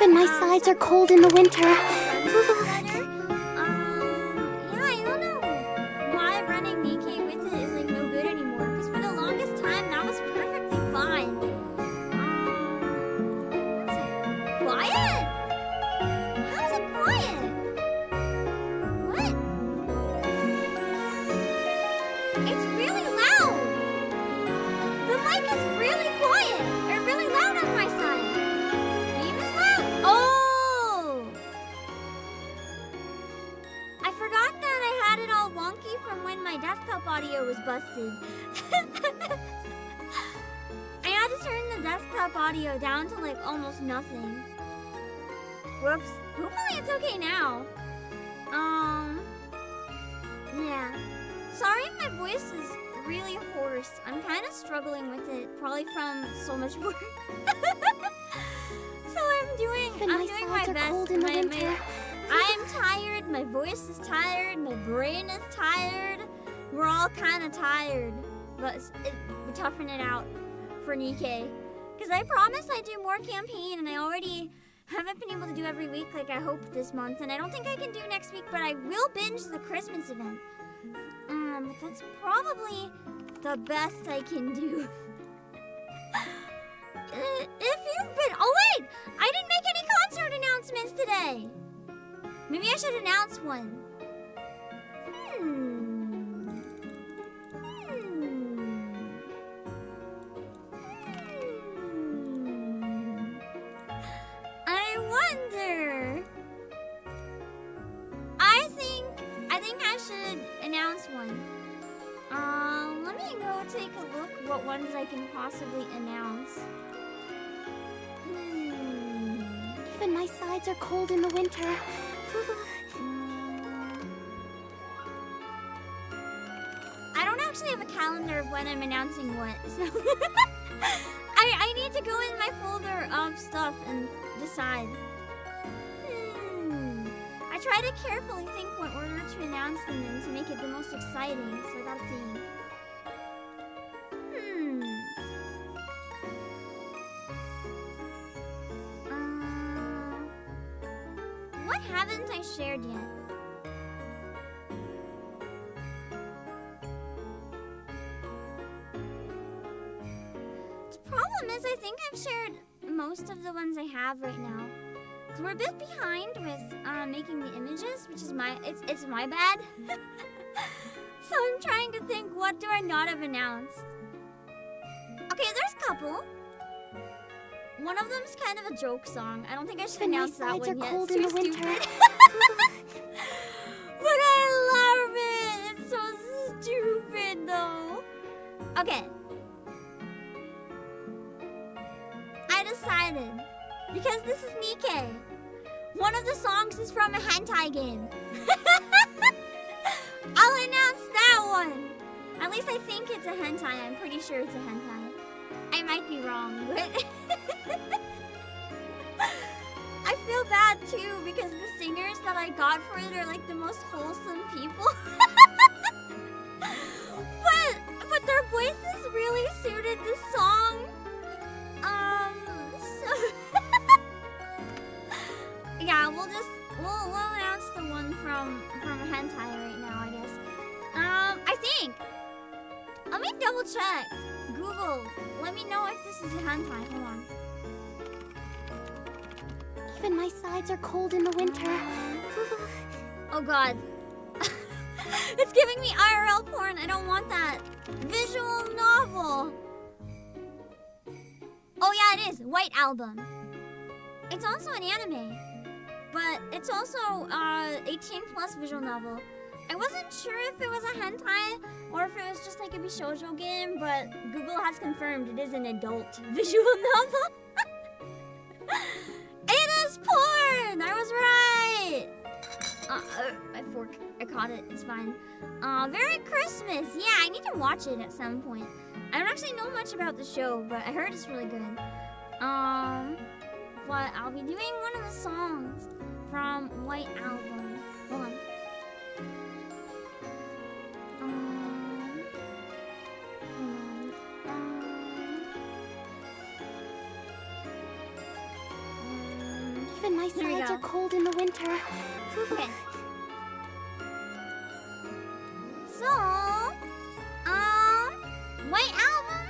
Even my sides are cold in the winter. Yeah, I don't know why running NIKKE with it is like no good anymore. Because for the longest time, that was perfectly fine. What's it? Quiet? How is it quiet? What? It's really loud. The mic is really quiet. Or really loud on my side. Game is loud. Oh! I forgot that I had it all wonky from when my desktop audio was busted. I had to turn the desktop audio down to like almost nothing. Whoops. Hopefully it's okay now. Yeah. Sorry if my voice is really hoarse. I'm kind of struggling with it, probably from so much work. So I'm doing my best. I'm tired, my voice is tired, my brain is tired. We're all kind of tired, but we're toughing it out for NIKKE. Because I promised I'd do more campaign, and I already haven't been able to do every week like I hoped this month, and I don't think I can do next week, but I will binge the Christmas event. But that's probably the best I can do. If you've been... Oh wait! I didn't make any concert announcements today! Maybe I should announce one. I wonder... I think I should announce one. Let me go take a look what ones I can possibly announce. Even my sides are cold in the winter. I don't actually have a calendar of when I'm announcing what, so I need to go in my folder of stuff and decide. I try to carefully think what order to announce them in to make it the most exciting, so I gotta see. What haven't I shared yet? The problem is I think I've shared most of the ones I have right now. So we're a bit behind with making the images, which is it's my bad. So I'm trying to think, what do I not have announced? Okay, there's a couple. One of them's kind of a joke song. I don't think I should announce that one yet. It's too stupid. But I love it. It's so stupid though. Okay. I decided, because this is NIKKE, one of the songs is from a hentai game. I'll announce that one. At least I think it's a hentai. I'm pretty sure it's a hentai. I might be wrong, but I feel bad too because the singers that I got for it are like the most wholesome people. but their voices really suited the song. So yeah, we'll announce the one from hentai right now, I guess. I think. Let me double check. Google, let me know if this is a hentai. Hold on. Even my sides are cold in the winter. Oh god. It's giving me IRL porn. I don't want that. Visual novel. Oh yeah, it is. White Album. It's also an anime. But it's also 18 plus visual novel. I wasn't sure if it was a hentai or if it was just like a bishoujo game, but Google has confirmed it is an adult visual novel. It is porn! I was right! My fork. I caught it. It's fine. Merry Christmas! Yeah, I need to watch it at some point. I don't actually know much about the show, but I heard it's really good. But I'll be doing one of the songs from White Album. Hold on. my There we sides go. are cold in the winter. Okay. So, White Album?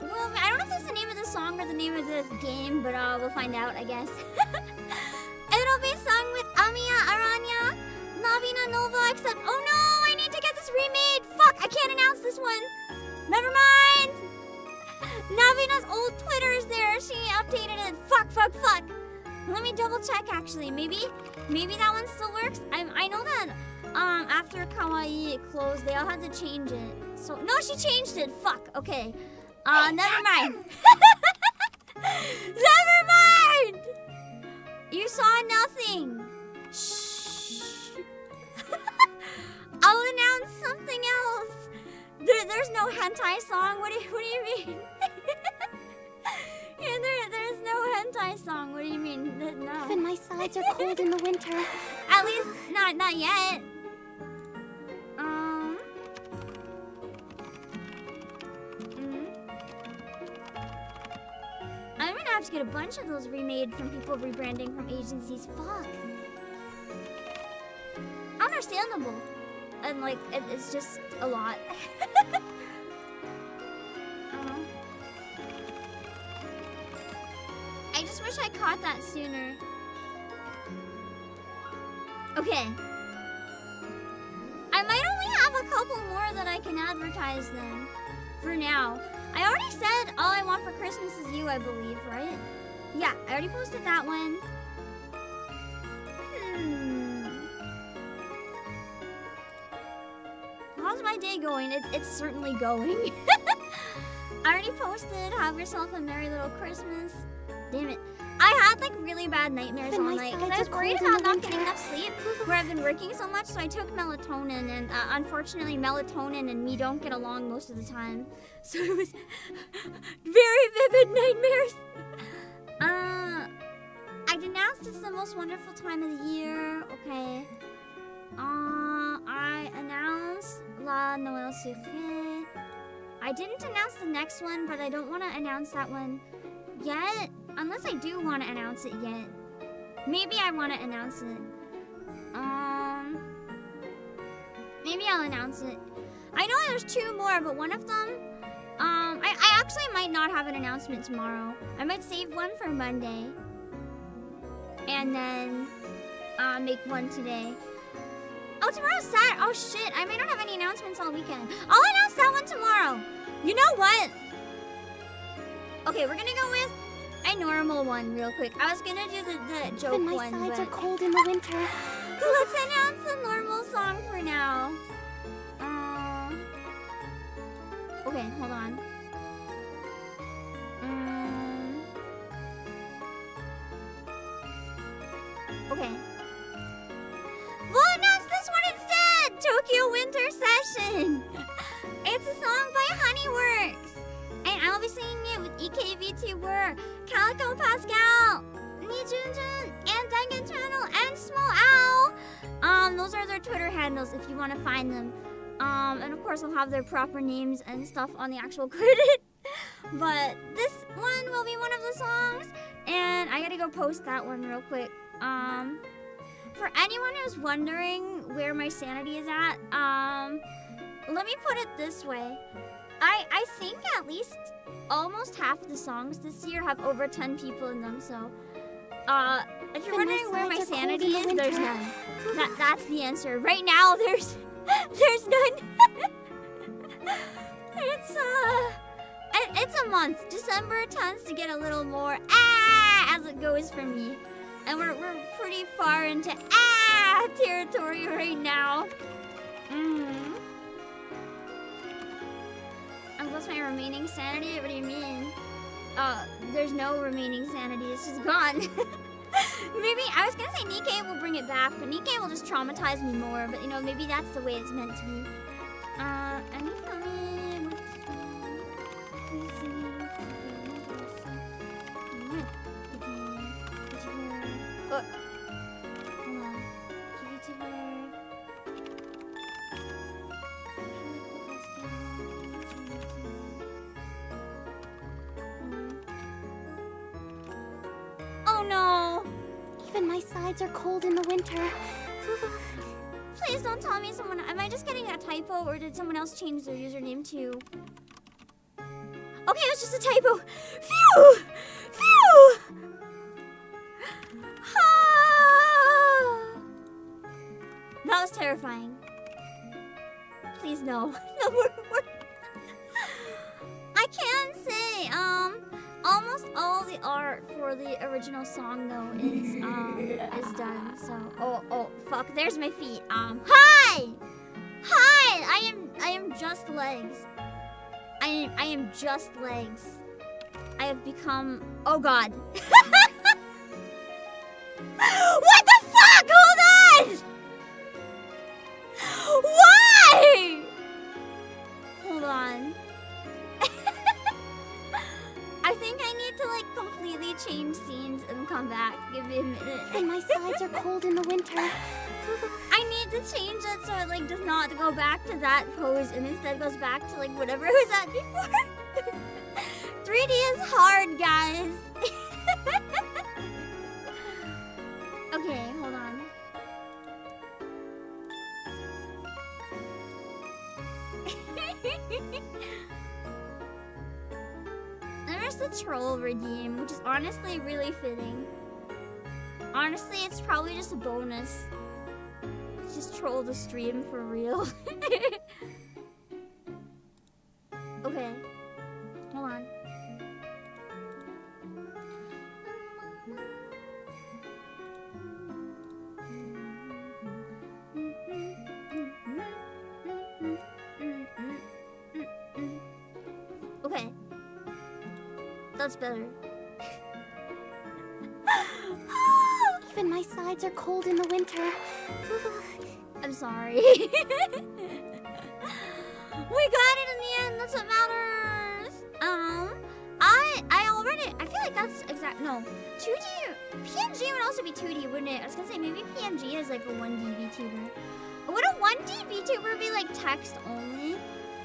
Well, I don't know if that's the name of the song or the name of the game, but we'll find out, I guess. It'll be sung with Amiya Aranya, Navina Nova, except, oh no, I need to get this remade. Fuck, I can't announce this one. Never mind. Navina's old Twitter is there. She updated it. Fuck. Let me double check actually. Maybe that one still works. I know that after Kawaii it closed, they all had to change it. So no, she changed it. Fuck. Okay. Never mind. Never mind. You saw nothing. Shh. I'll announce something else. There's no hentai song. What do you mean? Yeah, there's no hentai song. What do you mean? No. Even my sides are cold in the winter. At least not yet. I'm gonna have to get a bunch of those remade from people rebranding from agencies. Fuck. Understandable. And like, it's just a lot. I just wish I caught that sooner. Okay. I might only have a couple more that I can advertise then. For now. I already said All I Want for Christmas Is You, I believe, right? Yeah, I already posted that one. How's my day going? It's certainly going. I already posted Have Yourself a Merry Little Christmas. Damn it. I had like really bad nightmares all night because I was worried about not getting enough sleep where I've been working so much, so I took melatonin, and unfortunately melatonin and me don't get along most of the time. So it was very vivid nightmares. I denounced it's the most wonderful time of the year. Okay. I announced La Noël Secret. I didn't announce the next one, but I don't want to announce that one yet. Unless I do want to announce it yet. Maybe I want to announce it. Maybe I'll announce it. I know there's two more, but one of them, I actually might not have an announcement tomorrow. I might save one for Monday. And then, make one today. Oh, tomorrow's Saturday. Oh shit, I may not have any announcements all weekend. I'll announce that one tomorrow. You know what? Okay, we're gonna go with a normal one real quick. I was gonna do the joke Even my one, sides are but cold in the winter. let's announce the normal song for now. Okay, hold on. Okay. We'll announce this one instead! Tokyo Winter Session! It's a song by Honeyworks! And I'll be singing it with vtuber, Calico Pascal, Nijunjun, and Duncan Channel, and Small Owl! Those are their Twitter handles if you want to find them. And of course I'll have their proper names and stuff on the actual credit. But this one will be one of the songs, and I gotta go post that one real quick. For anyone who's wondering where my sanity is at, let me put it this way. I think at least almost half the songs this year have over 10 people in them, so if you're wondering where my sanity is, there's none. That's the answer. Right now there's none. It's a month. December tends to get a little more as it goes for me. And we're pretty far into territory right now. And what's my remaining sanity? What do you mean? There's no remaining sanity. It's just gone. Maybe, I was gonna say NIKKE will bring it back, but NIKKE will just traumatize me more. But, you know, maybe that's the way it's meant to be. my sides are cold in the winter. Please don't tell me someone. Am I just getting a typo, or did someone else change their username too? Okay, it was just a typo. Phew! Phew! Ah. That was terrifying. Please no. No more. I can say, almost all the art for the original song though is done. So, oh, fuck. There's my feet. Hi! Hi! I am just legs. I am just legs. I have become. Oh God. What the fuck? Hold on. Why? Hold on. I think I need to like completely change scenes and come back. Give me a minute. And my sides are cold in the winter. I need to change it so it like does not go back to that pose and instead goes back to like whatever it was at before. 3D is hard, guys. Okay, hold on. There's the troll redeem, which is honestly really fitting. Honestly, it's probably just a bonus. Just troll the stream for real. Okay. Hold on. Okay. That's better. Even my sides are cold in the winter. I'm sorry. We got it in the end. That's what matters. I feel like that's exact. No, 2D. PNG would also be 2D, wouldn't it? I was gonna say maybe PNG is like a 1D VTuber. Would a 1D VTuber be like text only?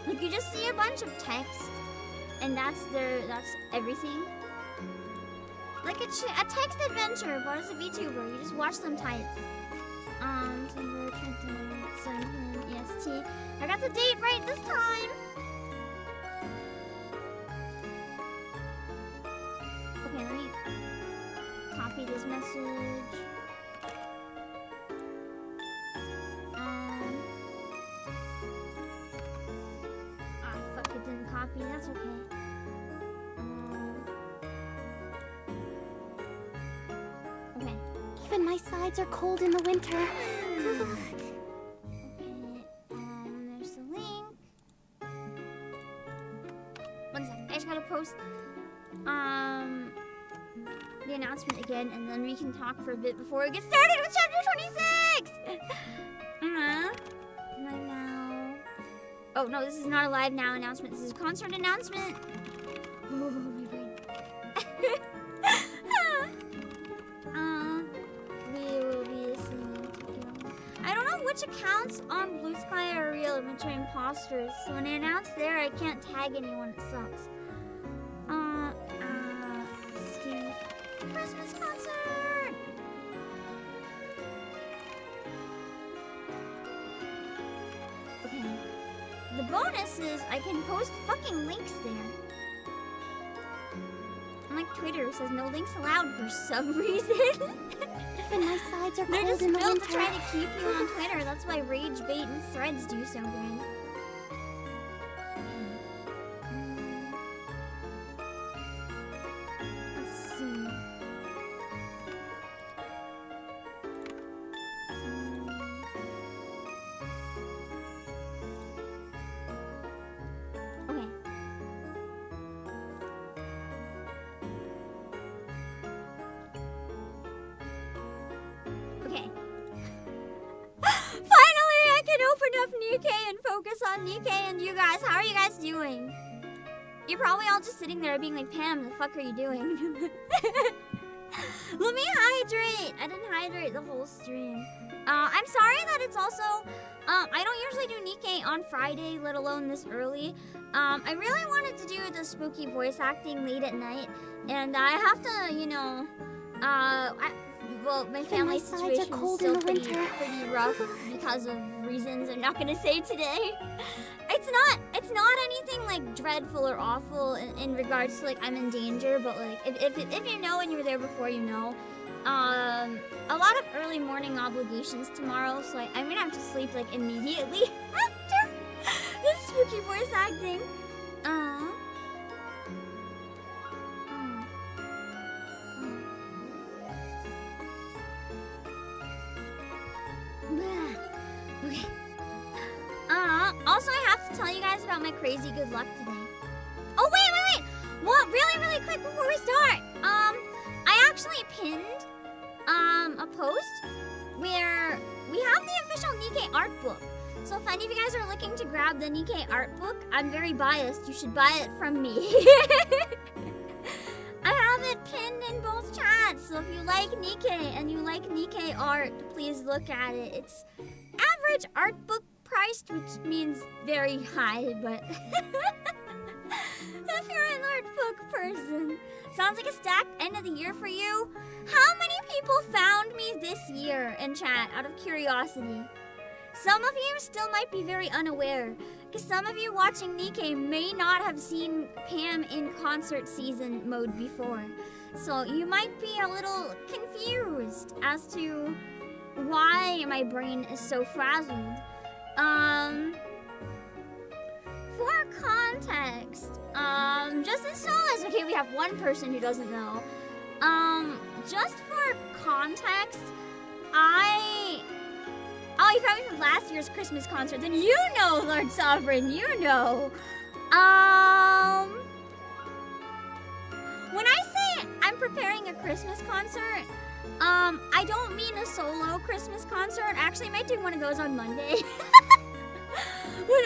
Like you just see a bunch of text, and that's everything. Like a text adventure, but as a VTuber, you just watch them type. December 17 EST. I got the date right this time. Okay, let me copy this message. Fuck, it didn't copy. That's okay. Okay. Even my sides are cold in the winter. Okay, there's the link. 1 second. I just gotta post the announcement again, and then we can talk for a bit before we get started with chapter 26. Right now. Oh no, this is not a live now announcement. This is a concert announcement. Oh, my brain. We will be singing together. I don't know which accounts on Blue Sky are real and which are imposters. So when I announce there, I can't tag anyone. It sucks. Christmas concert. Okay. The bonus is I can post fucking links there. Unlike Twitter says no links allowed for some reason. Even my sides are They're cold just in the built winter. to try to keep you on Twitter. That's why rage bait and threads do so good. Let's see. Okay. Okay. Finally, I can open up NIKKE and focus on NIKKE and you guys. How are you guys doing? You're probably all just sitting there being like, Pam, the fuck are you doing? Let me hydrate. I didn't hydrate the whole stream. I'm sorry that it's also, I don't usually do NIKKE on Friday, let alone this early. I really wanted to do the spooky voice acting late at night, and I have to, you know, well, my Even family my sides are situation cold is in still the pretty, winter. pretty rough because of reasons I'm not gonna say today. It's not anything like dreadful or awful in regards to like I'm in danger, but like if you know and you were there before, you know. A lot of early morning obligations tomorrow, so I'm gonna have to sleep like immediately after the spooky voice acting. Okay. Also I have to tell you guys about my crazy good luck today. Oh wait! Well, really quick before we start. I actually pinned a post where we have the official NIKKE art book. So if any of you guys are looking to grab the NIKKE art book, I'm very biased. You should buy it from me. I have it pinned in both chats. So if you like NIKKE and you like NIKKE art, please look at it. It's average art book priced, which means very high, but if you're an art book person, sounds like a stacked end of the year for you. How many people found me this year in chat out of curiosity? Some of you still might be very unaware, because some of you watching NIKKE may not have seen Pam in concert season mode before. So you might be a little confused as to why my brain is so frazzled. For context, just as so as, okay, we have one person who doesn't know. Just for context, oh, you found me from last year's Christmas concert, then you know, Lord Sovereign, you know. When I say I'm preparing a Christmas concert, I don't mean a solo Christmas concert. Actually, I might do one of those on Monday.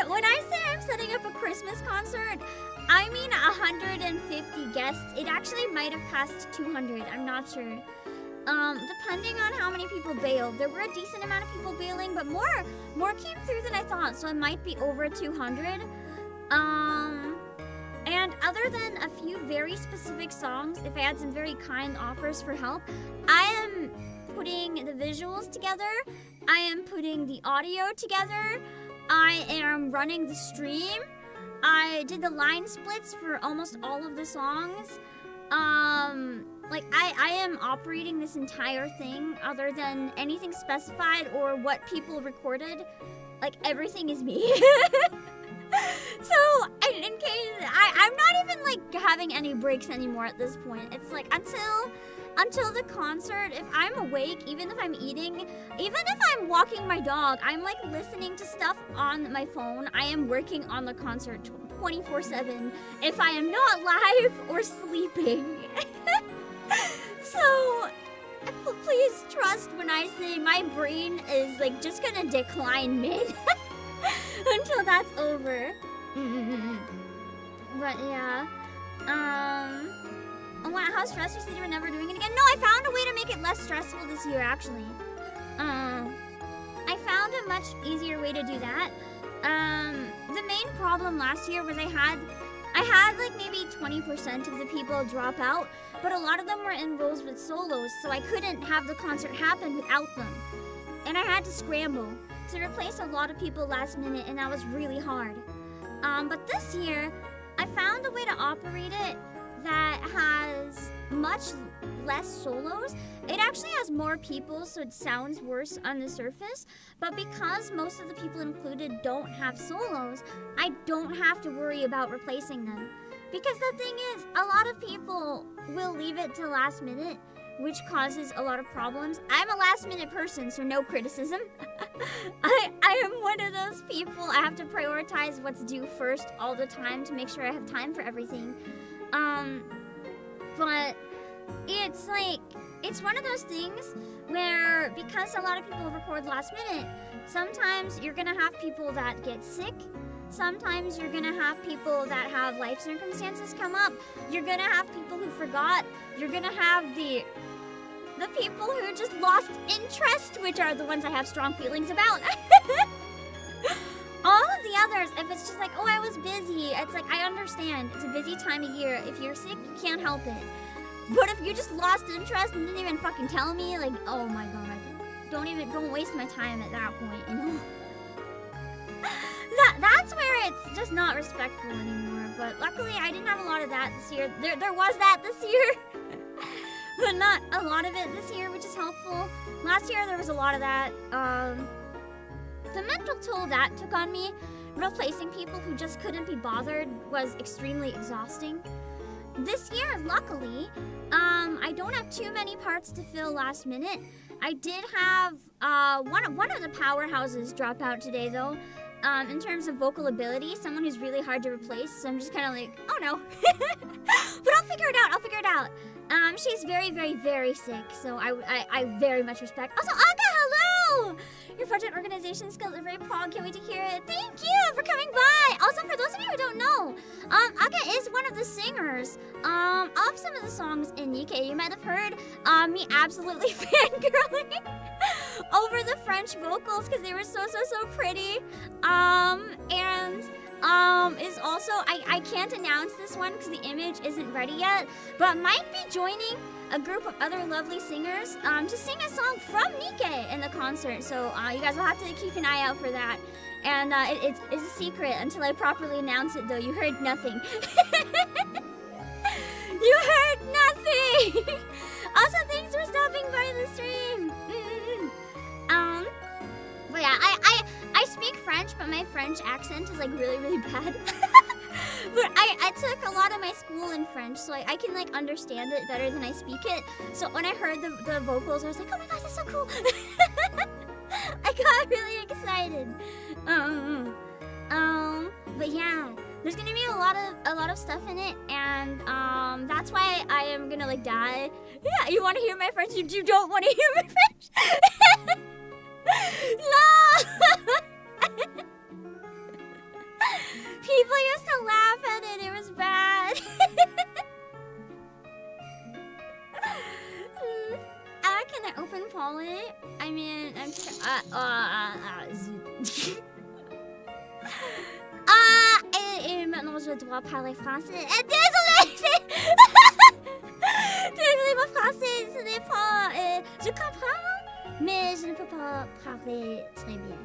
When I say I'm setting up a Christmas concert, I mean 150 guests. It actually might have passed 200, I'm not sure. Depending on how many people bailed. There were a decent amount of people bailing, but more came through than I thought, so it might be over 200. And other than a few very specific songs, if I had some very kind offers for help, I am putting the visuals together, I am putting the audio together, I am running the stream, I did the line splits for almost all of the songs. Like I am operating this entire thing other than anything specified or what people recorded. Like everything is me. So in case I'm not even like having any breaks anymore at this point. It's like until the concert, if I'm awake, even if I'm eating, even if I'm walking my dog, I'm like listening to stuff on my phone. I am working on the concert 24/7 if I am not live or sleeping. So please trust when I say my brain is like just gonna decline mid until that's over. But yeah, oh wow, how stressed you said you were never doing it again? No, I found a way to make it less stressful this year actually. I found a much easier way to do that. The main problem last year was I had like maybe 20% of the people drop out, but a lot of them were in roles with solos, so I couldn't have the concert happen without them. And I had to scramble to replace a lot of people last minute, and that was really hard. But this year, I found a way to operate it that has much less solos. It actually has more people, so it sounds worse on the surface. But because most of the people included don't have solos, I don't have to worry about replacing them. Because the thing is, a lot of people will leave it to last minute, which causes a lot of problems. I'm a last minute person, so no criticism. I am one of those people. I have to prioritize what's due first all the time to make sure I have time for everything. But it's like, it's one of those things where because a lot of people record last minute, sometimes you're gonna have people that get sick. Sometimes you're gonna have people that have life circumstances come up. You're gonna have people who forgot. You're gonna have the people who just lost interest, which are the ones I have strong feelings about. All of the others, if it's just like, oh, I was busy, it's like, I understand. It's a busy time of year. If you're sick, you can't help it. But if you just lost interest and didn't even fucking tell me, like, oh my god. Don't waste my time at that point, you know? That's where it's just not respectful anymore. But luckily, I didn't have a lot of that this year. There was that this year. But not a lot of it this year, which is helpful. Last year, there was a lot of that. The mental toll that took on me, replacing people who just couldn't be bothered, was extremely exhausting. This year, luckily, I don't have too many parts to fill last minute. I did have one of the powerhouses drop out today, though. In terms of vocal ability, someone who's really hard to replace. So I'm just kind of like, oh no. But I'll figure it out. She's very, very, very sick. So I very much respect. Also, Aga, hello! Your project organization skills are very prog. Can't wait to hear it. Thank you for coming by. Also, for those of you who don't know, Aga is one of the singers of some of the songs in NIKKE. You might have heard me absolutely fangirling over the French vocals because they were so pretty. Is also, I can't announce this one because the image isn't ready yet, but might be joining a group of other lovely singers to sing a song from NIKKE in the concert. So you guys will have to keep an eye out for that. And it's a secret until I properly announce it, though. You heard nothing. You heard nothing! Also, thanks for stopping by the stream. But yeah, I speak French, but my French accent is like really, really bad. But I took a lot of my school in French, so I can like understand it better than I speak it. So when I heard the vocals, I was like, oh my god, that's so cool! I got really excited. But yeah, there's gonna be a lot of stuff in it, and that's why I am gonna like die. Yeah, you want to hear my French? You don't want to hear my French? No! People used to laugh at it. It was bad. Can I open Polly? I mean, I'm maintenant je dois parler français. Désolée! Désolée, mon français, ce n'est pas... je comprends, mais je ne peux pas parler très bien.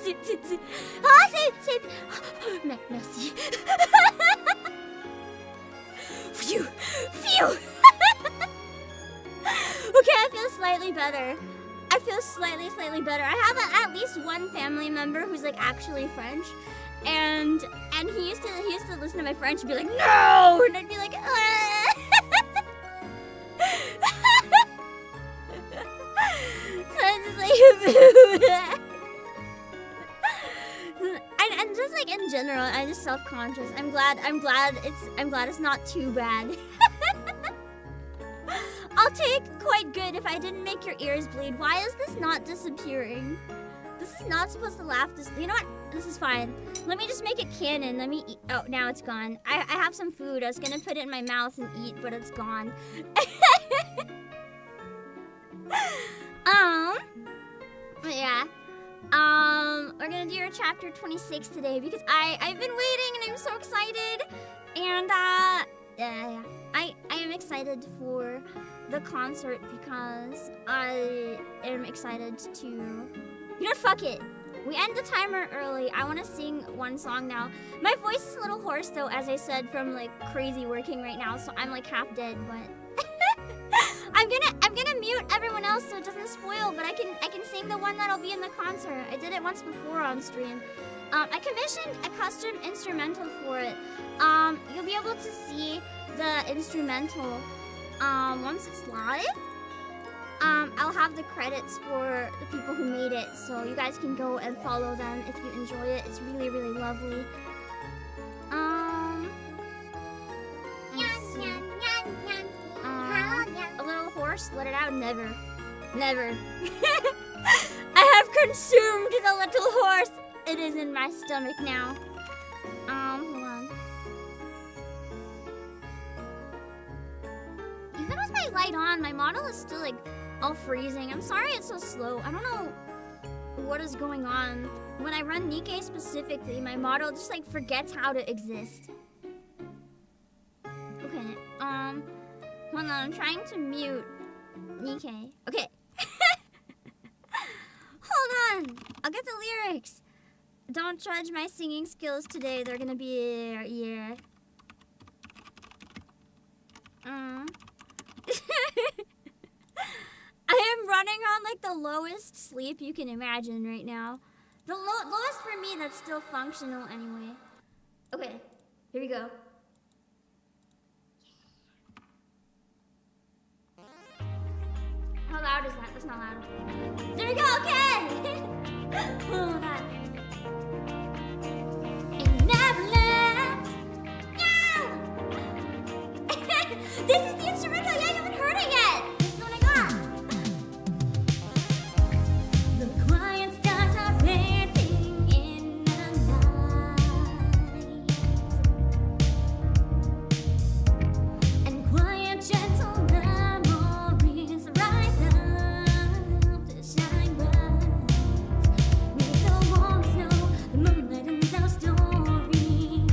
C'est... Merci. Phew! Okay, I feel slightly better. I feel slightly better. I have at least one family member who's like actually French, and he used to listen to my French and be like, no, and I'd be like, so I'm just like, and just like in general, I'm just self-conscious. I'm glad it's not too bad. I'll take quite good if I didn't make your ears bleed. Why is this not disappearing? This is not supposed to laugh. You know what? This is fine. Let me just make it canon. Let me eat. Oh, now it's gone. I have some food. I was gonna put it in my mouth and eat, but it's gone. But yeah. We're gonna do your chapter 26 today because I've been waiting and I'm so excited. And yeah. I am excited for the concert because I am excited to... You know what? Fuck it. We end the timer early. I want to sing one song now. My voice is a little hoarse though, as I said, from like crazy working right now, so I'm like half dead, but... I'm gonna mute everyone else so it doesn't spoil, but I can sing the one that'll be in the concert. I did it once before on stream. I commissioned a custom instrumental for it. You'll be able to see the instrumental once it's live. I'll have the credits for the people who made it, so you guys can go and follow them if you enjoy it. It's really, really lovely. A little horse, let it out. Never. I have consumed the little horse. It is in my stomach now. Hold on. Even with my light on, my model is still like all freezing. I'm sorry it's so slow. I don't know what is going on. When I run NIKKE specifically, my model just like forgets how to exist. Okay, hold on, I'm trying to mute NIKKE. Okay. Hold on, I'll get the lyrics. Don't judge my singing skills today, they're gonna be, yeah. I am running on like the lowest sleep you can imagine right now. The lowest for me that's still functional anyway. Okay, here we go. How loud is that? That's not loud. There we go, okay! Hold on. In Neverland! Yeah! This is the instrumental, yeah, you haven't heard it yet! This is what I got. The quiet stars are waiting in the night, and quiet gentle memories rise up to shine bright. Make the warm snow, the moonlight and our story.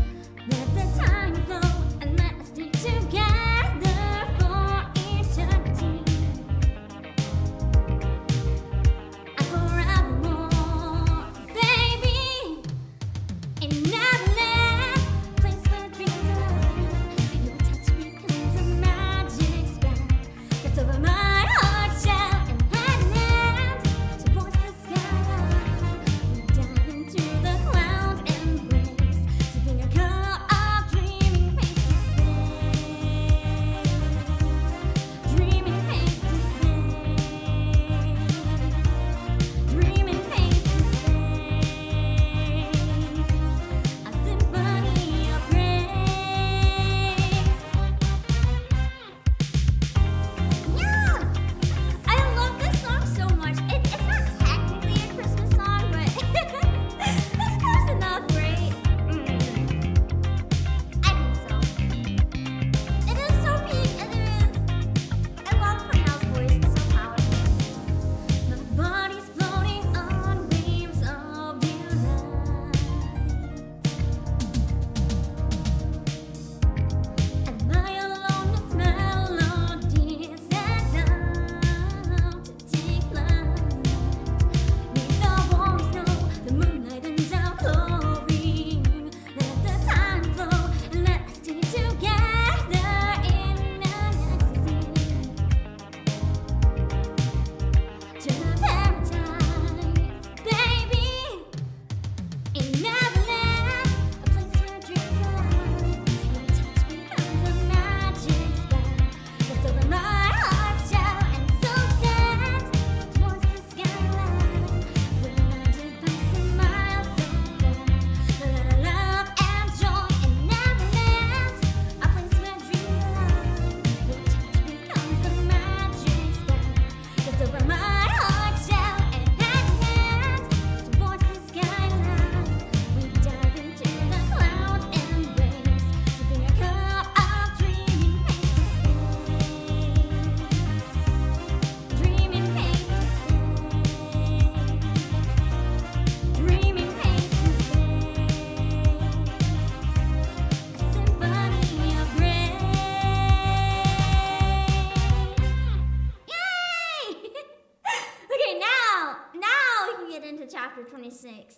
Let the time flow and let us stay together for eternity and forevermore, baby. In Neverland, place where dreams are, your touch becomes a magic spell that's over my heart shell and headland towards the skyline. We dive into the clouds embrace, sipping a cup of dreaming face to face, dreaming face to face, dreaming face to face, a symphony of praise. Yeah! I love this song so much. It's not technically a Christmas song, but it's close enough, right? I think so. It is so peak, and it is. I love Cornell's voice, it's so powerful. My body's floating on waves of delight, and my aloneness melody sets out to take flight. Neath the warm snow, the moonlight and our glory. Let the time flow and let us stay together in an ecstasy to paradise, baby. In Neverland, a place where dreams are, your touch becomes a magic spell that's over my heart shell and so set towards the skyline, surrounded by smiles so fair, love and joy. In Neverland, a place where dreams are, your touch becomes a magic spell that's over my heart shell and headland towards the skyline. We dive into the clouds embrace, sipping a cup of dreaming face to face, dreaming face to face, dreaming face to face, a symphony of grace. Yay! Okay, now we can get into chapter 26.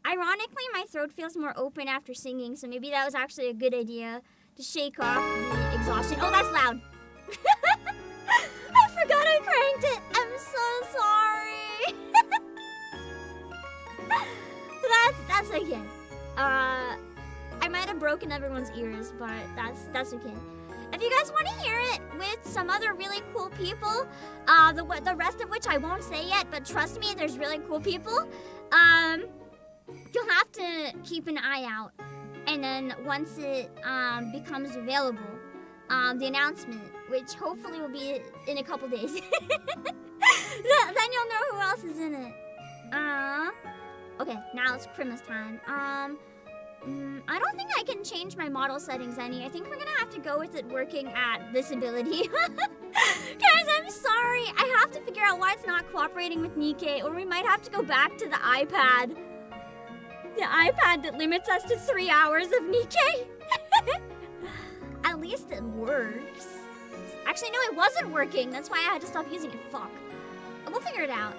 Ironically, my throat feels more open after singing, so maybe that was actually a good idea to shake off the exhaustion. Oh, that's loud. I forgot I cranked it. I'm so sorry. That's okay. I might have broken everyone's ears, but that's okay. If you guys want to hear it with some other really cool people, the rest of which I won't say yet, but trust me, there's really cool people. You'll have to keep an eye out, and then once it becomes available, the announcement, which hopefully will be in a couple days, then you'll know who else is in it. Okay, now it's Christmas time. I don't think I can change my model settings any. I think we're gonna have to go with it working at this ability. Guys, I'm sorry. I have to figure out why it's not cooperating with NIKKE, or we might have to go back to the iPad. The iPad that limits us to 3 hours of NIKKE. At least it works. Actually, no, it wasn't working. That's why I had to stop using it. Fuck. We'll figure it out.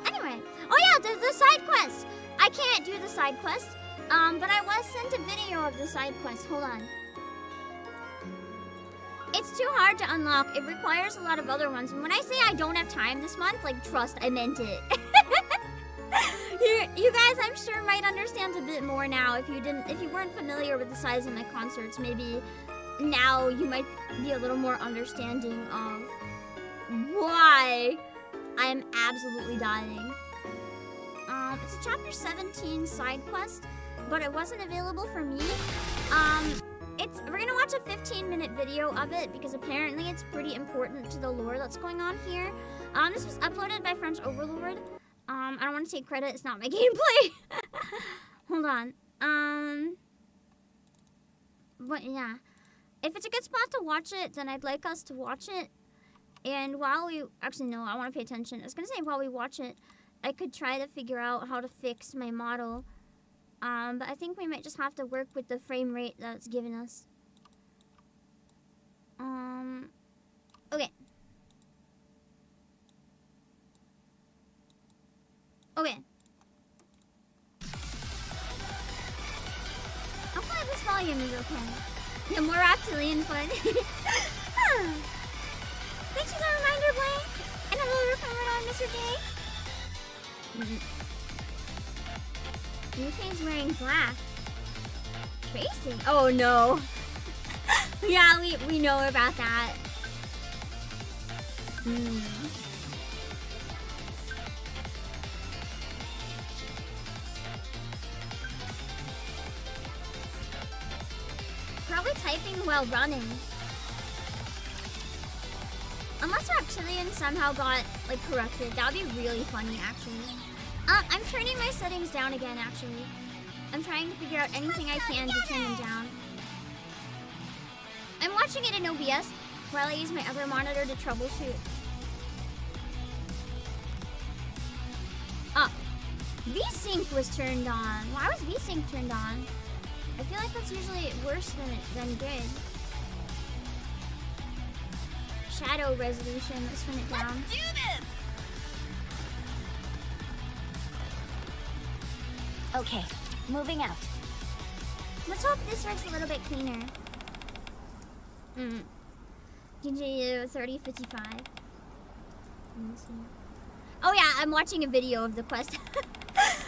Anyway. Oh yeah, the side quest. I can't do the side quest. But I was sent a video of the side quest. Hold on. It's too hard to unlock. It requires a lot of other ones. And when I say I don't have time this month, like, trust, I meant it. You guys, I'm sure, might understand a bit more now. If you weren't familiar with the size of my concerts, maybe now you might be a little more understanding of why I am absolutely dying. It's a chapter 17 side quest, but it wasn't available for me. We're gonna watch a 15-minute video of it because apparently it's pretty important to the lore that's going on here. This was uploaded by French Overlord. I don't want to take credit. It's not my gameplay. Hold on. But yeah, if it's a good spot to watch it, then I'd like us to watch it. And while we actually no, I want to pay attention. I was gonna say while we watch it, I could try to figure out how to fix my model. But I think we might just have to work with the frame rate that it's given us. Okay. Okay. Hopefully this volume is okay. Yeah, more reptilian fun. Thanks for the reminder, Blank. And hello, recovered on Mr. J. UK's wearing black. Tracy? Oh no. Yeah, we know about that. Probably typing while running. Unless Reptilian somehow got, like, corrupted. That would be really funny, actually. I'm turning my settings down again, actually. I'm trying to figure out anything I can to turn them down. I'm watching it in OBS while I use my other monitor to troubleshoot. VSync was turned on. Why was VSync turned on? I feel like that's usually worse than good. Shadow resolution, let's turn it down. Let's do this! Okay, moving out. Let's hope this works a little bit cleaner. DJU 3055. Oh yeah, I'm watching a video of the quest.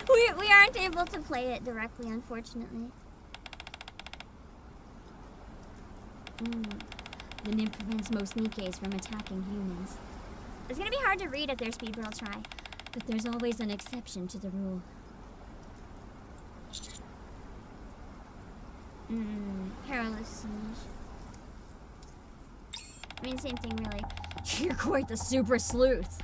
we aren't able to play it directly, unfortunately. The nymph prevents most NIKKEs from attacking humans. It's gonna be hard to read at their speed, but I'll try. But there's always an exception to the rule. Perilous siege. I mean, same thing, really. You're quite the super sleuth.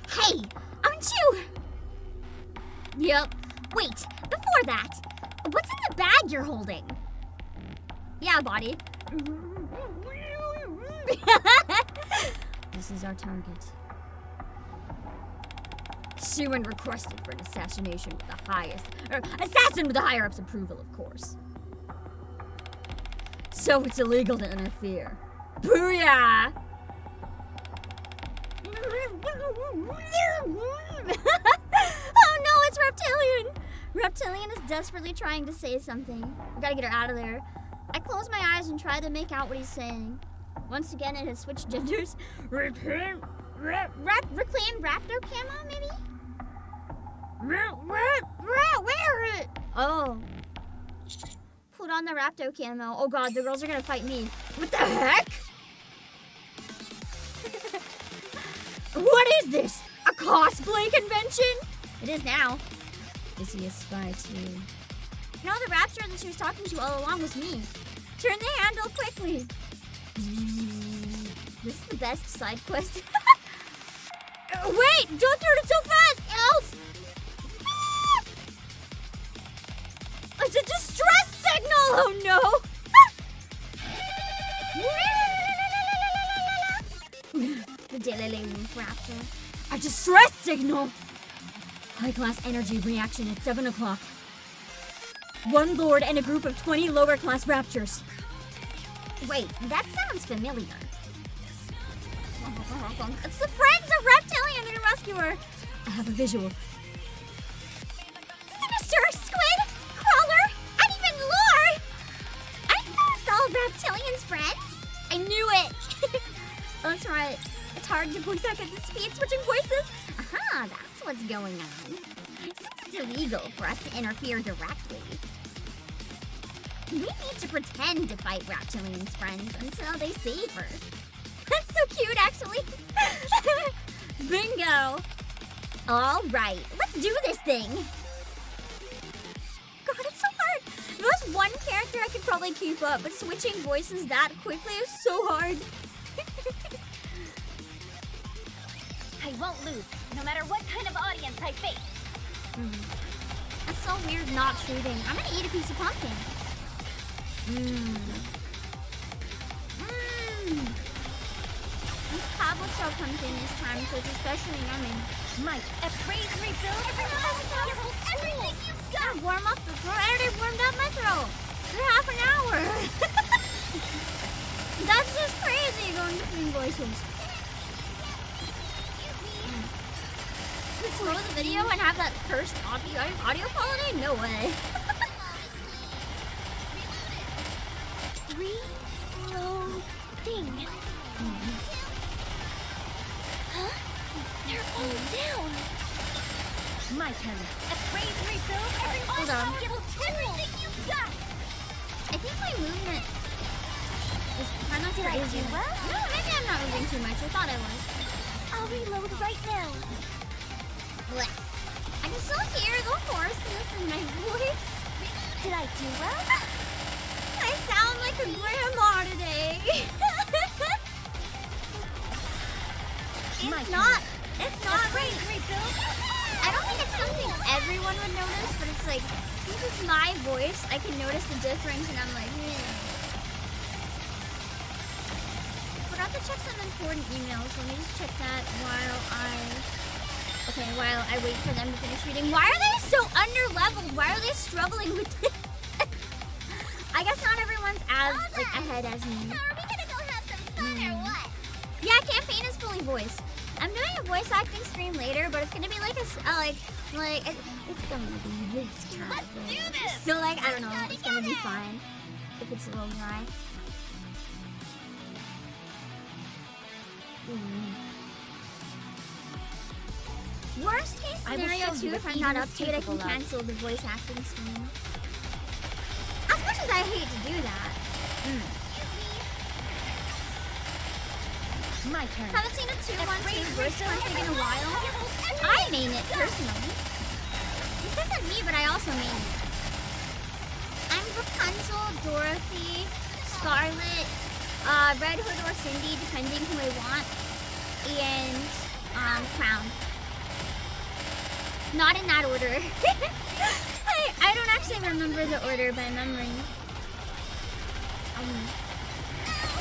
Hey, aren't you? Yep. Wait, before that, what's in the bag you're holding? Yeah, body. This is our target. Suin requested for an assassination with the highest, or assassin with the higher up's approval, of course. So it's illegal to interfere. Booyah! Oh no, it's Reptilian! Reptilian is desperately trying to say something. We gotta get her out of there. I close my eyes and try to make out what he's saying. Once again, it has switched genders. Reclaim raptor camo, maybe? Where it? Oh. Put on the raptor camo. Oh god, the girls are gonna fight me. What the heck? What is this? A cosplay convention? It is now. Is he a spy too? No, the raptor that she was talking to all along was me. Turn the handle quickly. This is the best side quest. Wait, don't turn it so fast, else. It's a distress signal! Oh no! The Delele Roof Raptor. A distress signal! High class energy reaction at 7 o'clock. One lord and a group of 20 lower class raptors. Wait, that sounds familiar. It's the friends of Reptilian and Rescuer. I have a visual. Sinister, Squid, Crawler, and even Lore! Aren't those all Reptilian's friends? I knew it! Oh, that's right. It's hard to voice act at the speed switching voices. Aha, that's what's going on. Since it's illegal for us to interfere directly, we need to pretend to fight Reptilian's friends until they save her. That's so cute, actually. Bingo. All right, let's do this thing. God, it's so hard. There's one character I could probably keep up, but switching voices that quickly is so hard. I won't lose, no matter what kind of audience I face. That's so weird not shooting. I'm gonna eat a piece of pumpkin. This Pablo Chow pumpkin is time, so it's especially yummy. Might appraise, rebuild, everything you've got. Warm up the throat. I already warmed up my throat for half an hour. That's just crazy going between voices. Slow the video and have that cursed audio quality? No way. Reloading. Huh? They're all down. My turn. Appraise, rebuild, Hold on. everything you've got. I think my movement is kind of Did I crazy. do well? No, maybe I'm not moving too much. I thought I was. I'll reload right now. Blech. I can still hear the hoarseness in my voice. Did I do well? I sound like a grandma today. It's not right. I don't think it's something everyone would notice, but it's like, since it's my voice, I can notice the difference, and I'm like, Forgot to check some important emails. Let me just check that while I wait for them to finish reading. Why are they so under-leveled? Why are they struggling with this? I guess not everyone's as ahead as me. So are we gonna go have some fun or what? Yeah, campaign is fully voiced. I'm doing a voice acting stream later, but it's gonna be like it's gonna be this kind Let's of do thing. this! So I don't know, it's gonna be fine if it's a little dry. Worst case I will scenario show too, you if what I'm not Eden up is to it, I capable can of. cancel the voice acting stream. As much as I hate to do that. My turn. Haven't seen a 2-1-2 voice config in a while. I main it personally. This isn't me, but I also main it. I'm Rapunzel, Dorothy, Scarlet, Red Hood or Cindy, depending who I want, and Crown. Not in that order. I don't actually remember the order by memory.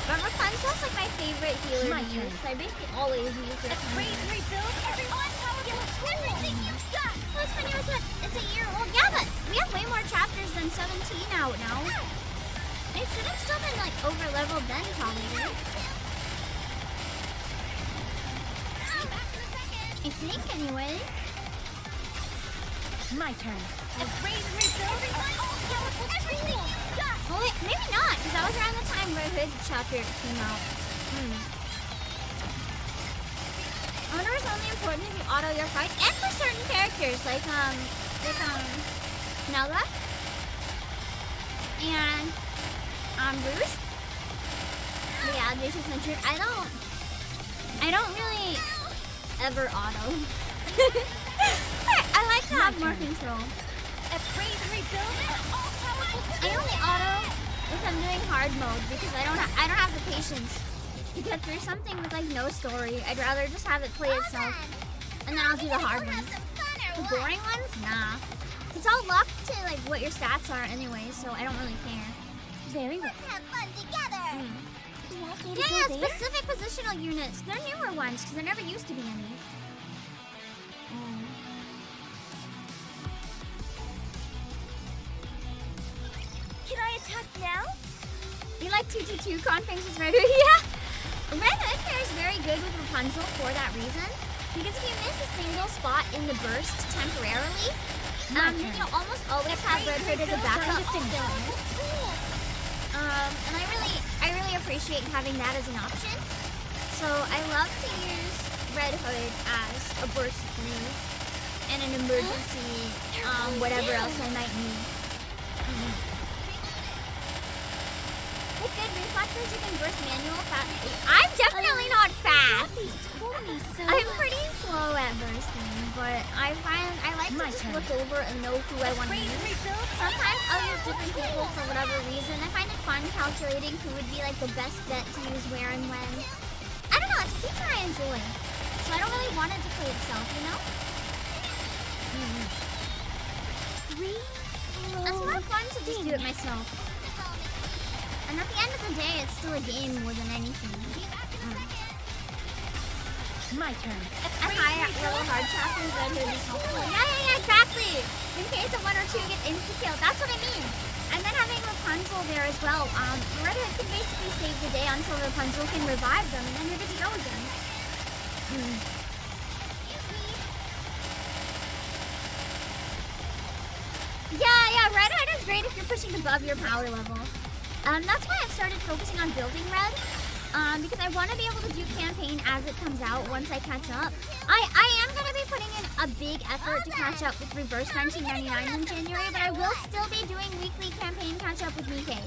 But Rapunzel's like my favorite healer to use. So I basically always use it. Rebuild, everything you've got. Well, it's funny, it's a year old. Yeah, but we have way more chapters than 17 out now. It should have still been like over leveled then, probably. I think, anyway. My turn. Oh wait, maybe not, because that was around the time Red Hood chapter came out. Honor is only important if you auto your fight, and for certain characters, like Nella and Bruce. But yeah, Jason's mentioned. I don't really ever auto. I like to have more control. I only auto if I'm doing hard mode because I don't have the patience to get through something with like no story. I'd rather just have it play itself, and then I'll do the hard ones. The boring ones, nah. It's all locked to like what your stats are anyway, so I don't really care. Very well. Have fun together. You want me to Yeah, go there? specific positional units. They're newer ones because there never used to be any. Can I attack now? You like 222 confings with Red Hood? Yeah! Red Hood pairs very good with Rapunzel for that reason. Because if you miss a single spot in the burst temporarily, then you'll almost always have Red Hood as a backup. And I really appreciate having that as an option. So I love to use Red Hood as a burst move and an emergency, whatever else I might need. With good reflexes, you can burst manual fast. I'm definitely not fast. I'm pretty slow at bursting, but I like to just look over and know who I want to use. Sometimes I'll use different people for whatever reason. I find it fun calculating who would be like the best bet to use where and when. I don't know, it's a feature I enjoy. So I don't really want it to play itself, you know? It's more fun to just do it myself. And at the end of the day, it's still a game more than anything. My turn. At higher level hard chapters, Red Hood is helpful. Yeah, exactly! In case of 1 or 2 get insta-killed, that's what I mean. And then having Rapunzel there as well, Red Hood can basically save the day until Rapunzel can revive them, and then you're good to go again. Yeah, Red Hood is great if you're pushing above your power level. That's why I've started focusing on building Red, because I want to be able to do campaign as it comes out once I catch up. I am going to be putting in a big effort to catch up with Reverse 1999 in January, but I will still be doing weekly campaign catch up with NIKKE.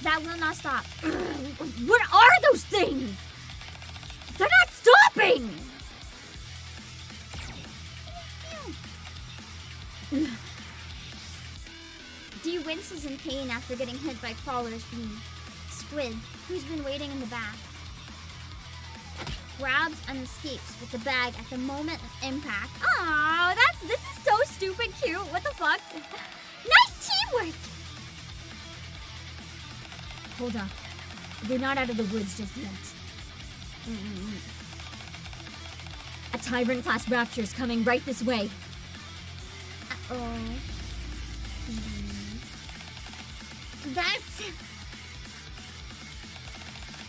That will not stop. What are those things? They're not stopping! Dee winces in pain after getting hit by Crawler's beam. Squid, who's been waiting in the back, grabs and escapes with the bag at the moment of impact. Aww, this is so stupid cute. What the fuck? Nice teamwork! Hold up. They're not out of the woods just yet. A Tyrant-class rapture's coming right this way. Uh-oh. That's...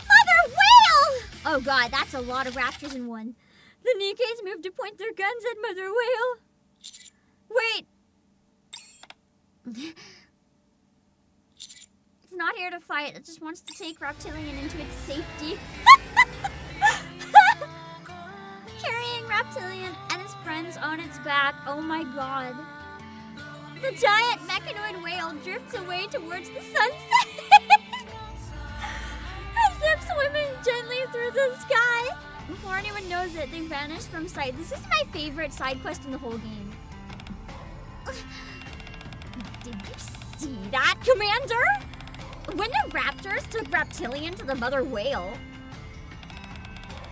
Mother Whale! Oh god, that's a lot of raptors in one. The NIKKEs moved to point their guns at Mother Whale. Wait. It's not here to fight. It just wants to take Reptilian into its safety. Carrying Reptilian and his friends on its back. Oh my god. The giant mechanoid whale drifts away towards the sunset. As if swimming gently through the sky. Before anyone knows it, they vanish from sight. This is my favorite side quest in the whole game. Did you see that, Commander? When the raptors took Reptilian to the mother whale,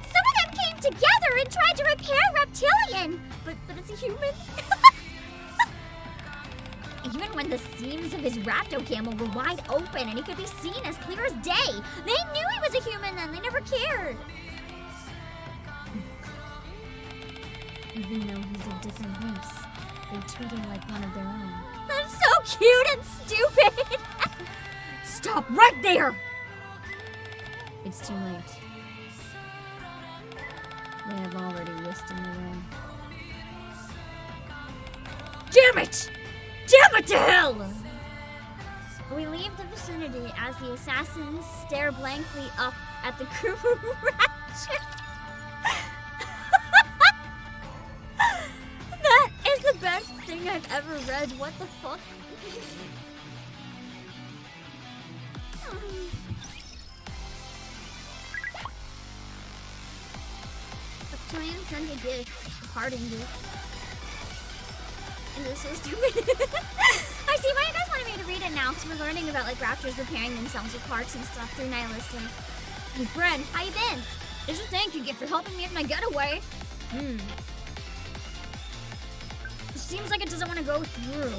some of them came together and tried to repair Reptilian. But it's a human. Even when the seams of his rapto camel were wide open and he could be seen as clear as day, they knew he was a human then. They never cared. Even though he's a different race, they treat him like one of their own. That's so cute and stupid. Stop right there. It's too late. They have already whisked him away. Damn it! Damn it to hell! We leave the vicinity as the assassins stare blankly up at the crew of Ratchet. That is the best thing I've ever read. What the fuck? Reptilian sent a gift, a parting gift. And this is so stupid. I see why you guys wanted me to read it now, because we're learning about like raptors repairing themselves with parts and stuff through Nihilistic. Hey friend, how you been? Here's a thank you gift for helping me with my getaway. seems like it doesn't want to go through.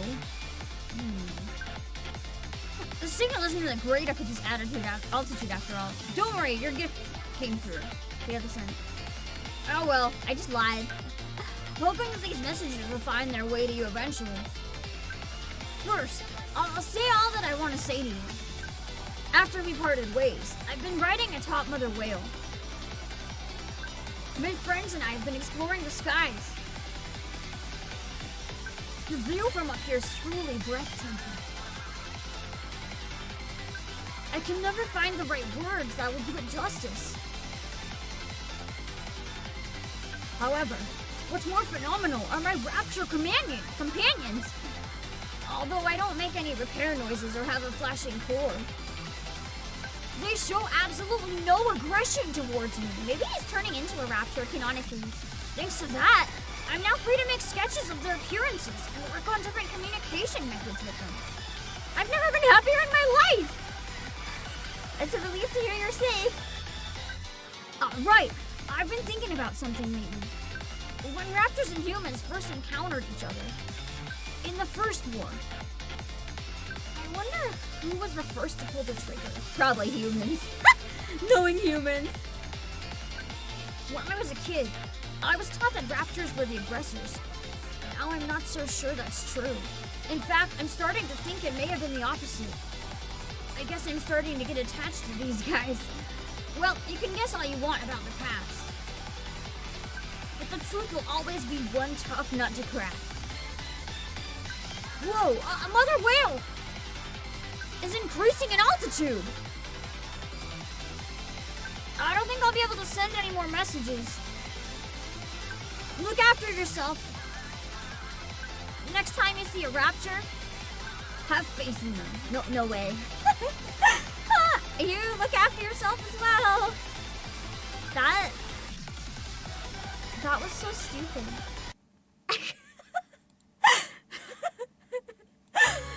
The signal isn't really great up at this altitude after all. Don't worry, your gift came through. The other side. Oh well, I just lied. Hoping that these messages will find their way to you eventually. First, I'll say all that I want to say to you. After we parted ways, I've been riding a top mother whale. My friends and I have been exploring the skies. The view from up here is truly breathtaking. I can never find the right words that will do it justice. However, what's more phenomenal are my rapture companions. Although I don't make any repair noises or have a flashing core. They show absolutely no aggression towards me. Maybe he's turning into a raptor canonically. Thanks to that, I'm now free to make sketches of their appearances and work on different communication methods with them. I've never been happier in my life! It's a relief to hear you're safe. Right, I've been thinking about something lately. When raptors and humans first encountered each other, in the first war, I wonder who was the first to pull the trigger. Probably humans. Knowing humans. When I was a kid, I was taught that raptors were the aggressors. Now I'm not so sure that's true. In fact, I'm starting to think it may have been the opposite. I guess I'm starting to get attached to these guys. Well, you can guess all you want about the past. But the truth will always be one tough nut to crack. Whoa, a mother whale is increasing in altitude. I don't think I'll be able to send any more messages. Look after yourself. Next time you see a raptor, have faith in them. No way. You look after yourself as well. That was so stupid.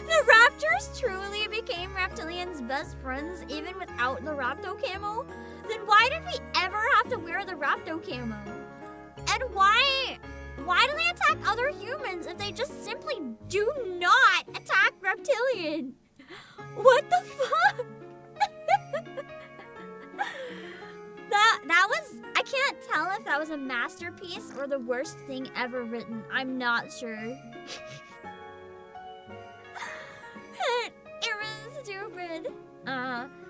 The raptors truly became reptilians' best friends even without the Rapto camo? Then why did we ever have to wear the Rapto camo? And why do they attack other humans if they just simply do not attack reptilian? What the fuck? That was, I can't tell if that was a masterpiece or the worst thing ever written. I'm not sure. It was stupid.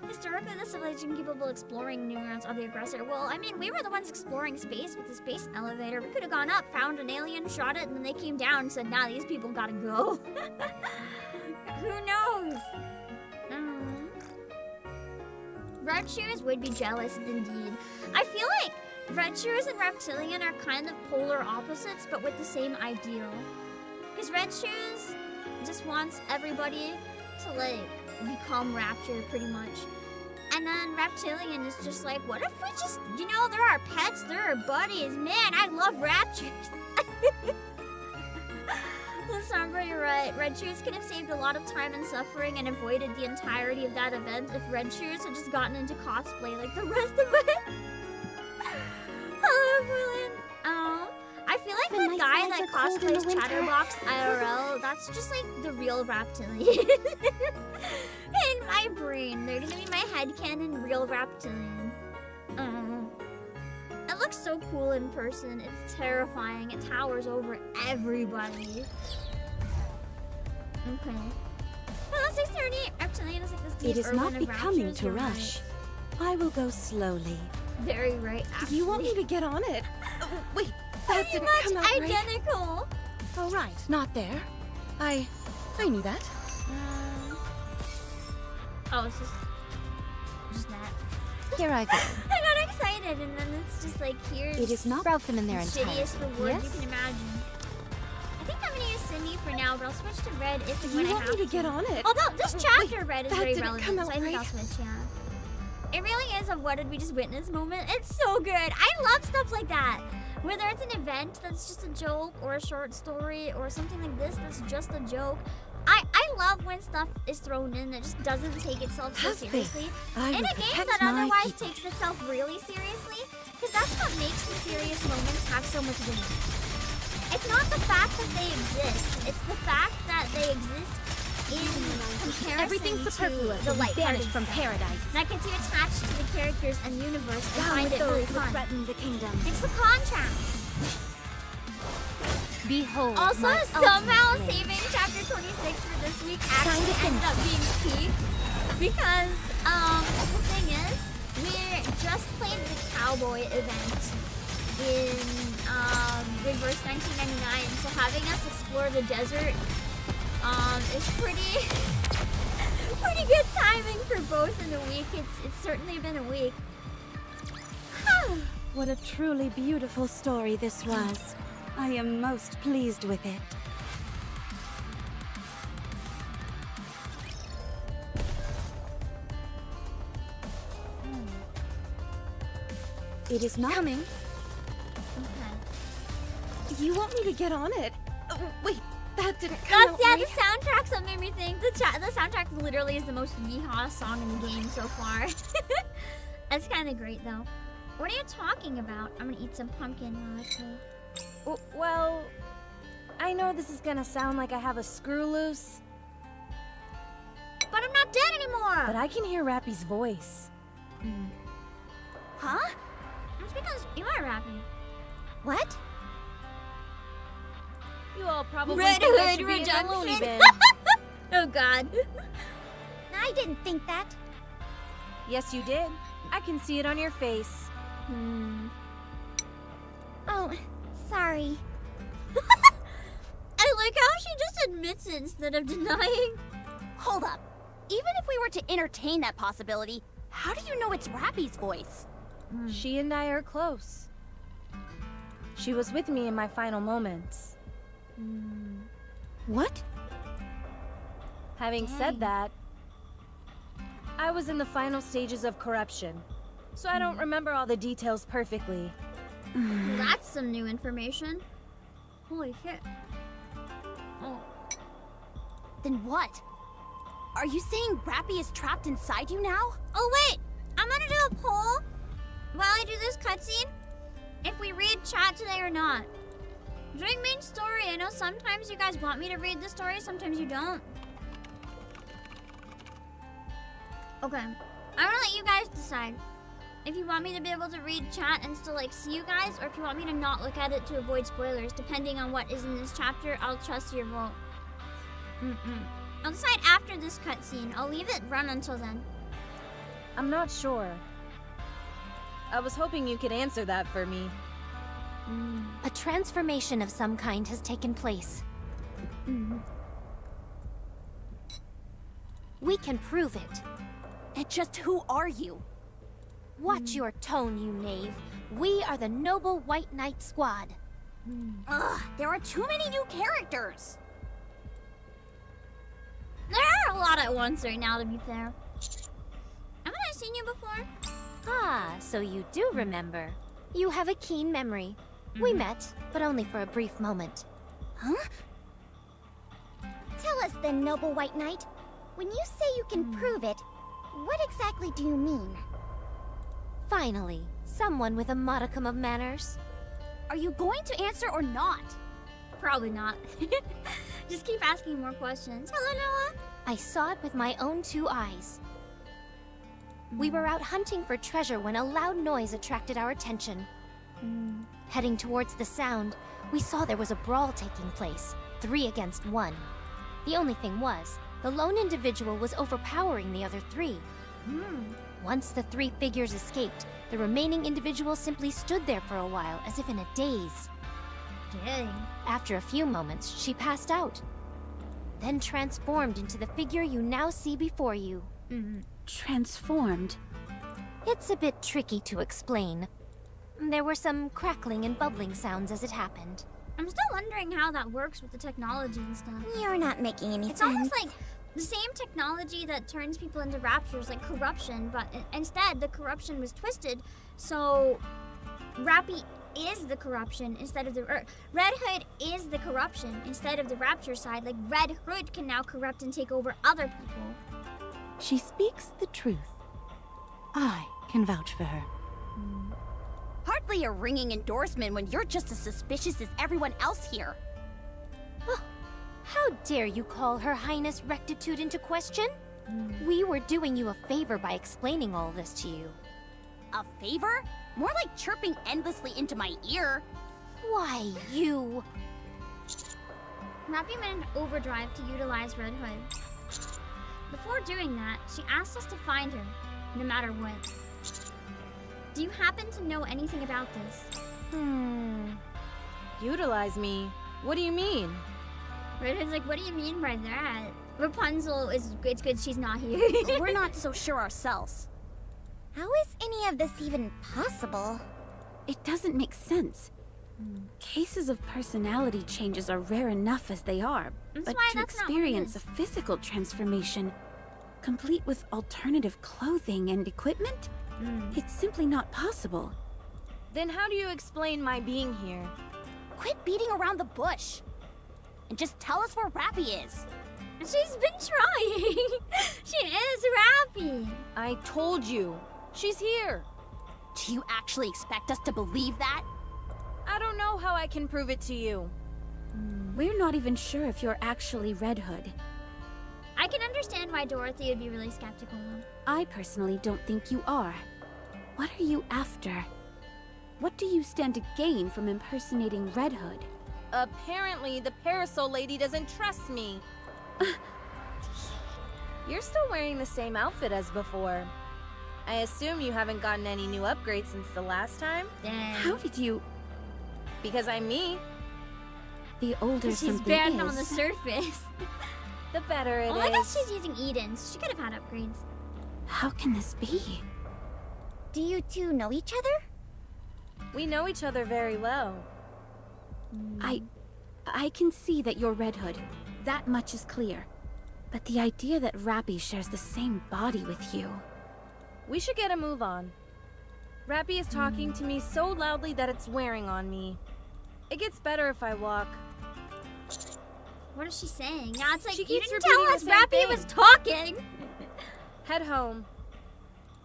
Historically, the civilization capable of exploring new routes are the aggressor. Well, I mean, we were the ones exploring space with the space elevator. We could have gone up, found an alien, shot it, and then they came down and said, nah, these people gotta go. Who knows? Red Shoes would be jealous indeed. I feel like Red Shoes and Reptilian are kind of polar opposites, but with the same ideal. Because Red Shoes just wants everybody to, like, become Rapture, pretty much. And then Reptilian is just like, what if we just, you know, they're our pets, they're our buddies. Man, I love Raptures. Sombra, you're right. Red Shoes could have saved a lot of time and suffering and avoided the entirety of that event if Red Shoes had just gotten into cosplay like the rest of us. Hello, Evelyn. Oh, I feel like the guy that cosplays Chatterbox IRL, that's just like the real Reptilian. In my brain, they're gonna be my headcanon real Reptilian. It looks so cool in person. It's terrifying. It towers over everybody. Okay. Well, 6:30. Reptilian is like this. It is not becoming to rush. I will go slowly. Very right. Actually. You want me to get on it? Oh, wait, that didn't come out right. Identical. Oh right, not there. I knew that. Oh, it's just that. Here I go. I got excited, and then it's just like here's. It is not broken in their entirety. Shittiest reward you can imagine. I think I'm gonna use Cindy for now, but I'll switch to Red if and when I have to. You want me to get on it? Although this chapter Red is very relevant, come out so I think right. I'll switch. Yeah. It really is a what did we just witness moment. It's so good. I love stuff like that. Whether it's an event that's just a joke, or a short story, or something like this that's just a joke. I love when stuff is thrown in that just doesn't take itself so seriously. In a game that otherwise takes itself really seriously, because that's what makes the serious moments have so much weight. It's not the fact that they exist. It's the fact that they exist in comparison Everything's to superfluous the and light banished from paradise. That gets you attached to the characters and universe and Down find with it really those who fun. threaten the kingdom. It's the contrast. Behold Also, my somehow ultimate blade. saving chapter 26 for this week Time actually to ended up finish. being peak. Because, the thing is, we just played the cowboy event in, Reverse 1999, so having us explore the desert, is pretty, pretty good timing for both in a week. It's certainly been a week. What a truly beautiful story this was. I am most pleased with it. It is not coming. Okay. You want me to get on it? Oh, wait, that didn't come out Yeah, right. the soundtrack's what made me think. The soundtrack literally is the most yeehaw song in the game so far. That's kind of great, though. What are you talking about? I'm gonna eat some pumpkin while I play. Well, I know this is gonna sound like I have a screw loose, But I'm not dead anymore! but I can hear Rappy's voice. Huh? That's because you are rapping. What? You all probably Red think I Hood should be in the loony Redemption. bin. Oh god. I didn't think that. Yes, you did. I can see it on your face. Oh, sorry. I like how she just admits it instead of denying. Hold up. Even if we were to entertain that possibility, how do you know it's Rappy's voice? She and I are close. She was with me in my final moments. What? Having said that, I was in the final stages of corruption, so I don't remember all the details perfectly. That's some new information. Holy shit. Oh. Then what? Are you saying Rappy is trapped inside you now? Oh wait! I'm gonna do a poll while I do this cutscene. If we read chat today or not. During main story, I know sometimes you guys want me to read the story, sometimes you don't. Okay. I'm gonna let you guys decide. If you want me to be able to read chat and still like see you guys, or if you want me to not look at it to avoid spoilers, depending on what is in this chapter, I'll trust your vote. I'll decide after this cutscene. I'll leave it run until then. I'm not sure. I was hoping you could answer that for me. A transformation of some kind has taken place. We can prove it. And just who are you? Watch your tone, you knave. We are the Noble White Knight Squad. Ugh, there are too many new characters. There are a lot at once right now, to be fair. Haven't I seen you before? Ah, so you do remember. You have a keen memory. We met, but only for a brief moment. Huh? Tell us then, Noble White Knight. When you say you can prove it, what exactly do you mean? Finally, someone with a modicum of manners. Are you going to answer or not? Probably not. Just keep asking more questions. Hello, Noah. I saw it with my own 2 eyes. We were out hunting for treasure when a loud noise attracted our attention. Heading towards the sound, we saw there was a brawl taking place, 3 against 1. The only thing was, the lone individual was overpowering the other 3. Once the 3 figures escaped, the remaining individual simply stood there for a while, as if in a daze. Dang. After a few moments, she passed out, then transformed into the figure you now see before you. Transformed. It's a bit tricky to explain. There were some crackling and bubbling sounds as it happened. I'm still wondering how that works with the technology and stuff. You're not making any It's sense. almost like the same technology that turns people into raptors, like corruption, but instead the corruption was twisted, so Rappy is the corruption instead of the... Red Hood is the corruption instead of the rapture side. Like, Red Hood can now corrupt and take over other people. She speaks the truth. I can vouch for her. Hard hardly a ringing endorsement when you're just as suspicious as everyone else here. How dare you call Her Highness rectitude into question? We were doing you a favor by explaining all this to you. A favor? More like chirping endlessly into my ear. Why, you... Rappy went into overdrive to utilize Red Hood. Before doing that, she asked us to find her, no matter what. Do you happen to know anything about this? Utilize me? What do you mean? Red Hood's like, what do you mean by that? Rapunzel it's good she's not here. We're not so sure ourselves. How is any of this even possible? It doesn't make sense. Cases of personality changes are rare enough as they are, That's but why to that's not what it experience a is. physical transformation, complete with alternative clothing and equipment, it's simply not possible. Then how do you explain my being here? Quit beating around the bush. And just tell us where Rappy is. She's been trying. She is Rappy. I told you. She's here. Do you actually expect us to believe that? I don't know how I can prove it to you. We're not even sure if you're actually Red Hood. I can understand why Dorothy would be really skeptical though. I personally don't think you are. What are you after? What do you stand to gain from impersonating Red Hood? Apparently, the parasol lady doesn't trust me. You're still wearing the same outfit as before. I assume you haven't gotten any new upgrades since the last time? Dang. How did you... Because I'm me. The older She's something bad is, on the surface. The better it is. Oh, I guess she's using Eden's. She could have had upgrades. how can this be? Do you two know each other? We know each other very well. I can see that you're Red Hood. That much is clear. But the idea that Rappy shares the same body with you... We should get a move on. Rappy is talking to me so loudly that it's wearing on me. It gets better if I walk. What is she saying? Yeah, it's like, She you keeps didn't tell repeating us the same Rappy thing. was talking. Head home.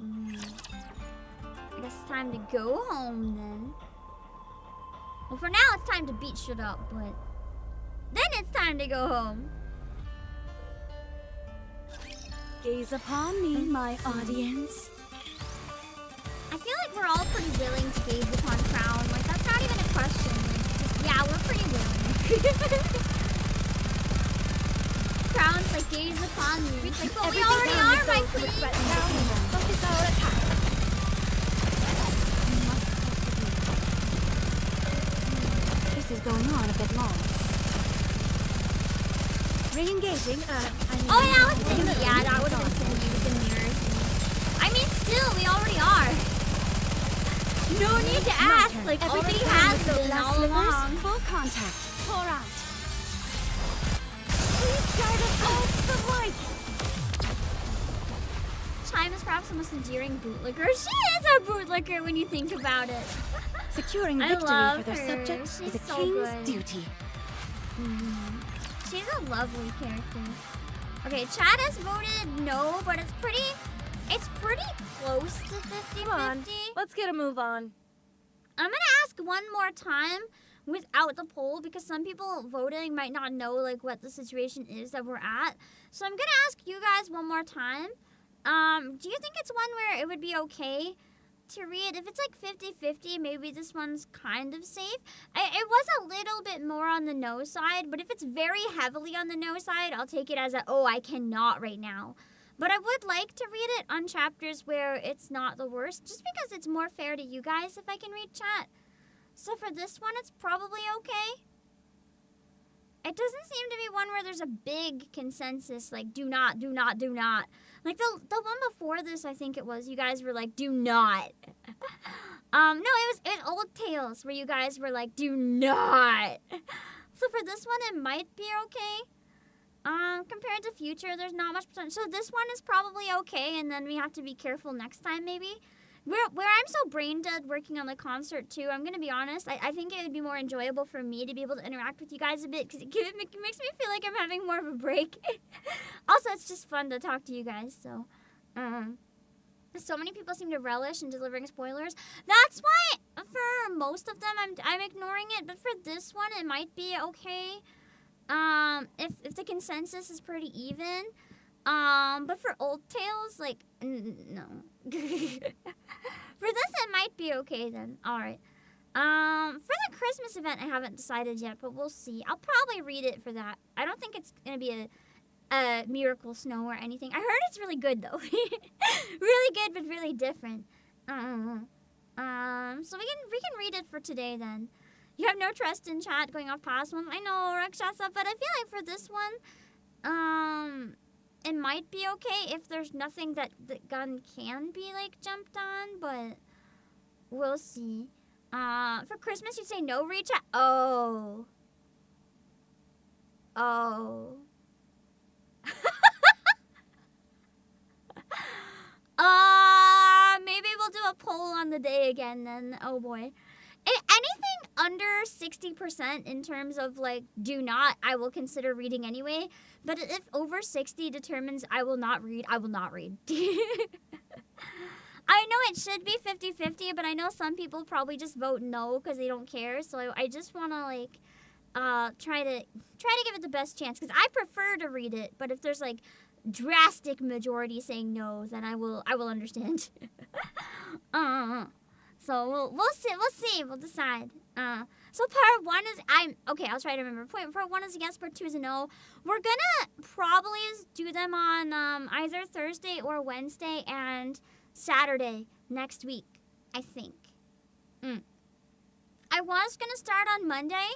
I guess it's time to go home then. Well, for now it's time to beat shit up, but then it's time to go home. Gaze upon me, my audience. I feel like we're all pretty willing to gaze upon Crown. Like, that's not even a question. Like, just, yeah, we're pretty willing. Crown's like, gaze upon me. It's like, but we already are, my queen. Focus our attack. This is going on a bit long. Re-engaging, Oh, yeah, that would have been silly with the mirrors. I mean, still, we already are. No need to ask. Like, everybody has been all along. Full contact. pour out. Please guide us all to the light! Chime is perhaps the most endearing bootlicker. She is a bootlicker when you think about it. Securing I victory love for their her. subjects She's is a so king's good. duty. She's a lovely character. Okay, Chad has voted no, but it's pretty close to 50-50. Come on, let's get a move on. I'm gonna ask one more time without the poll because some people voting might not know like what the situation is that we're at. So I'm gonna ask you guys one more time. Do you think it's one where it would be okay to read? If it's like 50-50, maybe this one's kind of safe. It was a little bit more on the no side, but if it's very heavily on the no side, I'll take it as a, oh, I cannot right now. But I would like to read it on chapters where it's not the worst, just because it's more fair to you guys if I can read chat. So for this one, it's probably okay. It doesn't seem to be one where there's a big consensus, like, do not, do not, do not. Like, the one before this, I think it was, you guys were like, do not. No, it was Old Tales, where you guys were like, do not. So for this one, it might be okay. Compared to Future, there's not much potential. So this one is probably okay, and then we have to be careful next time, maybe. Where I'm so brain dead working on the concert, too, I'm going to be honest, I think it would be more enjoyable for me to be able to interact with you guys a bit, because it makes me feel like I'm having more of a break. Also, it's just fun to talk to you guys, so. So many people seem to relish in delivering spoilers. That's why for most of them I'm ignoring it, but for this one it might be okay. If the consensus is pretty even. But for Old Tales, like no. For this it might be okay then. Alright. For the Christmas event I haven't decided yet, but we'll see. I'll probably read it for that. I don't think it's gonna be a Miracle Snow or anything. I heard it's really good though. Really good, but really different. So we can read it for today then. You have no trust in chat going off past one. I know, Rakshasa, but I feel like for this one, it might be okay if there's nothing that the gun can be like jumped on, but we'll see. For Christmas you'd say no reach out. Oh. Maybe we'll do a poll on the day again then. Oh boy. Anything under 60% in terms of like do not, I will consider reading anyway. But if over 60 determines I will not read, I will not read. I know it should be 50-50, but I know some people probably just vote no because they don't care. So I just want to like try to give it the best chance because I prefer to read it. But if there's like drastic majority saying no, then I will understand. So we'll see. We'll decide. So part 1 is I'll try to remember. Part 1 is a yes, part 2 is a no. We're gonna probably do them on either Thursday or Wednesday and Saturday next week, I think. I was gonna start on Monday,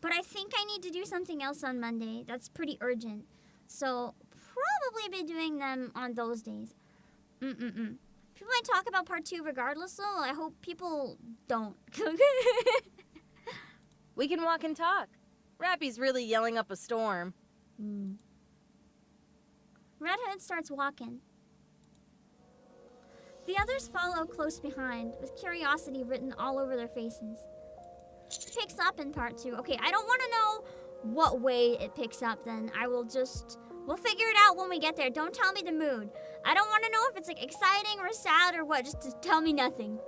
but I think I need to do something else on Monday. That's pretty urgent. So probably be doing them on those days. People might talk about part 2 regardless, though. I hope people don't. We can walk and talk. Rappy's really yelling up a storm. Red Hood starts walking. The others follow close behind, with curiosity written all over their faces. It picks up in part 2. Okay, I don't want to know what way it picks up then. We'll figure it out when we get there. Don't tell me the mood. I don't want to know if it's like exciting or sad or what. Just to tell me nothing.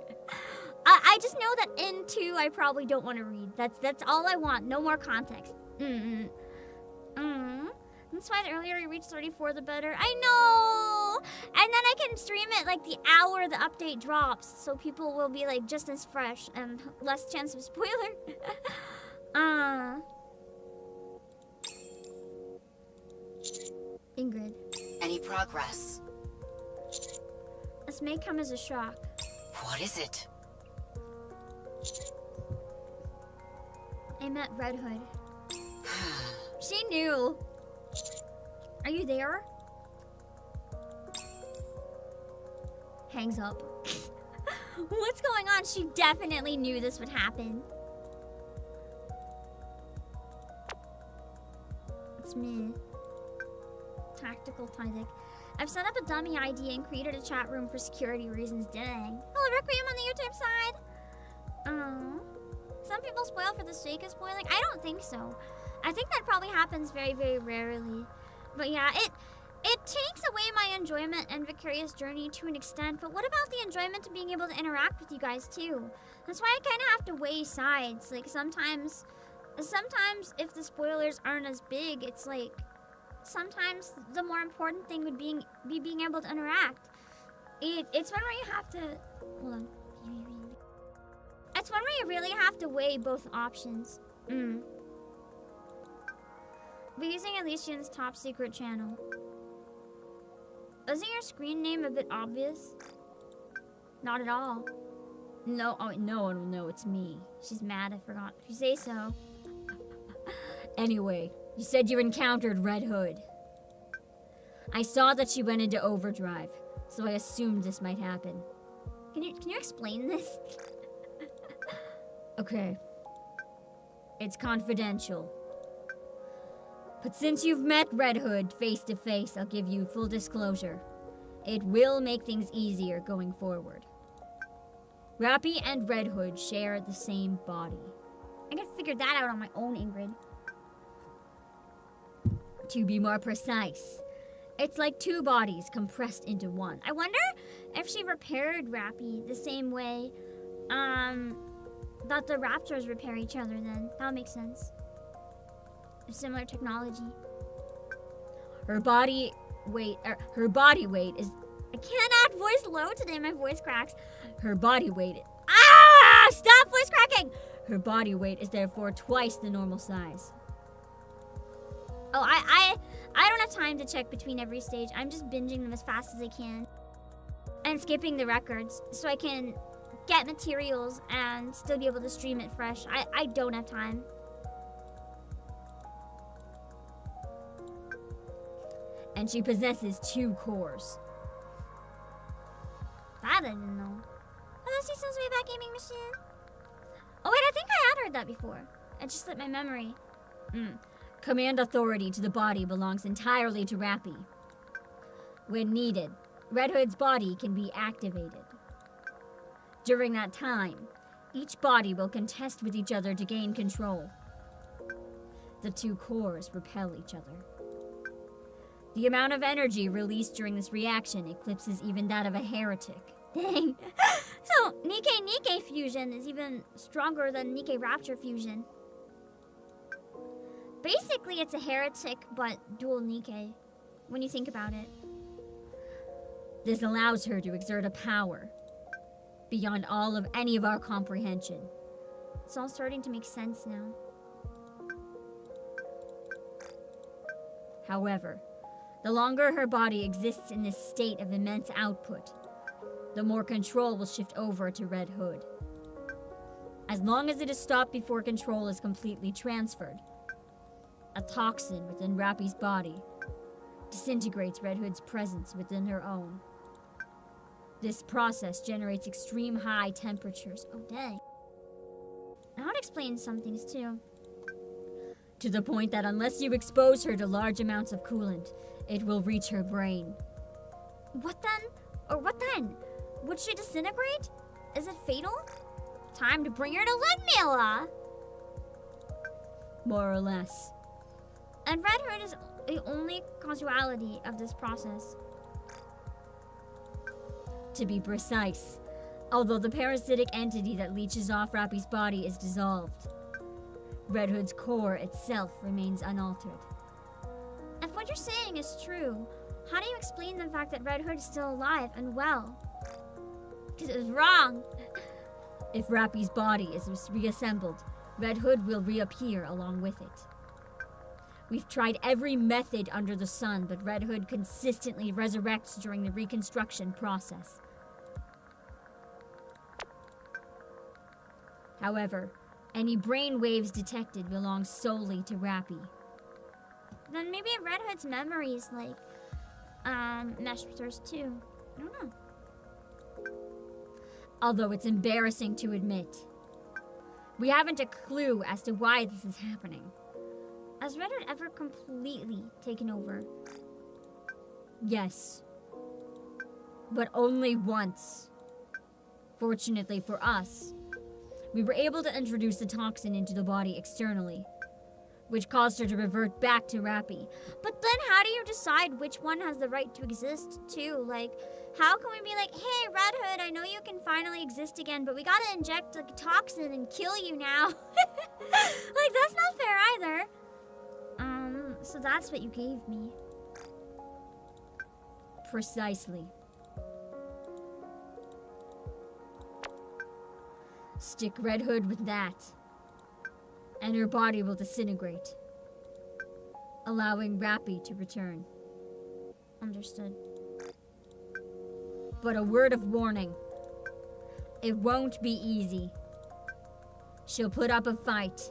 I just know that in 2 I probably don't want to read. That's all I want. No more context. That's why the earlier we reach 34, the better. I know! And then I can stream it like the hour the update drops, so people will be like just as fresh and less chance of spoiler. Ingrid. Any progress? This may come as a shock. What is it? I met Red Hood. She knew. Are you there? Hangs up. What's going on? She definitely knew this would happen. It's me. Tactical Tydic. I've set up a dummy ID and created a chat room for security reasons. Dang. Hello, Requiem on the YouTube side. Some people spoil for the sake of spoiling. I don't think so. I think that probably happens very, very rarely. But yeah, it takes away my enjoyment and vicarious journey to an extent. But what about the enjoyment of being able to interact with you guys too? That's why I kind of have to weigh sides. Like sometimes if the spoilers aren't as big, it's like sometimes the more important thing would be being able to interact. It's one where you have to hold on. It's one where you really have to weigh both options. We're using Alicia's top secret channel. Isn't your screen name a bit obvious? Not at all. No, no, it's me. She's mad, I forgot. If you say so. Anyway, you said you encountered Red Hood. I saw that she went into overdrive, so I assumed this might happen. Can you explain this? Okay. It's confidential. But since you've met Red Hood face to face, I'll give you full disclosure. It will make things easier going forward. Rappy and Red Hood share the same body. I can figure that out on my own, Ingrid. To be more precise, it's like two bodies compressed into one. I wonder if she repaired Rappy the same way that the raptors repair each other, then that would make sense. Similar technology. Her body weight is... I can't add voice low today, my voice cracks. Her body weight... Ah! Stop voice cracking! Her body weight is therefore twice the normal size. Oh, I don't have time to check between every stage. I'm just binging them as fast as I can. And skipping the records so I can get materials and still be able to stream it fresh. I don't have time. And she possesses 2 cores. That I didn't know. Oh, that's Cecil's Wayback Gaming Machine. Oh wait, I think I had heard that before. It just slipped my memory. Command authority to the body belongs entirely to Rappy. When needed, Red Hood's body can be activated. During that time, each body will contest with each other to gain control. The 2 cores repel each other. The amount of energy released during this reaction eclipses even that of a heretic. Dang. So, NIKKE fusion is even stronger than NIKKE Rapture fusion. Basically, it's a heretic, but dual NIKKE, when you think about it. This allows her to exert a power beyond all of any of our comprehension. It's all starting to make sense now. However, the longer her body exists in this state of immense output, the more control will shift over to Red Hood. As long as it is stopped before control is completely transferred, a toxin within Rappy's body disintegrates Red Hood's presence within her own. This process generates extreme high temperatures. Oh, dang. That would explain some things, too. To the point that unless you expose her to large amounts of coolant, it will reach her brain. What then? Or what then? Would she disintegrate? Is it fatal? Time to bring her to Ludmilla! More or less. And Red Hood is the only causality of this process. To be precise, although the parasitic entity that leeches off Rappy's body is dissolved, Red Hood's core itself remains unaltered. If what you're saying is true, how do you explain the fact that Red Hood is still alive and well? Because it was wrong. If Rappy's body is reassembled, Red Hood will reappear along with it. We've tried every method under the sun, but Red Hood consistently resurrects during the reconstruction process. However, any brain waves detected belong solely to Rappy. Then maybe Red Hood's memories, like, meshed with hers too. I don't know. Although it's embarrassing to admit, we haven't a clue as to why this is happening. Has Red Hood ever completely taken over? Yes. But only once. Fortunately for us, we were able to introduce the toxin into the body externally, which caused her to revert back to Rappy. But then how do you decide which one has the right to exist too? Like, how can we be like, hey, Red Hood, I know you can finally exist again, but we gotta inject a toxin and kill you now. Like, that's not fair either. So that's what you gave me. Precisely. Stick Red Hood with that, and her body will disintegrate, allowing Rappy to return. Understood. But a word of warning. It won't be easy. She'll put up a fight.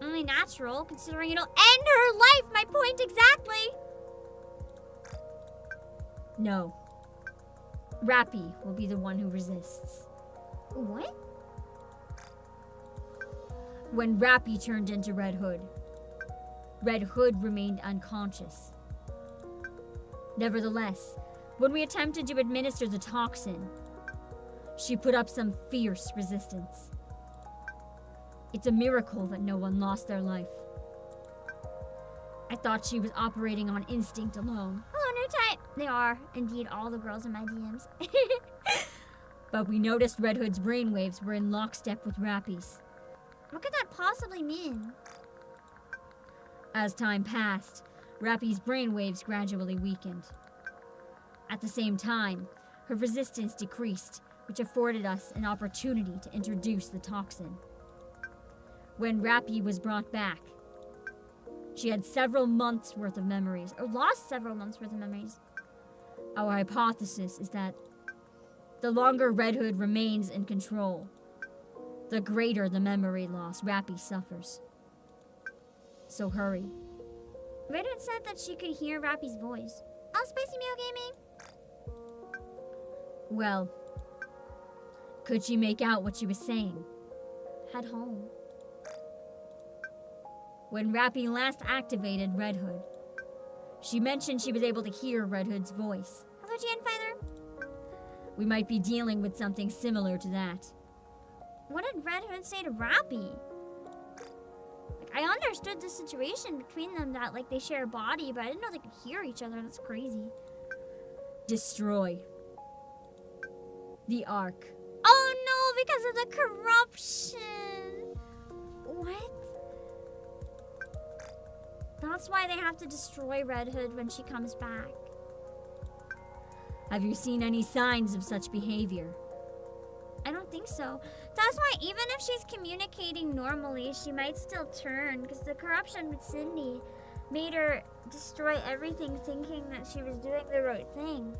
Only natural, considering it'll end her life, my point exactly! No. Rappy will be the one who resists. What? When Rappy turned into Red Hood remained unconscious. Nevertheless, when we attempted to administer the toxin, she put up some fierce resistance. It's a miracle that no one lost their life. I thought she was operating on instinct alone. Hello, new type. They are, indeed, all the girls in my DMs. But we noticed Red Hood's brainwaves were in lockstep with Rappy's. What could that possibly mean? As time passed, Rappy's brainwaves gradually weakened. At the same time, her resistance decreased, which afforded us an opportunity to introduce the toxin. When Rappy was brought back, she had several months' worth of memories, or lost several months' worth of memories. Our hypothesis is that the longer Red Hood remains in control, the greater the memory loss Rappy suffers. So hurry. Red Hood said that she could hear Rappy's voice. Oh, Spicy Meal Gaming! Well, could she make out what she was saying? Head home. When Rappy last activated Red Hood, she mentioned she was able to hear Red Hood's voice. Hello, Jan Filer. We might be dealing with something similar to that. What did Red Hood say to Rappy? Like, I understood the situation between them that, like, they share a body, but I didn't know they could hear each other. That's crazy. Destroy the Ark. Oh no, because of the corruption. What? That's why they have to destroy Red Hood when she comes back. Have you seen any signs of such behavior? I don't think so. That's why even if she's communicating normally, she might still turn, because the corruption with Cindy made her destroy everything thinking that she was doing the right thing.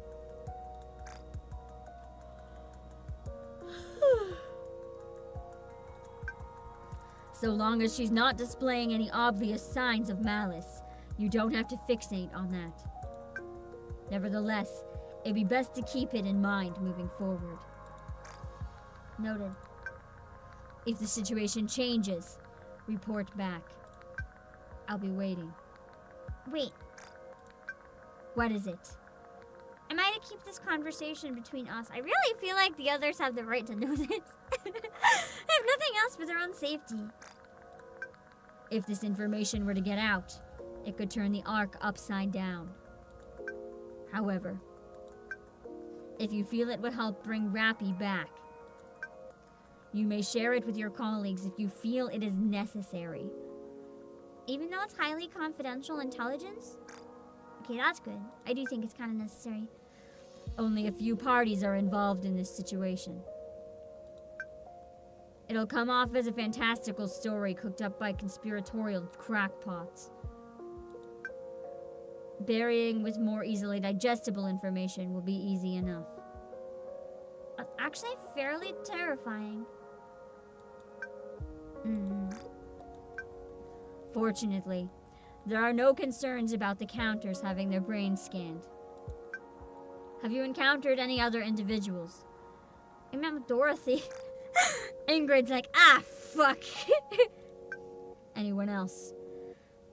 So long as she's not displaying any obvious signs of malice, you don't have to fixate on that. Nevertheless, it'd be best to keep it in mind moving forward. Noted. If the situation changes, report back. I'll be waiting. Wait, What is it? am I to keep this conversation between us? I really feel like the others have the right to know this. If nothing else, for their own safety. If this information were to get out, it could turn the Ark upside down. However, if you feel it would help bring Rappy back, you may share it with your colleagues if you feel it is necessary. Even though it's highly confidential intelligence? Okay, that's good. I do think it's kind of necessary. Only a few parties are involved in this situation. It'll come off as a fantastical story cooked up by conspiratorial crackpots. Burying with more easily digestible information will be easy enough. That's actually fairly terrifying. Fortunately, there are no concerns about the counters having their brains scanned. Have you encountered any other individuals? I met with Dorothy. Ingrid's like, ah, fuck. Anyone else?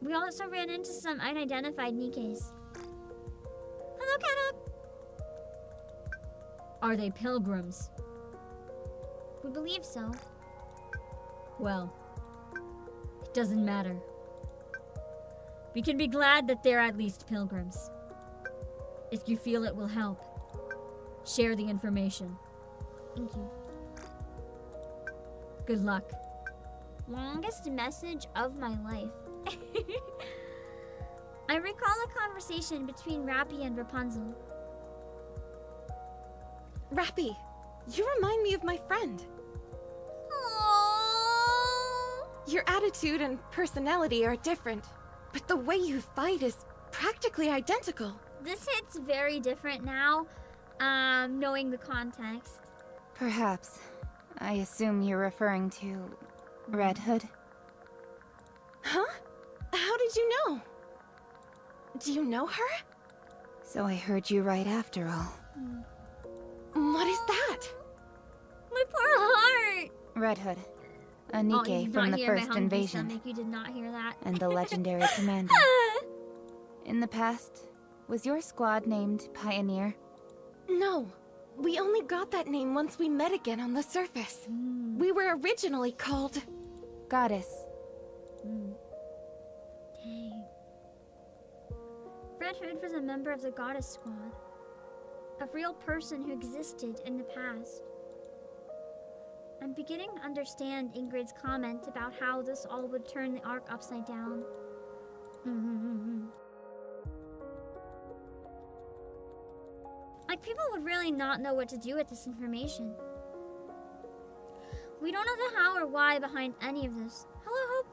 We also ran into some unidentified NIKKEs. Hello, Canuck. Are they pilgrims? We believe so. Well, it doesn't matter. We can be glad that they're at least pilgrims. If you feel it will help, share the information. Thank you. Good luck. Longest message of my life. I recall a conversation between Rappy and Rapunzel. Rappy, you remind me of my friend. Aww. Your attitude and personality are different, but the way you fight is practically identical. This hits very different now, knowing the context. Perhaps. I assume you're referring to Red Hood? Huh? How did you know? Do you know her? So I heard you right after all. What is that? My poor heart! Red Hood. A Oh, you NIKKE did from not the hear my first hungry invasion. stomach. You did not hear that. And the legendary commander. In the past, was your squad named Pioneer? No. We only got that name once we met again on the surface. We were originally called... Goddess. Dang. Red Hood was a member of the Goddess Squad. A real person who existed in the past. I'm beginning to understand Ingrid's comment about how this all would turn the arc upside down. Like, people would really not know what to do with this information. We don't know the how or why behind any of this. Hello, Hope.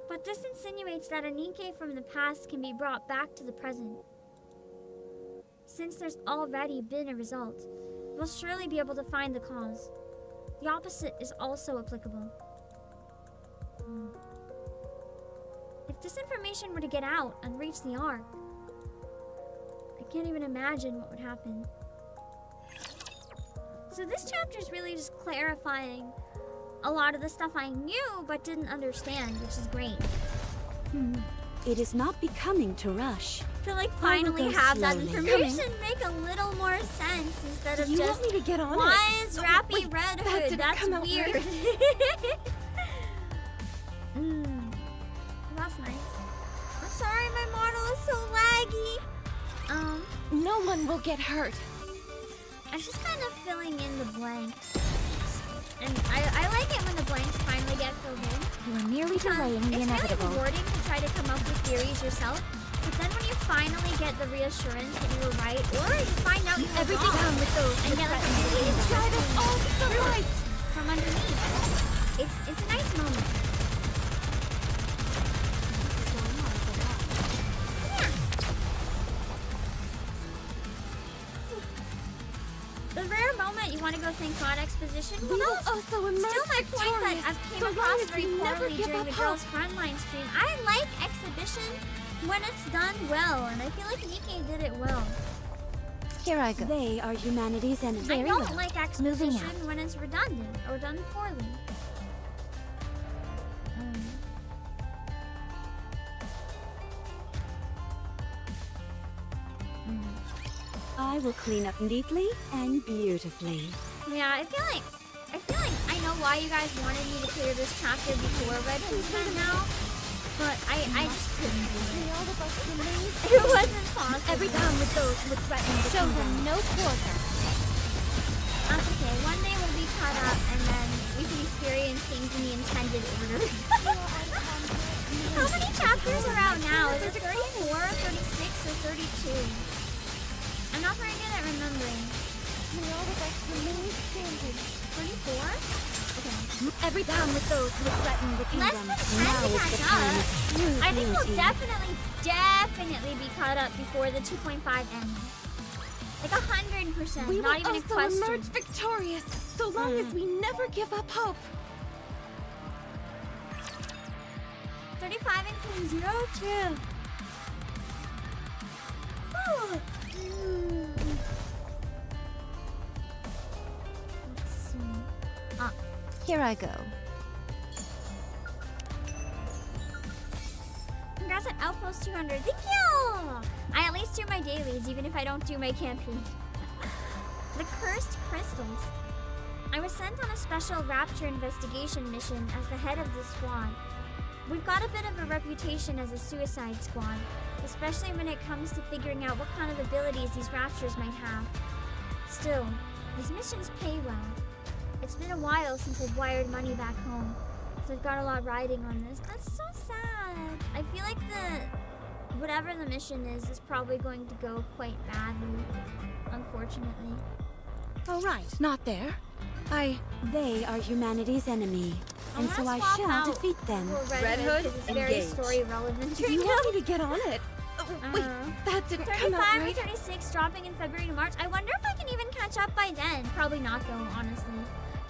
But this insinuates that a NIKKE from the past can be brought back to the present. Since there's already been a result, we'll surely be able to find the cause. The opposite is also applicable. If this information were to get out and reach the Ark, I can't even imagine what would happen. So this chapter is really just clarifying a lot of the stuff I knew but didn't understand, which is great. It is not becoming to rush. To like finally have that information make a little more sense instead of You just want me to get on why it? is Rappy Wait, Red that Hood? didn't That's come out weird. right. That's nice. I'm sorry, my model is so laggy. No one will get hurt. I'm just kind of filling in the blanks. And I like it when the blanks finally get filled in. You are nearly delaying the It's really inevitable. rewarding to try to come up with theories yourself. But then when you finally get the reassurance that you were right, or you find out you were Everything wrong, down with those and get like a really drive us all to the right. from underneath. It's a nice moment. The rare moment you want to go think God exposition. We will also emerge Still my point that victorious, I came so long across as very we never poorly give during up the hope. Girls Frontline stream. I like exhibition when it's done well, and I feel like NIKKE did it well. Here I go. They are humanity's enemy. I Very don't well. like Moving exposition out. when it's redundant or done poorly. I will clean up neatly and beautifully. Yeah, I feel like I know why you guys wanted me to clear this chapter before Red Hood went now, but I just couldn't do it. It wasn't possible. Every down with those who threaten the Show kingdom. them no quarter. That's okay. One day we'll be caught up, and then we can experience things in the intended order. How many chapters are out now? Is it 34, 36, or 32? I'm not very good at remembering. 24? Okay. Every down with those who threaten the Less kingdom. than 10 to catch up. I think we'll definitely be caught up before the 2.5 ends. Like 100%, We not will even a also question. emerge victorious, so long as we never give up hope. 35 includes 0 too. Oh. Let's see. Here I go. Congrats on Outpost 200. Thank you! I at least do my dailies, even if I don't do my campaign. The Cursed Crystals. I was sent on a special Rapture investigation mission as the head of the squad. We've got a bit of a reputation as a suicide squad, especially when it comes to figuring out what kind of abilities these Raptures might have. Still, these missions pay well. It's been a while since I've wired money back home, so I've got a lot riding on this. That's so sad. I feel like whatever the mission is probably going to go quite badly, unfortunately. Oh, right, not there. They are humanity's enemy, I and so wanna I swap shall out defeat them. for Red Hood, because it's very engage. story relevant. You want me to get on it? Wait, that didn't come out 35 or right. 36 dropping in February to March. I wonder if I can even catch up by then. Probably not though, honestly.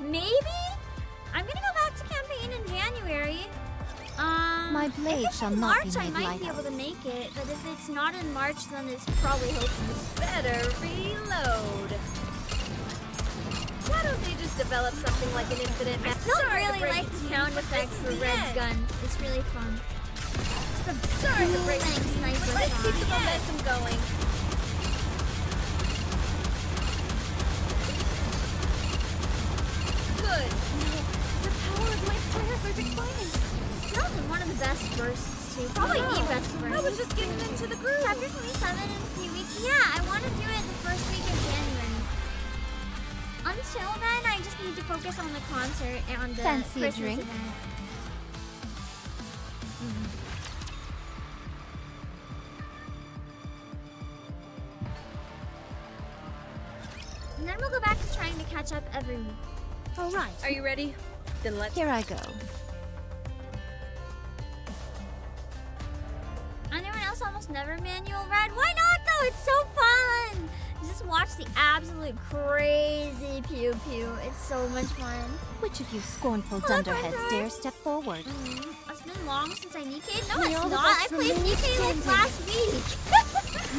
Maybe? I'm gonna go back to campaign in January. My blade if it's shall in not March, be I made might be light able of. to make it, but if it's not in March, then it's probably hopeless. Better reload. Why don't they just develop something like an infinite I still really like the sound effects for Red's gun. It's really fun. Sorry to break Thanks, sniper Let's keep the shot. momentum going. Good. The power of my prayers are declining. Still one of the best bursts to. Probably the best verse. I was just getting into the groove. Chapter 27 in a few weeks. Yeah, I want to do it the first week of January. Until then, I just need to focus on the concert and the Fancy a Christmas drink? event. And then we'll go back to trying to catch up every week. All right. Are you ready? Then let's. Here I go. Anyone else almost never manual read? Why not though? It's so fun! Just watch the absolute crazy pew pew. It's so much fun. Which of you scornful Look, dunderheads Arthur. dare step forward? It's been long since I NIKKE'd. No, May it's all of not. us I played remain NIKKE like standing. last week.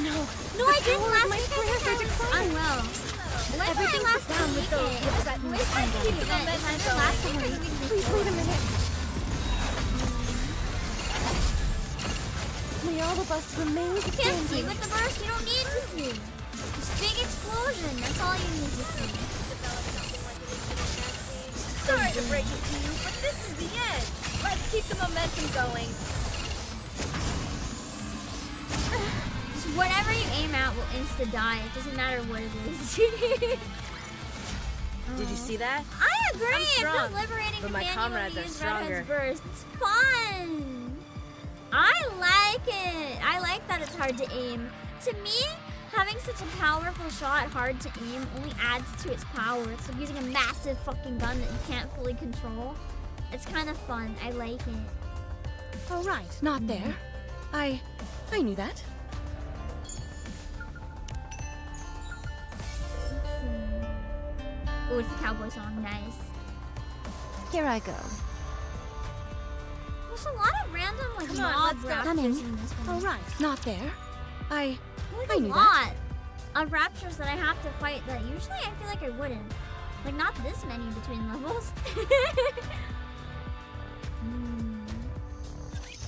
No, No, I didn't power of last my week. prayers are declining. Unwell. When Everything's did I last down with those NIKKE? with that Where's my momentum. keep event? If I did last week. Please wait a minute. May all of us remain You can't see standing. with the burst. You don't need to see. Just big explosion. That's all you need to see. Sorry to break it to you, but this is the end. Let's keep the momentum going. Just whatever you aim at will insta die. It doesn't matter what it is. Did you see that? I agree. I'm It strong, feels liberating but to my manually comrades are use stronger. Redhead's burst. It's fun. I like it. I like that it's hard to aim. To me, having such a powerful shot hard to aim only adds to its power. It's like using a massive fucking gun that you can't fully control. It's kind of fun. I like it. All right, not there. I knew that. Oh, it's the cowboy song. Nice. Here I go. There's a lot of random like Come on, mob let's go. raptors Coming. in this one. All right, not there. I Like I a knew lot of raptors that I have to fight that usually I feel like I wouldn't. Like not this many between levels.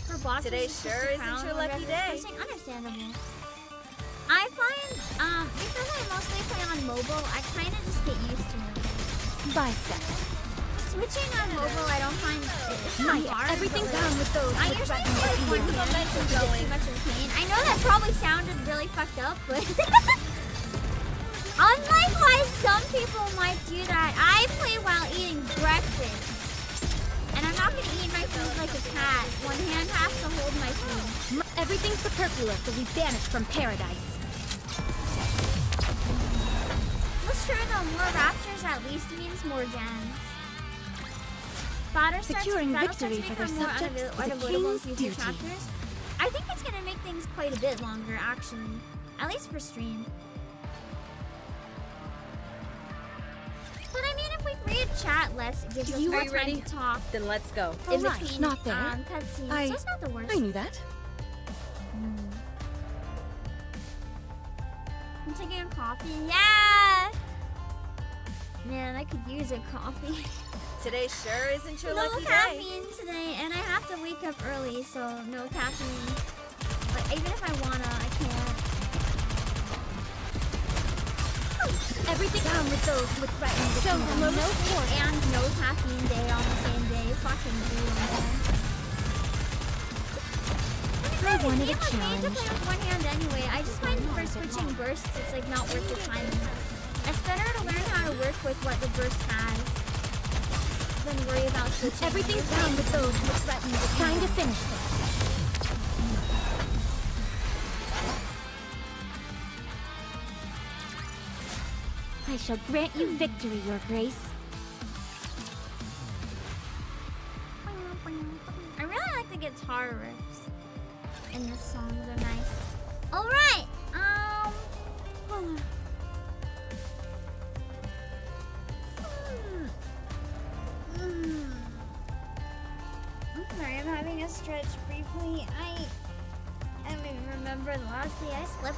For bosses, Today it's just sure a isn't crown your or lucky whatever. day. Something understandable. I find because I mostly play on mobile, I kind of just get used to it. Bisect. Switching on mobile, I don't find it's not hard. everything's but, like, down with those I with usually buttons. play one the hand momentum because it's going. too much of a pain. I know that probably sounded really fucked up, but unlike why some people might do that, I play while eating breakfast. And I'm not gonna eat my food like a cat. One hand has to hold my food. Everything superfluous will be banished from paradise. What's true though, more raptors at least means more gens. Battle Securing battle victory starts to for their become more subjects is a unavoidable in king's future duty. chapters. I think it's gonna make things quite a bit longer, actually. At least for stream. But I mean, if we read chat less, it gives us You more are time ready? to talk Then let's go. All in right, between not there. cutscenes. I- So it's not the worst. I knew that. I'm taking a coffee. Yeah! Man, I could use a coffee. Today sure isn't your No lucky day. caffeine today, and I have to wake up early, so no caffeine. But even if I wanna, I can't. Everything down with those who would threaten the kingdom. No force and no caffeine day on the same day. Fucking brutal. I wanted a Game was made to challenge. play with one hand anyway. I just find for switching bursts, it's like not worth the time. It's better to learn how to work with what the burst has than worry about switching. Everything's down with those who would threaten the Trying to kingdom. finish this. I shall grant you victory, your grace. I really like the guitar riffs in this song. They're nice. All right. I'm sorry. I'm having a stretch briefly. I don't even remember the last day I slept.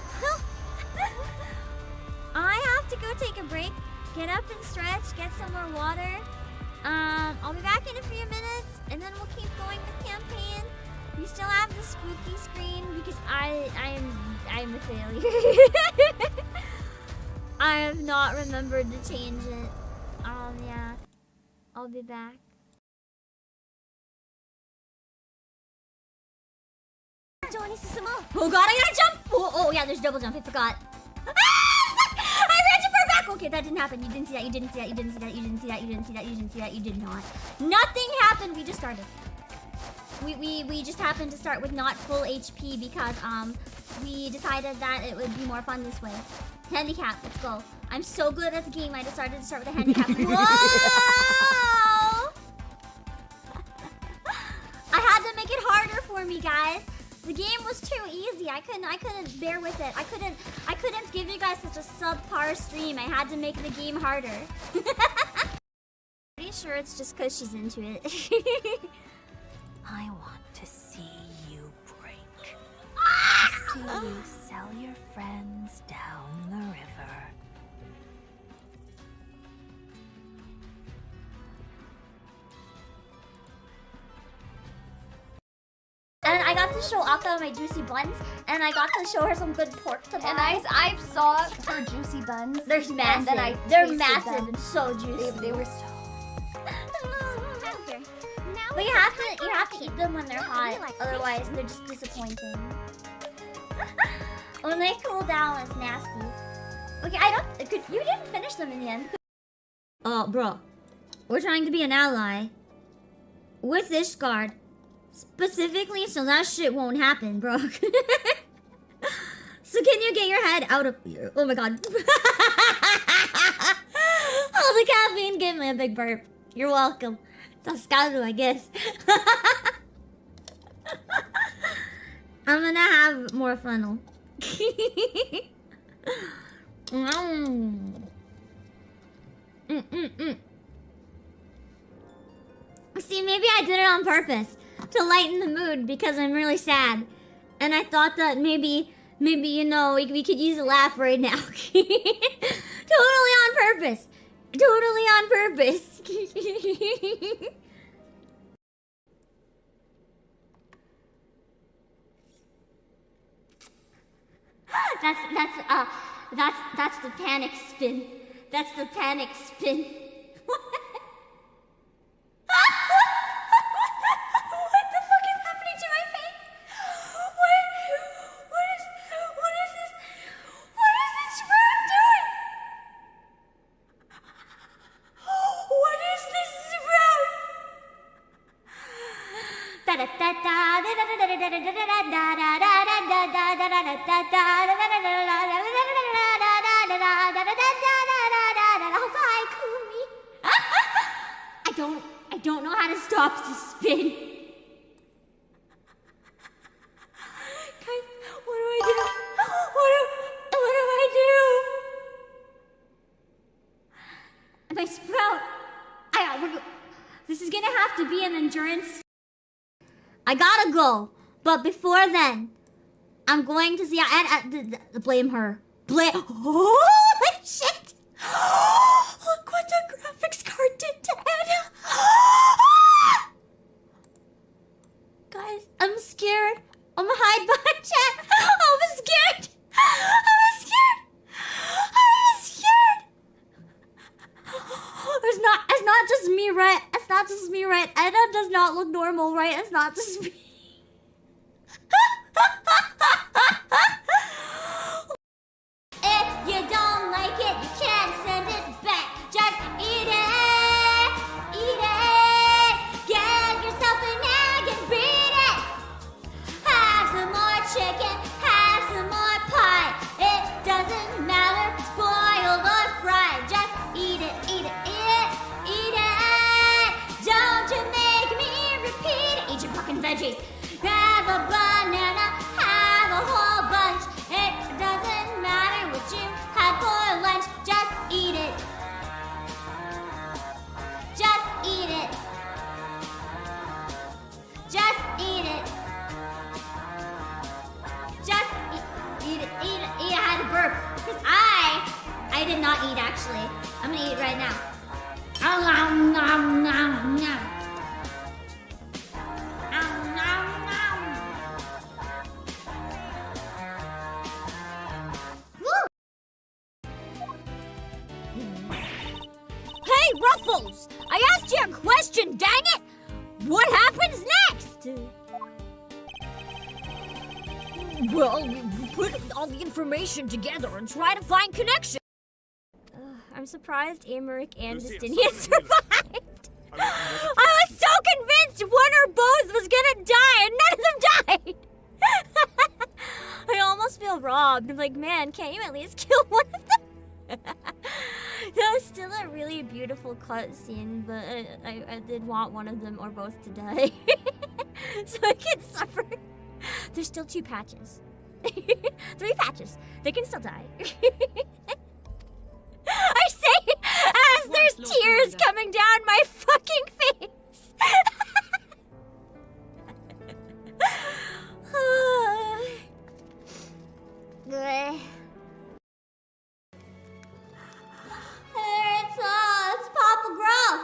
I have to go take a break. Get up and stretch. Get some more water. I'll be back in a few minutes, and then we'll keep going with campaign. You still have the spooky screen because I'm a failure. I have not remembered to change it. Yeah. I'll be back. Oh god, I gotta jump! Oh yeah, there's double jump, I forgot. Ah! Fuck! I ran too far back! Okay, that didn't happen. You didn't see that, you didn't see that, you didn't see that, you didn't see that, you didn't see that, you didn't see that, you did not. Nothing happened, we just started. We just happened to start with not full HP because we decided that it would be more fun this way. Handicap, let's go. I'm so good at the game, I decided to start with a handicap. Whoa! I had to make it harder for me, guys. The game was too easy. I couldn't bear with it. I couldn't give you guys such a subpar stream. I had to make the game harder. Pretty sure it's just because she's into it. I want to see you break. See you sell your friends down the river. And I got to show Akka my juicy buns, and I got to show her some good pork to buy. And I saw her juicy buns. They're massive. And then They're tasted massive them. and so juicy. They were so. But you have to eat them when they're hot, otherwise they're just disappointing. When they cool down, it's nasty. Okay, you didn't finish them in the end. Oh, bro, we're trying to be an ally with this guard specifically, so that shit won't happen, bro. So can you get your head out of here? Oh my god. Oh, the caffeine gave me a big burp. You're welcome. Toscado, I guess. I'm gonna have more funnel. See, maybe I did it on purpose to lighten the mood because I'm really sad, and I thought that maybe you know we could use a laugh right now. Totally on purpose. Totally on purpose. That's the panic spin. That's the panic spin. What the fuck is happening to my face? What is this? What is this sprout doing? What is this sprout? I don't know how to stop the spin. Guys, what do I do? What do I do? My sprout. This is gonna have to be an endurance. I gotta go, but before then, I'm going to see. Blame her. Holy shit! Look what the graphics card did to Anna. Guys, I'm scared. I'm gonna hide behind chat. I'm scared. I'm scared. It's not just me, right? It's not just me, right? Anna does not look normal, right? It's not just me. If you don't like it, you can't send it back. Just eat it. Eat it. Get yourself an egg and beat it. Have some more chicken. Have some more pie. It doesn't matter if it's boiled or fried. Just eat it. Eat it. Eat it. Don't you make me repeat it. Eat your fucking veggies. Grab a banana. Have a whole bunch. It doesn't matter what you had for lunch. Just eat it. Just eat it. Just eat it. Just eat it. Eat it. I had to burp. Because I did not eat actually. I'm gonna eat right now. Nom nom nom nom. Nom nom nom. Well, we put all the information together and try to find connections. I'm surprised Amaric and Justinian survived. I was so convinced one or both was gonna die, and none of them died. I almost feel robbed. I'm like, man, can't you at least kill one of them? That was still a really beautiful cutscene, but I did want one of them or both to die. So I can suffer. There's still 2 patches. 3 patches. They can still die. I say as there's tears coming down my fucking face. It's Papa Gruff.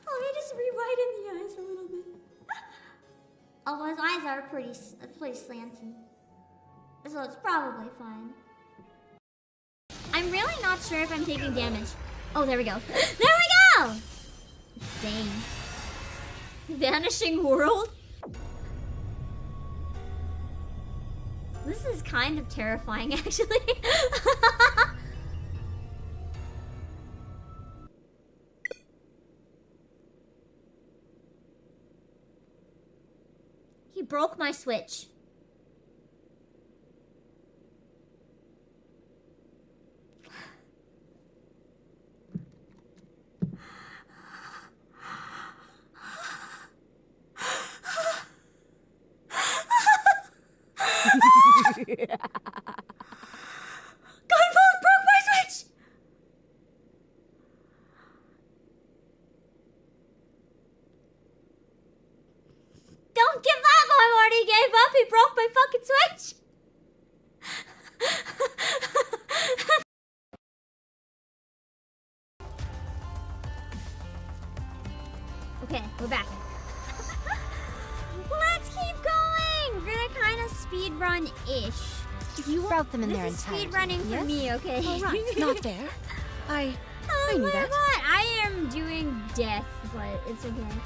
Let me just re-widen the eyes a little bit. Oh, his eyes are pretty slanty. So it's probably fine. I'm really not sure if I'm taking damage. Oh, there we go. There we go! Dang. Vanishing world? This is kind of terrifying, actually. He broke my Switch. Gunvolt broke my Switch! Don't give up! I already gave up! He broke my fucking Switch! Okay, we're back. Let's keep going! We're gonna kind of speed run-ish. You route them in their This is entirety. speed running for me, okay? All right, not there. I knew my that. God, I am doing death, but it's okay.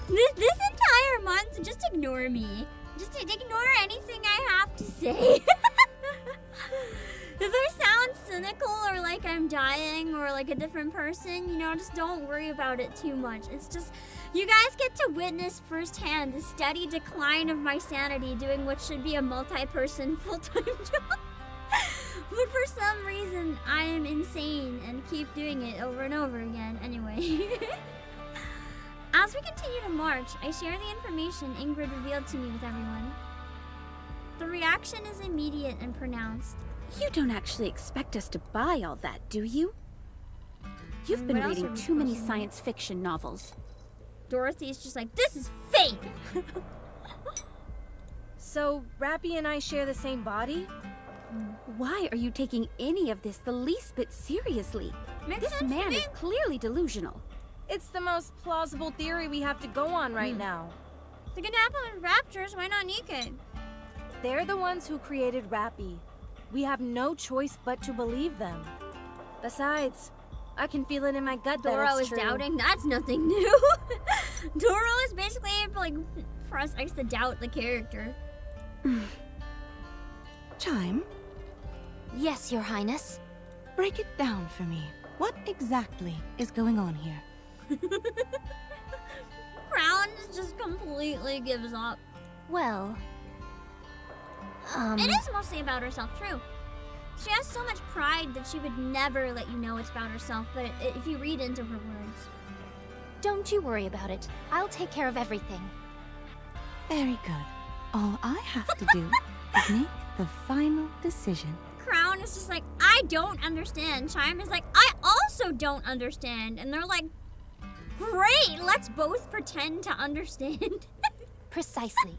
This entire month, just ignore me. Just ignore anything I have to say. If I sound cynical or like I'm dying or like a different person, you know, just don't worry about it too much. It's just, you guys get to witness firsthand the steady decline of my sanity doing what should be a multi-person full-time job. But for some reason, I am insane and keep doing it over and over again anyway. As we continue to march, I share the information Ingrid revealed to me with everyone. The reaction is immediate and pronounced. You don't actually expect us to buy all that, do you? You've been What else are reading we too many supposed to know? science fiction novels. Dorothy's just like, this is fake! So, Rappy and I share the same body? Why are you taking any of this the least bit seriously? Makes This sense to man me. is clearly delusional. It's the most plausible theory we have to go on right now. They can happen with raptors, why not NIKKE? They're the ones who created Rappy. We have no choice but to believe them. Besides, I can feel it in my gut that Doro it's is true. doubting? That's nothing new. Doro is basically like for us to doubt the character. Chime, Yes, Your Highness. break it down for me. What exactly is going on here? Crown just completely gives up. Well, It is mostly about herself, true. She has so much pride that she would never let you know it's about herself, but if you read into her words. don't you worry about it. I'll take care of everything. Very good. All I have to do is make the final decision. Crown is just like, I don't understand. Chime is like, I also don't understand. And they're like, great, let's both pretend to understand. Precisely.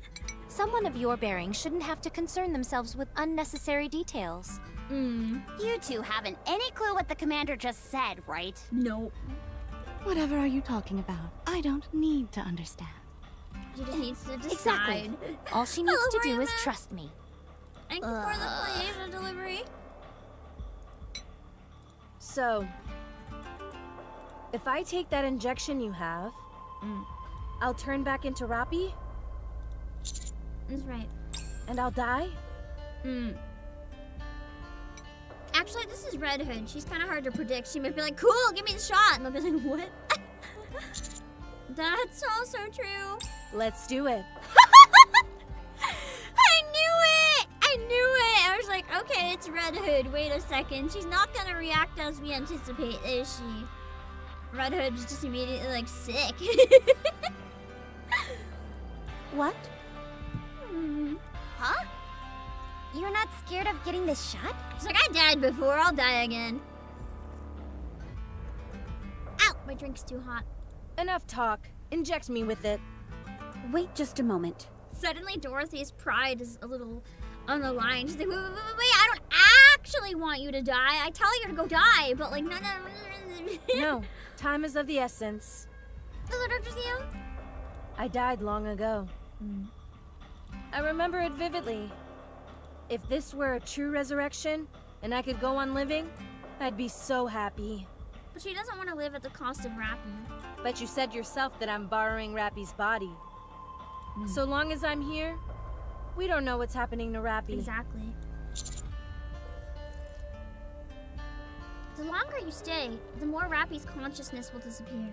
Someone of your bearing shouldn't have to concern themselves with unnecessary details. You two haven't any clue what the commander just said, right? Nope. Whatever are you talking about? I don't need to understand. She just needs to decide. Exactly. All she needs to do is Hello, trust me. Thank you for the Playasia delivery. So, if I take that injection you have, I'll turn back into Rappy, That's right. and I'll die? Actually, this is Red Hood. She's kind of hard to predict. She might be like, cool, give me the shot. And I'll be like, what? That's also true. Let's do it. I knew it! I knew it! I was like, okay, it's Red Hood. Wait a second. She's not gonna react as we anticipate, is she? Red Hood is just immediately, like, sick. What? Huh? You're not scared of getting this shot? She's like, I died before. I'll die again. Ow! My drink's too hot. Enough talk. Inject me with it. Wait just a moment. Suddenly, Dorothy's pride is a little on the line. She's like, wait, I don't actually want you to die. I tell you to go die, but like, no. No, time is of the essence. The Doctor you? I died long ago. I remember it vividly. If this were a true resurrection, and I could go on living, I'd be so happy. But she doesn't want to live at the cost of Rappy. But you said yourself that I'm borrowing Rappy's body. So long as I'm here, we don't know what's happening to Rappy. Exactly. The longer you stay, the more Rappy's consciousness will disappear.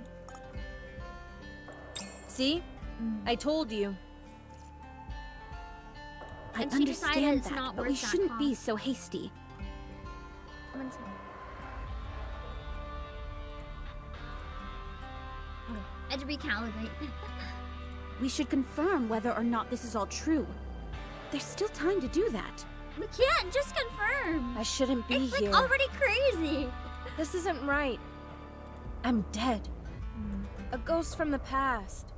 See? I told you. I And she decided understand it's that, not but worth we that shouldn't be cost. so hasty. One second. I had to recalibrate. We should confirm whether or not this is all true. There's still time to do that. We can't just confirm. I shouldn't be It's here. like already crazy. This isn't right. I'm dead. A ghost from the past.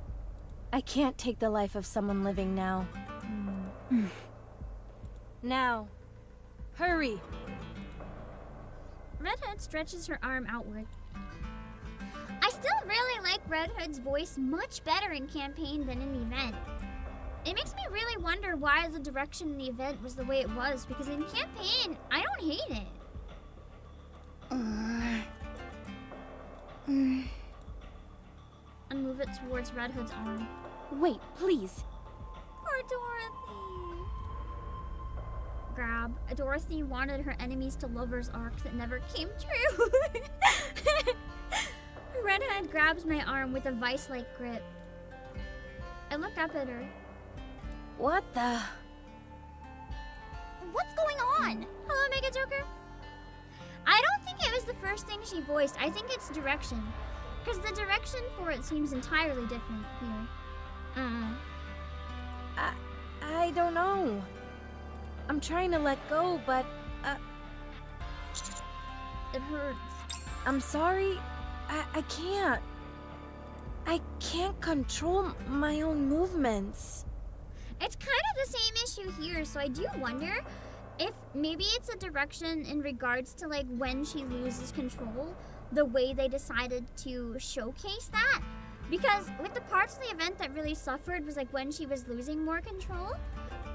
I can't take the life of someone living now. Now. Hurry. Red Hood stretches her arm outward. I still really like Red Hood's voice much better in campaign than in the event. It makes me really wonder why the direction in the event was the way it was, because in campaign, I don't hate it. And move it towards Red Hood's arm. Wait, please. Poor Dorothy. Grab. Dorothy wanted her enemies to lovers arcs that never came true. Red Hood grabs my arm with a vice-like grip. I look up at her. What the? What's going on? Hello, Mega Joker. I don't think it was the first thing she voiced. I think it's direction. Because the direction for it seems entirely different here. I don't know. I'm trying to let go, but It hurts. I'm sorry. I can't. I can't control my own movements. It's kind of the same issue here, so I do wonder if maybe it's a direction in regards to like when she loses control, the way they decided to showcase that. Because with the parts of the event that really suffered was like when she was losing more control.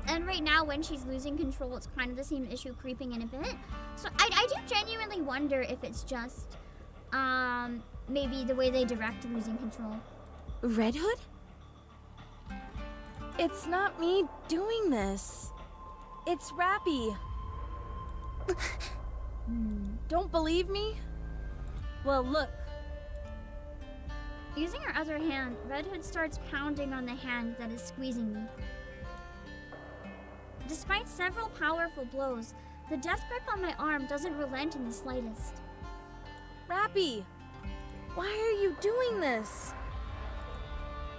And right now when she's losing control, it's kind of the same issue creeping in a bit. So I do genuinely wonder if it's just maybe the way they direct losing control. Red Hood? It's not me doing this. It's Rappy. Don't believe me? Well, look. Using her other hand, Red Hood starts pounding on the hand that is squeezing me. Despite several powerful blows, the death grip on my arm doesn't relent in the slightest. Rappy, why are you doing this?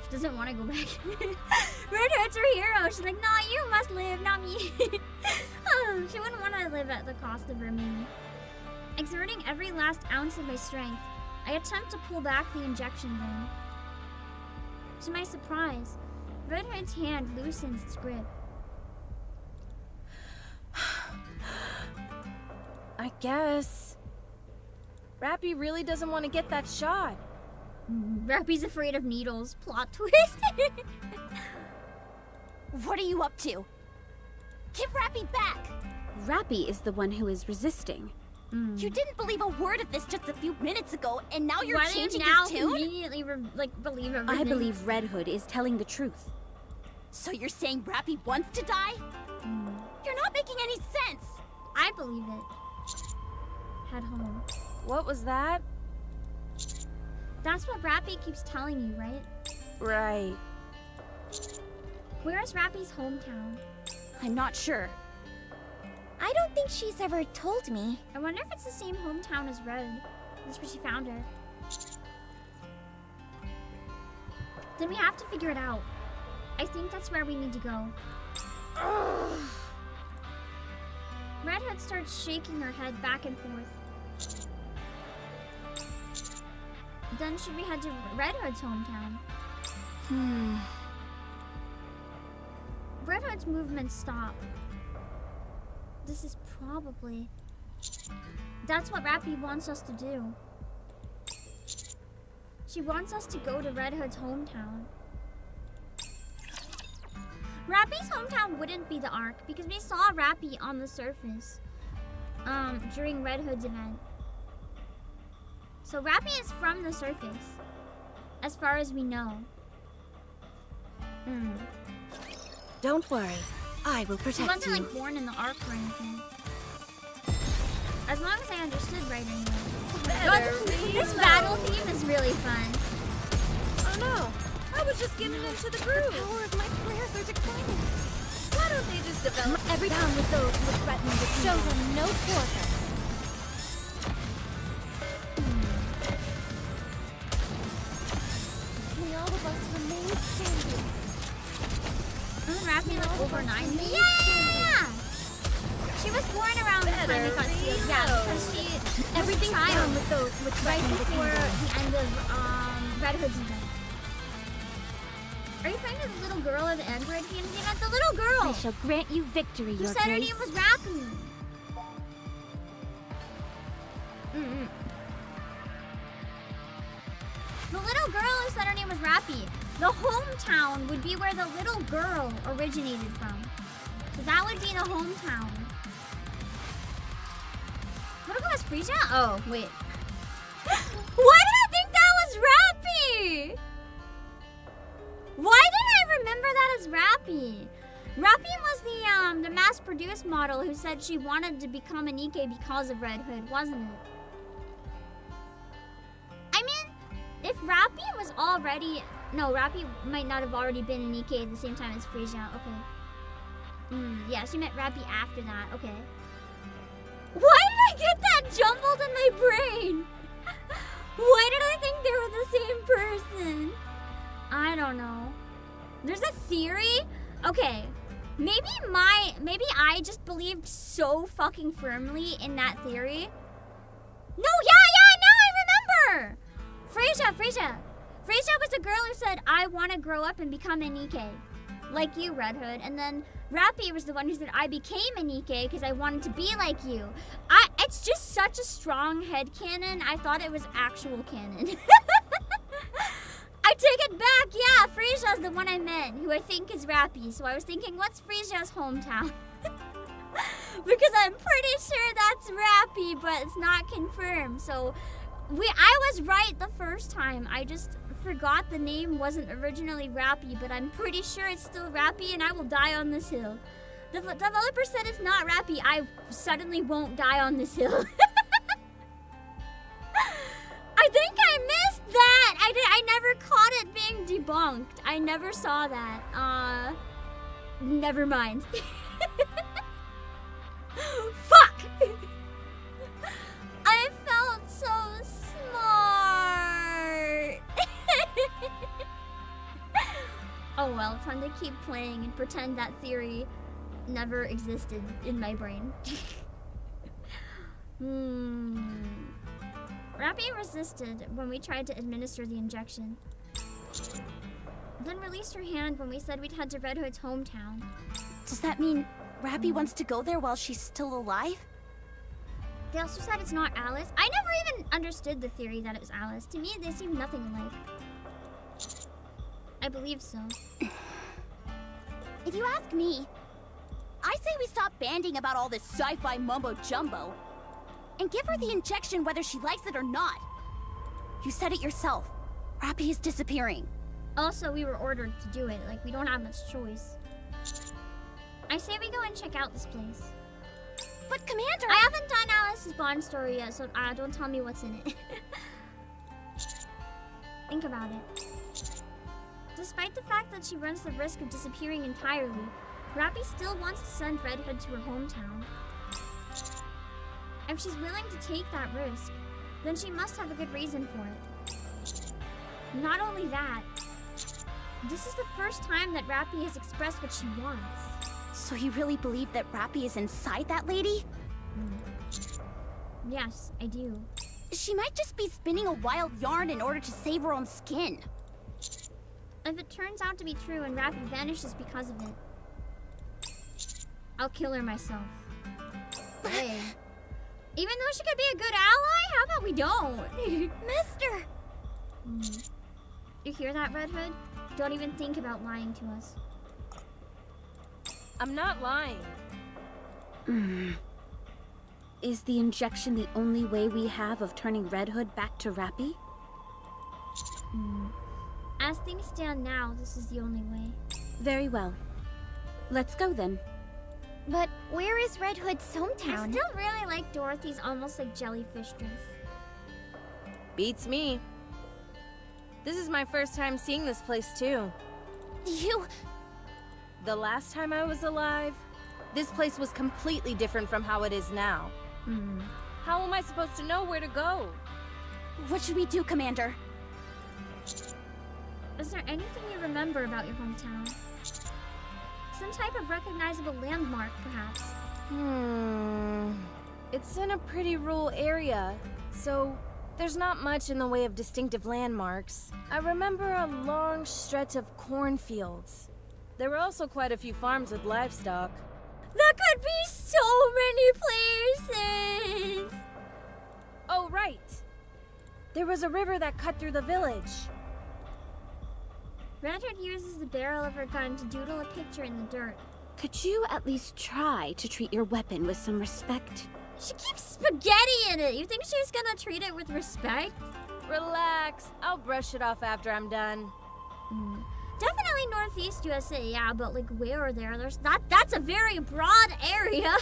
She doesn't want to go back. Red Hood's her hero. She's like, nah, you must live, not me. Oh, she wouldn't want to live at the cost of her mane. Exerting every last ounce of my strength, I attempt to pull back the injection gun. To my surprise, Red Hood's hand loosens its grip. I guess. Rappy really doesn't want to get that shot. Rappy's afraid of needles. Plot twist. What are you up to? Give Rappy back! Rappy is the one who is resisting. You didn't believe a word of this just a few minutes ago, and now you're Why do changing you now your tune? immediately believe everything? I believe Red Hood is telling the truth. So you're saying Rappy wants to die? You're not making any sense. I believe it. Head home. What was that? That's what Rappy keeps telling you, right? Right. Where's Rappy's hometown? I'm not sure. I don't think she's ever told me. I wonder if it's the same hometown as Red. That's where she found her. Then we have to figure it out. I think that's where we need to go. Red Hood starts shaking her head back and forth. Then should we head to Red Hood's hometown? Red Hood's movements stop. This is probably... That's what Rappy wants us to do. She wants us to go to Red Hood's hometown. Rappy's hometown wouldn't be the Ark because we saw Rappy on the surface during Red Hood's event. So Rappy is from the surface, as far as we know. Don't worry. I will She protect wasn't you. like born in the Ark or anything. As long as I understood right anyway. This battle theme is really fun. Oh no! I was just getting into the groove. The power of my prayers are declining. Why don't they just develop? Every time with those who would threaten to show them no quarter. May all of us remain standing. Isn't Rappy like over 90? Yeah! She was born around the time we got sealed. Yeah, because she Everything's child down with those who would right threaten to before kingdom. the end of Red Hood's event. Are you friends with the little girl of the Android PNG event? The little girl I shall grant you victory, who your said her grace. name was Rappy. The little girl who said her name was Rappy. The hometown would be where the little girl originated from. So that would be the hometown. What about Frisia? Oh, wait. Why did I think that was Rappy? Why did I remember that as Rappy? Rappy was the mass-produced model who said she wanted to become a NIKKE because of Red Hood, wasn't it? I mean, if Rappy was already... No, Rappy might not have already been a NIKKE at the same time as Frisia. Okay. Yeah, she met Rappy after that. Okay. Why did I get that jumbled in my brain? Why did I think they were the same person? I don't know. There's a theory? Okay. Maybe I just believed so fucking firmly in that theory. No, yeah, now I remember! Frisia was the girl who said, I want to grow up and become a NIKKE. Like you, Red Hood. And then Rappy was the one who said, I became a NIKKE because I wanted to be like you. It's just such a strong headcanon. I thought it was actual canon. I take it back. Yeah, Frisia's the one I meant, who I think is Rappy. So I was thinking, what's Frisia's hometown? Because I'm pretty sure that's Rappy, but it's not confirmed. So I was right the first time. I just forgot the name wasn't originally Rappy, but I'm pretty sure it's still Rappy, and I will die on this hill. The developer said it's not Rappy. I suddenly won't die on this hill. I think I missed that. I never caught it being debunked. I never saw that. Never mind. Fuck! I felt so smart. Oh well, time to keep playing and pretend that theory never existed in my brain. Rappy resisted when we tried to administer the injection. Then released her hand when we said we'd head to Red Hood's hometown. Does that mean Rappy wants to go there while she's still alive? They also said it's not Alice. I never even understood the theory that it was Alice. To me, they seem nothing alike. I believe so. If you ask me, I say we stop banding about all this sci-fi mumbo-jumbo and give her the injection whether she likes it or not. You said it yourself. Rappy is disappearing. Also, we were ordered to do it. Like, we don't have much choice. I say we go and check out this place. But Commander... I haven't done Alice's Bond story yet, so don't tell me what's in it. Think about it. Despite the fact that she runs the risk of disappearing entirely, Rappy still wants to send Red Hood to her hometown. If she's willing to take that risk, then she must have a good reason for it. Not only that, this is the first time that Rappy has expressed what she wants. So you really believe that Rappy is inside that lady? Yes, I do. She might just be spinning a wild yarn in order to save her own skin. If it turns out to be true and Rappy vanishes because of it, I'll kill her myself. Hey. Even though she could be a good ally, how about we don't? Mister! You hear that, Red Hood? Don't even think about lying to us. I'm not lying. Is the injection the only way we have of turning Red Hood back to Rappy? As things stand now, this is the only way. Very well. Let's go then. But where is Red Hood's I hometown? still really like Dorothy's almost like jellyfish dress. Beats me. This is my first time seeing this place too. The last time I was alive, this place was completely different from how it is now. How am I supposed to know where to go? What should we do, Commander? Is there anything you remember about your hometown? Some type of recognizable landmark, perhaps? It's in a pretty rural area, so there's not much in the way of distinctive landmarks. I remember a long stretch of cornfields. There were also quite a few farms with livestock. That could be so many places! Oh, right! There was a river that cut through the village. Red Hood uses the barrel of her gun to doodle a picture in the dirt. Could you at least try to treat your weapon with some respect? She keeps spaghetti in it! You think she's gonna treat it with respect? Relax, I'll brush it off after I'm done. Definitely Northeast USA, yeah, but like where there? That's a very broad area.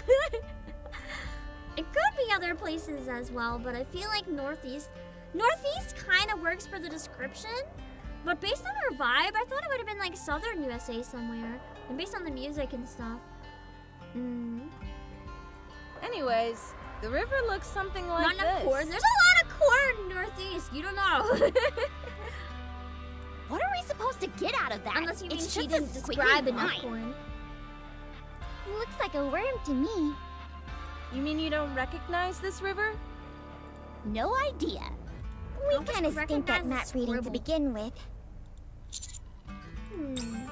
It could be other places as well, but I feel like Northeast kind of works for the description. But based on her vibe, I thought it would have been like Southern USA somewhere. And based on the music and stuff. Anyways, the river looks something like Not enough this. corn. There's a lot of corn in Northeast. You don't know. What are we supposed to get out of that? Unless you mean it's she just didn't a describe squiggly enough line. corn. Looks like a worm to me. You mean you don't recognize this river? No idea. We How would kind of you stink at recognize a map reading to scribble? begin with.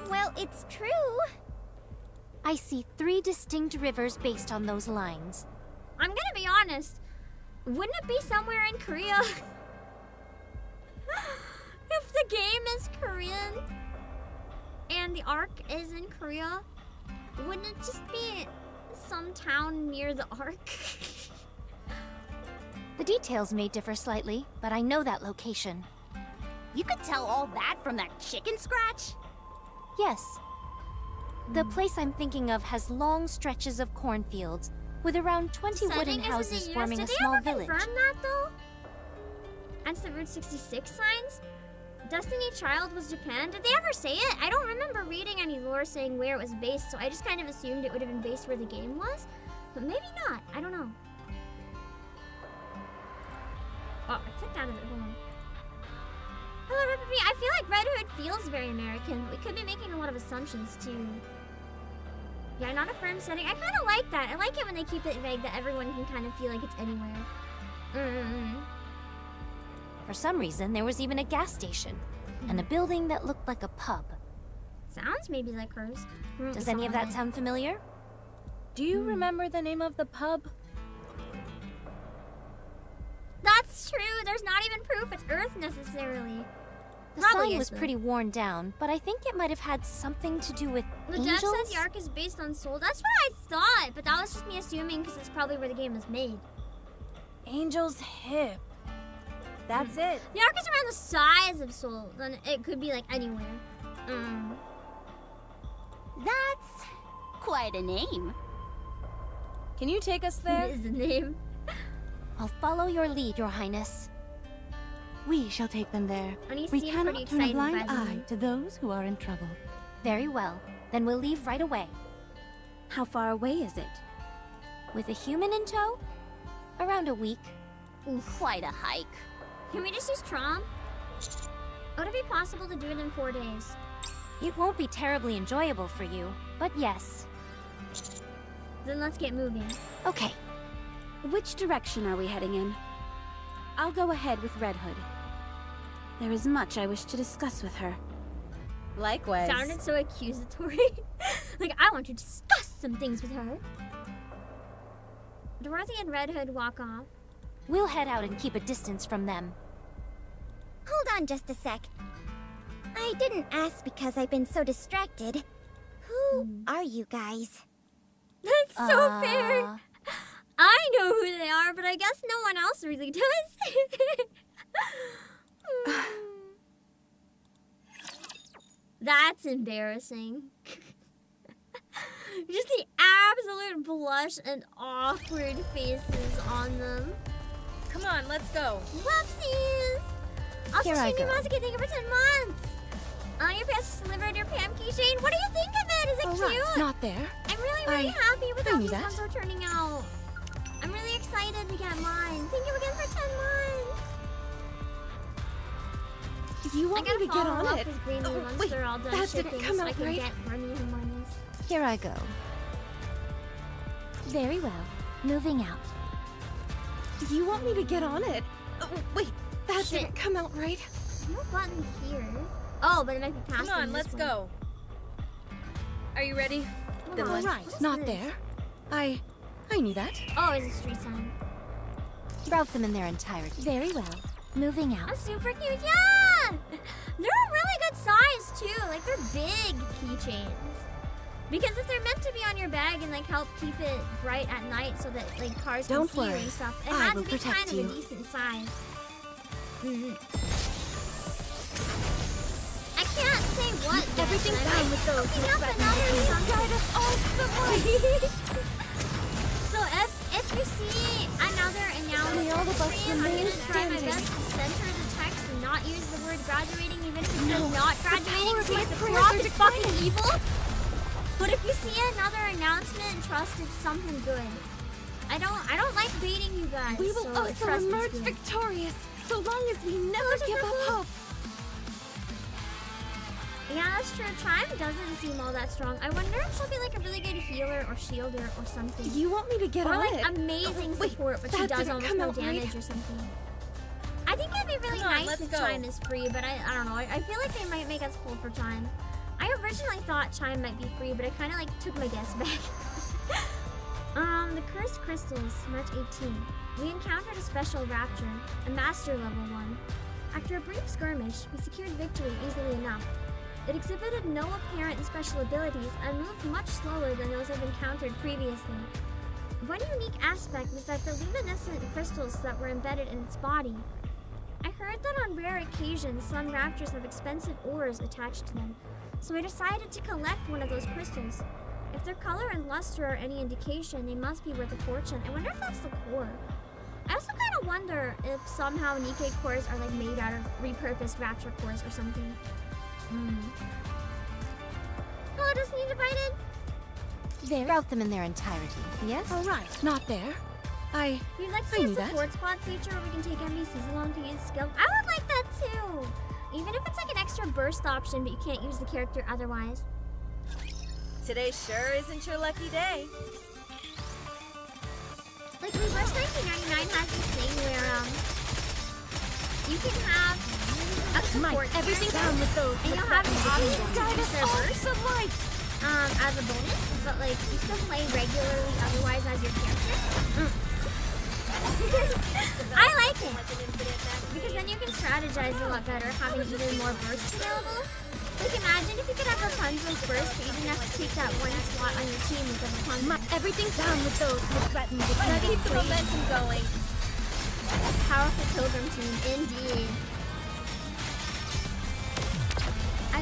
Well, it's true. I see 3 distinct rivers based on those lines. I'm gonna be honest. Wouldn't it be somewhere in Korea? If the game is Korean and the arc is in Korea, wouldn't it just be some town near the arc? The details may differ slightly, but I know that location. You could tell all that from that chicken scratch? Yes. The place I'm thinking of has long stretches of cornfields, with around 20 wooden Setting is in the houses US. forming Did a they small ever village. confirm that though? And the Route 66 signs? Destiny Child was Japan? Did they ever say it? I don't remember reading any lore saying where it was based, so I just kind of assumed it would have been based where the game was. But maybe not. I don't know. Oh, I clicked out of it. Hold on. Hello, Red Hood. I feel like Red Hood feels very American, but we could be making a lot of assumptions too. Yeah, not a firm setting. I kind of like that. I like it when they keep it vague that everyone can kind of feel like it's anywhere. For some reason, there was even a gas station, and a building that looked like a pub. Sounds maybe like hers. Does any of that sound familiar? Do you remember the name of the pub? That's true. There's not even proof it's Earth necessarily. The Probably sign is, was though. pretty worn down, but I think it might have had something to do with The angels. Dev said the arc is based on Soul. That's what I thought, but that was just me assuming because it's probably where the game was made. Angel's hip. That's it. The arc is around the size of Seoul. Then it could be like anywhere. That's quite a name. Can you take us there? It is the name. I'll follow your lead, Your Highness. We shall take them there. And he We seemed cannot pretty turn a excited by blind the eye name. to those who are in trouble. Very well. Then we'll leave right away. How far away is it? With a human in tow? Around a week. Quite a hike. Can we just use Trom? Would it be possible to do it in 4 days? It won't be terribly enjoyable for you, but yes. Then let's get moving. Okay. Which direction are we heading in? I'll go ahead with Red Hood. There is much I wish to discuss with her. Likewise. Sounded so accusatory. Like, I want to discuss some things with her. Dorothy and Red Hood walk off. We'll head out and keep a distance from them. Hold on just a sec. I didn't ask because I've been so distracted. Who are you guys? That's so fair. I know who they are, but I guess no one else really does. That's embarrassing. Just the absolute blush and awkward faces on them. Come on, let's go. Whoopsies! Also, Here I Shindy go. Masuke, thank you for 10 months. Your parents delivered your Pam keychain. What do you think of it? Is it All cute? right, not there. I'm really happy with I how knew these that. ones are turning out. I'm really excited to get mine. Thank you again for 10 months. You I want gotta me to get follow on up it? with Greeny Oh, once wait, they're all done that shipping didn't come so I out can right. get Remy and monies. Here I go. Very well. Moving out. You want me to get on it? Oh, wait, that Shit. didn't come out right. No button here. Oh, but it might be past Come on, them this let's way. go. Are you ready? Hold Then on. let's- Right, What is not this? there. I knew that. Oh, it's a street sign. Route them in their entirety. Very well. Moving out. That's super cute. Yeah! They're a really good size, too. Like, they're big keychains. Because if they're meant to be on your bag and, like, help keep it bright at night so that, like, cars Don't can see you worry. and stuff, it I has will to be protect kind of you. a decent size. I can't say what yet, Everything's but I down might with those picking up threatening another something. Guide us all to the So if you see another May all of us announcement, I'm remain gonna try my standing. best to center the text and not use the word graduating, even if it says not graduating, power of my because the prayers prompt are is fucking evil. But if you see another announcement, trust it's something good. I don't like baiting you guys. We will so also trust it's emerge good. victorious, so long as we never just give up purple. hope. Yeah, that's true. Chime doesn't seem all that strong. I wonder if she'll be like a really good healer or shielder or something. You want me to get Or on like it? amazing Wait, support, but she that does didn't almost come no out right. damage or something. I think it'd be really Come on, nice let's if go. Chime is free, but I don't know. I feel like they might make us pull for Chime. I originally thought Chime might be free, but I kind of like took my guess back. The Cursed Crystals, March 18. We encountered a special rapture, a Master Level 1. After a brief skirmish, we secured victory easily enough. It exhibited no apparent special abilities and moved much slower than those I've encountered previously. One unique aspect was that the luminescent crystals that were embedded in its body. I heard that on rare occasions some raptors have expensive ores attached to them, so I decided to collect one of those crystals. If their color and luster are any indication, they must be worth a fortune. I wonder if that's the core. I also kind of wonder if somehow NIKKE cores are like made out of repurposed raptor cores or something. Hello, Destiny Divided. Route them in their entirety. Yes? All right, not there. We'd like to I see a knew that. support squad feature where we can take NPCs along to use skill. I would like that too! Even if it's like an extra burst option, but you can't use the character otherwise. Today sure isn't your lucky day. Like, Reverse 1999 has this thing where, you can have a support Everything's character, down with those. and you'll have the option to Guide use us their all burst, to light. as a bonus, but like, you still play regularly otherwise as your character. I like it, because then you can strategize a lot better, having even more bursts available. Like, imagine if you could have Rapunzel's burst, but you didn't have to take that one slot on your team with the Rapunzel. Everything's down with those who threaten to keep the momentum going. Rocket Pilgrim team, indeed. I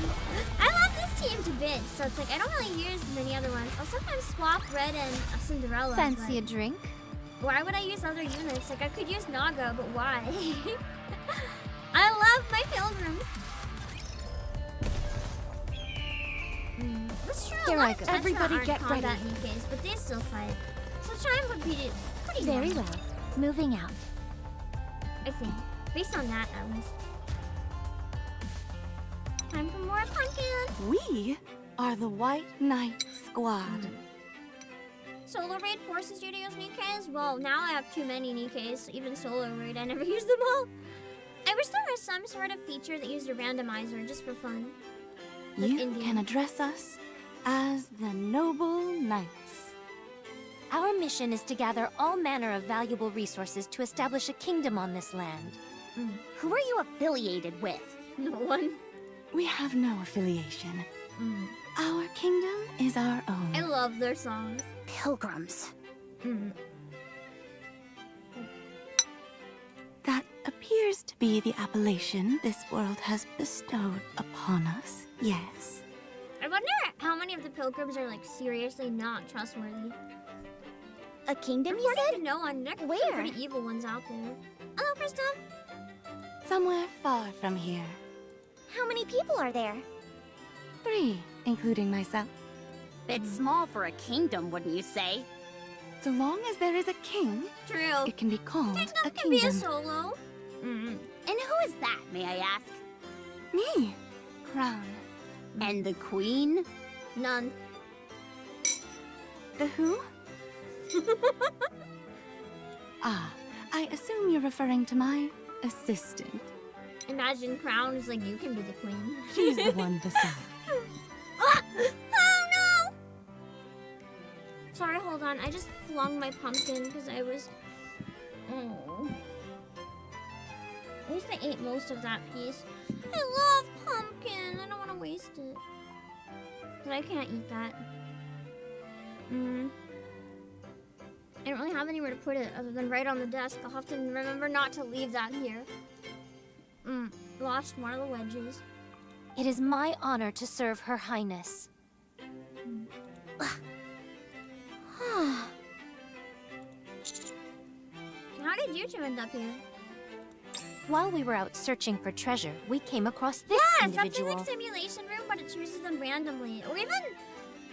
love this team to bits, so it's like I don't really use many other ones. I'll sometimes swap Red and Cinderella. Fancy a drink? Why would I use other units? Like I could use Naga, but why? I love my pilgrims. That's true. Here I go. Everybody get combat ready. NIKKEs, but they still fight. So Chime would be pretty Very well. well. Moving out. I think. Based on that, at least. Time for more pumpkin. We are the White Knight Squad. Solo raid forces you to use NIKKEs? Well, now I have too many NIKKEs, so even solo raid, I never use them all. I wish there was some sort of feature that used a randomizer just for fun. Like You Indian. can address us as the Noble Knights. Our mission is to gather all manner of valuable resources to establish a kingdom on this land. Who are you affiliated with? No one. We have no affiliation. Our kingdom is our own. I love their songs. Pilgrims. That appears to be the appellation this world has bestowed upon us, yes. I wonder how many of the pilgrims are like seriously not trustworthy. A kingdom, you According said? to no one, there could be Where? pretty evil ones out there. Hello, Krista. Somewhere far from here. How many people are there? 3, including myself. Bit small for a kingdom, wouldn't you say? So long as there is a king, True. it can be called a Can be a kingdom. solo. And who is that, may I ask? Me, Crown. And the queen? None. The who? Ah, I assume you're referring to my assistant. Imagine Crown is like, you can be the queen. She's the one beside. Ah! Oh no! Sorry, hold on. I just flung my pumpkin because I was. Oh. At least I ate most of that piece. I love pumpkin. I don't want to waste it. But I can't eat that. I don't really have anywhere to put it other than right on the desk. I'll have to remember not to leave that here. Lost one of the wedges. It is my honor to serve Her Highness. How did you two end up here? While we were out searching for treasure, we came across this Something individual. like simulation room, but it chooses them randomly. Or even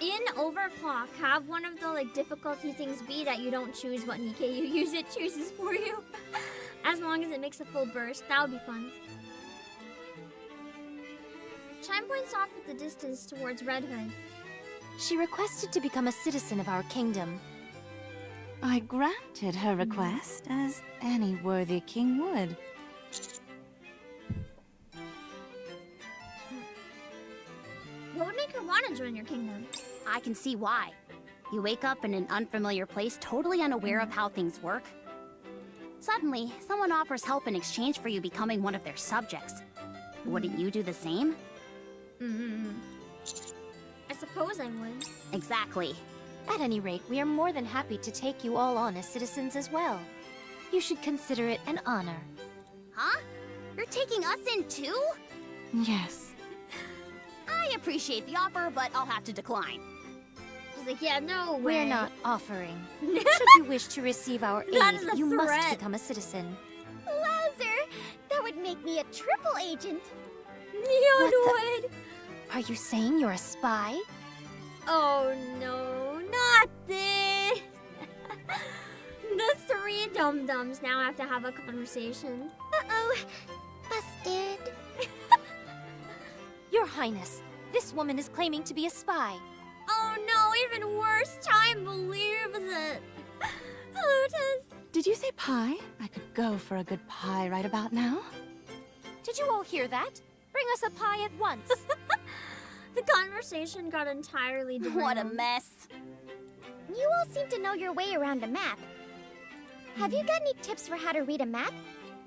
in overclock, have one of the like difficulty things be that you don't choose what NIKKE you use, it chooses for you. As long as it makes a full burst, that would be fun. Chime points off at the distance towards Red Hood. She requested to become a citizen of our kingdom. I granted her request, as any worthy king would. What would make her want to join your kingdom? I can see why. You wake up in an unfamiliar place, totally unaware of how things work. Suddenly, someone offers help in exchange for you becoming one of their subjects. Wouldn't you do the same? I suppose I would. Exactly. At any rate, we are more than happy to take you all on as citizens as well. You should consider it an honor. Huh? You're taking us in too? Yes. I appreciate the offer, but I'll have to decline. She's like, yeah, no way. We're not offering. Should you wish to receive our That aid, is a you threat. must become a citizen. Wowzer! That would make me a triple agent. Neon wood. Are you saying you're a spy? Oh no, not this! The 3 dum-dums now have to have a conversation. Uh-oh. Busted. Your Highness, this woman is claiming to be a spy. Oh no, even worse, Chime believes it. Lotus. Did you say pie? I could go for a good pie right about now. Did you all hear that? Bring us a pie at once. The conversation got entirely derailed. What a mess. You all seem to know your way around a map. Have you got any tips for how to read a map?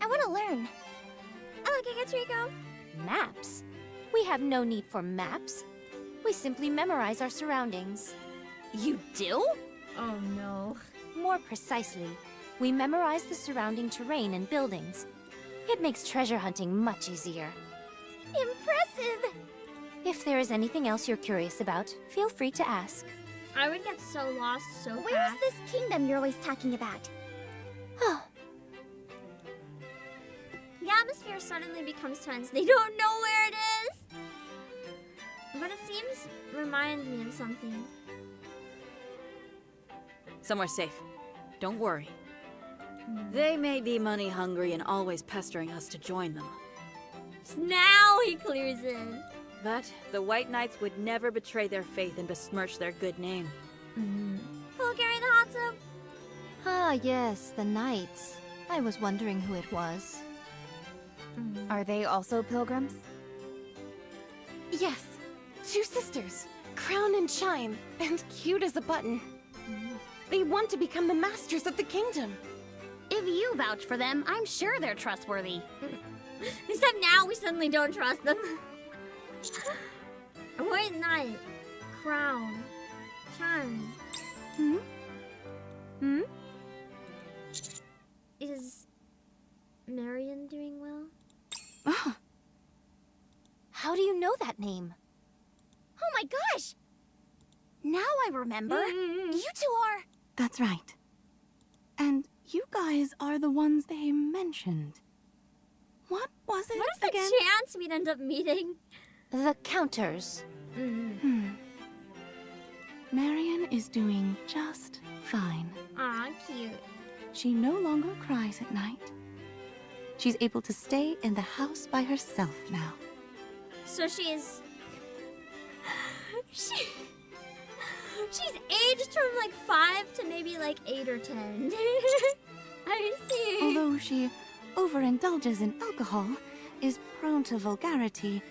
I want to learn. Oh, look, I got Trico. Maps? We have no need for maps. We simply memorize our surroundings. You do? Oh no. More precisely, We memorized the surrounding terrain and buildings. It makes treasure hunting much easier. Impressive! If there is anything else you're curious about, feel free to ask. I would get so lost so Where's fast. this kingdom you're always talking about? The atmosphere suddenly becomes tense. They don't know where it is. But it seems reminds me of something. Somewhere safe. Don't worry. They may be money hungry and always pestering us to join them. Now he clears it. But the White Knights would never betray their faith and besmirch their good name. Who'll carry the hot soup? Ah, yes, the Knights. I was wondering who it was. Are they also pilgrims? Yes. 2 sisters. Crown and Chime. And cute as a button. They want to become the masters of the kingdom. If you vouch for them, I'm sure they're trustworthy. Except now we suddenly don't trust them. A White Knight. Crown. Chime. Is Marion doing well? How do you know that name? Oh my gosh! Now I remember. You two are... That's right. And you guys are the ones they mentioned. What was it What is the again? chance we'd end up meeting? The Counters. Marion is doing just fine. Aw, cute. She no longer cries at night. She's able to stay in the house by herself now. So she's aged from like 5 to maybe like 8 or 10. I see. Although she overindulges in alcohol, is prone to vulgarity,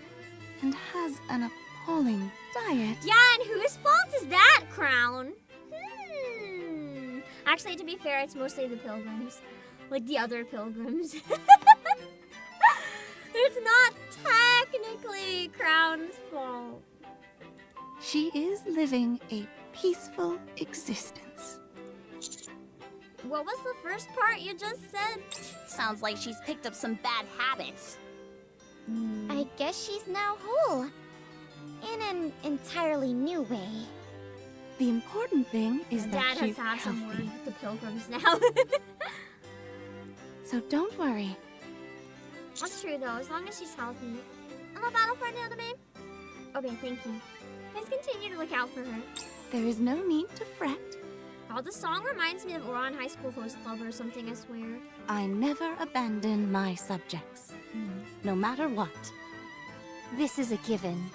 and has an appalling diet. Yeah, and whose fault is that, Crown? Actually, to be fair, it's mostly the pilgrims. Like the other pilgrims. It's not technically Crown's fault. She is living a peaceful existence. What was the first part you just said? Sounds like she's picked up some bad habits. I guess she's now whole. In an entirely new way. The important thing is that Dad has she's to have some word healthy. with the pilgrims now. So don't worry. That's true though, as long as she's healthy. I'm a battle for another babe. Okay, thank you. Please continue to look out for her. There is no need to fret. Oh, the song reminds me of Oran High School Host Club or something, I swear. I never abandon my subjects. No matter what. This is a given.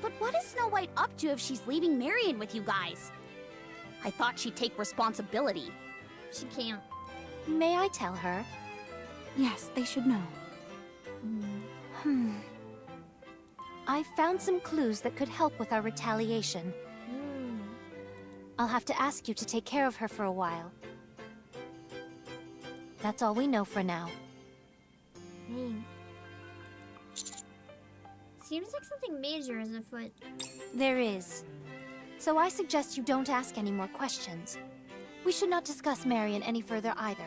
But what is Snow White up to if she's leaving Marion with you guys? I thought she'd take responsibility. She can't. May I tell her? Yes, they should know. I found some clues that could help with our retaliation. I'll have to ask you to take care of her for a while. That's all we know for now. Dang. Seems like something major is afoot. There is. So I suggest you don't ask any more questions. We should not discuss Marion any further either.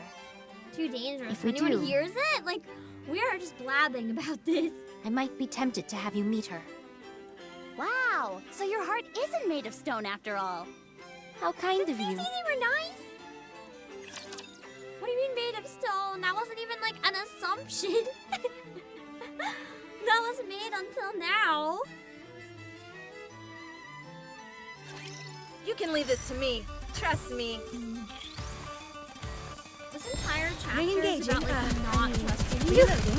Too dangerous. If we Anyone do- hears it? Like, we are just blabbing about this. I might be tempted to have you meet her. Wow, so your heart isn't made of stone after all. How kind of Did you you. say they were nice? What do you mean made of stone? That wasn't even like an assumption. That was made until now. You can leave this to me. Trust me. This entire chapter Re-engaging. is about like not trusting you. Reloading.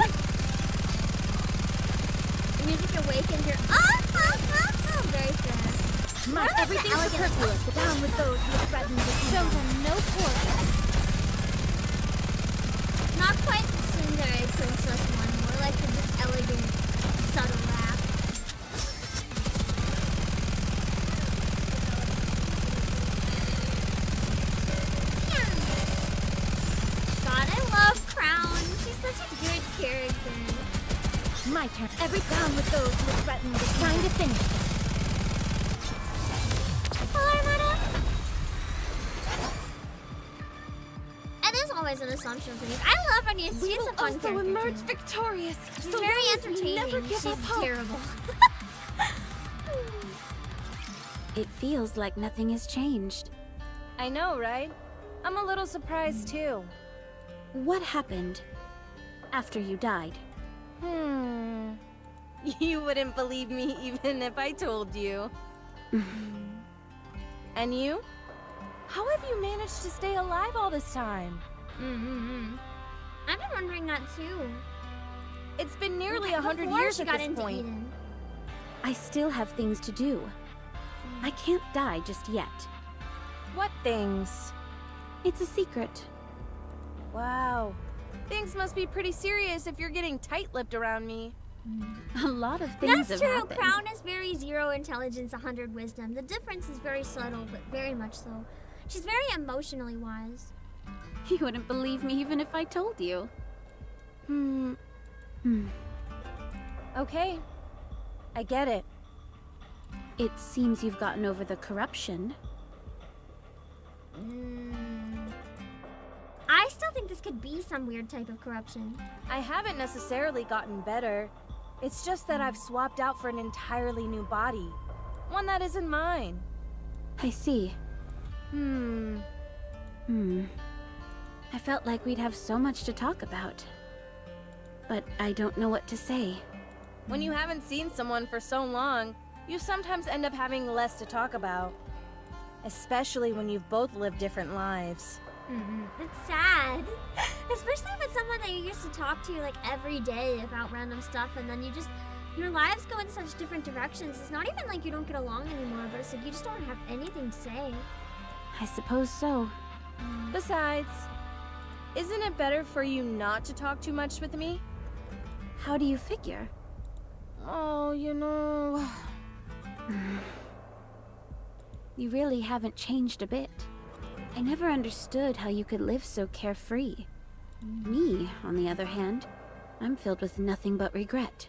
The music awakens your very fair. My everything's superfluous. Down with those who threaten the Show them no quarter. Not quite the Cinderella princess one, more like the just elegant, subtle laugh. God, I love Crown. She's such a good character. My turn. Every down with those who threaten the time to finish this. Hello, Armada. And always an assumption for me. I love Anya. We She's will a fun also character, emerge too. victorious. She's so very long as we entertaining. never give She's up hope. terrible. It feels like nothing has changed. I know, right? I'm a little surprised too. What happened after you died? You wouldn't believe me even if I told you. And you? How have you managed to stay alive all this time? I've been wondering that too. It's been nearly 100 Before years she at got this into point. Eden. I still have things to do. I can't die just yet. What things? It's a secret. Wow. Things must be pretty serious if you're getting tight-lipped around me. A lot of things That's have true. happened. Crown is very 0 intelligence, 100 wisdom. The difference is very subtle, but very much so. She's very emotionally wise. You wouldn't believe me even if I told you. Okay. I get it. It seems you've gotten over the corruption. I still think this could be some weird type of corruption. I haven't necessarily gotten better. It's just that I've swapped out for an entirely new body. One that isn't mine. I see. I felt like we'd have so much to talk about. But I don't know what to say. When you haven't seen someone for so long, you sometimes end up having less to talk about. Especially when you've both lived different lives. It's sad. Especially if it's someone that you used to talk to like every day about random stuff, and then your lives go in such different directions. It's not even like you don't get along anymore, but it's like you just don't have anything to say. I suppose so. Besides, isn't it better for you not to talk too much with me? How do you figure? Oh, you know... You really haven't changed a bit. I never understood how you could live so carefree. Me, on the other hand, I'm filled with nothing but regret.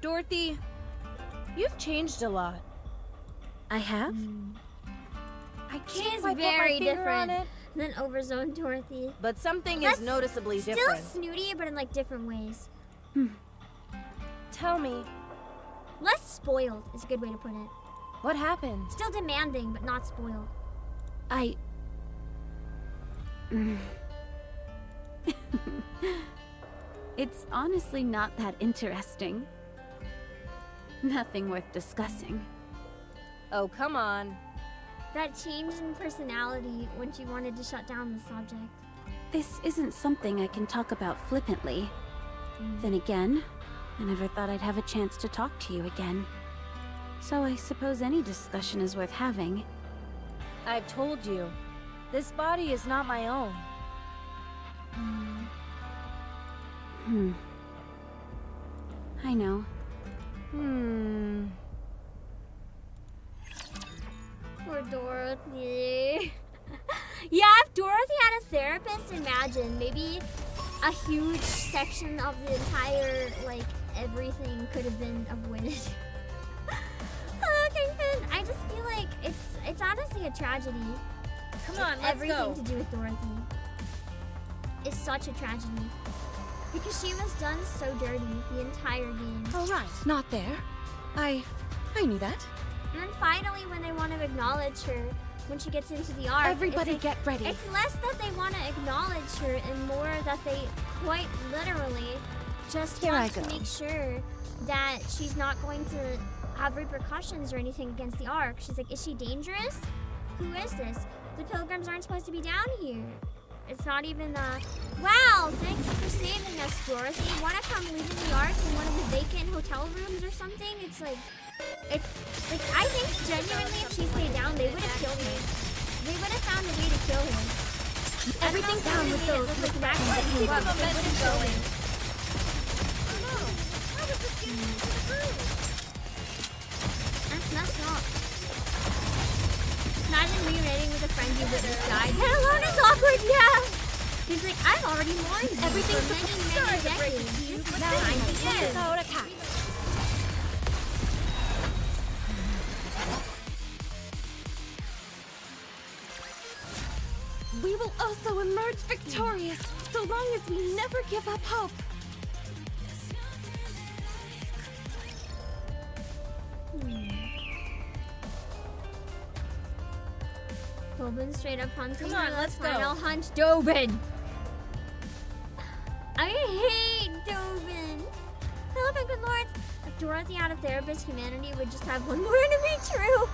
Dorothy, you've changed a lot. I have? I She can't is quite very put my finger on different it, than Overzone Dorothy. but something That's is noticeably Still different. snooty, but in like different ways. Tell me, Less spoiled is a good way to put it. what happened? Still demanding, but not spoiled. It's honestly not that interesting. Nothing worth discussing. Oh, come on. That change in personality when she wanted to shut down the subject. This isn't something I can talk about flippantly. Then again, I never thought I'd have a chance to talk to you again. So I suppose any discussion is worth having. I've told you, this body is not my own. I know. Poor Dorothy. Yeah, if Dorothy had a therapist, imagine maybe a huge section of the entire, like, everything could have been avoided. Okay, then I just feel like it's honestly a tragedy. Come on, let's Everything go. to do with Dorothy is such a tragedy. Because she was done so dirty the entire game. All right, not there. I knew that. And then finally, when they want to acknowledge her, when she gets into the arc, Everybody it's get ready. It's less that they want to acknowledge her and more that they quite literally just Here want I to go. make sure that she's not going to have repercussions or anything against the arc. She's like, is she dangerous? Who is this? The pilgrims aren't supposed to be down here. It's not even, wow, thanks for saving us, Dorothy. Wanna come live in the ark in one of the vacant hotel rooms or something? It's like, I think genuinely if she stayed down, they would have killed her. They would have found a way to kill her. Everything down with those with Max keep the momentum going. That's messed up. Imagine reuniting with a friend you witnessed died. That alone is awkward, yeah! He's like, I've already mourned you Everything's for many decades. Now time begins. Our attack. We will also also emerge victorious, so long as we never give up hope. Dobin straight up hunting. Come on, let's go. Final hunch, Dobin. I hate Dobin. Philip and good lords, if Dorothy had a therapist, humanity would just have one more enemy. True.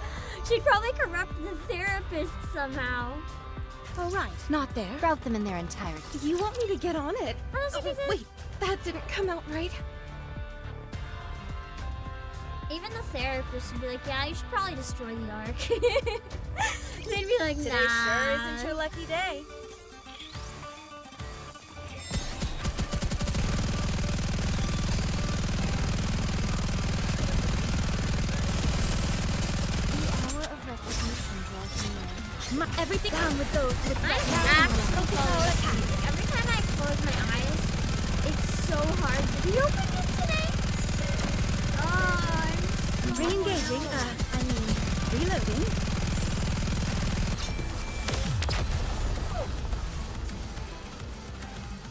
She'd probably corrupt the therapist somehow. Oh, right. Not there. Route them in their entirety. You want me to get on it? Honestly, this is- Wait, that didn't come out right. Even the therapist would be like, yeah, you should probably destroy the Ark. They'd be like, nah. Today sure isn't your lucky day. Everything down with those with I'm actually falling asleep. Every time I close my eyes, it's so hard to be open today. Oh, I'm so re-engaging. Reloading.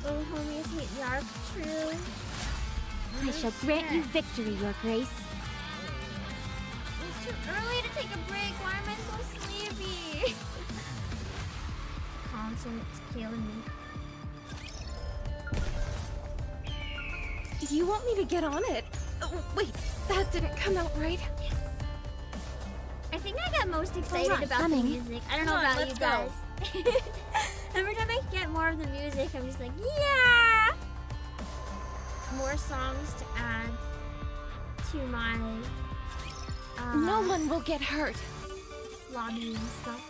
Oh, homies hate the Ark. True. I shall grant you victory, Your Grace. It's too early to take a break. Why am I so sleepy? Concert's killing me. You want me to get on it? Wait, that didn't come out right. Yes. I think I get most excited Alright, about coming. the music. I don't know Come on, about you let's guys. Every time I get more of the music, I'm just like, yeah! More songs to add to my No one will get hurt. lobby and stuff.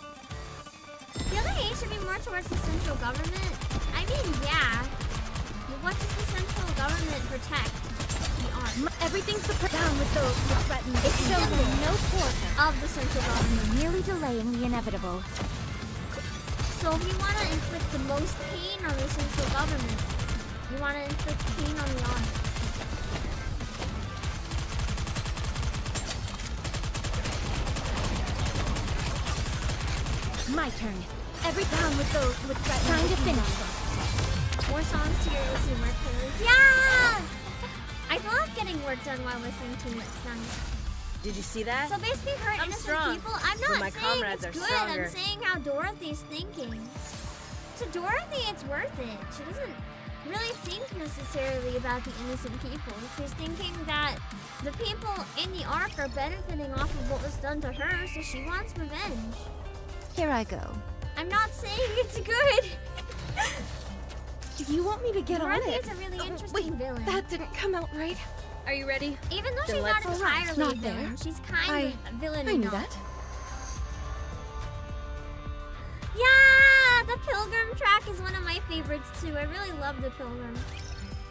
The other aid should be more towards the central government. I mean, yeah. What does the central government protect? The Ark. Everything's down with those who threaten the It's kingdom. symbol No quarter. of the central government. Merely delaying the inevitable. So if you want to inflict the most pain on the central government, you want to inflict pain on the Ark. My turn. Every down with those who threaten Time the to kingdom. finish this. More songs to your listening work playlist. Yeah! I love getting work done while listening to it. It's nice. Did you see that? So basically hurt I'm innocent strong, people. I'm but not my saying comrades it's are good. stronger. I'm saying how Dorothy's thinking. To Dorothy, it's worth it. She doesn't really think necessarily about the innocent people. She's thinking that the people in the Ark are benefiting off of what was done to her, so she wants revenge. Here I go. I'm not saying it's good. You want me to get on Dorothy it? is a really interesting Wait, villain. that didn't come out right. Are you ready? Even though Then she's not let's- entirely Not a villain, there. she's kind of a villain. I and knew not. that. Yeah, the Pilgrim track is one of my favorites too. I really love the Pilgrim.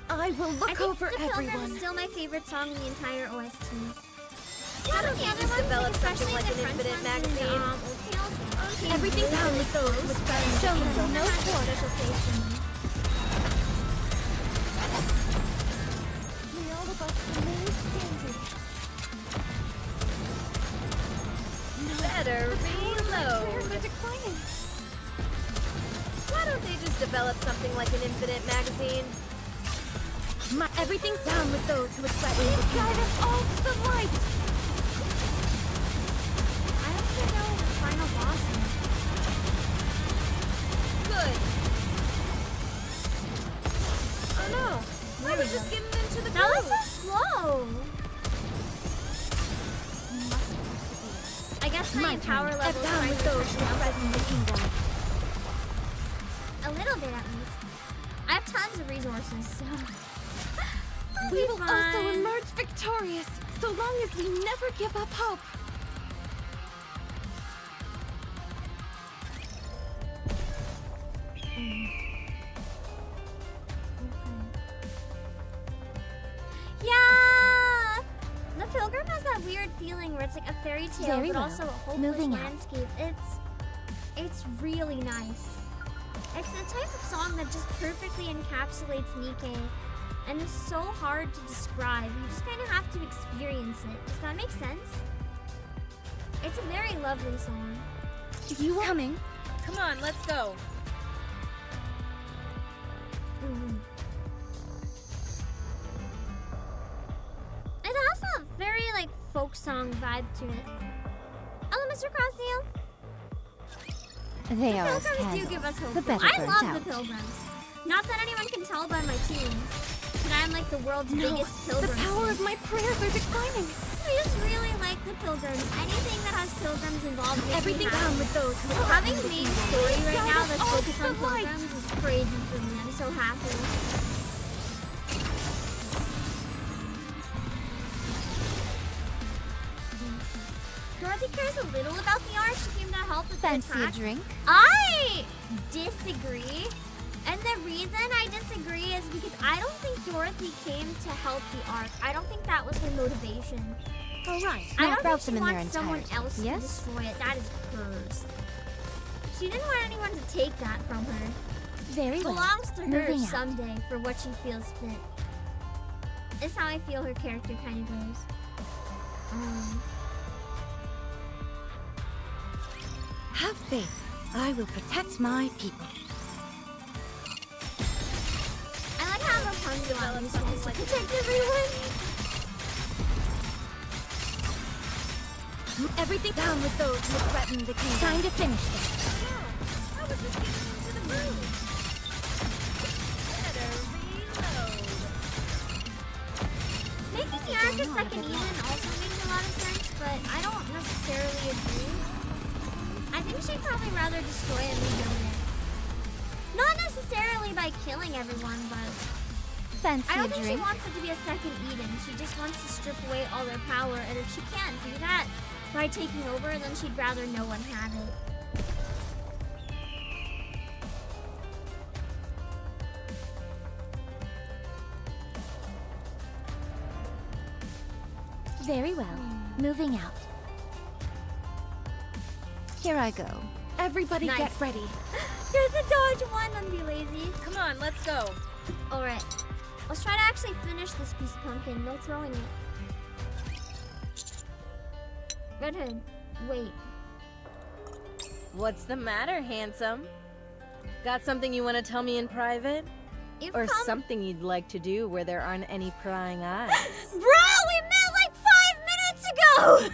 I will I look think over the Pilgrim everyone. is still my favorite song in the entire OST. Why Some don't of the you other just ones, develop like, something especially like the an French Infinite ones magazine? and, Old Tales, Everything really down with those was with better. show It them no has a quarter. special place for me. We all of us remain standing. Better reload. They're declining. Why don't they just develop something like an Infinite magazine? Everything's down with those who threaten the kingdom. Guide us all to the light. I don't even know the final boss is. Good. Oh no. I was just getting into the That was groove. so slow. I guess my power level is Down with those who threaten the kingdom. a little bit at least. I have tons of resources, so it'll We be will fine. also emerge victorious, so long as we never give up hope. Yeah! The Pilgrim has that weird feeling where it's like a fairy tale, Very but well. also a hopeless Moving out. landscape. It's really nice. It's the type of song that just perfectly encapsulates NIKKE, and is so hard to describe. You just kind of have to experience it. Does that make sense? It's a very lovely song. You are Come on, let's go. folk song vibe to it. Hello, Mr. Crossdale. They The are as pilgrims do candles, give us hope. the better I burnt love out. the pilgrims. Not that anyone can tell by my tunes, but I'm like the world's biggest pilgrim. The power of my prayers are declining. I just really like the pilgrims. Anything that has pilgrims involved makes Everything me happy. down with those. Having main story right now that's all focused on the light. pilgrims is crazy for me. I'm so happy. Dorothy cares a little about the art. She came to help with Fancy the a attack. drink? I disagree. And the reason I disagree is because I don't think Dorothy came to help the arc. I don't think that was her motivation. Oh, right. I Not don't route think them she in their wants someone entirety. else to Yes? destroy it. That is hers. She didn't want anyone to take that from her. Very It well. belongs to her Moving out. someday for what she feels fit. That's how I feel her character kind of goes. Have faith. I will protect my people. I like how Rapunzel at least wants to protect everyone. Everything down with those who threaten the kingdom. Time to finish this. I was just getting into the mood. Making the arc a second Eden also makes a lot of sense, but I don't necessarily agree. I think she'd probably rather destroy and rebuild it. Not necessarily by killing everyone, but Fancy I don't a think drink? she wants it to be a second Eden. She just wants to strip away all their power, and if she can't do that by taking over, then she'd rather no one have it. Very well. Moving out. Here I go. Everybody Nice. get ready. Here's a dodge one and be lazy. Come on, let's go. Alright. Let's try to actually finish this piece of pumpkin. No throwing it. Redhead, wait. What's the matter, handsome? Got something you want to tell me in private? You've Or come... something you'd like to do where there aren't any prying eyes? Bro, we met like 5 minutes ago!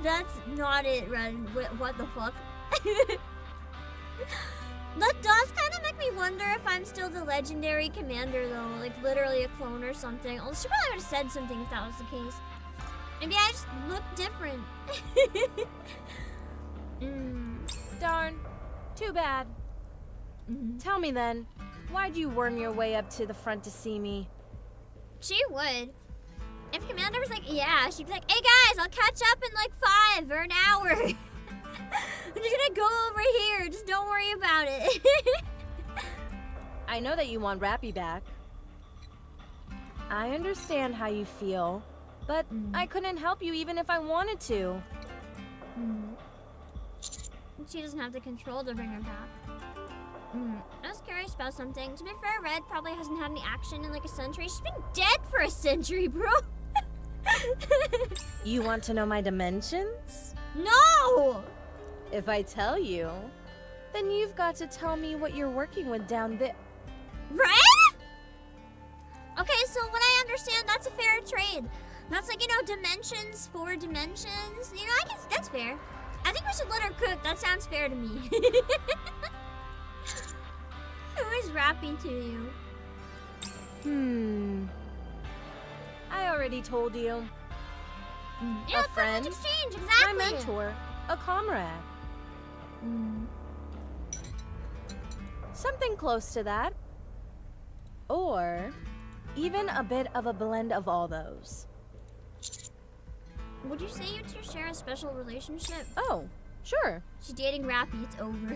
That's not it, Red. What the fuck? That does kind of make me wonder if I'm still the legendary commander, though. Like, literally a clone or something. Oh, she probably would have said something if that was the case. Maybe I just look different. Darn. Too bad. Tell me then, why'd you worm your way up to the front to see me? She would. If Commander was like, yeah, she'd be like, hey guys, I'll catch up in like 5 or an hour. I'm just gonna go over here. Just don't worry about it. I know that you want Rappy back. I understand how you feel, but I couldn't help you even if I wanted to. She doesn't have the control to bring her back. I was curious about something. To be fair, Red probably hasn't had any action in like a century. She's been dead for a century, bro. You want to know my dimensions? No! If I tell you, then you've got to tell me what you're working with down there. Red? Okay, so what I understand, that's a fair trade. That's like, you know, dimensions for dimensions. You know, I guess that's fair. I think we should let her cook. That sounds fair to me. Who is rapping to you? I already told you. Yeah, A friend, exchange, exactly. my mentor, a comrade. Something close to that. Or even a bit of a blend of all those. Would you say you two share a special relationship? Oh, sure. She's dating Rappy, it's over.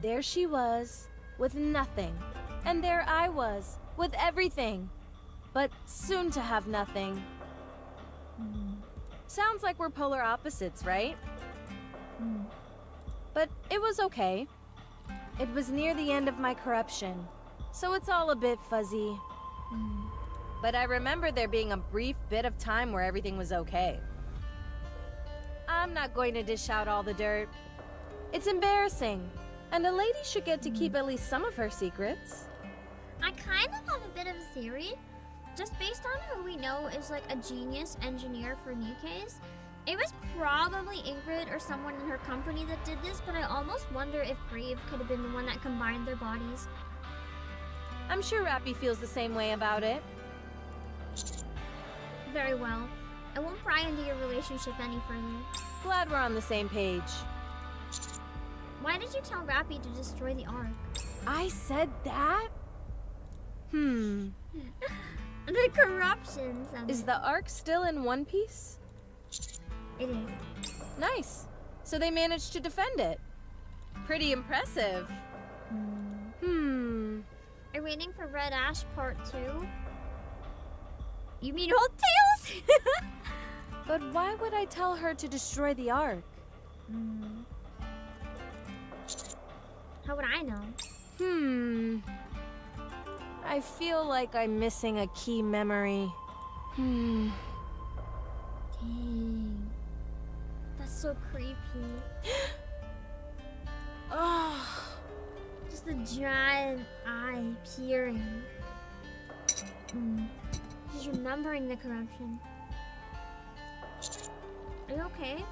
There she was, with nothing. And there I was, with everything. But soon to have nothing. Sounds like we're polar opposites, right? But it was okay. It was near the end of my corruption, so it's all a bit fuzzy. But I remember there being a brief bit of time where everything was okay. I'm not going to dish out all the dirt. It's embarrassing, and a lady should get to keep at least some of her secrets. I kind of have a bit of a theory. just based on who we know is like a genius engineer for NIKKEs, it was probably Ingrid or someone in her company that did this, but I almost wonder if Grave could have been the one that combined their bodies. I'm sure Rappy feels the same way about it. Very well. I won't pry into your relationship any further. Glad we're on the same page. Why did you tell Rappy to destroy the Ark? I said that? The corruption. Is the Ark still in one piece? It is. Nice. So they managed to defend it. Pretty impressive. Are you waiting for Red Ash Part 2? You mean Old Tales? But why would I tell her to destroy the Ark? How would I know? I feel like I'm missing a key memory. Dang. That's so creepy. Oh. Just a giant eye peering. She's remembering the corruption. Are you okay?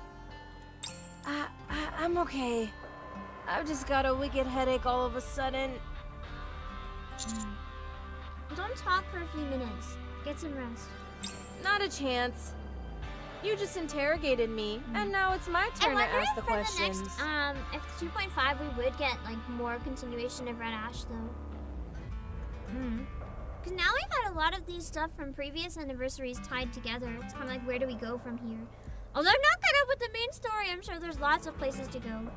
I'm okay. I've just got a wicked headache all of a sudden. Don't talk for a few minutes. Get some rest. Not a chance. You just interrogated me, and now it's my turn to ask the questions. The next, if 2.5 we would get like more continuation of Red Ash though. Because now we've had a lot of these stuff from previous anniversaries tied together. It's kind of like, where do we go from here? Although I'm not caught up with the main story, I'm sure there's lots of places to go.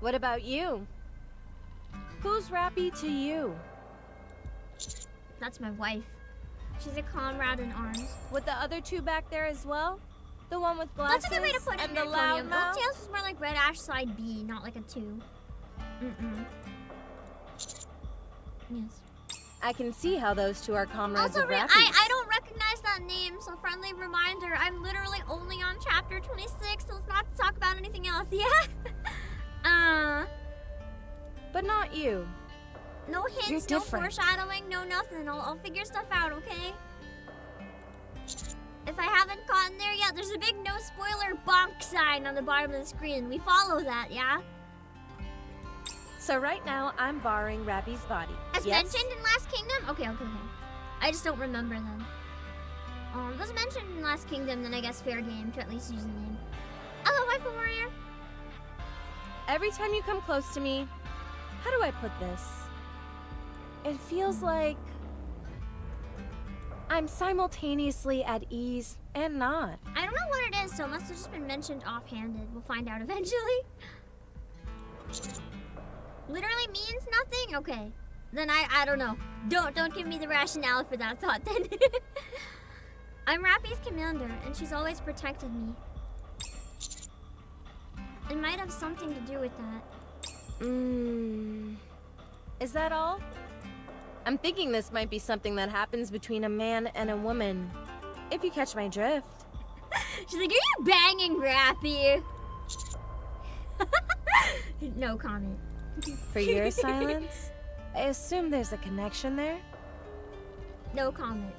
What about you? Who's Rappy to you? That's my wife. She's a comrade in arms. With the other two back there as well? The one with glasses That's a good way to put it. and the loud mouth? Old Tales was more like Red Ash side B, not like a 2. Yes. I can see how those two are comrades Also, of Rappy's. I don't recognize that name, so friendly reminder, I'm literally only on chapter 26, so let's not talk about anything else, yeah? But not you. No hints, You're no different. foreshadowing, no nothing. I'll figure stuff out, okay? If I haven't gotten there yet, there's a big no spoiler bonk sign on the bottom of the screen. We follow that, yeah? So right now, I'm borrowing Rappy's body. As yes? mentioned in Last Kingdom? Okay. I just don't remember them. If it was mentioned in Last Kingdom, then I guess fair game to at least use the name. Hello, Waifu Warrior. Every time you come close to me, how do I put this? It feels like I'm simultaneously at ease and not. I don't know what it is, so it must have just been mentioned offhanded. We'll find out eventually. Literally means nothing? Okay. Then I don't know. Don't give me the rationale for that thought then. I'm Rappy's commander, and she's always protected me. It might have something to do with that. Is that all? I'm thinking this might be something that happens between a man and a woman. If you catch my drift. She's like, are you banging Rappy? No comment. For your silence, I assume there's a connection there? No comment.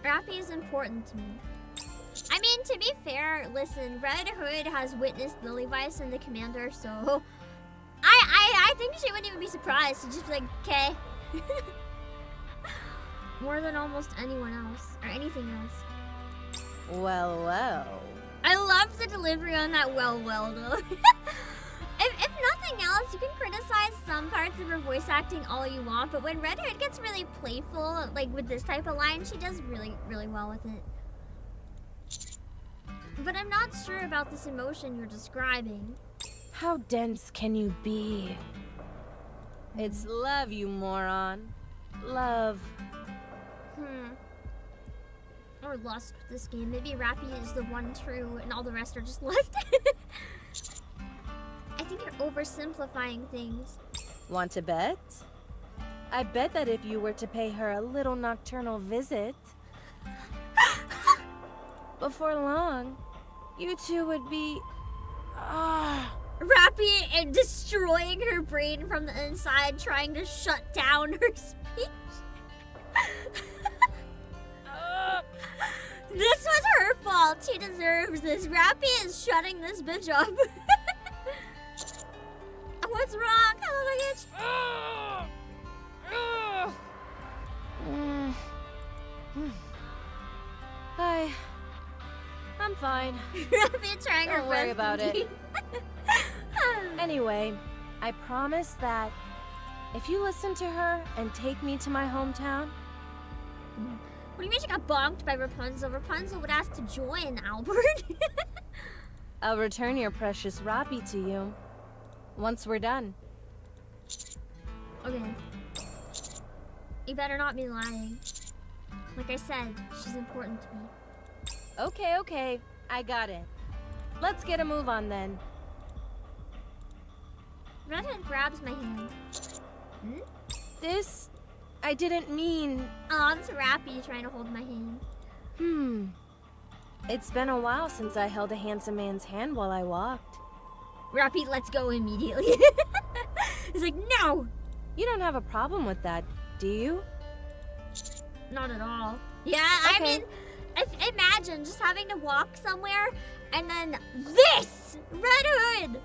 Rappy is important to me. I mean, to be fair, listen, Red Hood has witnessed Lily Vice and the commander, so I think she wouldn't even be surprised. She'd just be like, okay. More than almost anyone else, or anything else. Well. I love the delivery on that well though. If nothing else, you can criticize some parts of her voice acting all you want, but when Red Hood gets really playful, like with this type of line, she does really, really well with it. But I'm not sure about this emotion you're describing. How dense can you be? It's love, you moron. Love. Or lust with this game. Maybe Rappy is the one true and all the rest are just lust. I think you're oversimplifying things. Want to bet? I bet that if you were to pay her a little nocturnal visit, before long, you two would be... Rappy and destroying her brain from the inside, trying to shut down her speech. This was her fault. She deserves this. Rappy is shutting this bitch up. What's wrong? Hello, Hi. I'm fine. Rappy trying her Don't worry best about to it. Anyway, I promise that if you listen to her and take me to my hometown, What do you mean she got bonked by Rapunzel? Rapunzel would ask to join, Albert. I'll return your precious Rappy to you once we're done. Okay. You better not be lying. Like I said, she's important to me. Okay, I got it. Let's get a move on then. Redhead grabs my hand. This, I didn't mean. Oh, it's Rappy trying to hold my hand. It's been a while since I held a handsome man's hand while I walked. Rappy, let's go immediately. He's like, no! You don't have a problem with that, do you? Not at all. Yeah, Okay. I mean, imagine just having to walk somewhere and then this Red Hood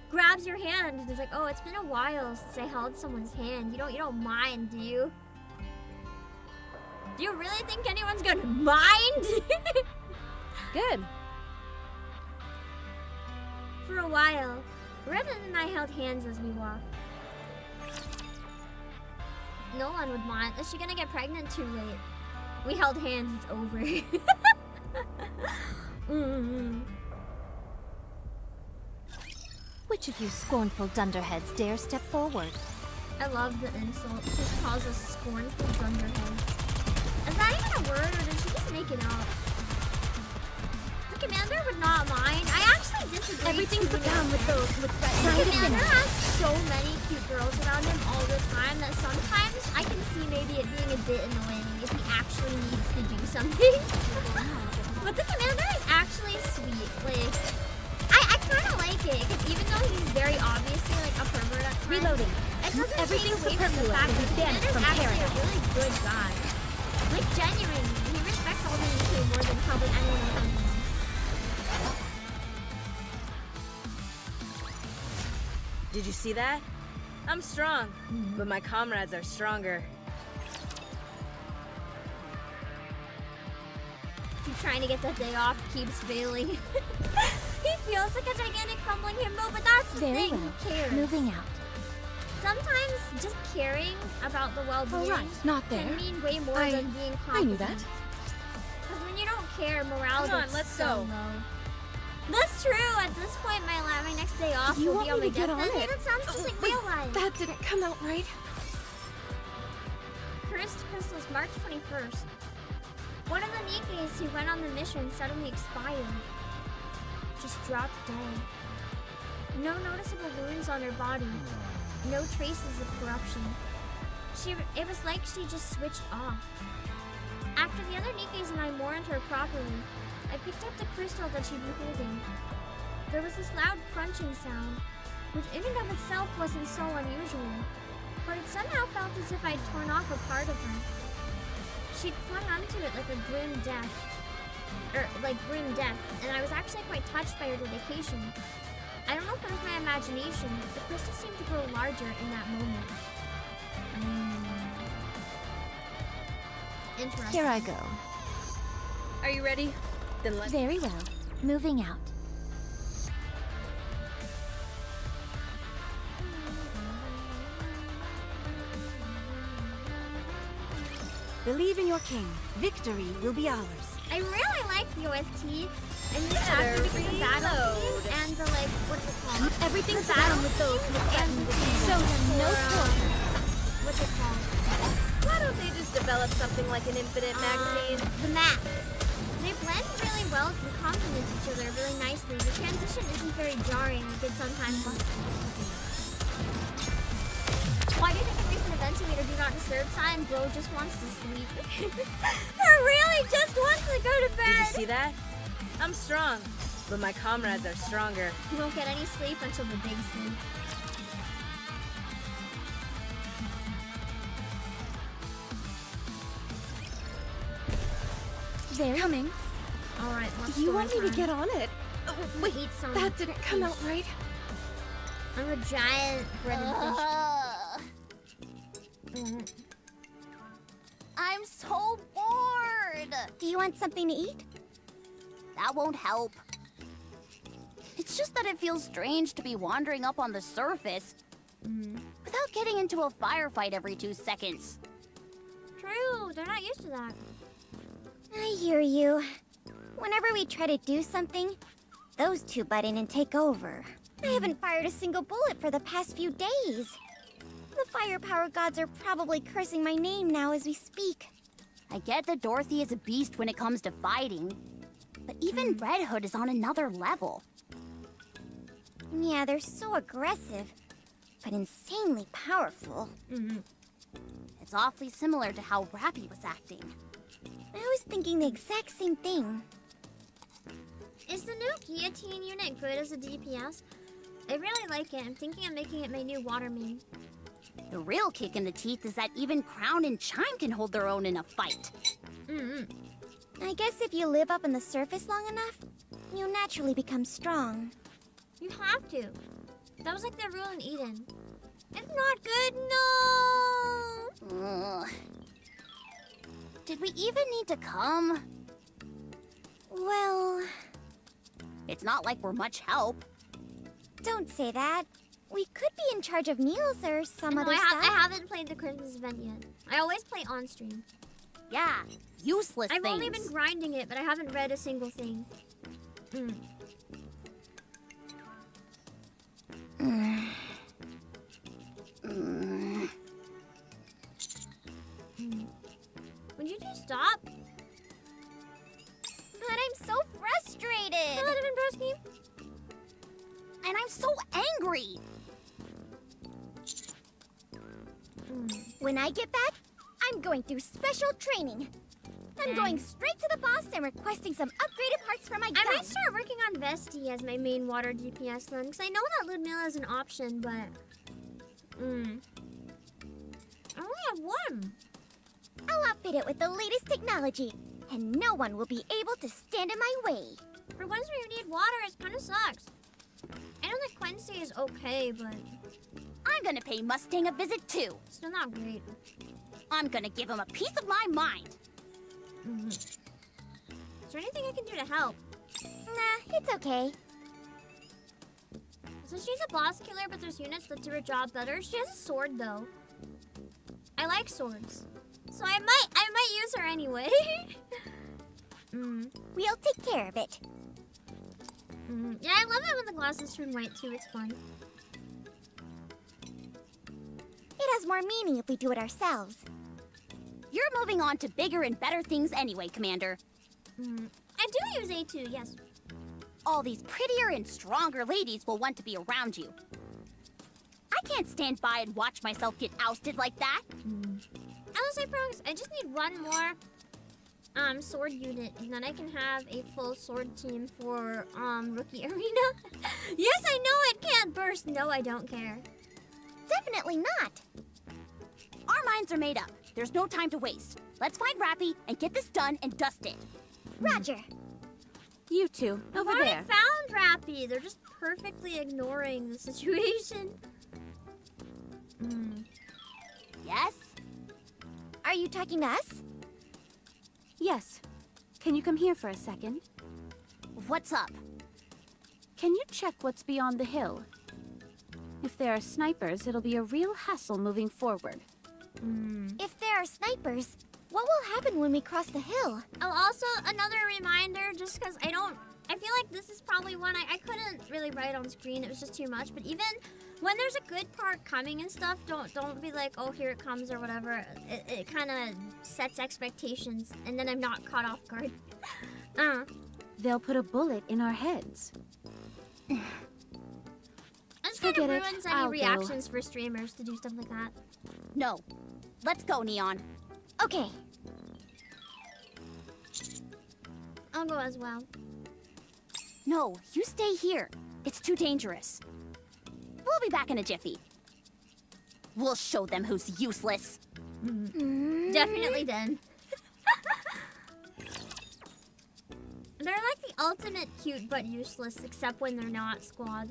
grabs your hand and is like, oh, it's been a while since I held someone's hand. You don't mind, do you? Do you really think anyone's gonna mind? Good. For a while, Redhead and I held hands as we walked. No one would mind. Is she gonna get pregnant too late? We held hands, it's over. Which of you scornful dunderheads dare step forward? I love the insult. She just calls us scornful dunderheads. Is that even a word, or did she just make it up? The commander would not mind. I actually disagree. Everything's down with those with red. The commander has so many cute girls around him all the time that sometimes I can see maybe it being a bit annoying if he actually needs to do something. But the commander is actually sweet. Like, I kind of like it, because even though he's very obviously like a pervert at times, Reloading. it doesn't Everything's take away from the superfluous fact and that the banned commander's from actually a paradise. really good guy. Like, genuinely, he respects all the NIKKE more than probably anyone else. Did you see that? I'm strong, but my comrades are stronger. Keep trying to get that day off, keeps failing. He feels like a gigantic crumbling himbo, but that's the Very thing. well. Who cares? Moving out. Sometimes just caring about the well-being not there. can mean way more than being competent. I knew that. Because when you don't care, morale Come on, gets let's so go. low. That's true. At this point, my next day off You will want be on me my to get deathbed. on Hey, it? that sounds just like real life. That didn't come out right. Cursed Crystals, March 21st. One of the NIKKEs who went on the mission suddenly expired. Just dropped dead. No noticeable wounds on her body. No traces of corruption. It was like she just switched off. After the other NIKKEs and I mourned her properly, I picked up the crystal that she'd been holding. There was this loud crunching sound, which in and of itself wasn't so unusual, but it somehow felt as if I'd torn off a part of her. She'd clung onto it like a grim death, and I was actually quite touched by her dedication. I don't know if it was my imagination, but the crystal seemed to grow larger in that moment. Interesting. Here I go. Are you ready? Then let's. Very well. Moving out. Believe in your king. Victory will be ours. I really like the OST, and this chapter because the battle theme and the what's it called? Everything's the down with those theme with and the theme So no for, quarter. what's it called? Why don't they just develop something like an infinite magazine? The map. They blend really well and complement each other really nicely. The transition isn't very jarring like it sometimes must be. Why do you think in recent events he made a do not disturb sign? Bro just wants to sleep. Or really just wants to go to bed. Did you see that? I'm strong, but my comrades are stronger. He won't get any sleep until the big sleep. there. Coming. Alright, what's You story want me to time? get on it? Wait, Eat some that didn't come out fish. right. I'm a giant breaded fish. I'm so bored. Do you want something to eat? That won't help. It's just that it feels strange to be wandering up on the surface without getting into a firefight every 2 seconds. True, they're not used to that. I hear you. Whenever we try to do something, those two butt in and take over. I haven't fired a single bullet for the past few days. The firepower gods are probably cursing my name now as we speak. I get that Dorothy is a beast when it comes to fighting, but even Red Hood is on another level. Yeah, they're so aggressive, but insanely powerful. It's awfully similar to how Rappy was acting. I was thinking the exact same thing. Is the new guillotine unit good as a DPS? I really like it. I'm thinking of making it my new water main. The real kick in the teeth is that even Crown and Chime can hold their own in a fight. I guess if you live up on the surface long enough, you'll naturally become strong. You have to. That was like the rule in Eden. If not good, no! Ugh. Did we even need to come? Well, It's not like we're much help. don't say that. We could be in charge of meals or some No, other I stuff. haven't played the Christmas event yet. I always play on stream. Yeah, useless I've things. only been grinding it, but I haven't read a single thing. Would you just stop? But I'm so frustrated. Hello, Broski. And I'm so angry. When I get back, I'm going through special training. I'm going straight to the boss and requesting some upgraded parts for my gun. I might start working on Vesti as my main water DPS then, because I know that Ludmilla is an option, but... I only have one. I'll outfit it with the latest technology, and no one will be able to stand in my way. For once where you need water, it kind of sucks. I know that Quincy is okay, but I'm gonna pay Mustang a visit too. still not great. I'm gonna give him a piece of my mind. Is there anything I can do to help? Nah, it's okay. So she's a boss killer, but there's units that do her job better. She has a sword, though. I like swords. So I might use her anyway. We'll take care of it. Yeah, I love it when the glasses turn white, too. It's fun. It has more meaning if we do it ourselves. You're moving on to bigger and better things anyway, Commander. I do use A2, yes. All these prettier and stronger ladies will want to be around you. I can't stand by and watch myself get ousted like that. Unless I promise, I just need one more sword unit, and then I can have a full sword team for Rookie Arena. Yes, I know it can't burst. No, I don't care. Definitely not. Our minds are made up. There's no time to waste. Let's find Rappy and get this done and dusted. Roger. You two, I've over already there. found Rappy. They're just perfectly ignoring the situation. Yes? Are you talking to us? Yes. Can you come here for a second? What's up? Can you check what's beyond the hill? If there are snipers, it'll be a real hassle moving forward. If there are snipers, what will happen when we cross the hill? Oh, also, another reminder, just because I feel like this is probably one I couldn't really write on screen. It was just too much. But even when there's a good part coming and stuff, don't be like, oh, here it comes or whatever. It kind of sets expectations, and then I'm not caught off guard. They'll put a bullet in our heads. It just kind of Forget it. ruins any I'll go. reactions for streamers to do stuff like that. No. Let's go, Neon. Okay. I'll go as well. No, you stay here. It's too dangerous. We'll be back in a jiffy. We'll show them who's useless. Definitely then. They're like the ultimate cute but useless, except when they're not squad.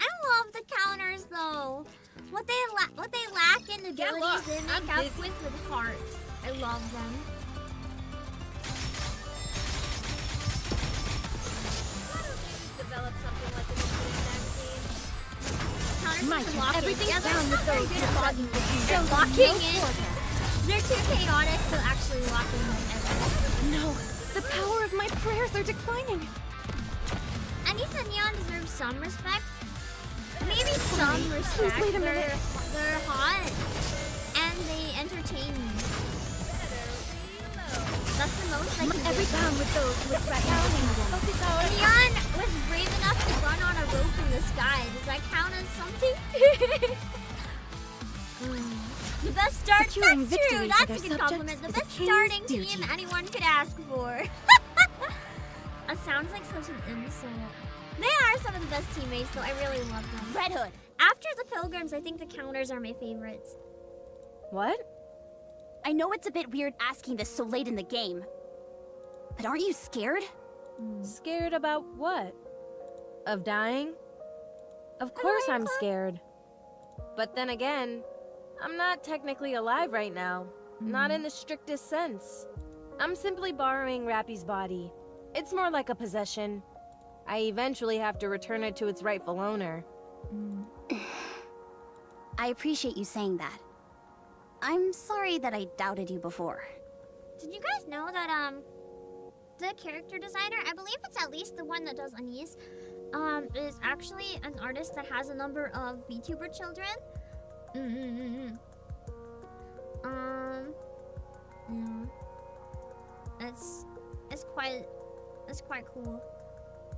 I love the counters though. What they lack in abilities, they make up with hearts. I love them. Develop something like this in Counters and locking. everything's Yeah, down with those good at locking. buttons. They're locking it. They're too chaotic to actually lock in like everything. No, the power of my prayers are declining. Anissa Neon deserves some respect. Maybe some respect. Wait a minute. They're hot and they entertain me. That's the most I can do. Every time with those with Neon was brave enough to run on a rope in the sky. Does that count as something? The best start. Securing That's victory true. for That's their a good subjects compliment. The is a best king's starting duty. team anyone could ask for. That sounds like such an insult. They are some of the best teammates, though. I really love them. Red Hood. After the Pilgrims, I think the counters are my favorites. What? I know it's a bit weird asking this so late in the game, but aren't you scared? Scared about what? Of dying? Of course I'm scared. But then again, I'm not technically alive right now. Not in the strictest sense. I'm simply borrowing Rappy's body. It's more like a possession. I eventually have to return it to its rightful owner. I appreciate you saying that. I'm sorry that I doubted you before. Did you guys know that, the character designer, I believe it's at least the one that does Anise, is actually an artist that has a number of VTuber children? Yeah. It's quite cool.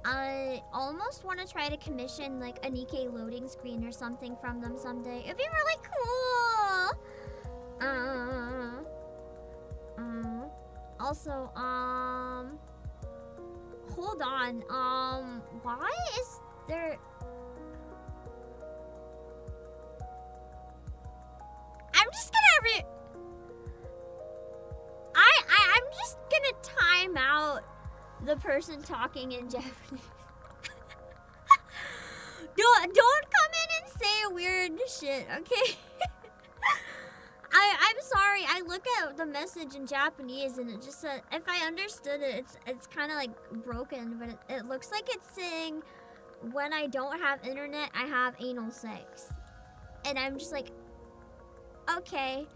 I almost want to try to commission like a NIKKE loading screen or something from them someday. It'd be really cool. Also, hold on. Why is there? I'm just gonna I'm just gonna time out the person talking in Japanese. Don't come in and say weird shit, okay? I'm sorry. I look at the message in Japanese and it just said, if I understood it, it's kind of like broken, but it looks like it's saying, when I don't have internet, I have anal sex. And I'm just like, okay.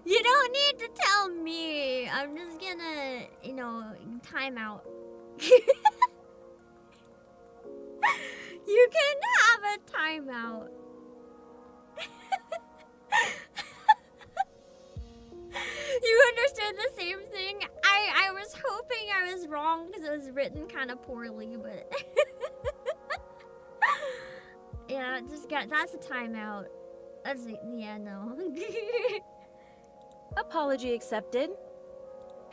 You don't need to tell me. I'm just gonna, time out. You can have a timeout. You understood the same thing? I was hoping I was wrong because it was written kind of poorly, but... Yeah, that's a timeout. Yeah, no. Apology accepted.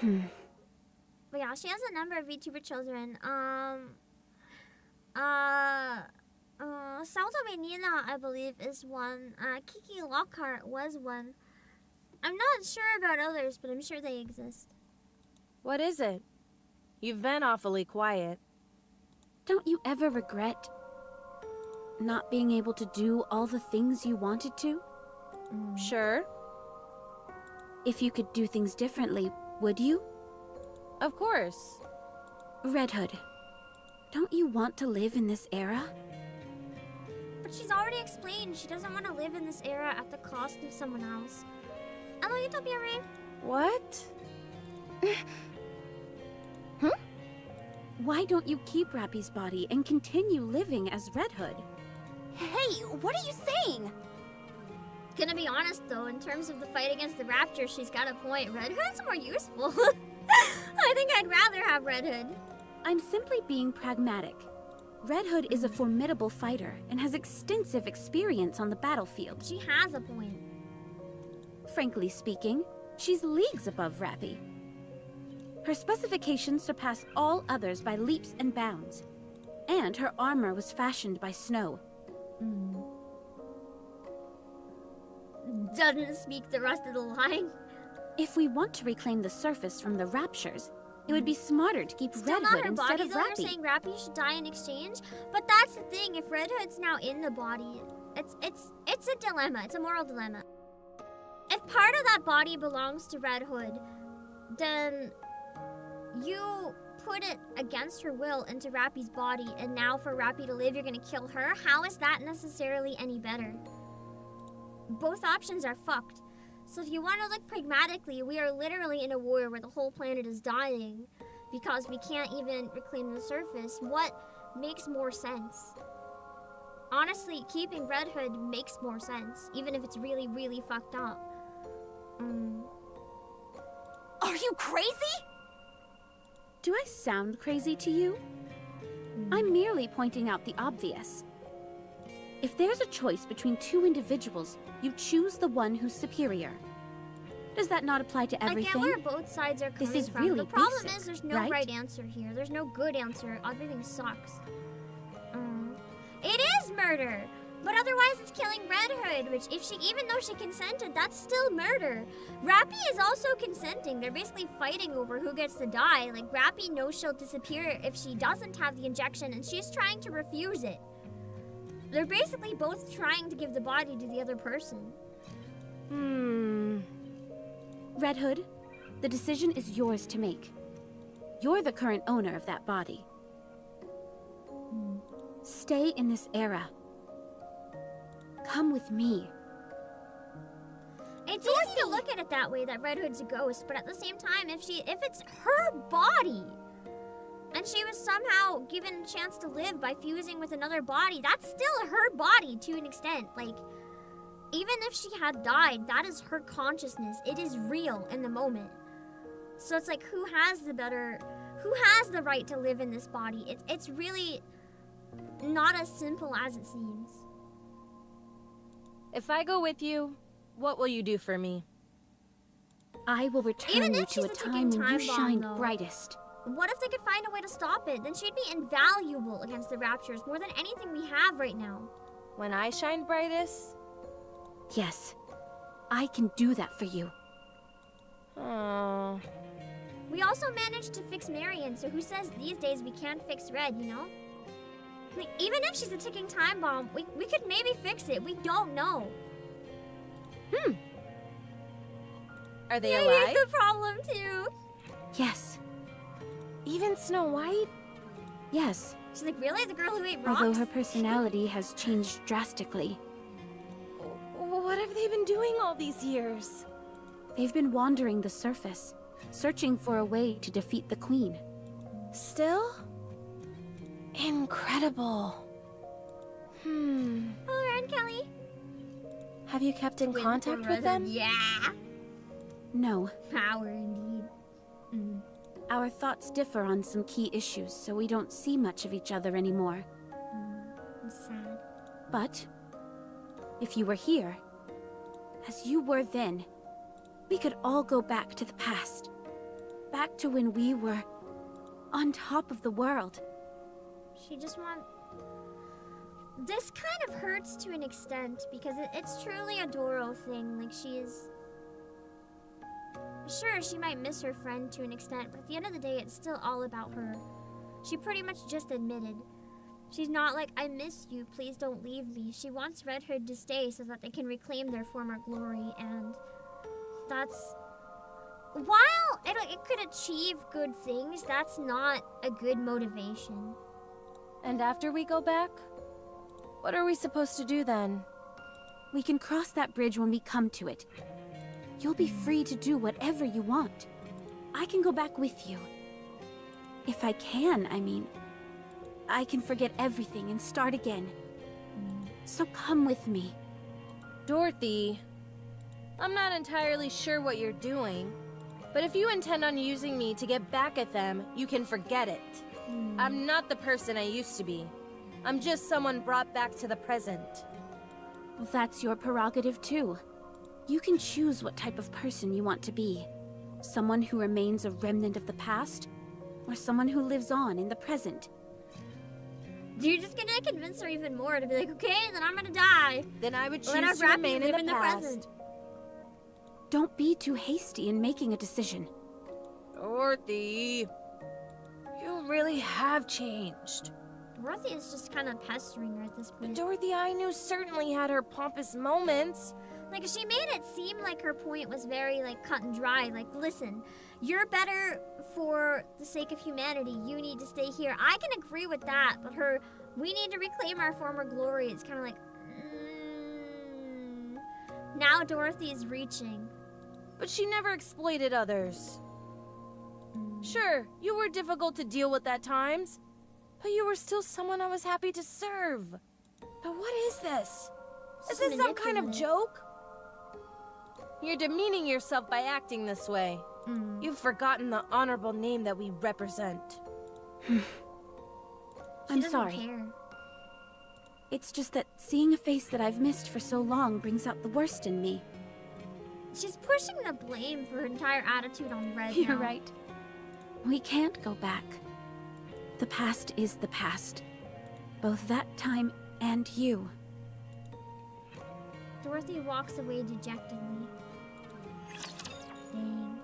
But yeah, she has a number of VTuber children. Salto Menina, I believe, is one. Kiki Lockhart was one. I'm not sure about others, but I'm sure they exist. What is it? You've been awfully quiet. Don't you ever regret not being able to do all the things you wanted to? Sure. If you could do things differently, would you? Of course. Red Hood, don't you want to live in this era? But she's already explained she doesn't want to live in this era at the cost of someone else. Hello, Utopia Ray. What? Why don't you keep Rappy's body and continue living as Red Hood? Hey, what are you saying? Gonna be honest though, in terms of the fight against the Raptor, she's got a point. Red Hood's more useful. I think I'd rather have Red Hood. I'm simply being pragmatic. Red Hood is a formidable fighter and has extensive experience on the battlefield. She has a point. Frankly speaking, she's leagues above Rappy. Her specifications surpass all others by leaps and bounds. And her armor was fashioned by snow. Doesn't speak the rest of the line. If we want to reclaim the surface from the raptures, it would be smarter to keep Still Red not Hood her instead body, of though. You're Rappy. saying Rappy should die in exchange? But that's the thing. If Red Hood's now in the body, it's a dilemma. It's a moral dilemma. If part of that body belongs to Red Hood, then you put it against her will into Rappy's body, and now for Rappy to live, you're gonna kill her? How is that necessarily any better? Both options are fucked. So if you want to look pragmatically, we are literally in a war where the whole planet is dying because we can't even reclaim the surface. What makes more sense? Honestly, keeping Red Hood makes more sense, even if it's really, really fucked up. Are you crazy? Do I sound crazy to you? I'm merely pointing out the obvious. If there's a choice between two individuals, you choose the one who's superior. Does that not apply to everything? I get where both sides are coming This is from. really The problem basic, is there's no right answer here. There's no good answer. Everything sucks. It is murder! But otherwise it's killing Red Hood, which even though she consented, that's still murder. Rappy is also consenting. They're basically fighting over who gets to die. Like, Rappy knows she'll disappear if she doesn't have the injection, and she's trying to refuse it. They're basically both trying to give the body to the other person. Red Hood, the decision is yours to make. You're the current owner of that body. Stay in this era. Come with me. It's easy to look at it that way, that Red Hood's a ghost, but at the same time, if it's her body, and she was somehow given a chance to live by fusing with another body, that's still her body to an extent. Like, even if she had died, that is her consciousness. It is real in the moment. So it's like, who has the right to live in this body? It's really not as simple as it seems. If I go with you, what will you do for me? I will return you to a time when you shined brightest. What if they could find a way to stop it? Then she'd be invaluable against the Raptures, more than anything we have right now. When I shine brightest? Yes, I can do that for you. Oh. We also managed to fix Marion, so who says these days we can't fix Red, you know? Like, even if she's a ticking time bomb, we could maybe fix it. We don't know. Are they Maybe alive? the problem too. Yes. Even Snow White? Yes. She's like, really? The girl who ate rocks? Although her personality has changed drastically. What have they been doing all these years? They've been wandering the surface, searching for a way to defeat the Queen. Still? Incredible. Hello, Ren Kelly. Have you kept in contact with them? Yeah. No. Power indeed. Our thoughts differ on some key issues, so we don't see much of each other anymore. I'm sad. But if you were here, as you were then, we could all go back to the past. Back to when we were on top of the world. She just wants... This kind of hurts to an extent, because it's truly a Doro thing. Like, she is... Sure, she might miss her friend to an extent, but at the end of the day, it's still all about her. She pretty much just admitted. She's not like, I miss you, please don't leave me. She wants Red Hood to stay so that they can reclaim their former glory, and that's... While it could achieve good things, that's not a good motivation. And after we go back? What are we supposed to do then? We can cross that bridge when we come to it. You'll be free to do whatever you want. I can go back with you. If I can, I mean. I can forget everything and start again. So come with me. Dorothy, I'm not entirely sure what you're doing, but if you intend on using me to get back at them, you can forget it. I'm not the person I used to be. I'm just someone brought back to the present. Well, that's your prerogative too. You can choose what type of person you want to be. Someone who remains a remnant of the past, or someone who lives on in the present. You're just gonna convince her even more to be like, okay, then I'm gonna die. Then I would Let choose to our remain live in the past. Don't be too hasty in making a decision. Dorothy, you really have changed. Dorothy is just kind of pestering her at this point. Dorothy I knew certainly had her pompous moments. Like, she made it seem like her point was very, like, cut and dry. Like, listen, you're better for the sake of humanity. You need to stay here. I can agree with that, but we need to reclaim our former glory. It's kind of like, Now Dorothy is reaching. But she never exploited others. Sure, you were difficult to deal with at times, but you were still someone I was happy to serve. But what is this? Is this some kind of joke? You're demeaning yourself by acting this way. You've forgotten the honorable name that we represent. I'm sorry. It's just that seeing a face that I've missed for so long brings out the worst in me. She's pushing the blame for her entire attitude on Red. You're right. We can't go back. The past is the past. Both that time and you. Dorothy walks away dejectedly. Dang.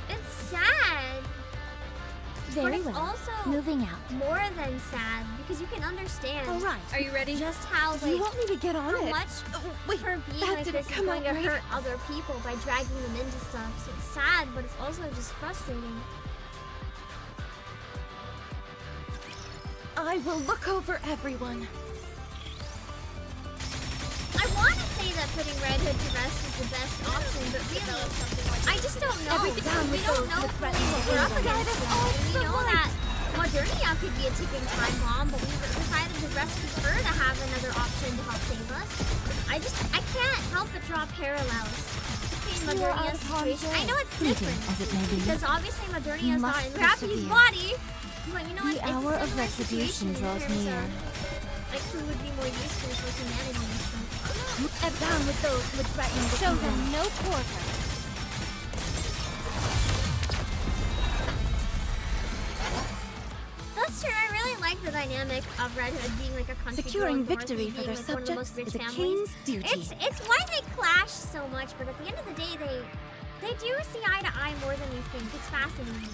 It's sad. Very but it's well. Also moving out. More than sad, because you can understand. All right. Are you ready? Just how, Do you want me to get on how it? much Wait, her being that like didn't this is come going out to right. hurt other people by dragging them into stuff. So it's sad, but it's also just frustrating. I will look over everyone. I want to say that putting Red Hood to rest is the best option, but really, I just don't know. Because we don't know fully what we're up against. We know that Modernia could be a ticking time bomb, but we decided to rescue her to have another option to help save us. I can't help but draw parallels between Modernia's situation. I know it's different, because obviously Modernia's not in Rappy's body, but you know what? The hour of retribution draws near. Like, who would be more useful for humanity and stuff. Down with those who would threaten the Show them no quarter. That's true. I really like the dynamic of Red Hood being like a country Securing girl, victory Dorothy for their being, like, one of the most subjects rich is a families. king's duty. It's why they clash so much, but at the end of the day, they do see eye to eye more than we think. It's fascinating.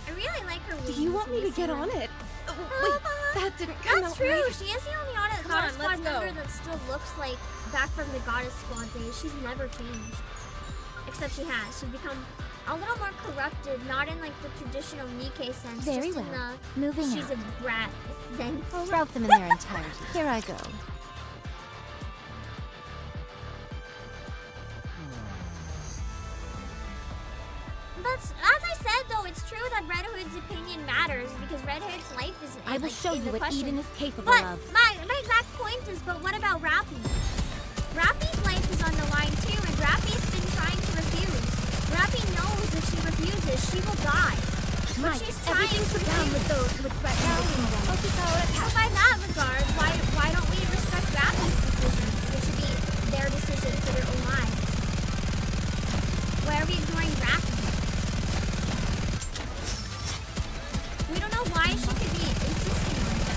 I really like her. Do you want me to get on it? Wait, that didn't come That's out true. right. She is the only Goddess Squad member that still looks like back from the Goddess Squad days. She's never changed. Except she has. She's become a little more corrupted, not in like the traditional NIKKE sense. Very just well. in the Moving she's out. a brat sense. I'll route them in their entirety. Here I go. That's, as I said though, it's true that Red Hood's opinion matters because Red Hood's life is I will like, show in you the what question. Eden is capable But of. my exact point is, but what about Rappy? Rappy's life is on the line too, and Rappy's been trying to refuse. Rappy knows if she refuses, she will die. But she's trying to down with refuse. those who would threaten the kingdom. So by that regard, why don't we respect Rappy's decision? It should be their decision for their own lives. Why are we ignoring Rappy? We don't know why she could be insisting on it.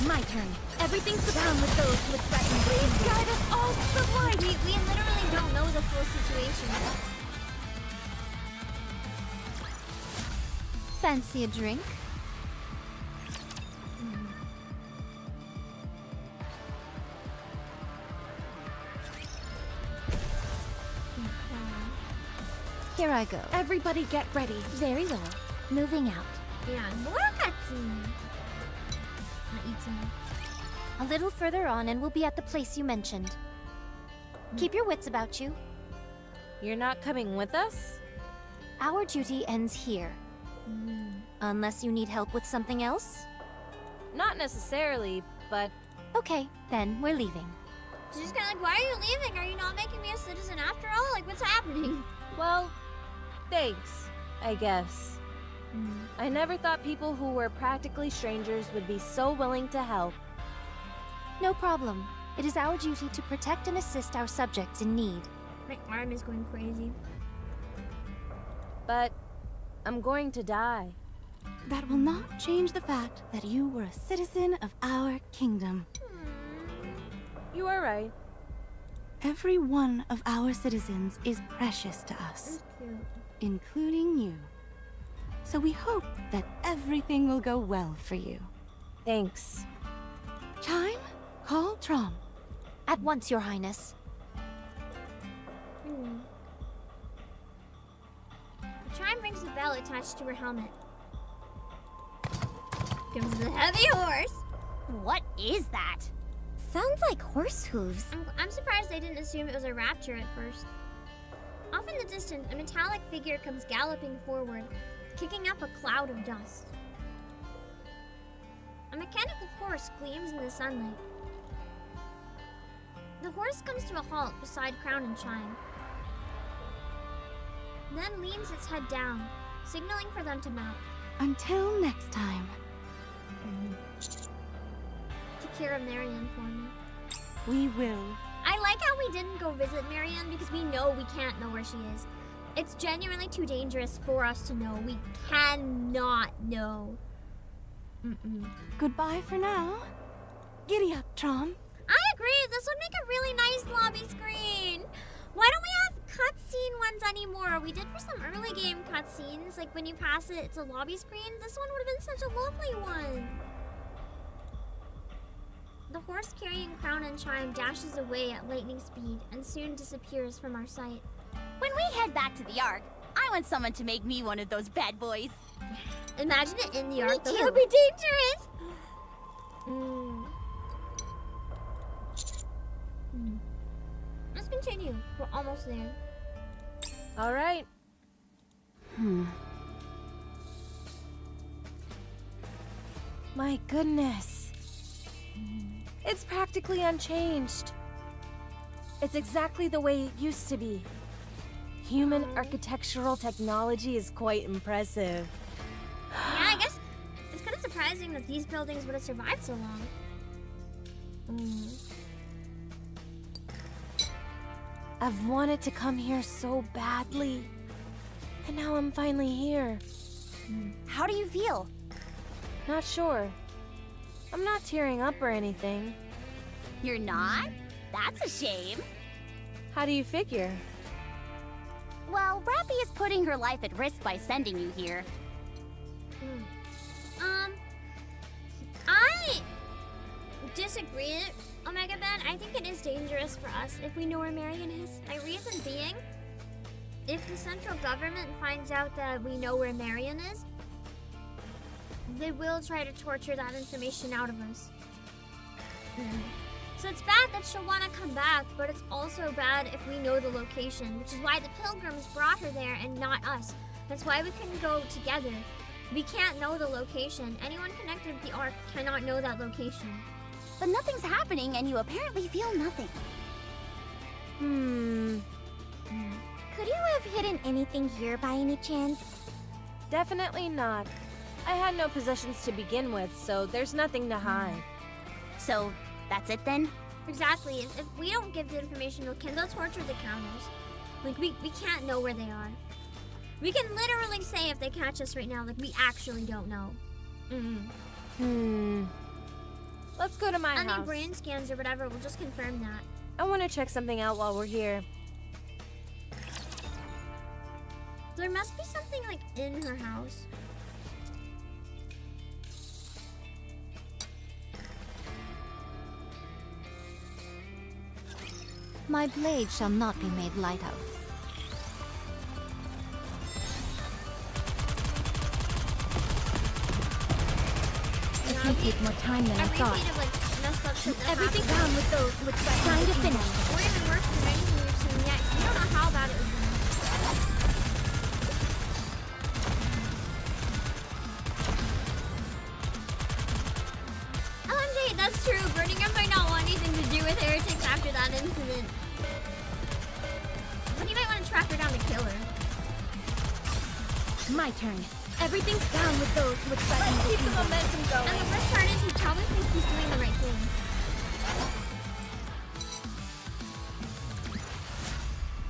My turn. Everything's down with those who would threaten the kingdom. Guide us all to the light. We literally don't know the full situation. Fancy a drink? Here I go. Everybody get ready. Very well. Moving out. Yeah, more cutscene. I'll eat some. A little further on and we'll be at the place you mentioned. Keep your wits about you. You're not coming with us? Our duty ends here. Unless you need help with something else? Not necessarily, but... Okay, then we're leaving. She's just kind of like, why are you leaving? Are you not making me a citizen after all? Like, what's happening? Well, thanks, I guess. I never thought people who were practically strangers would be so willing to help. No problem. It is our duty to protect and assist our subjects in need. My arm is going crazy. But I'm going to die. That will not change the fact that you were a citizen of our kingdom. You are right. Every one of our citizens is precious to us, including you. So we hope that everything will go well for you. Thanks. Chime, call Trom. At once, Your Highness. The chime rings a bell attached to her helmet. Comes the heavy horse. What is that? Sounds like horse hooves. I'm surprised they didn't assume it was a rapture at first. Off in the distance, a metallic figure comes galloping forward, kicking up a cloud of dust. A mechanical horse gleams in the sunlight. The horse comes to a halt beside Crown and Chime, then leans its head down, signaling for them to mount. Until next time. Take care of Marianne for me. We will. I like how we didn't go visit Marianne because we know we can't know where she is. It's genuinely too dangerous for us to know. We cannot know. Goodbye for now. Giddy up, Trom. I agree. This would make a really nice lobby screen. Why don't we have cutscene ones anymore? We did for some early game cutscenes. Like when you pass it, it's a lobby screen. This one would have been such a lovely one. The horse carrying Crown and Chime dashes away at lightning speed and soon disappears from our sight. When we head back to the Ark, I want someone to make me one of those bad boys. Imagine it in the Ark. too. That would be dangerous. Let's continue. We're almost there. All right. My goodness. It's practically unchanged. It's exactly the way it used to be. Human architectural technology is quite impressive. Yeah, I guess it's kind of surprising that these buildings would have survived so long. I've wanted to come here so badly. And now I'm finally here. How do you feel? Not sure. I'm not tearing up or anything. You're not? That's a shame. How do you figure? Well, Rappy is putting her life at risk by sending you here. I disagree, Omega Ben. I think it is dangerous for us if we know where Marion is. My reason being, if the central government finds out that we know where Marion is, they will try to torture that information out of us. So it's bad that she'll want to come back, but it's also bad if we know the location, which is why the pilgrims brought her there and not us. That's why we couldn't go together. We can't know the location. Anyone connected with the Ark cannot know that location. But nothing's happening and you apparently feel nothing. Could you have hidden anything here by any chance? Definitely not. I had no possessions to begin with, so there's nothing to hide. So, that's it then? Exactly. If we don't give the information, they'll torture the counters. Like, we can't know where they are. We can literally say if they catch us right now, like, we actually don't know. Let's go to my house. Any brain scans or whatever will just confirm that. I want to check something out while we're here. There must be something, like, in her house. My blade shall not be made light of. This may take more time than I thought. Of, like, messed up shit that Everything happened. down with those looks like time to finish. Or even worse than anything we've seen yet. We don't know how bad it was. OMG, that's true. Birmingham might not want anything to do with heretics after that incident. But you might want to track her down to kill her. My turn. Everything's down with those looks like Keep the momentum going. And the worst part is he probably thinks he's doing the right thing.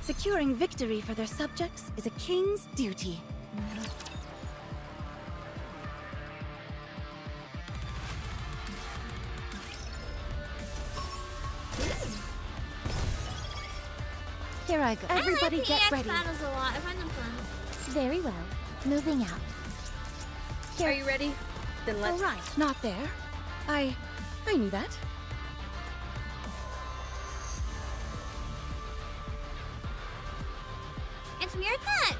Securing victory for their subjects is a king's duty. Here I go. Everybody get ready. Battles a lot. I find them fun. Very well. Moving out. Are you ready? Then let's... All right, not there. I knew that. It's weird that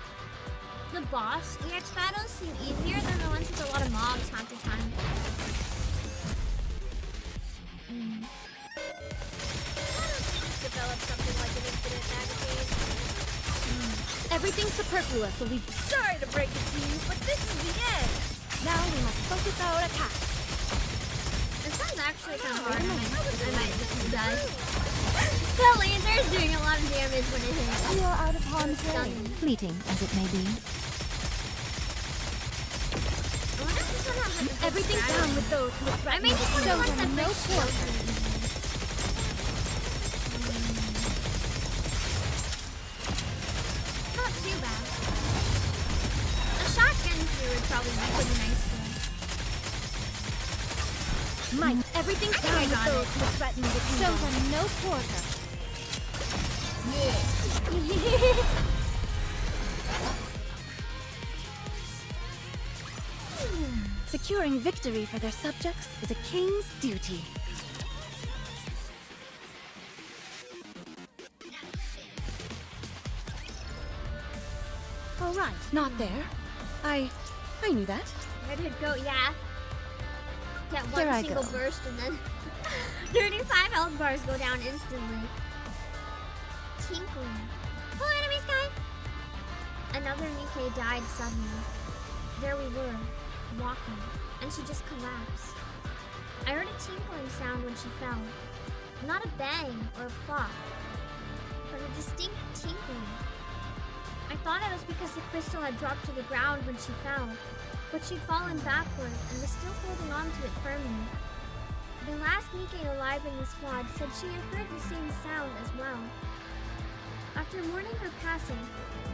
the boss EX battles seem easier than the ones with a lot of mobs half the time. Develop something like an infinite magazine. Everything's superfluous, so we... Sorry to break it to you, but this is the end! Now we must focus our attack. This one's actually kind of hard. I might just die. The laser is doing a lot of damage when it hits. You are out of harm's way, fleeting as it may be. I wonder if this one has like a Everything's down with those who I threaten mean, to this one show wants them to no break quarter. Not too bad. A shotgun here would probably be pretty nice though. Mike, everything's down with those who threaten the kingdom. Show them no quarter. Securing victory for their subjects is a king's duty. All right, not there. I knew that. Where did it go? Yeah. Get Here I one single go. burst and then 35 health bars go down instantly. Tinkling. Hello, enemy sky! Another NIKKE died suddenly. There we were, walking, and she just collapsed. I heard a tinkling sound when she fell. Not a bang or a flop, but a distinct tinkling. I thought it was because the crystal had dropped to the ground when she fell, but she'd fallen backward and was still holding on to it firmly. The last NIKKE alive in the squad said she had heard the same sound as well. After mourning her passing,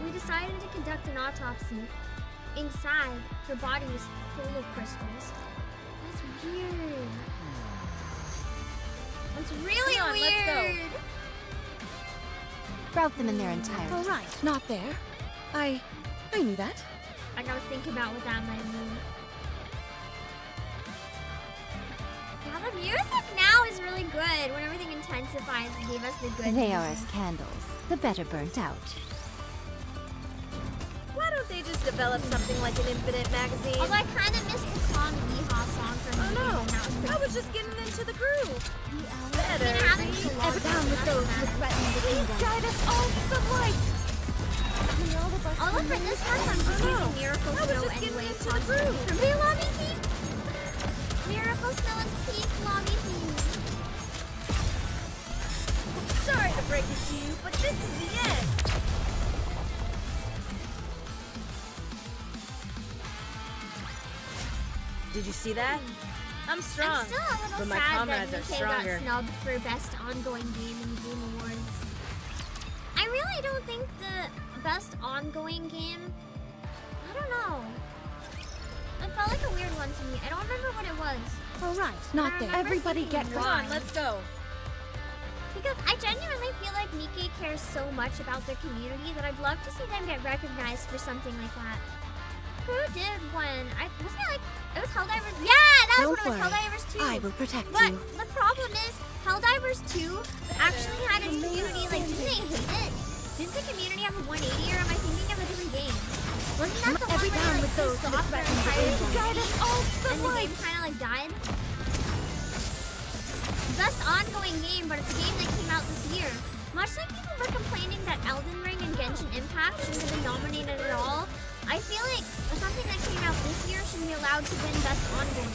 we decided to conduct an autopsy. Inside, her body was full of crystals. That's weird. That's really Come on, weird. let's go. Route them in their entirety. All right, not there. I knew that. I gotta think about what that might mean. Yeah, the music now is really good. When everything intensifies, it gave us the good They are music. as candles, the better burnt out. Why don't they just develop something like an infinite magazine? Although I kind of missed the Kong Yeehaw song from Oh no, That was pretty I was just getting into the groove. I mean, Better. it hasn't been a long Ever time, down with so those that's who not threaten the kingdom. Guide us all to the light. bad. Although for this one, I'm just using Miracle I was Snow just getting anyway. into the groove. For me, lobby theme? Miracle Snow is peak lobby theme. Sorry to break it to you, but this is the end. Did you see that? I'm strong, I'm still a little but my sad that comrades are NIKKE got stronger. snubbed for Best Ongoing Game in the Game Awards. I really don't think the Best Ongoing Game... I don't know. It felt like a weird one to me. I don't remember what it was. All right, not I there. remember Everybody thinking, get Come why? on, let's go. Because I genuinely feel like NIKKE cares so much about their community that I'd love to see them get recognized for something like that. Who did one? Wasn't it like... It was Helldivers... Yeah, that was Don't what it was. worry. Helldivers 2. I will protect But you. the problem is, Helldivers 2 actually had its community, like, didn't they hate it? Didn't the community have a 180, or am I thinking of a different game? Wasn't that the one Every where down they, with like, those pissed who off their threaten the entire kingdom. Guide us all to the and the light. game kind of, like, died? Best ongoing game, but it's a game that came out this year. Much like people were complaining that Elden Ring and Genshin Impact shouldn't have been nominated at all, I feel like something that came out this year should be allowed to win Best Ongoing.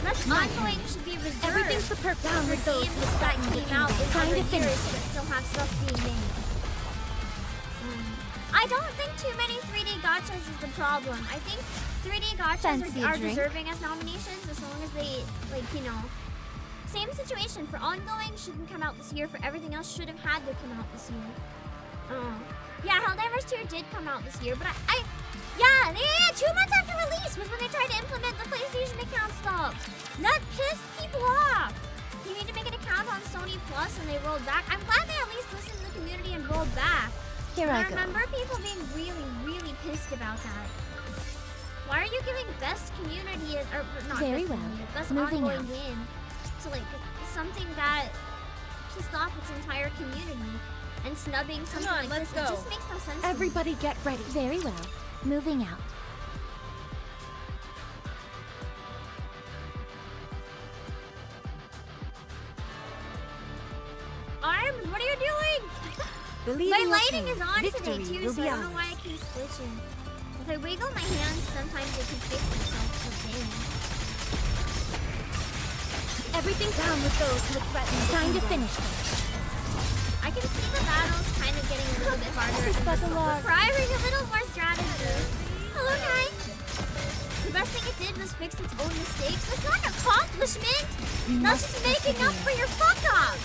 Best Ongoing should be reserved Everything's superb down for with those games who that threaten the came out in Trying other to finish years but still have stuff being made. I don't think too many 3D gachas is the problem. I think 3D gachas Fancy a are drink? deserving as nominations as long as they, like, you know, Same situation for ongoing, shouldn't come out this year. For everything else, should have had to come out this year. Yeah, Helldivers 2 did come out this year, but yeah, 2 months after release was when they tried to implement the PlayStation account stuff. That pissed people off. You need to make an account on Sony Plus, and they rolled back. I'm glad they at least listened to the community and rolled back. Here I go. remember people being really, really pissed about that. Why are you giving best community, or not Very best well. community, best Moving ongoing out. game to like something that pissed off its entire community, and snubbing something on, like let's this? It go. just makes no sense. to me. Everybody get ready. Very well. Moving out. Arms, what are you doing? Believe My in your lighting team. is on Victory today too, will so be I don't know ours. why it keeps glitching. If I wiggle my hands, sometimes they can fix themselves okay. Everything down with those who threaten the Time to kingdom. finish this. I can see the battles kind of getting a little bit harder. Requiring a little more strategy. Hello, guys. The best thing it did was fix its own mistakes. That's not an accomplishment. That's just making up for your fuck up.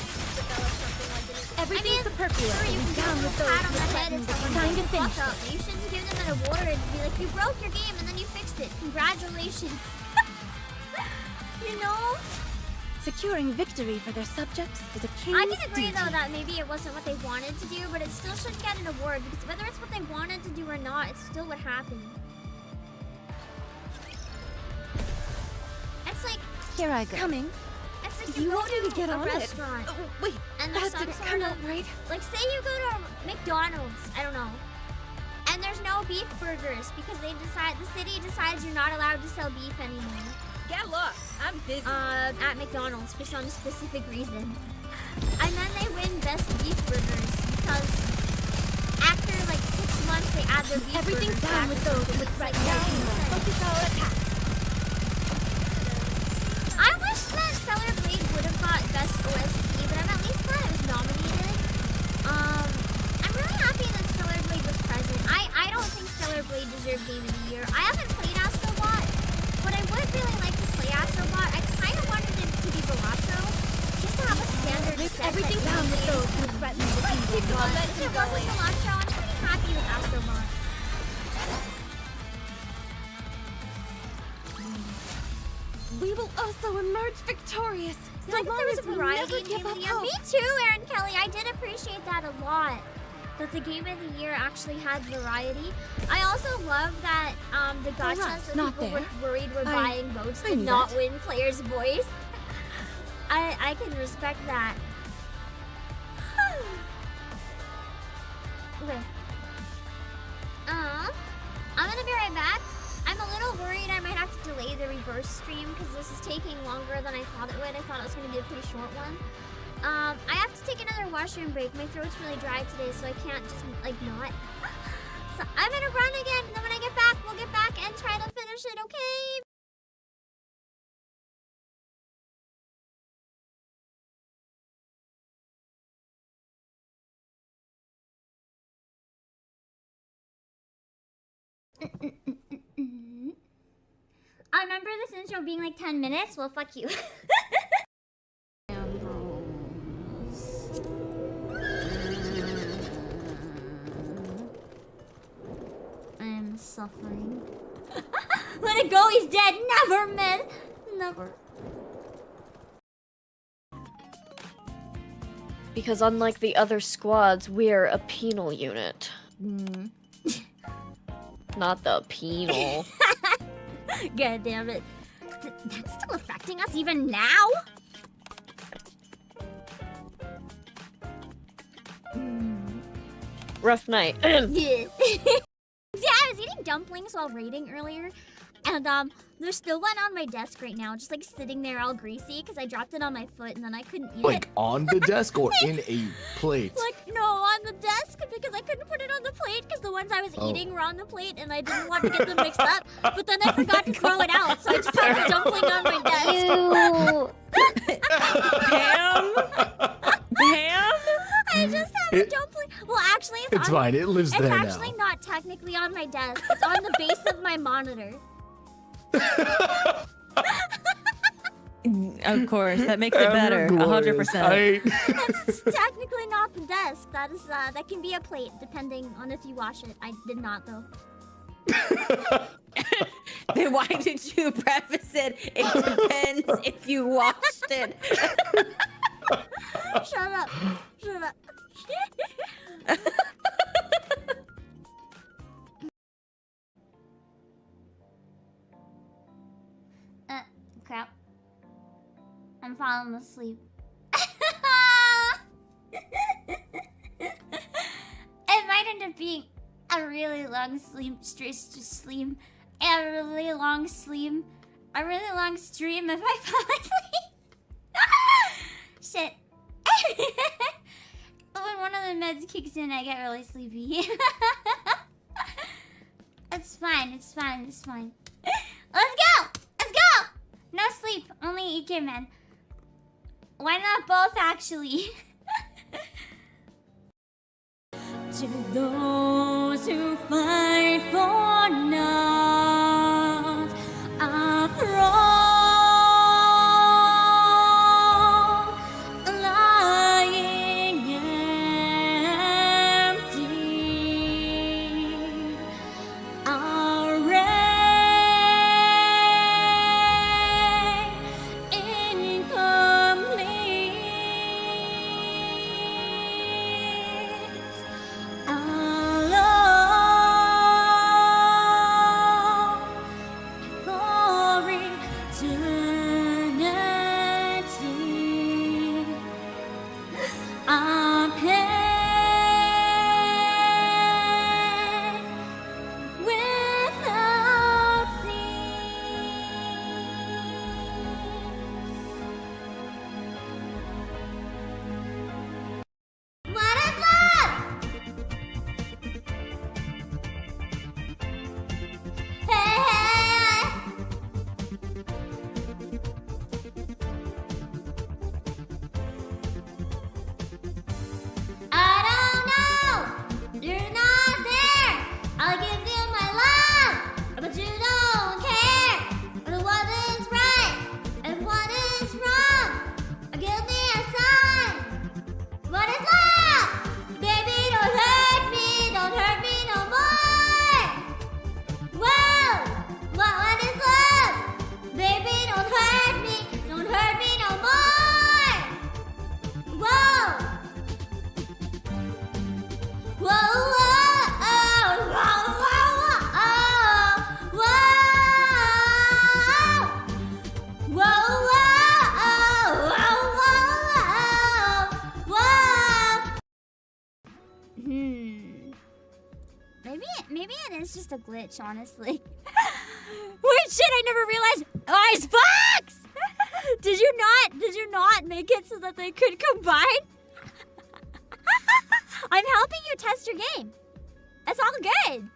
Everything's superfluous. Sure, you can Down give with them a those pat on who the head threaten and the someone Time to fuck finish up. You shouldn't give them an award and be like, you broke your game and then you fixed it. Congratulations. You know? Securing victory for their subjects is a king's I can agree duty. though that maybe it wasn't what they wanted to do, but it still shouldn't get an award because whether it's what they wanted to do or not, it's still what happened. It's like Here I go. Coming. it's like You you go want me to get to a on it? restaurant Oh, wait, and there's that some didn't sort come of out right. like say you go to a McDonald's, I don't know, and there's no beef burgers because the city decides you're not allowed to sell beef anymore. Get lost. I'm busy. At McDonald's for some specific reason. And then they win best beef burgers because after like 6 months they add their beef Everything's burgers down back. with those who threaten the kingdom. Focus our attack. I wish that Stellar Blade would have got best OST, but I'm at least glad it was nominated. I'm really happy that Stellar Blade was present. I don't think Stellar Blade deserved Game of the Year. I haven't played Astrobot, but I would really like to play Astrobot. I kind of wanted it to be Balatro, just to have a standard set. Everything down with those who threaten the kingdom. If it wasn't Balatro, I'm pretty happy with Astrobot. We will also emerge victorious. I feel like if there was a we variety never in Game give of up the Year. hope. Me too, Aaron Kelly. I did appreciate that a lot. That the Game of the Year actually had variety. I also love that the gachas that not people were there. worried were buying votes I did knew not that. win player's voice. I can respect that. Okay. I'm gonna be right back. I'm a little worried I might have to delay the reverse stream because this is taking longer than I thought it would. I thought it was gonna be a pretty short one. I have to take another washroom break. My throat's really dry today, so I can't just like not. So I'm gonna run again, and then when I get back, we'll get back and try to finish it, okay? I remember this intro being like 10 minutes. Well, fuck you. I'm suffering. Let it go, he's dead. Never, man. Never. Because unlike the other squads, we're a penal unit. Not the penal. God damn it. That's still affecting us even now? Rough night. Yeah. See, I was eating dumplings while raiding earlier, and there's still one on my desk right now, just like sitting there all greasy because I dropped it on my foot and then I couldn't eat Like it. on the desk or in a plate? Like, no, on the desk because I couldn't put it on the plate because the ones I was eating were on the plate and I didn't want to get them mixed up. But then I forgot to throw it out, so I just had the dumpling on my desk. Pam? Pam? I just have a dumpling. Well, actually, It's fine, it lives there now. It's actually not technically on my desk. It's on the base of my monitor. Of course, that makes it better. 100%. That's technically not the desk. That is that can be a plate depending on if you wash it. I did not though. Then why did you preface it? It depends if you washed it. Shut up. Shut up. Crap. I'm falling asleep. It might end up being a really long sleep, stream, and a really long stream if I fall asleep. Shit. When one of the meds kicks in, I get really sleepy. It's fine, it's fine, it's fine. Let's go! Let's go! No sleep, only EK man. Why not both, actually? To those who fight for not a throne, lying empty, our reign incomplete. Maybe it is just a glitch, honestly. Wait, shit! I never realized Icebox. Did you not make it so that they could combine? I'm helping you test your game. It's all good.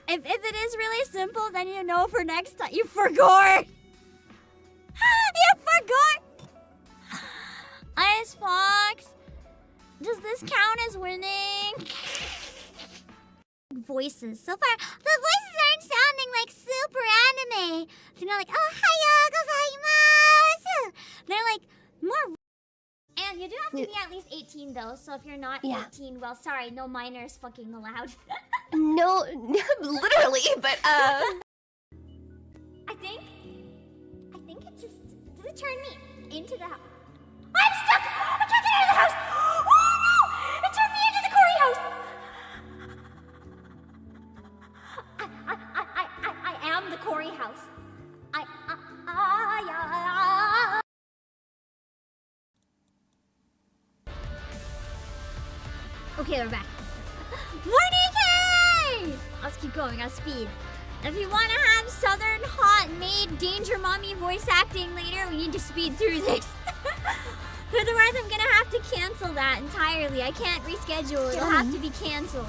If it is really simple, then you know for next time. You forgot. You forgot. Icebox. Does this count as winning? Voices. So far, the voices aren't sounding like super anime. They're not like, oh, hiya, gozaimasu. They're like more. And you do have to be at least 18 though. So if you're not 18, well, sorry, no minors fucking allowed. No, literally, but I think it just does it turn me into the house. I'm stuck! I can't get out of the house! Oh no! It turned me into the Corey house! I am the Corey house. Okay, we're back. 1DK! Let's keep going on speed. If you want to have Southern Hot Maid Danger Mommy voice acting later, we need to speed through this. Otherwise, I'm gonna have to cancel that entirely. I can't reschedule. It'll have to be canceled.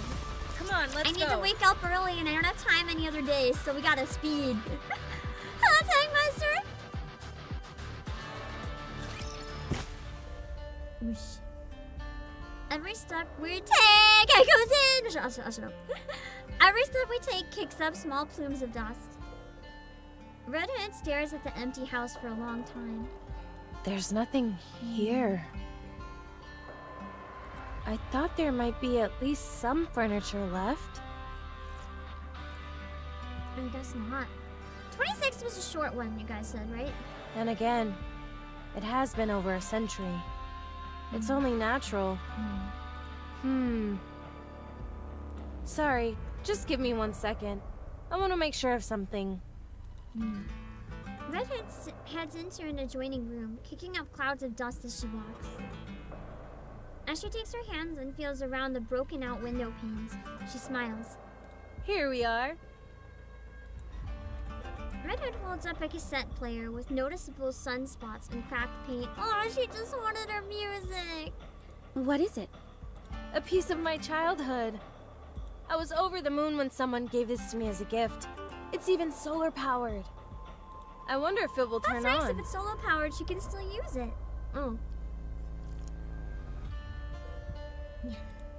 Come on, let's go. I need to wake up early, and I don't have time any other days, so we gotta speed. Hello, Tankmaster. Whoosh. Every step we take, it goes in. Shut up. Every step we take kicks up small plumes of dust. Red Hood stares at the empty house for a long time. There's nothing here. I thought there might be at least some furniture left. I guess not. 26 was a short one, you guys said, right? And again, it has been over a century. It's only natural. Sorry, just give me 1 second. I want to make sure of something. Redhead heads into an adjoining room, kicking up clouds of dust as she walks. As she takes her hands and feels around the broken out window panes, she smiles. Here we are. Redhead holds up a cassette player with noticeable sunspots and cracked paint. Oh, she just wanted her music! What is it? A piece of my childhood. I was over the moon when someone gave this to me as a gift. It's even solar powered. I wonder if it will turn That's nice. on. If it's solar powered, she can still use it. Oh.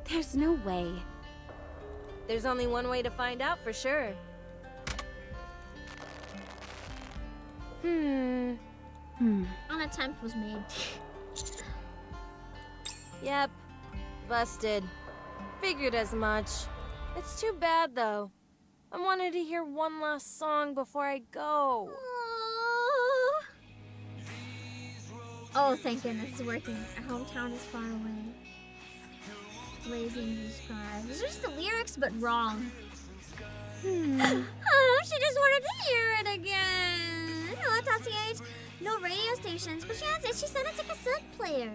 There's no way. There's only one way to find out for sure. An attempt was made. Yep. Busted. Figured as much. It's too bad, though. I wanted to hear one last song before I go. Oh, thank goodness it's working. Our hometown is far away. Blazing describes. These are just the lyrics, but wrong. Oh, she just wanted to hear it again. Hello, Tati. No radio stations, but she has it. She said it's a cassette player.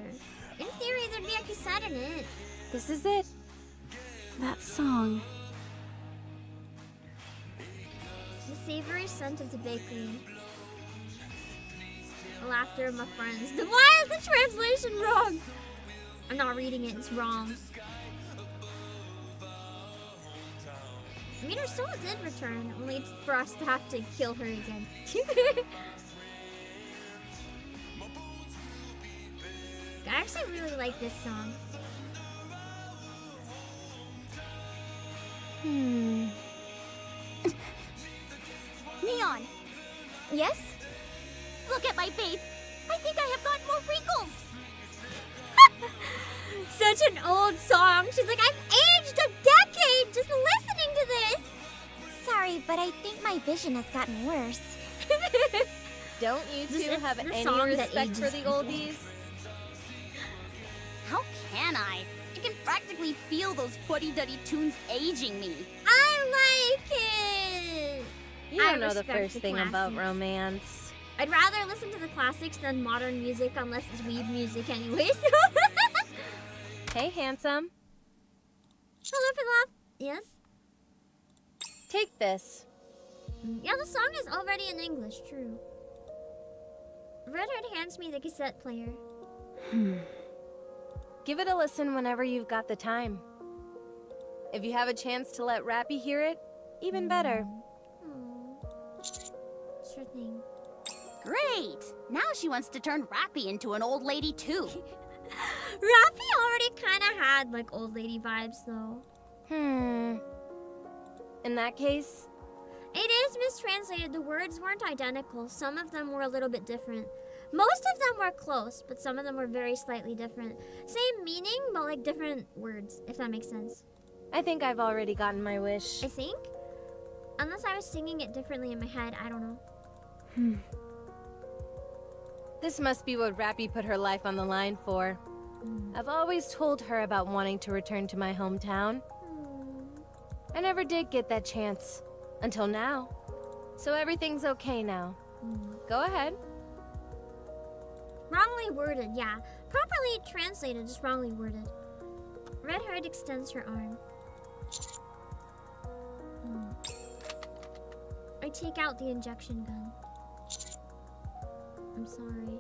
In theory, there'd be a cassette in it. This is it. That song. The savory scent of the bakery. The laughter of my friends. Then why is the translation wrong? I'm not reading it, it's wrong. I mean, her soul did return, only for us to have to kill her again. I actually really like this song. Neon! Yes? Look at my face! I think I have got more wrinkles! Such an old song. She's like, I've aged a decade just listening to this. Sorry, but I think my vision has gotten worse. Don't you two have the any song that respect for ages the people. oldies? How can I? I can practically feel those fuddy-duddy tunes aging me. I like it. You I don't know the respect first the thing about classics. romance. I'd rather listen to the classics than modern music, unless it's weeb music anyways. Hey, handsome. Hello, Pilaf. Yes? Take this. Yeah, the song is already in English, true. Redhead hands me the cassette player. Give it a listen whenever you've got the time. If you have a chance to let Rappy hear it, even better. Sure thing. Great! Now she wants to turn Rappy into an old lady too. Rappy already kind of had like old lady vibes though. In that case, It is mistranslated. The words weren't identical. Some of them were a little bit different. Most of them were close, but some of them were very slightly different. Same meaning, but like different words, if that makes sense. I think I've already gotten my wish. I think? Unless I was singing it differently in my head, I don't know. This must be what Rappy put her life on the line for. I've always told her about wanting to return to my hometown. I never did get that chance. Until now. So everything's okay now. Go ahead. Wrongly worded, yeah. Properly translated, just wrongly worded. Redhead extends her arm. I take out the injection gun. I'm sorry.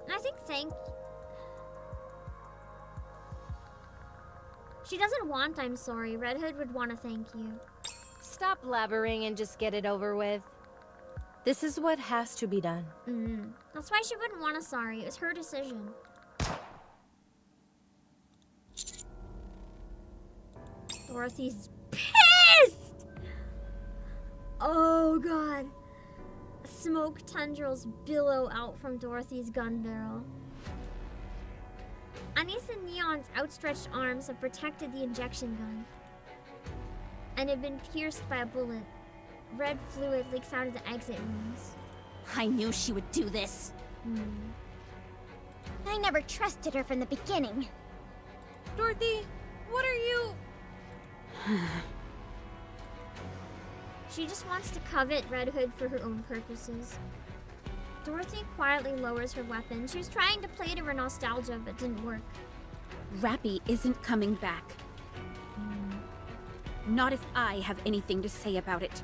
And I think thank... She doesn't want I'm sorry. Redhead would want to thank you. Stop blabbering and just get it over with. This is what has to be done. That's why she wouldn't want a sorry. It was her decision. Dorothy's pissed! Oh god. smoke tendrils billow out from Dorothy's gun barrel. Anise and Neon's outstretched arms have protected the injection gun and have been pierced by a bullet. Red fluid leaks out of the exit wounds. I knew she would do this. I never trusted her from the beginning. Dorothy, what are you... She just wants to covet Red Hood for her own purposes. Dorothy quietly lowers her weapon. She was trying to play to her nostalgia, but didn't work. Rappy isn't coming back. Not if I have anything to say about it.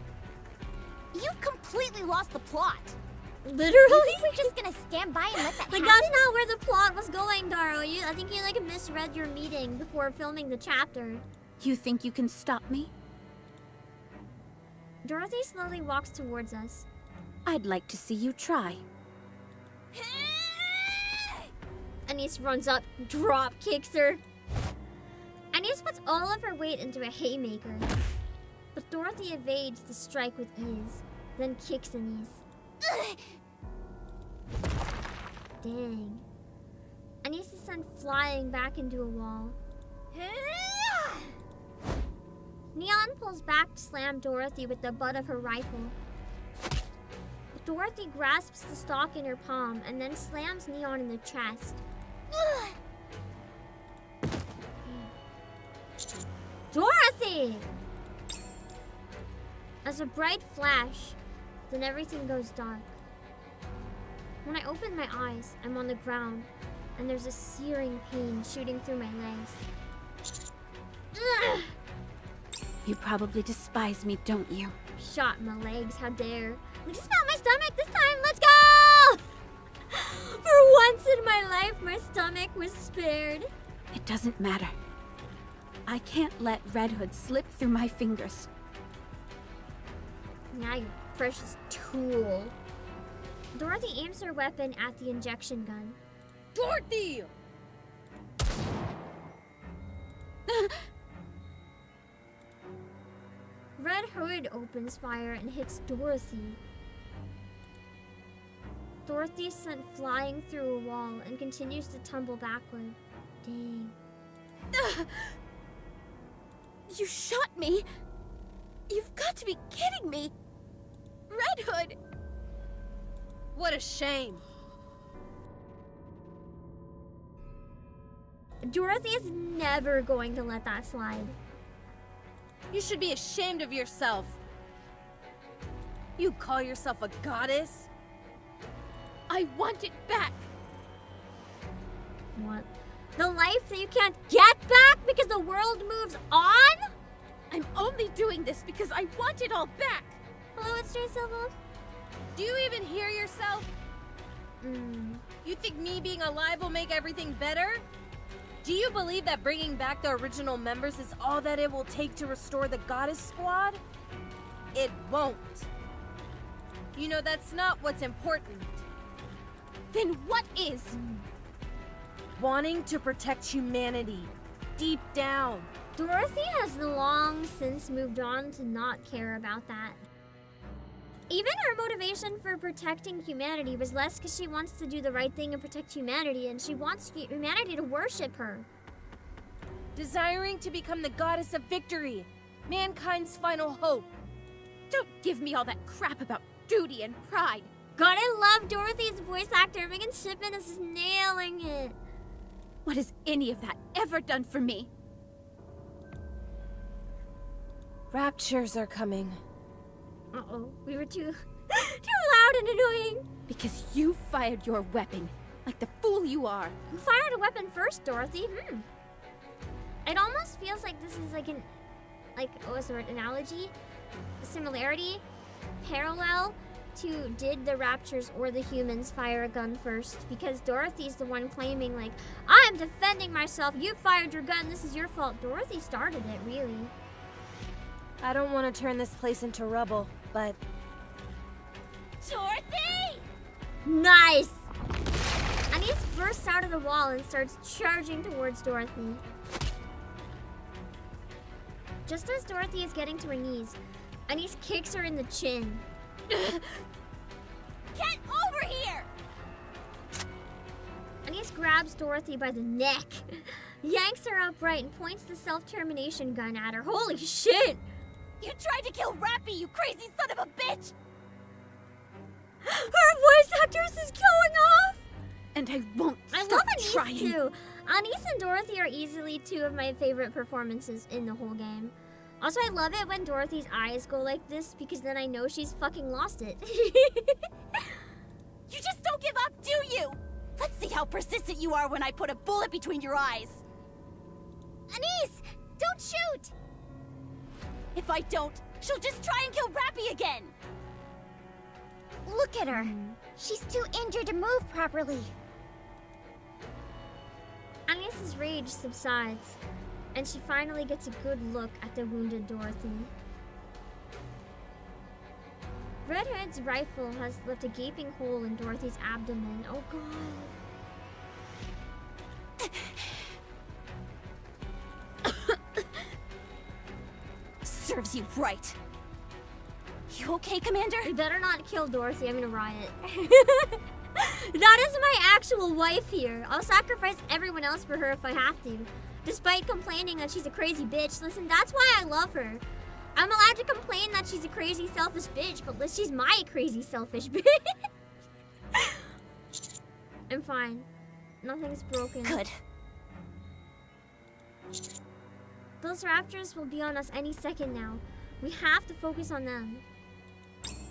You've completely lost the plot. Literally? We're just gonna stand by and let that Like, happen? that's not where the plot was going, Daro. I think you, like, misread your meeting before filming the chapter. You think you can stop me? Dorothy slowly walks towards us. I'd like to see you try. Anise runs up, drop kicks her. Anise puts all of her weight into a haymaker. But Dorothy evades the strike with ease, then kicks Anise. Dang. Anise is sent flying back into a wall. Neon pulls back to slam Dorothy with the butt of her rifle. But Dorothy grasps the stock in her palm and then slams Neon in the chest. Dorothy! As a bright flash, then everything goes dark. When I open my eyes, I'm on the ground, and there's a searing pain shooting through my legs. Ugh! You probably despise me, don't you? Shot in my legs, how dare. This is not my stomach this time, let's go! For once in my life, my stomach was spared. It doesn't matter. I can't let Red Hood slip through my fingers. Now you precious tool. Dorothy aims her weapon at the injection gun. Dorothy! Red Hood opens fire and hits Dorothy. Dorothy is sent flying through a wall and continues to tumble backward. Dang. You shot me? You've got to be kidding me! Red Hood! What a shame. Dorothy is never going to let that slide. You should be ashamed of yourself. You call yourself a goddess? I want it back! What? The life that you can't get back because the world moves on? I'm only doing this because I want it all back! Hello, it's Stray Silver. Do you even hear yourself? You think me being alive will make everything better? Do you believe that bringing back the original members is all that it will take to restore the Goddess Squad? It won't. You know, that's not what's important. Then what is? Wanting to protect humanity, deep down. Dorothy has long since moved on to not care about that. Even her motivation for protecting humanity was less because she wants to do the right thing and protect humanity, and she wants humanity to worship her. Desiring to become the goddess of victory, mankind's final hope. Don't give me all that crap about duty and pride. God, I love Dorothy's voice actor. Megan Shipman is just nailing it. What has any of that ever done for me? Raptures are coming. Uh-oh, we were too loud and annoying. Because you fired your weapon, like the fool you are. Who fired a weapon first, Dorothy? It almost feels like this is like what's the word, analogy? Similarity? Parallel to did the Raptures or the humans fire a gun first? Because Dorothy's the one claiming like, I'm defending myself, you fired your gun, this is your fault. Dorothy started it, really. I don't want to turn this place into rubble, but... Dorothy! Nice! Anise bursts out of the wall and starts charging towards Dorothy. Just as Dorothy is getting to her knees, Anise kicks her in the chin. grabs Dorothy by the neck, yanks her upright, and points the self-termination gun at her. Holy shit! You tried to kill Rappy, you crazy son of a bitch! Her voice actress is going off! And I won't I stop love Anise trying. too. Anise and Dorothy are easily two of my favorite performances in the whole game. Also, I love it when Dorothy's eyes go like this because then I know she's fucking lost it. You just don't give up, do you? Let's see how persistent you are when I put a bullet between your eyes. Anise, don't shoot! If I don't, she'll just try and kill Rappy again. Look at her. She's too injured to move properly. Anise's rage subsides, and she finally gets a good look at the wounded Dorothy. Red Hood's rifle has left a gaping hole in Dorothy's abdomen. Oh god. Serves you right. You okay, Commander? You better not kill Dorothy, I'm gonna riot. That is my actual wife here. I'll sacrifice everyone else for her if I have to. Despite complaining that she's a crazy bitch. Listen, that's why I love her. I'm allowed to complain that she's a crazy, selfish bitch, but she's my crazy, selfish bitch. I'm fine. Nothing's broken. Good. Those raptors will be on us any second now. We have to focus on them.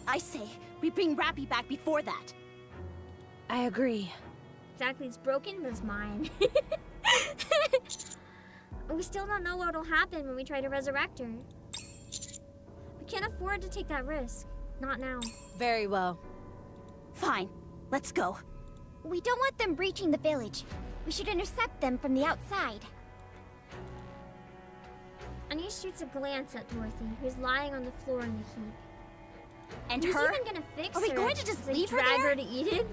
I say, we bring Rappy back before that. I agree. Exactly, it's broken, but it's mine. We still don't know what'll happen when we try to resurrect her. We can't afford to take that risk. Not now. Very well. Fine, let's go. We don't want them breaching the village. We should intercept them from the outside. Anise shoots a glance at Dorothy, who's lying on the floor in the heap. And Who's her? even gonna fix Are we her? going to just Like, leave her drag there? her to Eden?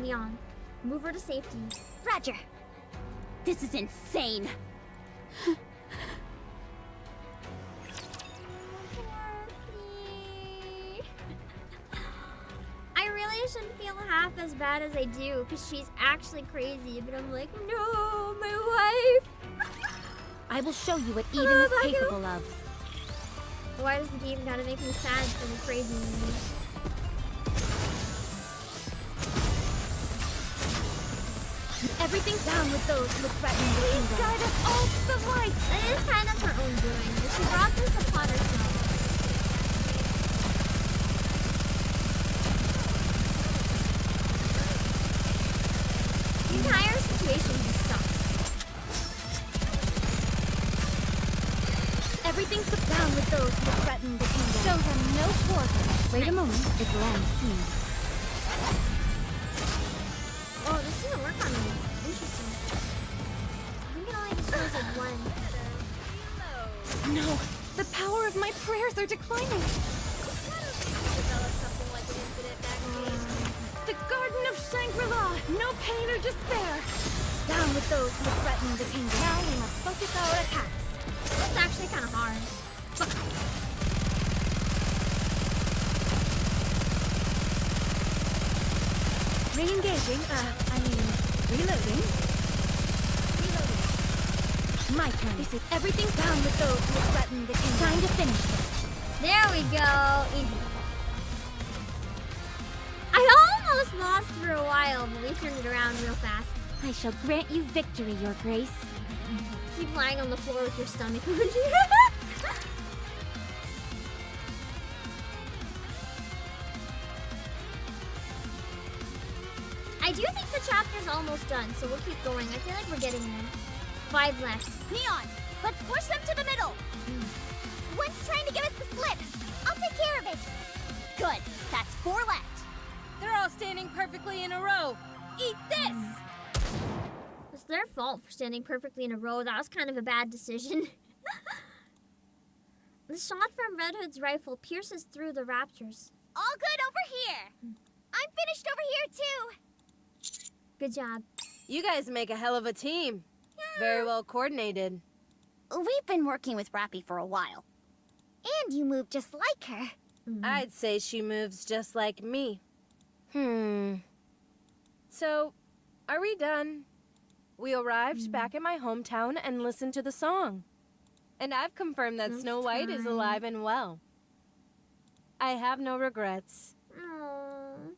Leon, move her to safety. Roger. This is insane. I really shouldn't feel half as bad as I do, because she's actually crazy, but I'm like, no, my wife. I will show you what Eden is capable of. Why does the game gotta make me sad for the crazy me? Everything's down with those who threaten the kingdom. Guide us all to the light! It is kind of her own doing, but she brought this upon herself. The entire situation just sucks. Everything's down with those who threaten the kingdom. Show them no quarter. Wait a moment, it will end soon. Oh, this doesn't work on me. Interesting. I think it only destroys like one. No, the power of my prayers are declining. The Garden of Shangri-La, no pain or despair. Down with those who threaten the kingdom. Now we must focus our attacks. That's actually kind of hard. Re-engaging, reloading. My turn. This is everything's down with those who threaten the kingdom. Time to finish this. There we go. Easy. I almost lost for a while, but we turned it around real fast. I shall grant you victory, Your Grace. Keep lying on the floor with your stomach. I do think the chapter's almost done, so we'll keep going. I feel like we're getting there. 5 left. Neon, let's push them to the middle. One's trying to give us the slip. I'll take care of it. Good, that's 4 left. They're all standing perfectly in a row. Eat this! It's their fault for standing perfectly in a row. That was kind of a bad decision. The shot from Red Hood's rifle pierces through the raptors. All good over here. I'm finished over here, too. Good job. You guys make a hell of a team. Very well coordinated. We've been working with Rappy for a while. And you move just like her. I'd say she moves just like me. So, are we done? We arrived back in my hometown and listened to the song. And I've confirmed that Snow White is alive and well. I have no regrets. Aww.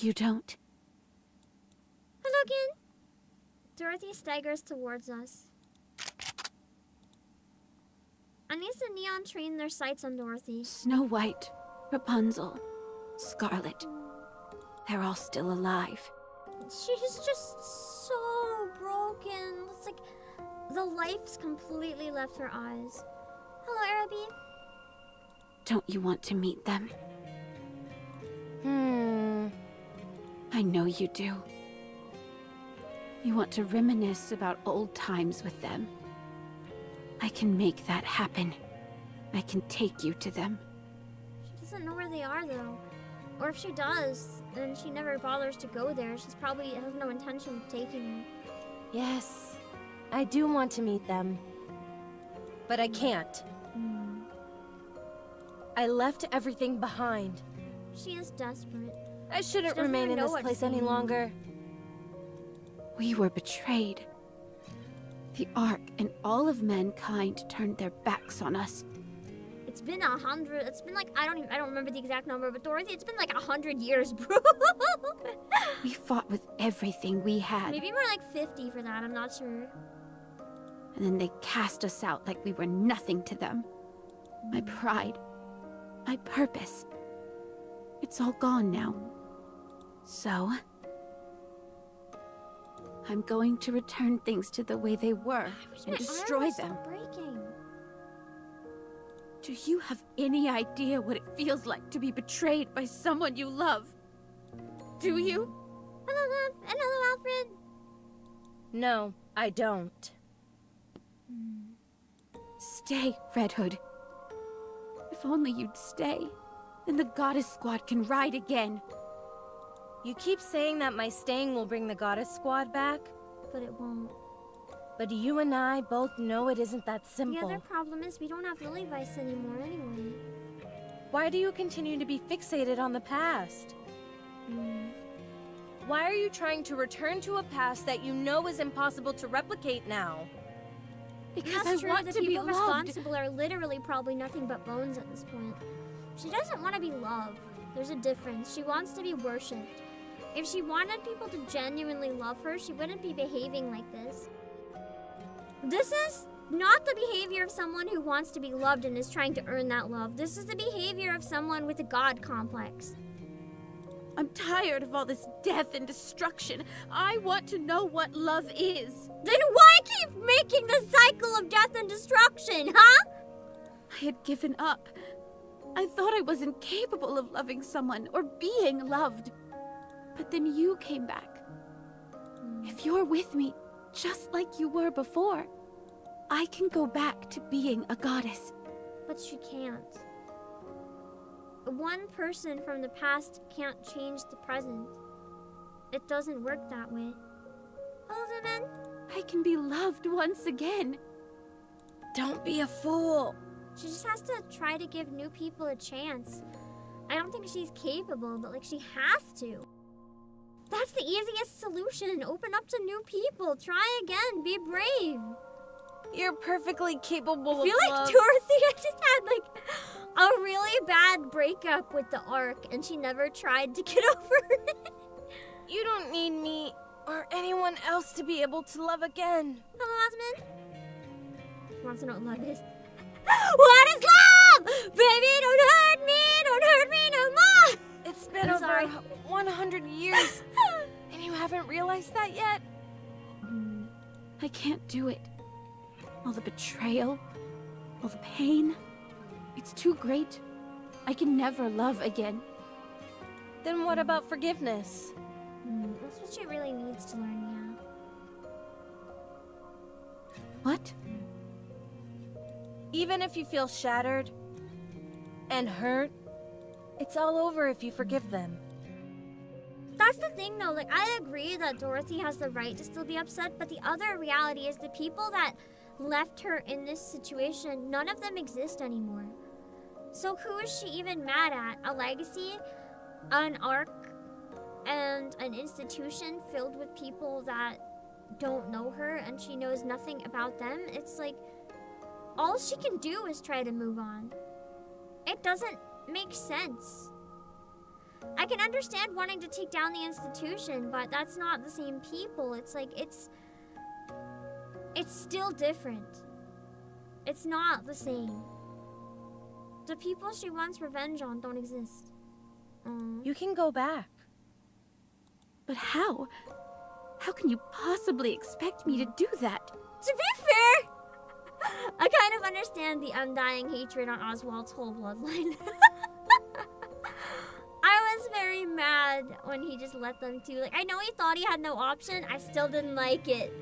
You don't. Hello again. Dorothy staggers towards us. Anise and Neon train their sights on Dorothy. Snow White, Rapunzel, Scarlet. They're all still alive. She's just so broken. It's like the life's completely left her eyes. Hello, Araby. Don't you want to meet them? I know you do. You want to reminisce about old times with them. I can make that happen. I can take you to them. She doesn't know where they are, though. Or if she does, then she never bothers to go there. She's probably has no intention of taking them. Yes, I do want to meet them. But I can't. I left everything behind. She is desperate. I shouldn't remain in this place any longer. We were betrayed. The Ark and all of mankind turned their backs on us. It's been 100. It's been like I don't remember the exact number, but Dorothy, it's been like 100 years, bro. We fought with everything we had. Maybe more like 50 for that. I'm not sure. And then they cast us out like we were nothing to them. My pride, my purpose. It's all gone now. So, I'm going to return things to the way they were and destroy them. Breaking. Do you have any idea what it feels like to be betrayed by someone you love? Do you? Hello, love. And hello, Alfred. No, I don't. Stay, Red Hood. If only you'd stay, then the Goddess Squad can ride again. You keep saying that my staying will bring the Goddess Squad back, but it won't. But you and I both know it isn't that simple. The other problem is we don't have Lily Vice anymore anyway. Why do you continue to be fixated on the past? Why are you trying to return to a past that you know is impossible to replicate now? Because That's true. I want the to be people loved. responsible are literally probably nothing but bones at this point. She doesn't want to be loved. There's a difference. She wants to be worshipped. If she wanted people to genuinely love her, she wouldn't be behaving like this. This is not the behavior of someone who wants to be loved and is trying to earn that love. This is the behavior of someone with a god complex. I'm tired of all this death and destruction. I want to know what love is. Then why keep making the cycle of death and destruction, huh? I had given up. I thought I was incapable of loving someone or being loved. But then you came back. If you're with me, just like you were before, I can go back to being a goddess. But she can't. One person from the past can't change the present. It doesn't work that way. Hello, Vivian. I can be loved once again. Don't be a fool. She just has to try to give new people a chance. I don't think she's capable, but like she has to. That's the easiest solution. Open up to new people. Try again. Be brave. You're perfectly capable of I feel like love. Dorothy just had like a really bad breakup with the Ark and she never tried to get over it. You don't need me or anyone else to be able to love again. Hello, Osmond. She wants to know what love is. What is love? Baby, don't hurt me. Don't hurt me no more. It's been I'm over sorry. 100 years, and you haven't realized that yet? I can't do it. All the betrayal, all the pain, it's too great. I can never love again. Then what about forgiveness? That's what she really needs to learn, yeah. What? Even if you feel shattered and hurt, it's all over if you forgive them. That's the thing though, like I agree that Dorothy has the right to still be upset, but the other reality is the people that left her in this situation, none of them exist anymore. So who is she even mad at? A legacy? An Ark? and an institution filled with people that don't know her and she knows nothing about them, it's like all she can do is try to move on. It doesn't make sense. I can understand wanting to take down the institution, but that's not the same people. It's like it's still different. It's not the same. The people she wants revenge on don't exist. You can go back. But how? How can you possibly expect me to do that? To be fair, I kind of understand the undying hatred on Oswald's whole bloodline. I was very mad when he just let them do. Like, I know he thought he had no option. I still didn't like it.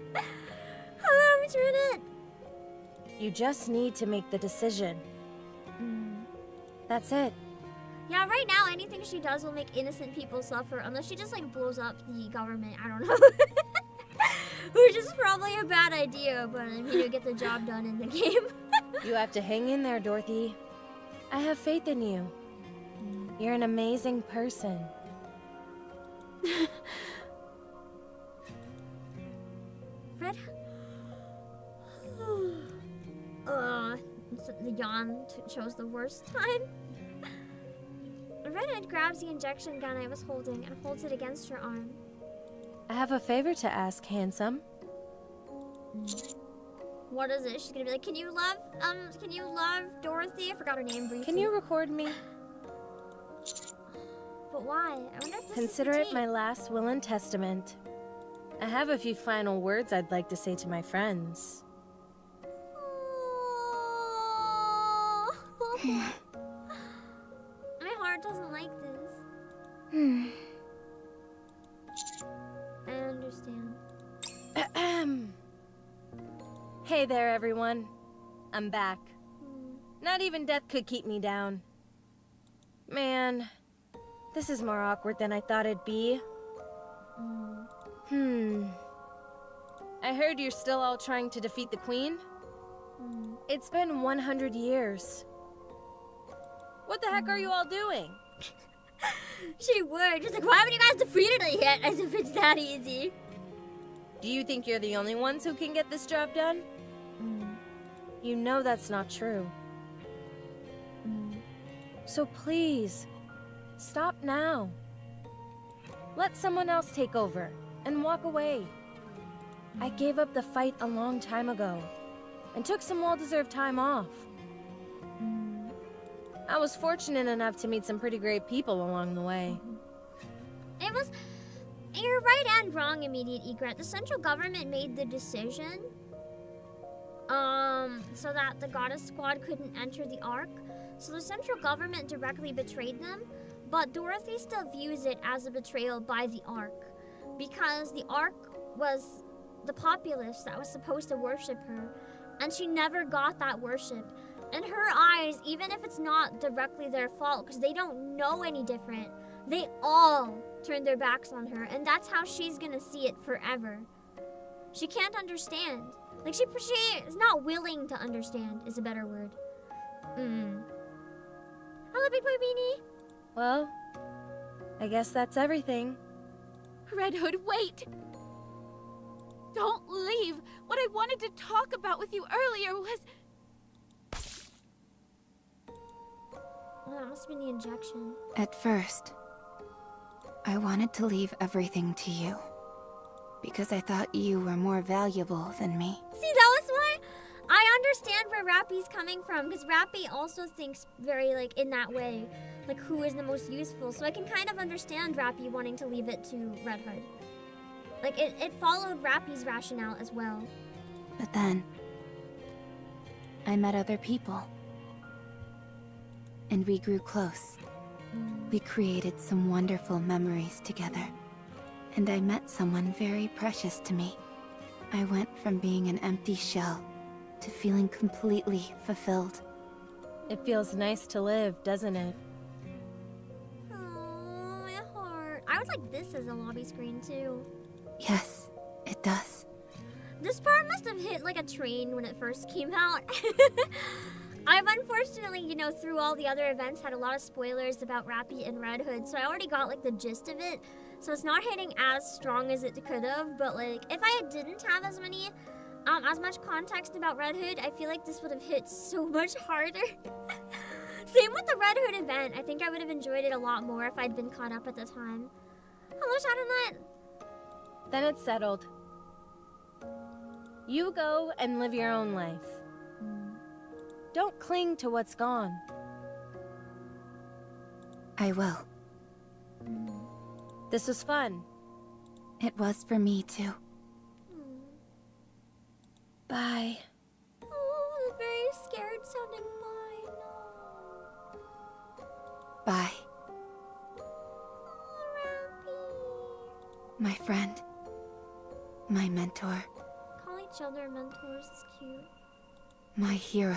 Hello, Return. You just need to make the decision. That's it. Yeah, right now, anything she does will make innocent people suffer, unless she just, like, blows up the government. I don't know. Which is probably a bad idea, but I mean, to get the job done in the game. You have to hang in there, Dorothy. I have faith in you. You're an amazing person. Red? The yawn chose the worst time. Redhead grabs the injection gun I was holding and holds it against her arm. I have a favor to ask, handsome. What is it? She's gonna be like, can you love Dorothy? I forgot her name briefly. Can you record me? But why? I wonder if this Consider is the it my last will and testament. I have a few final words I'd like to say to my friends. My heart doesn't like this. I understand. Hey there, everyone. I'm back. Not even death could keep me down. Man, this is more awkward than I thought it'd be. I heard you're still all trying to defeat the Queen? It's been 100 years. What the heck are you all doing? She would. She's like, why haven't you guys defeated it yet? As if it's that easy. Do you think you're the only ones who can get this job done? You know that's not true. So please, stop now. Let someone else take over and walk away. I gave up the fight a long time ago and took some well-deserved time off. I was fortunate enough to meet some pretty great people along the way. It was... You're right and wrong, immediate egret. The central government made the decision so that the goddess squad couldn't enter the Ark. So the central government directly betrayed them, but Dorothy still views it as a betrayal by the Ark, because the Ark was the populace that was supposed to worship her, and she never got that worship. In her eyes, even if it's not directly their fault, because they don't know any different, they all turned their backs on her, and that's how she's gonna see it forever. She can't understand. Like, she is not willing to understand, is a better word. Hello, Big Boy Beanie. Well, I guess that's everything. Red Hood, wait! Don't leave! What I wanted to talk about with you earlier was... Well, that must have been the injection. At first, I wanted to leave everything to you. Because I thought you were more valuable than me. See, that was why I understand where Rappy's coming from, because Rappy also thinks very, like, in that way. Like, who is the most useful. So I can kind of understand Rappy wanting to leave it to Red Hood. Like, it followed Rappy's rationale as well. But then, I met other people. And we grew close. We created some wonderful memories together. And I met someone very precious to me. I went from being an empty shell to feeling completely fulfilled. It feels nice to live, doesn't it? Oh, my heart. I would like this as a lobby screen, too. Yes, it does. This part must have hit like a train when it first came out. I've unfortunately, you know, through all the other events, had a lot of spoilers about Rappy and Red Hood, so I already got like the gist of it. So it's not hitting as strong as it could have, but like if I didn't have as much context about Red Hood, I feel like this would have hit so much harder. Same with the Red Hood event. I think I would have enjoyed it a lot more if I'd been caught up at the time. Hello, Shadownet. Then it's settled. You go and live your own life. Don't cling to what's gone. I will. This was fun. It was for me too. Bye. Oh, very scared sounding bye. No. Bye. Oh, My friend. My mentor. Call each other mentors is cute. My hero.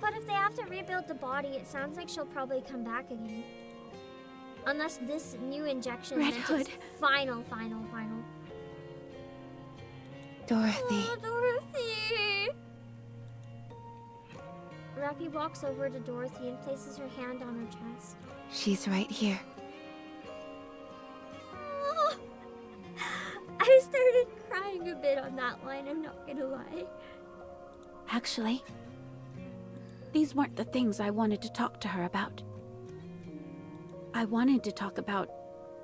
But if they have to rebuild the body, it sounds like she'll probably come back again. Unless this new injection Red meant Hood. it's final. Dorothy. Oh, Dorothy! Rappy walks over to Dorothy and places her hand on her chest. She's right here. Oh. I started crying a bit on that line, I'm not gonna lie. Actually, these weren't the things I wanted to talk to her about. I wanted to talk about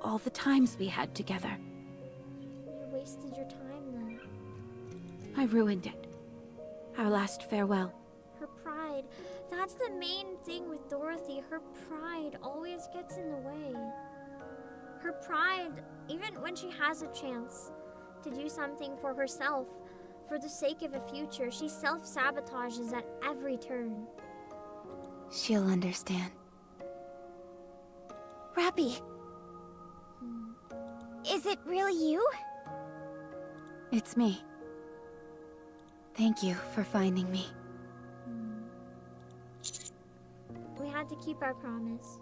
all the times we had together. You wasted your time then. I ruined it. Our last farewell. Her pride. That's the main thing with Dorothy. Her pride always gets in the way. Her pride, even when she has a chance to do something for herself, for the sake of a future, she self-sabotages at every turn. She'll understand. Rappy. Is it really you? It's me. Thank you for finding me. We had to keep our promise.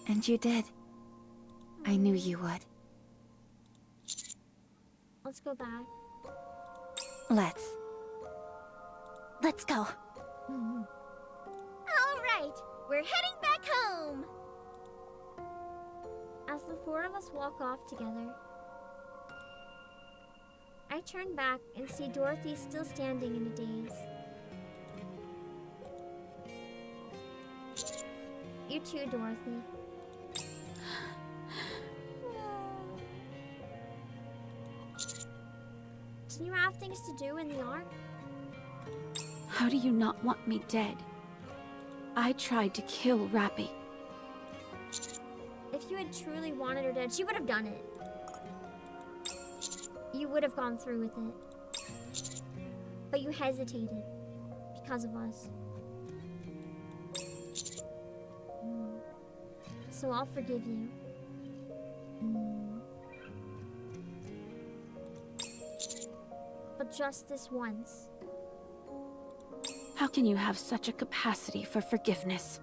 And you did. I knew you would. Let's go back. Let's go. All right, we're heading back home. As the four of us walk off together, I turn back and see Dorothy still standing in a daze. You too, Dorothy. Didn't you have things to do in the Ark? How do you not want me dead? I tried to kill Rappy. If you had truly wanted her dead, she would have done it. You would have gone through with it. But you hesitated because of us. So I'll forgive you. But just this once. How can you have such a capacity for forgiveness?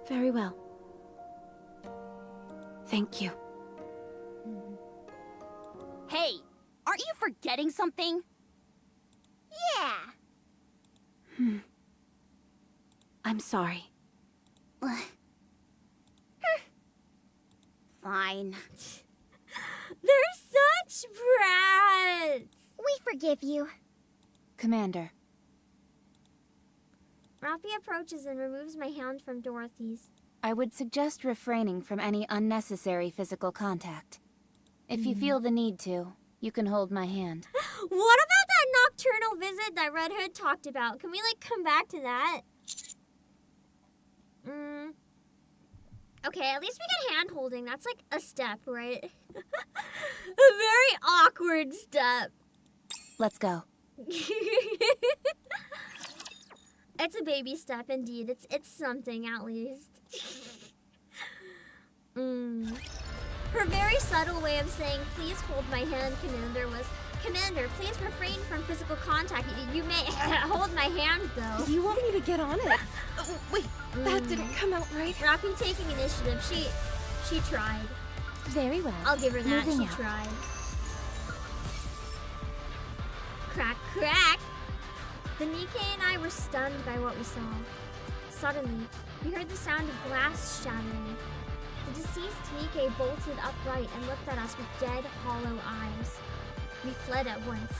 Very well. Thank you. Hey, aren't you forgetting something? Yeah. I'm sorry. Fine. They're such brats! We forgive you. Commander. Rappy approaches and removes my hand from Dorothy's. I would suggest refraining from any unnecessary physical contact. If you feel the need to, you can hold my hand. What about that nocturnal visit that Red Hood talked about? Can we, like, come back to that? Okay, at least we get hand-holding. That's, like, a step, right? A very awkward step. Let's go. It's a baby step, indeed. It's something, at least. Her very subtle way of saying, please hold my hand, Commander, was, Commander, please refrain from physical contact. You may hold my hand, though. You want me to get on it? Wait, that didn't come out right. Rappy taking initiative. She tried. Very well. I'll give her that. Moving She out. tried. Crack, crack! The NIKKE and I were stunned by what we saw. Suddenly, we heard the sound of glass shattering. The deceased NIKKE bolted upright and looked at us with dead, hollow eyes. We fled at once.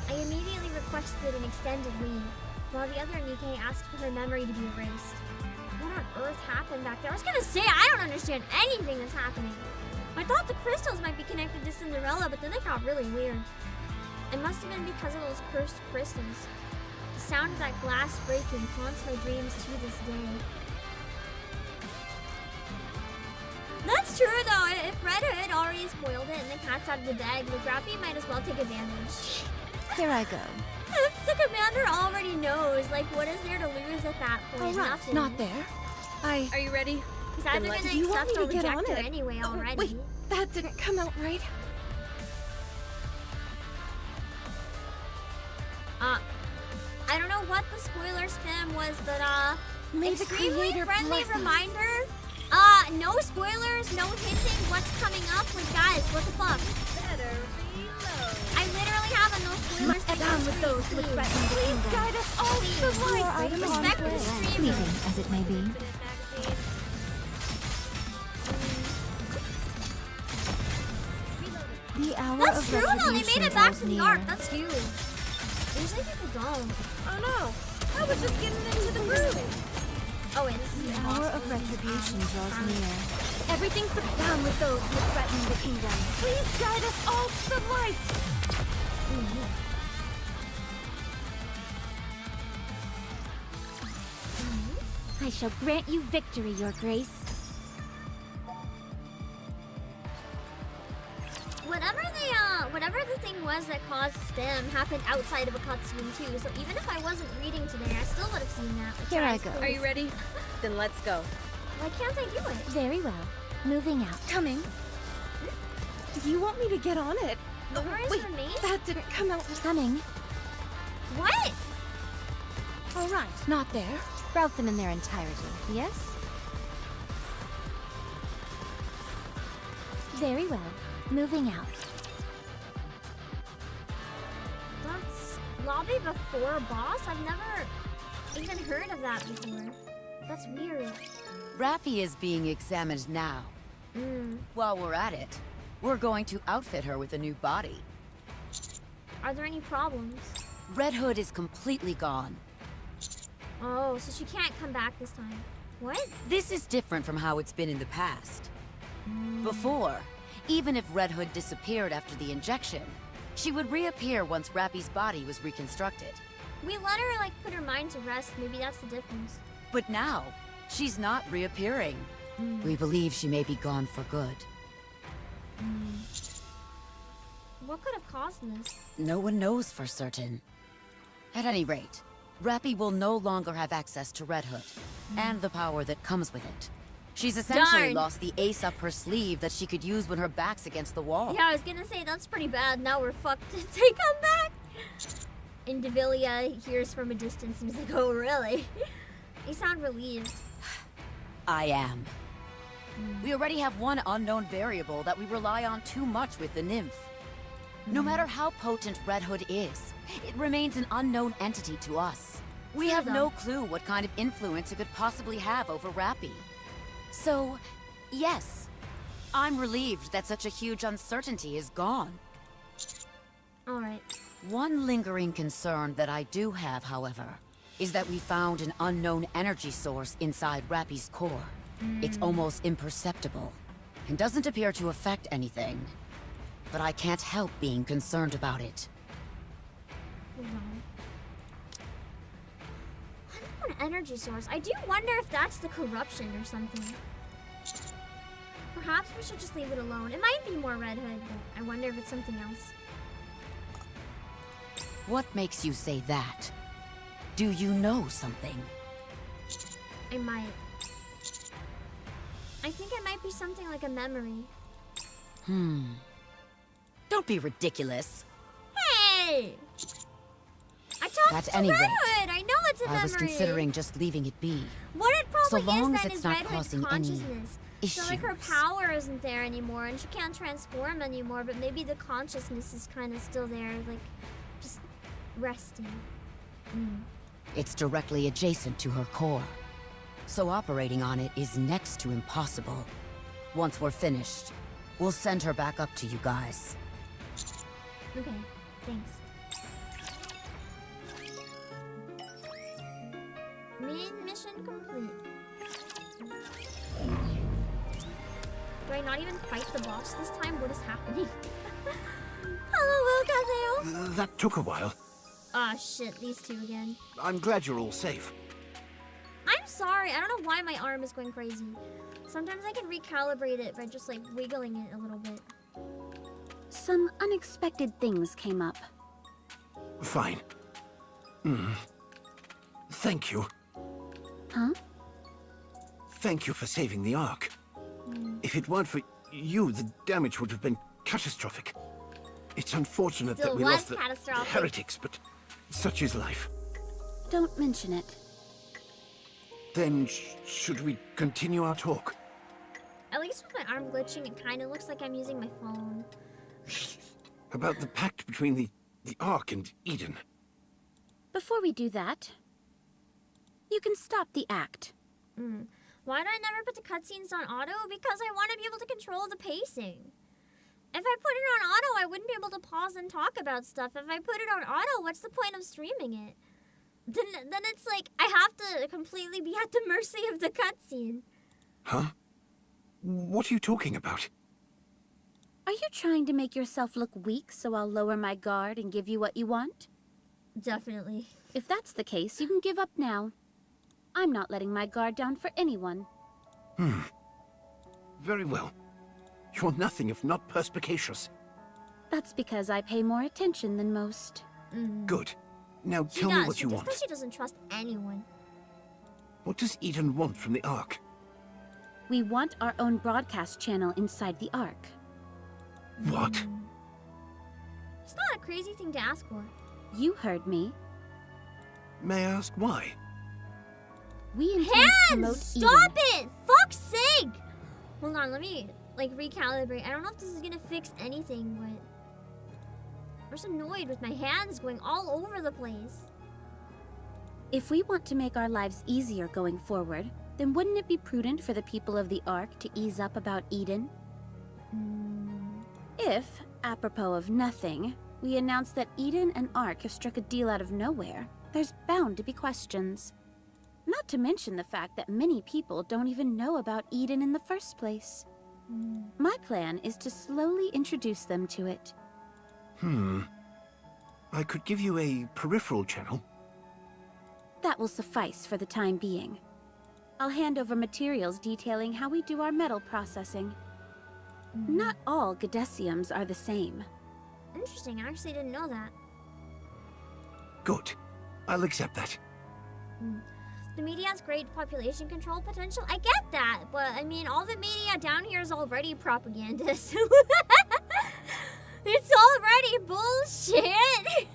I immediately requested an extended leave, while the other NIKKE asked for her memory to be erased. What on earth happened back there? I was gonna say, I don't understand anything that's happening. I thought the crystals might be connected to Cinderella, but then they got really weird. It must have been because of those cursed crystals. The sound of that glass breaking haunts my dreams to this day. That's true though. If Red Hood already spoiled it and the cat's out of the bag, the Grappy might as well take advantage. Here I go. If the commander already knows, like, what is there to lose at that point? Alright, Nothing. not there. Are you ready? He's either gonna Do you want accept me or to get on reject her it? anyway already. Wait, that didn't come out right. I don't know what the spoiler spam was, but May the extremely creator friendly bless us. reminder. No spoilers, no hinting what's coming up. Like, guys, what the fuck? I literally have a no spoilers thing. Down with those who threaten the kingdom. Guide us all to the light. Respect the streamer. Fleeting as it may be. The hour That's of true though, they retribution made it back draws to the near. ark. That's huge. Usually people don't. Oh no, I was just getting into the groove. Oh wait, this is The the hour boss. of retribution draws near. Everything's down with those who threaten the kingdom. Please guide us all to the light. I shall grant you victory, Your Grace. Whatever the thing was that caused spam happened outside of a cutscene too. So even if I wasn't reading today, I still would have seen that. Like, Here I guys, go. please. Are you ready? Then let's go. Why can't I do it? Very well. Moving out. Coming. Do you want me to get on it? Where is Wait, her name? that didn't come out. Coming. What? All right, not there. Route them in their entirety, yes? Very well. Moving out. That's lobby before boss? I've never even heard of that before. That's weird. Rappy is being examined now. While we're at it, we're going to outfit her with a new body. Are there any problems? Red Hood is completely gone. Oh, so she can't come back this time. What? This is different from how it's been in the past. Before, even if Red Hood disappeared after the injection, she would reappear once Rappy's body was reconstructed. We let her, like, put her mind to rest. Maybe that's the difference. But now, she's not reappearing. We believe she may be gone for good. What could have caused this? No one knows for certain. At any rate, Rappy will no longer have access to Red Hood, and the power that comes with it. She's essentially Darn. lost the ace up her sleeve that she could use when her back's against the wall. Yeah, I was gonna say, that's pretty bad. Now we're fucked if they come back. And Devilia hears from a distance and is like, oh, really? You sound relieved. I am. We already have one unknown variable that we rely on too much with the nymph. No matter how potent Red Hood is, it remains an unknown entity to us. We have no clue what kind of influence it could possibly have over Rappy. So, yes, I'm relieved that such a huge uncertainty is gone. Alright. One lingering concern that I do have, however, is that we found an unknown energy source inside Rappy's core. It's almost imperceptible, and doesn't appear to affect anything. But I can't help being concerned about it. An energy source. I do wonder if that's the corruption or something. Perhaps we should just leave it alone. It might be more Red Hood, but I wonder if it's something else. What makes you say that? Do you know something? I might. I think it might be something like a memory. Don't be ridiculous. Hey! I talked At to any Red rate, Hood! I know it's a memory! I was considering just leaving it be. What it So probably long is as then it's is not Red Hood's causing any consciousness. So like her issues. power isn't there anymore and she can't transform anymore, but maybe the consciousness is kind of still there, like just Resting. It's directly adjacent to her core, so operating on it is next to impossible. Once we're finished, we'll send her back up to you guys. Okay, thanks. Main mission complete. Do I not even fight the boss this time? What is happening? Hello, Will. That took a while. Ah, shit, these two again. I'm glad you're all safe. I'm sorry, I don't know why my arm is going crazy. Sometimes I can recalibrate it by just like wiggling it a little bit. Some unexpected things came up. Fine. Thank you. Huh? Thank you for saving the Ark. If it weren't for you, the damage would have been catastrophic. It's unfortunate Still that we was lost the catastrophic. heretics, but such is life. Don't mention it. Then should we continue our talk? At least with my arm glitching, it kind of looks like I'm using my phone. About the pact between the Ark and Eden. Before we do that, you can stop the act. Why do I never put the cutscenes on auto? Because I want to be able to control the pacing. If I put it on auto, I wouldn't be able to pause and talk about stuff. If I put it on auto, what's the point of streaming it? Then it's like I have to completely be at the mercy of the cutscene. Huh? What are you talking about? Are you trying to make yourself look weak so I'll lower my guard and give you what you want? Definitely. If that's the case, you can give up now. I'm not letting my guard down for anyone. Very well. You're nothing if not perspicacious. That's because I pay more attention than most. Good. Now She tell does, me what you just want. because she doesn't trust anyone. What does Eden want from the Ark? We want our own broadcast channel inside the Ark. What? It's not a crazy thing to ask for. You heard me. May I ask why? We intend to promote Stop Eden. it! Fuck's sake! Hold on, let me like recalibrate. I don't know if this is gonna fix anything, but I'm just annoyed with my hands going all over the place. If we want to make our lives easier going forward, then wouldn't it be prudent for the people of the Ark to ease up about Eden? If, apropos of nothing, we announce that Eden and Ark have struck a deal out of nowhere, there's bound to be questions. Not to mention the fact that many people don't even know about Eden in the first place. My plan is to slowly introduce them to it. I could give you a peripheral channel. That will suffice for the time being. I'll hand over materials detailing how we do our metal processing. Not all Gadesiums are the same. Interesting, I actually didn't know that. Good. I'll accept that. The media has great population control potential. I get that, but I mean, all the media down here is already propaganda, so it's already bullshit.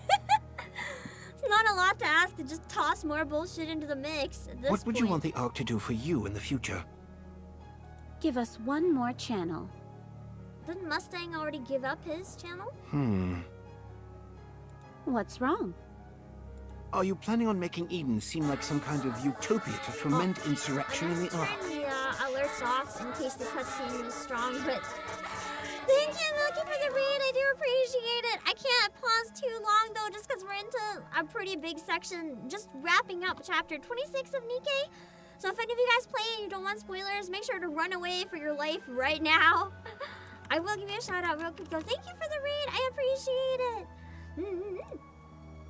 It's not a lot to ask to just toss more bullshit into the mix at this What would you point. want the Ark to do for you in the future? Give us one more channel. Didn't Mustang already give up his channel? What's wrong? Are you planning on making Eden seem like some kind of utopia to foment insurrection in the Ark? Turn the alerts off in case the cutscene is strong, but thank you, Milky, for the read. I do appreciate it. I can't pause too long, though, just because we're into a pretty big section, just wrapping up chapter 26 of NIKKE. So if any of you guys play and you don't want spoilers, make sure to run away for your life right now. I will give you a shout out real quick, though. Thank you for the read. I appreciate it.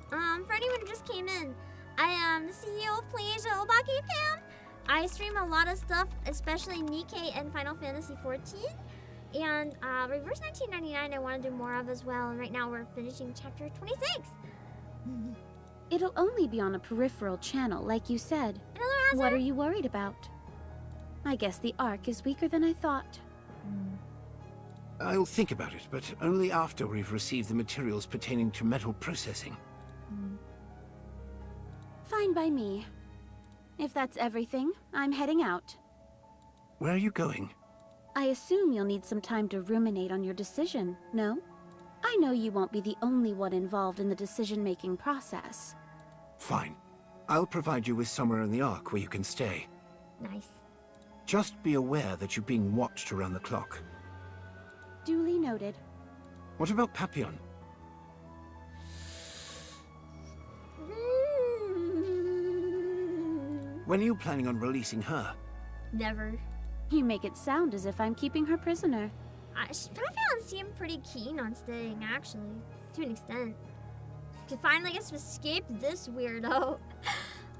For anyone who just came in, I am the CEO of Playasia Obake Cam. I stream a lot of stuff, especially NIKKE and Final Fantasy XIV. And Reverse 1999 I want to do more of as well. And right now we're finishing chapter 26. It'll only be on a peripheral channel, like you said. What are you worried about? I guess the Ark is weaker than I thought. I'll think about it, but only after we've received the materials pertaining to metal processing. Fine by me. If that's everything, I'm heading out. Where are you going? I assume you'll need some time to ruminate on your decision, no? I know you won't be the only one involved in the decision-making process. Fine. I'll provide you with somewhere in the Ark where you can stay. Nice. Just be aware that you're being watched around the clock. Duly noted. What about Papillon? When are you planning on releasing her? Never. You make it sound as if I'm keeping her prisoner. Papillon seemed pretty keen on staying, actually. To an extent. To finally get to escape this weirdo.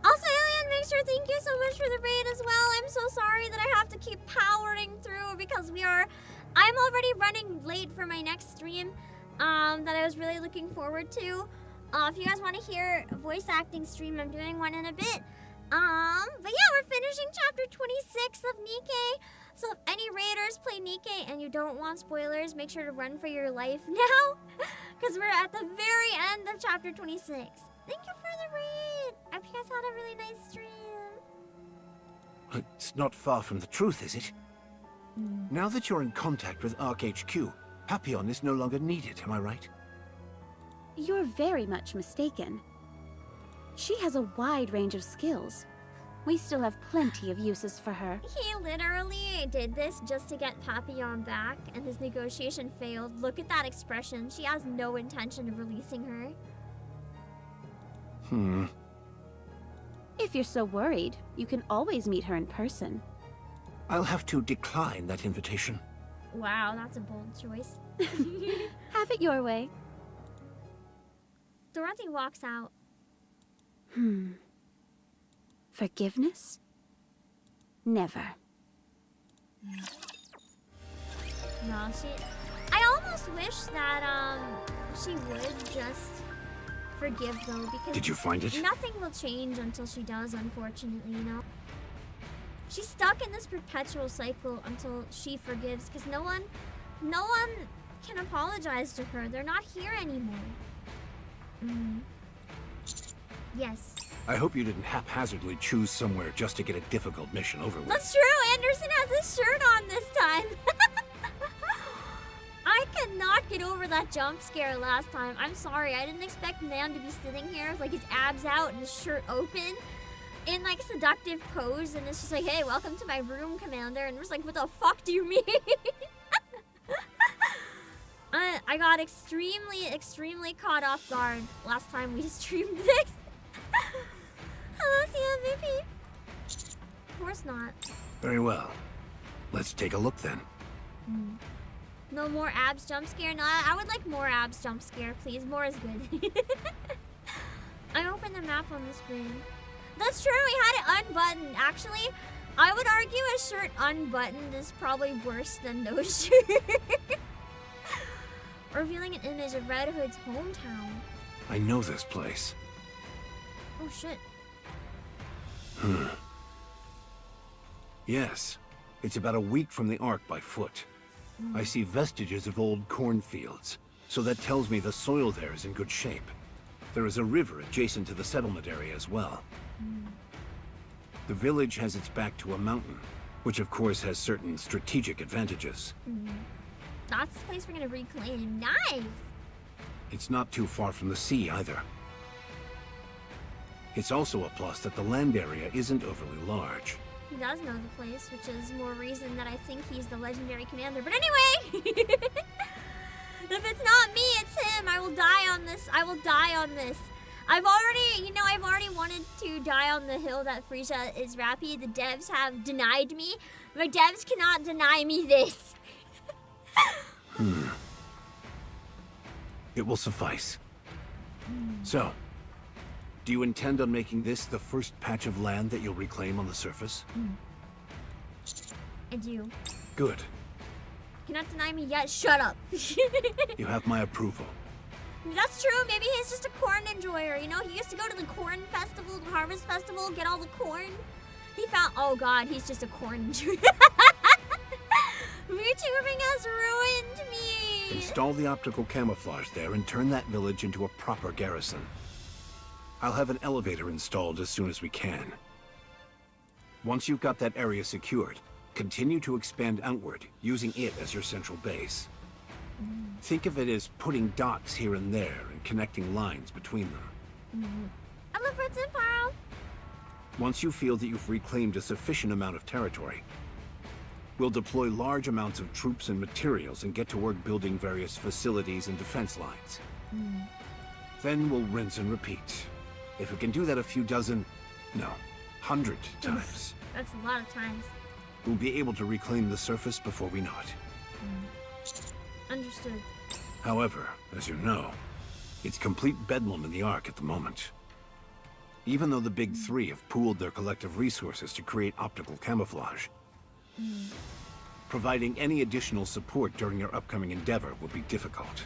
Also, Alien Mixture, thank you so much for the raid as well. I'm so sorry that I have to keep powering through because I'm already running late for my next stream that I was really looking forward to. If you guys want to hear a voice acting stream, I'm doing one in a bit. But yeah, we're finishing chapter 26 of NIKKE. So if any raiders play NIKKE and you don't want spoilers, make sure to run for your life now. Because we're at the very end of chapter 26. Thank you for the raid. I hope you guys had a really nice stream. It's not far from the truth, is it? Now that you're in contact with Ark HQ, Papillon is no longer needed, am I right? You're very much mistaken. She has a wide range of skills. We still have plenty of uses for her. He literally did this just to get Papillon back, and his negotiation failed. Look at that expression. She has no intention of releasing her. If you're so worried, you can always meet her in person. I'll have to decline that invitation. Wow, that's a bold choice. Have it your way. Dorothy walks out. Forgiveness? Never. No, I almost wish that she would just forgive though, because Did you find it? Nothing will change until she does, unfortunately, you know. She's stuck in this perpetual cycle until she forgives, because no one can apologize to her. They're not here anymore. Yes. I hope you didn't haphazardly choose somewhere just to get a difficult mission over with. That's true. Anderson has his shirt on this time. I could not get over that jump scare last time. I'm sorry. I didn't expect man to be sitting here with like his abs out and his shirt open in like seductive pose, and it's just like, hey, welcome to my room, Commander. And we're just like, what the fuck do you mean? I got extremely caught off guard last time we streamed this. Hello, CMVP. Of course not. Very well. Let's take a look then. No more abs jump scare? No, I would like more abs jump scare, please. More is good. I opened the map on the screen. That's true, we had it unbuttoned. Actually, I would argue a shirt unbuttoned is probably worse than no shirt. Revealing an image of Red Hood's hometown. I know this place. Oh shit. Yes. It's about a week from the Ark by foot. I see vestiges of old cornfields, so that tells me the soil there is in good shape. There is a river adjacent to the settlement area as well. The village has its back to a mountain, which of course has certain strategic advantages. That's the place we're gonna reclaim. Nice! It's not too far from the sea either. It's also a plus that the land area isn't overly large. He does know the place, which is more reason that I think he's the legendary commander. But anyway! If it's not me, it's him. I will die on this. I will die on this. I've already wanted to die on the hill that Frisia is Rappy. The devs have denied me. The devs cannot deny me this. It will suffice. So, do you intend on making this the first patch of land that you'll reclaim on the surface? I do. Good. Cannot deny me yet. Shut up. You have my approval. That's true. Maybe he's just a corn enjoyer. You know, he used to go to the corn festival, the harvest festival, get all the corn. He found, oh god, he's just a corn enjoyer. VTubing has ruined me. Install the optical camouflage there and turn that village into a proper garrison. I'll have an elevator installed as soon as we can. Once you've got that area secured, continue to expand outward, using it as your central base. Think of it as putting dots here and there and connecting lines between them. I love Red Empire. Once you feel that you've reclaimed a sufficient amount of territory, we'll deploy large amounts of troops and materials and get to work building various facilities and defense lines. Then we'll rinse and repeat. If we can do that a few dozen, no, 100 times, That's a lot of times. we'll be able to reclaim the surface before we know it. Understood. However, as you know, it's complete bedlam in the Ark at the moment. Even though the Big Three have pooled their collective resources to create optical camouflage, providing any additional support during your upcoming endeavor will be difficult.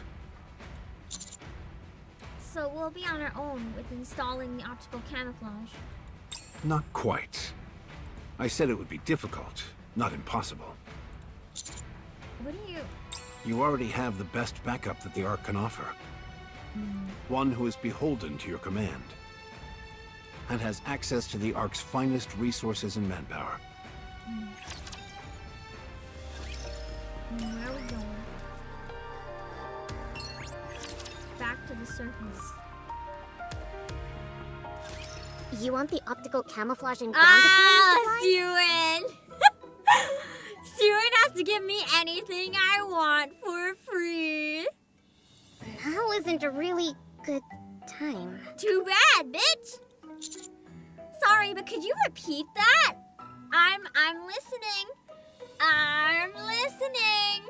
So we'll be on our own with installing the optical camouflage. Not quite. I said it would be difficult, not impossible. What do you... You already have the best backup that the Ark can offer. One who is beholden to your command, and has access to the Ark's finest resources and manpower. Where are we going? Back to the surface. You want the optical camouflage and ground Ah, appearance supplies? Stuart! Stuart has to give me anything I want for free. Now isn't a really good time. Too bad, bitch! Sorry, but could you repeat that? I'm listening. I'm listening.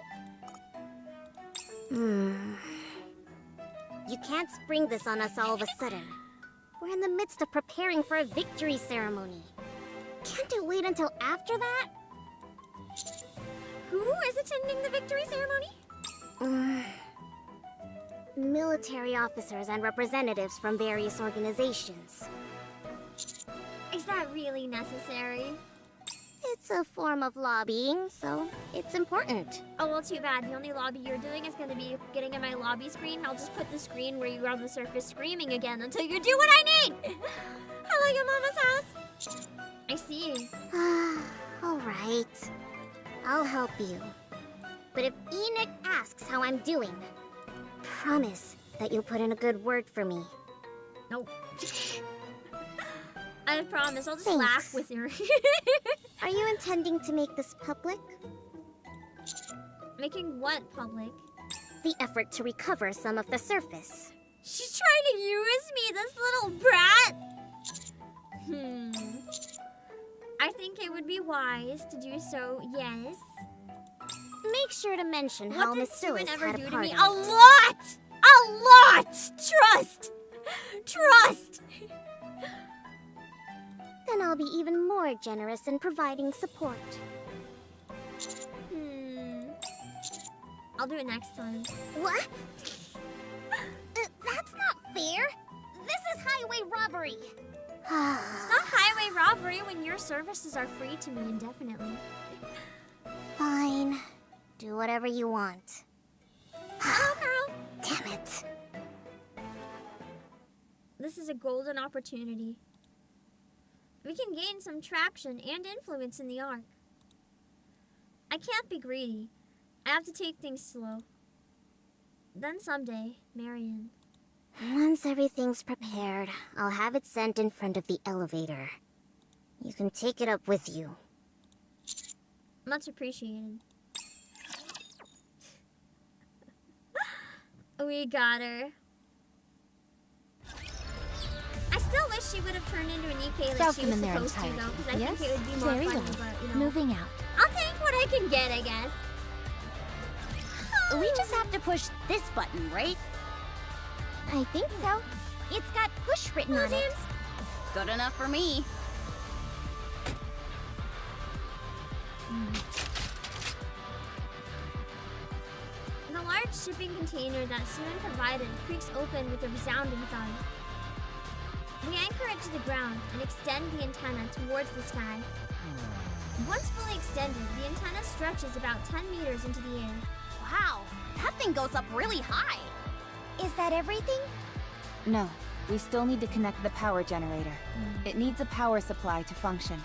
You can't spring this on us all of a sudden. We're in the midst of preparing for a victory ceremony. Can't it wait until after that? Who is attending the victory ceremony? Military officers and representatives from various organizations. Is that really necessary? It's a form of lobbying, so it's important. Oh, well, too bad. The only lobby you're doing is going to be getting in my lobby screen. I'll just put the screen where you're on the surface screaming again until you do what I need! Hello, your mama's house! I see. Alright. I'll help you. But if Enoch asks how I'm doing, promise that you'll put in a good word for me. Nope. I promise. I'll just Thanks. laugh with your... Are you intending to make this public? Making what public? The effort to recover some of the surface. She's trying to use me, this little brat! I think it would be wise to do so, yes. Make sure to mention What how did Miss Steven Silas ever had do a to part me? in A it. lot! A lot! Trust! Trust! Then I'll be even more generous in providing support. I'll do it next time. What? That's not fair. This is highway robbery. It's not highway robbery when your services are free to me indefinitely. Fine. Do whatever you want. Oh, girl! Damn it. This is a golden opportunity. We can gain some traction and influence in the Ark. I can't be greedy. I have to take things slow. Then someday, Marion. Once everything's prepared, I'll have it sent in front of the elevator. You can take it up with you. Much appreciated. We got her. I still wish she would have turned into an NIKKE like she was supposed to, though, because I think it would be more Very funny, well. but, you know. Moving out. I'll take what I can get, I guess. We just have to push this button, right? I think so. It's got push written on it. Good enough for me. The large shipping container that Steven provided creaks open with a resounding thud. We anchor it to the ground and extend the antenna towards the sky. Once fully extended, the antenna stretches about 10 meters into the air. Wow, that thing goes up really high. Is that everything? No, we still need to connect the power generator. It needs a power supply to function.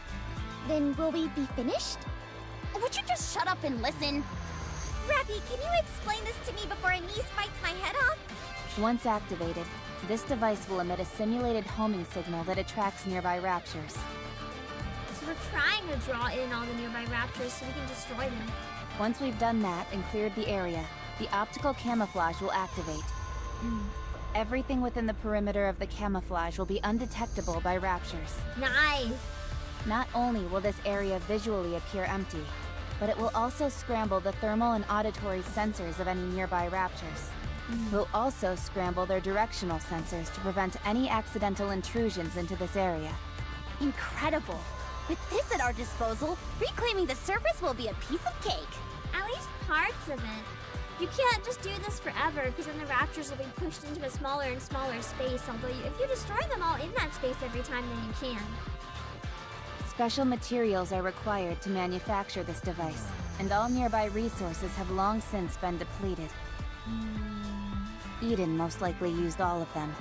Then will we be finished? Would you just shut up and listen? Rappy, can you explain this to me before a niece bites my head off? Once activated, this device will emit a simulated homing signal that attracts nearby raptures. So we're trying to draw in all the nearby raptors so we can destroy them. Once we've done that and cleared the area, the optical camouflage will activate. Everything within the perimeter of the camouflage will be undetectable by raptures. Nice! Not only will this area visually appear empty, but it will also scramble the thermal and auditory sensors of any nearby raptors. We'll also scramble their directional sensors to prevent any accidental intrusions into this area. Incredible! With this at our disposal, reclaiming the surface will be a piece of cake. At least parts of it. You can't just do this forever, because then the raptors will be pushed into a smaller and smaller space, although if you destroy them all in that space every time, then you can. Special materials are required to manufacture this device, and all nearby resources have long since been depleted. Eden most likely used all of them.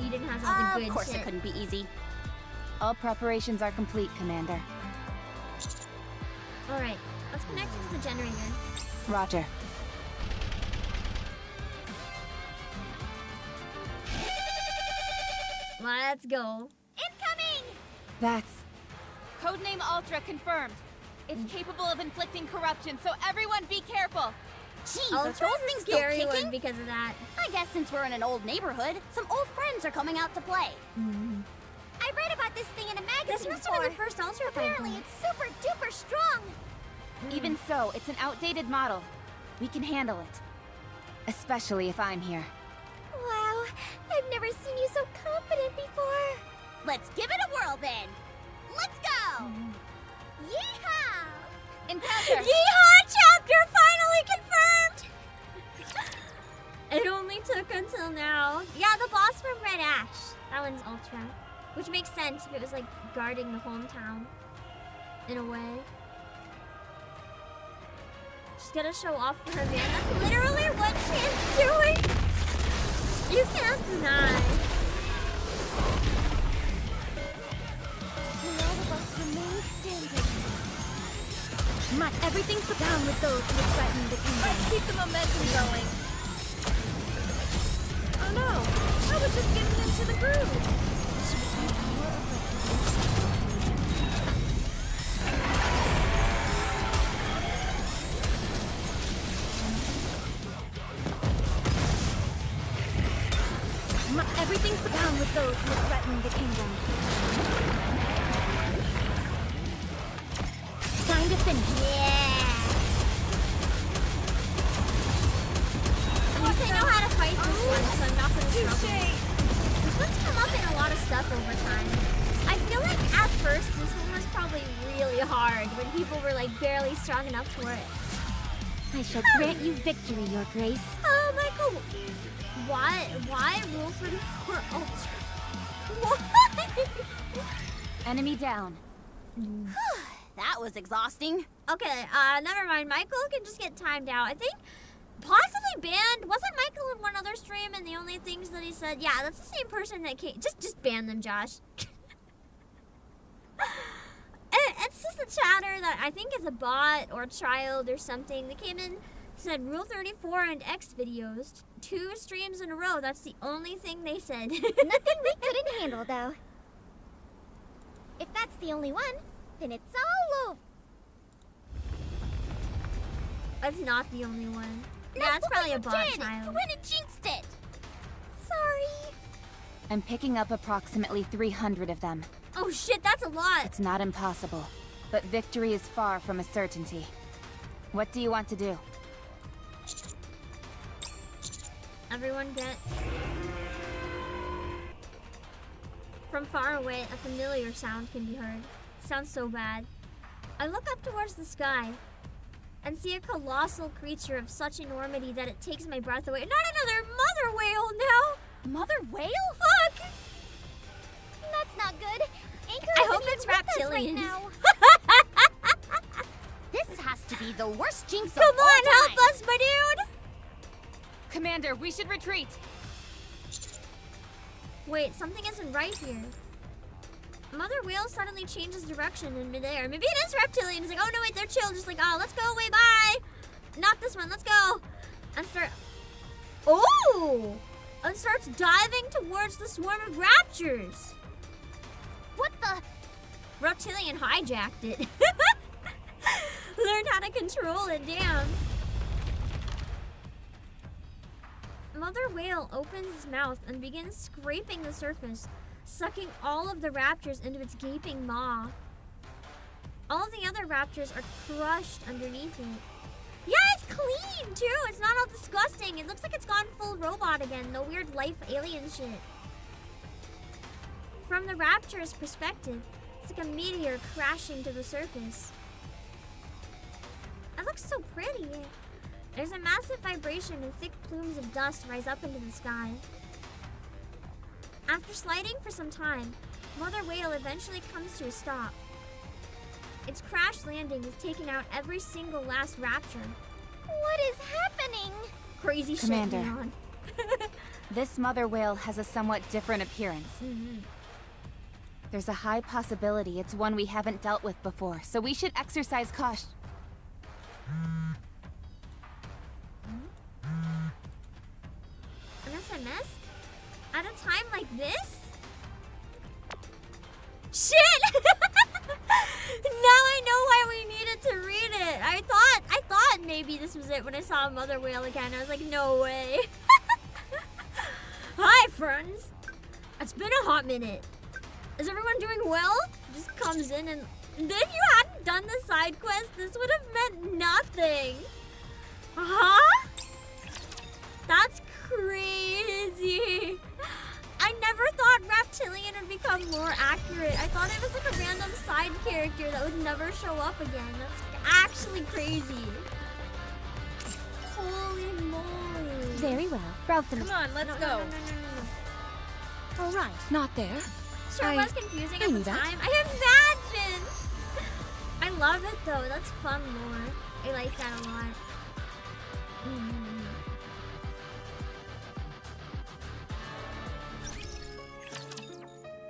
Eden has all the good Of course shit. it couldn't be easy. All preparations are complete, Commander. Alright, let's connect it to the generator. Roger. Let's go. Incoming! That's... Codename Ultra confirmed. It's capable of inflicting corruption, so everyone be careful. Jeez, I'll are try those the things still scary kicking? one because of that. I guess since we're in an old neighborhood, some old friends are coming out to play. I read about this thing in a magazine This must have been the before. first Ultra Apparently it's super duper strong. Even so, it's an outdated model. We can handle it. Especially if I'm here. Wow, I've never seen you so confident before. Let's give it a whirl then. Let's go! Yeehaw! Encounter! Yeehaw! Chapter finally confirmed! It only took until now. Yeah, the boss from Red Ash. That one's Ultra. Which makes sense if it was like guarding the hometown. In a way. She's gonna show off for her man. That's literally what she's doing! You can't deny. And all of us remain standing. Not everything's down with those who threaten the kingdom. Let's keep the momentum going. Oh no, I was just getting into the groove. Not everything's down with those who threaten the kingdom. Time to finish. Yeah! At least I know how to fight this one, so I'm not gonna struggle. This one's come up in a lot of stuff over time. I feel like at first this one was probably really hard when people were like barely strong enough for it. I shall grant you victory, Your Grace. Oh, Michael! Why rule 34 Ultra? Why? Enemy down. That was exhausting. Okay, never mind. Michael can just get timed out. I think possibly banned. Wasn't Michael in one other stream and the only things that he said, yeah, that's the same person that came. Just ban them, Josh. It's just a chatter that I think is a bot or a child or something. They came in, said Rule 34 and X videos. 2 streams in a row. That's the only thing they said. Nothing we couldn't handle, though. If that's the only one, then it's all over. That's not the only one. No, Yeah, it's probably a you bot did. child. You went and jinxed it. Sorry. I'm picking up approximately 300 of them. Oh shit, that's a lot. It's not impossible, but victory is far from a certainty. What do you want to do? Everyone get... From far away, a familiar sound can be heard. Sounds so bad. I look up towards the sky and see a colossal creature of such enormity that it takes my breath away. Not another mother whale now! Mother whale? Fuck! That's not good. Anchor I isn't hope even it's with us right reptilians. now. This has to be the worst jinx of Come all on, time. help us, my dude! Commander, we should retreat. Wait, something isn't right here. Mother whale suddenly changes direction in midair. Maybe it is reptilian. It's like, oh no, wait, they're chill. Just like, oh, let's go away, bye. Not this one, let's go. And and starts diving towards the swarm of raptors. What the? Reptilian hijacked it. Learned how to control it, damn. Mother whale opens its mouth and begins scraping the surface, sucking all of the raptors into its gaping maw. All of the other raptors are crushed underneath it. Yeah, it's clean too. It's not all disgusting. It looks like it's gone full robot again. No weird life alien shit. From the raptor's perspective, it's like a meteor crashing to the surface. It looks so pretty. There's a massive vibration and thick plumes of dust rise up into the sky. After sliding for some time, Mother Whale eventually comes to a stop. Its crash landing has taken out every single last raptor. What is happening? Crazy Commander, shit going on. This mother whale has a somewhat different appearance. There's a high possibility it's one we haven't dealt with before, so we should exercise caution. An SMS? At a time like this? Shit! Now I know why we needed to read it. I thought maybe this was it when I saw a mother whale again. I was like, no way. Hi, friends. It's been a hot minute. Is everyone doing well? Just comes in and if you hadn't done the side quest, this would have meant nothing. Huh? That's crazy. I never thought Reptilian would become more accurate. I thought it was like a random side character that would never show up again. That's actually crazy. Holy moly. Very well. Come on, let's go. All right. Not there. Sure was confusing at knew the that. time. I imagine. I love it though. That's fun lore. I like that a lot.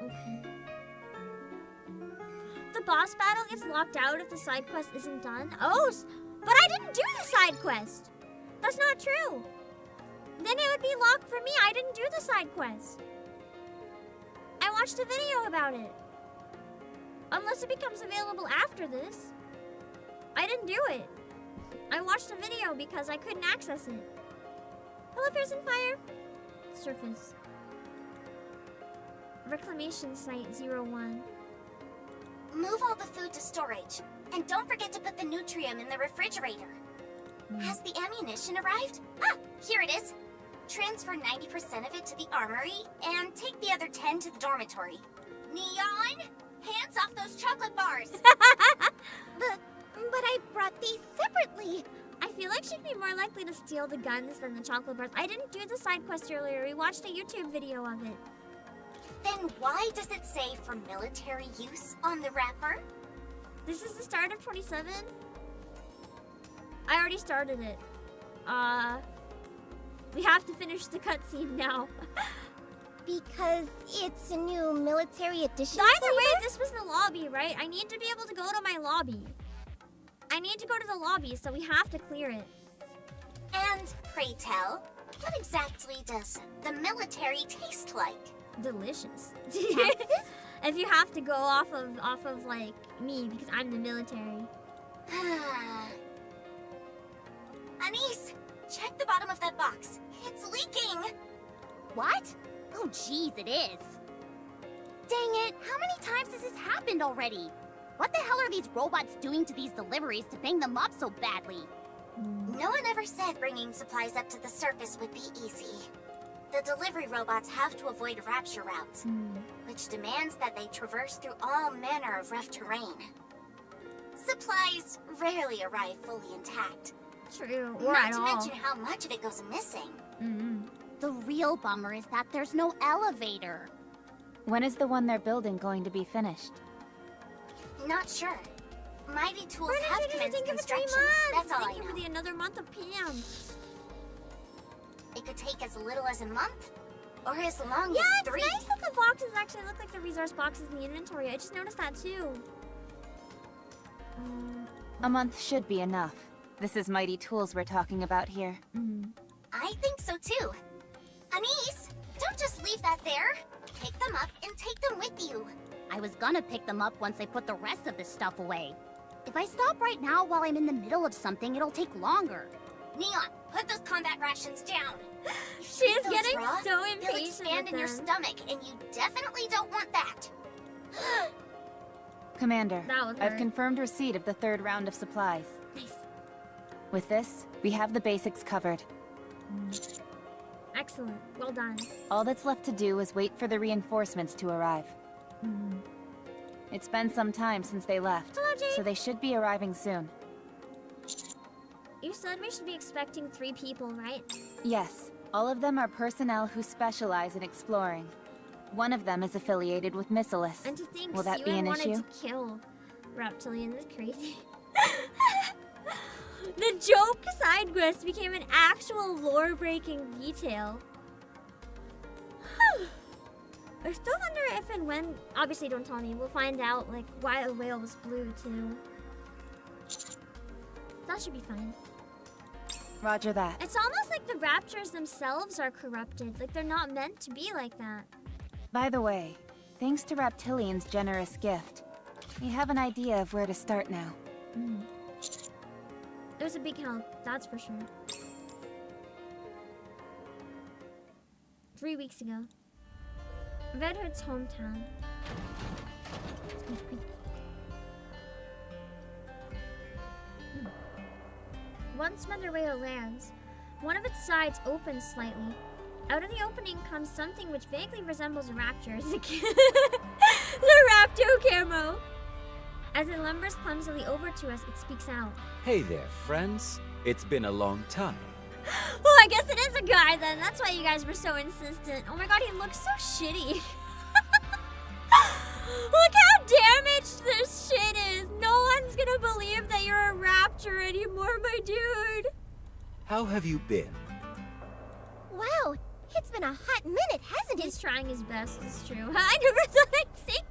Okay. The boss battle gets locked out if the side quest isn't done. Oh, but I didn't do the side quest. That's not true. Then it would be locked for me. I didn't do the side quest. I watched a video about it. Unless it becomes available after this. I didn't do it. I watched a video because I couldn't access it. Hello, Pearson Fire. Surface. Reclamation Site 01. Move all the food to storage. And don't forget to put the Nutrium in the refrigerator. Has the ammunition arrived? Ah, here it is. Transfer 90% of it to the armory and take the other 10 to the dormitory. Neon, hands off those chocolate bars. but I brought these separately. I feel like she'd be more likely to steal the guns than the chocolate bars. I didn't do the side quest earlier. We watched a YouTube video of it. Then why does it say for military use on the wrapper? This is the start of 27? I already started it. We have to finish the cutscene now. Because it's a new military edition. Either way, this was the lobby, right? I need to be able to go to my lobby. I need to go to the lobby, so we have to clear it. And pray tell, what exactly does the military taste like? Delicious. If you have to go off of like me because I'm the military. Anise, check the bottom of that box. It's leaking. What? Oh, jeez, it is. Dang it, how many times has this happened already? What the hell are these robots doing to these deliveries to bang them up so badly? No one ever said bringing supplies up to the surface would be easy. The delivery robots have to avoid rapture routes, which demands that they traverse through all manner of rough terrain. Supplies rarely arrive fully intact. True, or Not at to all. mention how much of it goes missing. The real bummer is that there's no elevator. When is the one they're building going to be finished? Not sure. Mighty Tools We're have not commenced thinking for 3 construction. months. That's all I Thinking know. for another month of Pam. It could take as little as a month, or as long Yeah, as it's 3. nice that the boxes actually look like the resource boxes in the inventory. I just noticed that too. A month should be enough. This is mighty tools we're talking about here. I think so too. Anise, don't just leave that there. Pick them up and take them with you. I was gonna pick them up once I put the rest of this stuff away. If I stop right now while I'm in the middle of something, it'll take longer. Neon, put those combat rations down. She's getting so They'll impatient expand with in your them. stomach, and you definitely don't want that. Commander, That was I've hurt. confirmed receipt of the 3rd round of supplies. With this, we have the basics covered. Excellent. Well done. All that's left to do is wait for the reinforcements to arrive. It's been some time since they left, Hello, Jade. so they should be arriving soon. You said we should be expecting 3 people, right? Yes, all of them are personnel who specialize in exploring. One of them is affiliated with Missilis. And to think Will that be Siwen an wanted issue? to kill Reptilian is crazy. The joke side quest became an actual lore-breaking detail. I still wonder if and when, obviously don't tell me, we'll find out like why a whale was blue too. That should be fine. Roger that. It's almost like the raptors themselves are corrupted, like they're not meant to be like that. By the way, thanks to Reptilian's generous gift, we have an idea of where to start now. It was a big help, that's for sure. 3 weeks ago. Red Hood's hometown. Once Mother Whale lands, one of its sides opens slightly. Out of the opening comes something which vaguely resembles a raptor. The Rapto camo! As it lumbers clumsily over to us, it speaks out. Hey there, friends. It's been a long time. Well, I guess it is a guy then. That's why you guys were so insistent. Oh my god, he looks so shitty. Look how damaged this shit is. No one's gonna believe that you're a raptor anymore, my dude. How have you been? Wow, it's been a hot minute, hasn't it? He's trying his best, it's true. I never thought I'd see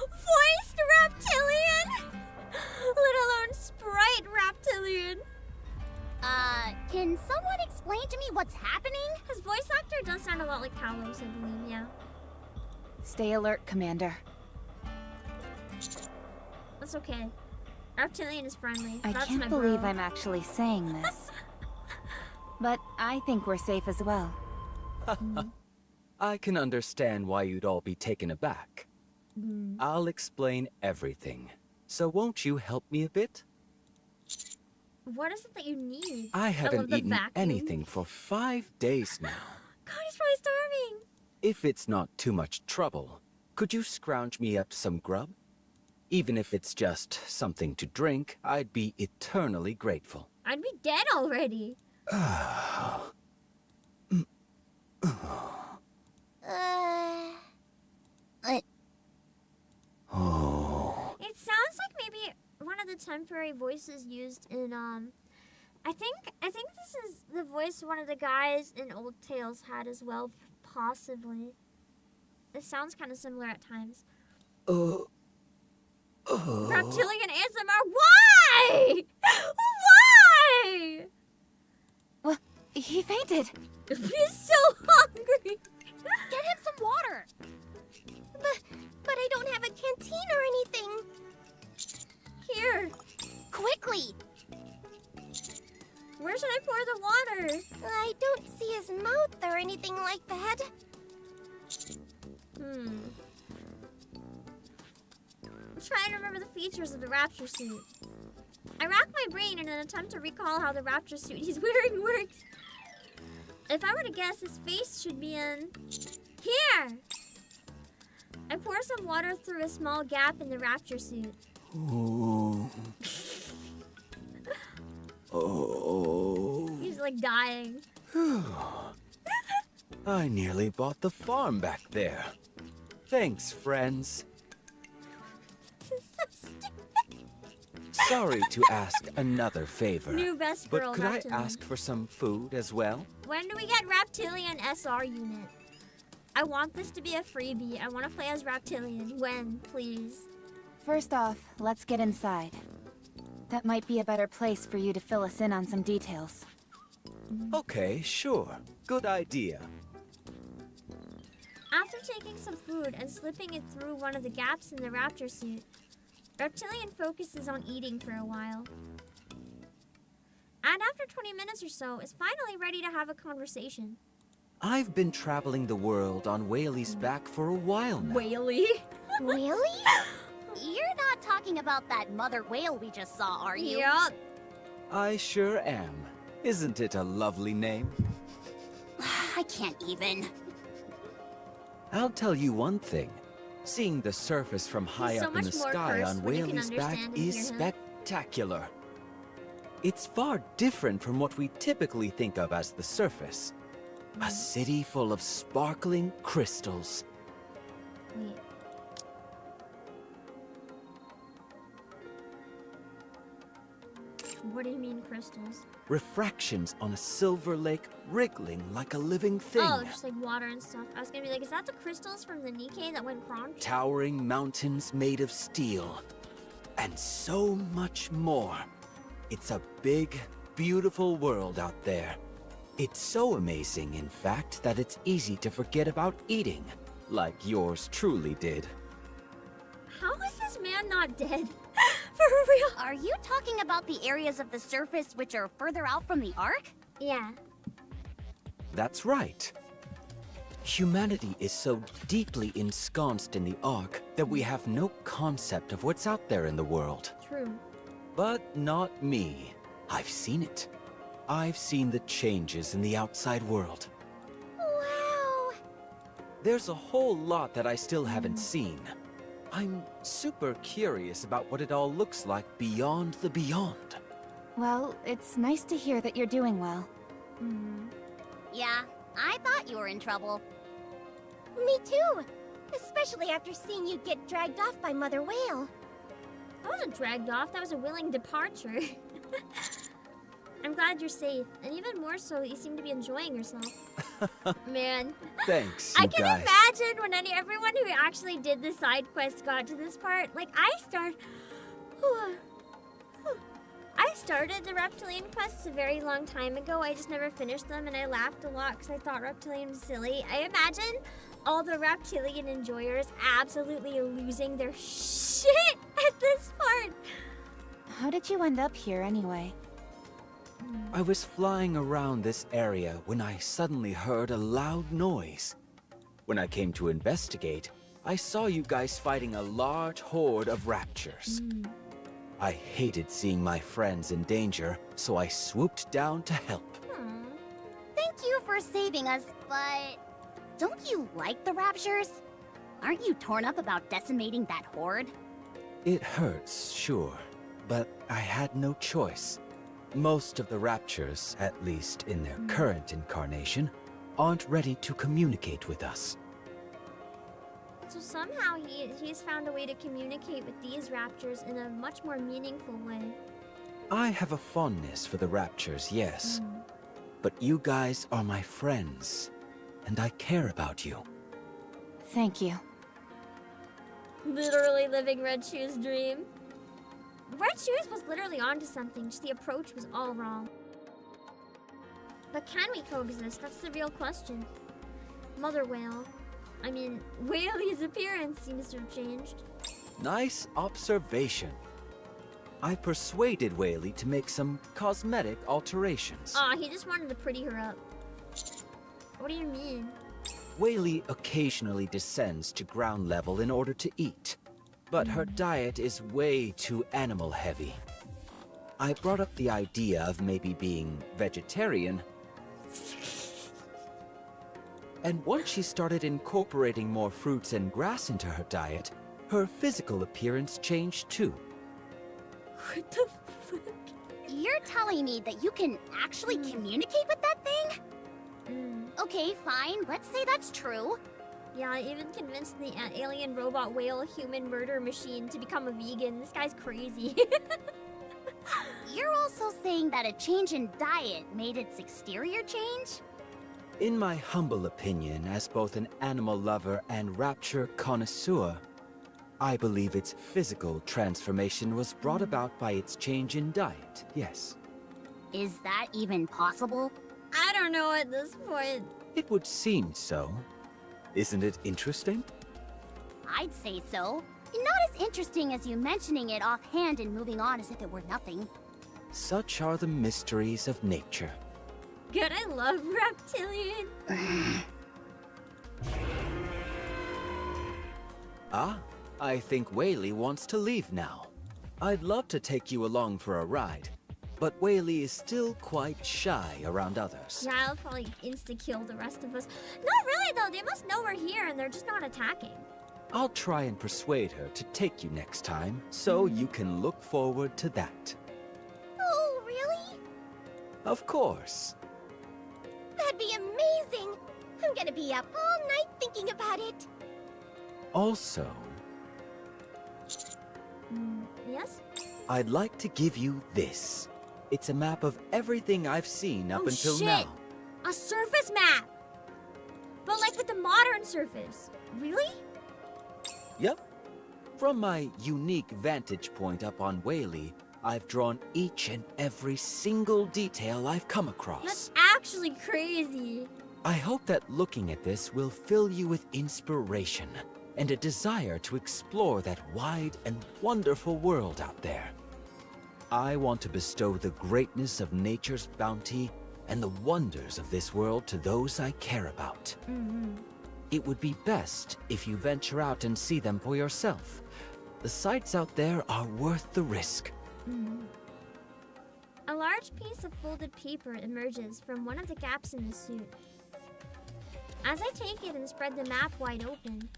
voiced reptilian, let alone sprite reptilian. Can someone explain to me what's happening? His voice actor does sound a lot like Palos, I believe, yeah. Stay alert, Commander. That's okay. Reptilian is friendly. I That's can't my believe bro. I'm actually saying this. But I think we're safe as well. I can understand why you'd all be taken aback. I'll explain everything. So won't you help me a bit? What is it that you need? I love haven't the eaten vacuum. anything for 5 days now. God, he's probably starving. If it's not too much trouble, could you scrounge me up some grub? Even if it's just something to drink, I'd be eternally grateful. I'd be dead already. Oh. It sounds like maybe one of the temporary voices used in I think this is the voice one of the guys in Old Tales had as well, possibly. It sounds kind of similar at times. Reptilian ASMR, why? Why? Well, he fainted. He's so hungry. Get him some water. But I don't have a canteen or anything. Here. Quickly. Where should I pour the water? I don't see his mouth or anything like that. I'm trying to remember the features of the raptor suit. I rack my brain in an attempt to recall how the raptor suit he's wearing works. If I were to guess, his face should be in here. I pour some water through a small gap in the raptor suit. He's like dying. I nearly bought the farm back there. Thanks, friends. Sorry to ask another favor. New best but girl, could I Reptilian. ask for some food as well? When do we get Reptilian SR unit? I want this to be a freebie. I want to play as Reptilian. When, please? First off, let's get inside. That might be a better place for you to fill us in on some details. Okay, sure. Good idea. After taking some food and slipping it through one of the gaps in the raptor suit, Reptilian focuses on eating for a while. And after 20 minutes or so, is finally ready to have a conversation. I've been traveling the world on Whaley's back for a while now. Whaley? Really? You're not talking about that mother whale we just saw, are you? Yup. I sure am. Isn't it a lovely name? I can't even. I'll tell you one thing. Seeing the surface from high so up in the much more sky cursed on when you can Whaley's back understand and is hear him. spectacular. It's far different from what we typically think of as the surface. A city full of sparkling crystals. Wait. What do you mean crystals? Refractions on a silver lake wriggling like a living thing. Oh, just like water and stuff. I was gonna be like, is that the crystals from the NIKKE that went crunch? Towering mountains made of steel. And so much more. It's a big, beautiful world out there. It's so amazing, in fact, that it's easy to forget about eating, like yours truly did. How is this man not dead? For real? Are you talking about the areas of the surface which are further out from the Ark? Yeah. That's right. Humanity is so deeply ensconced in the Ark that we have no concept of what's out there in the world. True. But not me. I've seen it. I've seen the changes in the outside world. Wow. There's a whole lot that I still haven't seen. I'm super curious about what it all looks like beyond the beyond. Well, it's nice to hear that you're doing well. Yeah, I thought you were in trouble. Me too. Especially after seeing you get dragged off by Mother Whale. That wasn't dragged off, that was a willing departure. I'm glad you're safe, and even more so that you seem to be enjoying yourself. Man. Thanks, I you can guys. imagine when everyone who actually did the side quest got to this part. Like, I started the Reptilian quests a very long time ago. I just never finished them, and I laughed a lot because I thought Reptilian was silly. I imagine all the Reptilian enjoyers absolutely losing their shit at this part. How did you end up here anyway? I was flying around this area when I suddenly heard a loud noise. When I came to investigate, I saw you guys fighting a large horde of raptures. I hated seeing my friends in danger, so I swooped down to help. Thank you for saving us, but don't you like the raptures? Aren't you torn up about decimating that horde? It hurts, sure, but I had no choice. Most of the raptures, at least in their current incarnation, aren't ready to communicate with us. So somehow he's found a way to communicate with these raptors in a much more meaningful way. I have a fondness for the raptures, yes. But you guys are my friends, and I care about you. Thank you. Literally living Red Shoe's dream. Red Shoes was literally onto something, just the approach was all wrong. But can we coexist? That's the real question. Mother Whale. I mean, Whaley's appearance seems to have changed. Nice observation. I persuaded Whaley to make some cosmetic alterations. Aw, he just wanted to pretty her up. What do you mean? Whaley occasionally descends to ground level in order to eat, but her diet is way too animal heavy. I brought up the idea of maybe being vegetarian, and once she started incorporating more fruits and grass into her diet, her physical appearance changed too. What the fuck? You're telling me that you can actually communicate with that thing? Okay, fine. Let's say that's true. Yeah, I even convinced the alien robot whale human murder machine to become a vegan. This guy's crazy. You're also saying that a change in diet made its exterior change? In my humble opinion, as both an animal lover and rapture connoisseur, I believe its physical transformation was brought about by its change in diet, yes. Is that even possible? I don't know at this point. It would seem so. Isn't it interesting? I'd say so. Not as interesting as you mentioning it offhand and moving on as if it were nothing. Such are the mysteries of nature. God, I love reptilian. I think Whaley wants to leave now. I'd love to take you along for a ride, but Whaley is still quite shy around others. Yeah, I'll probably insta-kill the rest of us. Not really, though. They must know we're here and they're just not attacking. I'll try and persuade her to take you next time, so you can look forward to that. Oh, really? Of course. That'd be amazing! I'm gonna be up all night thinking about it. Also, Yes? I'd like to give you this. It's a map of everything I've seen up until shit. now. A surface map! But like with the modern surface. Really? Yep. From my unique vantage point up on Whaley, I've drawn each and every single detail I've come across. That's actually crazy. I hope that looking at this will fill you with inspiration and a desire to explore that wide and wonderful world out there. I want to bestow the greatness of nature's bounty and the wonders of this world to those I care about. It would be best if you venture out and see them for yourself. The sights out there are worth the risk. A large piece of folded paper emerges from one of the gaps in the suit. As I take it and spread the map wide open,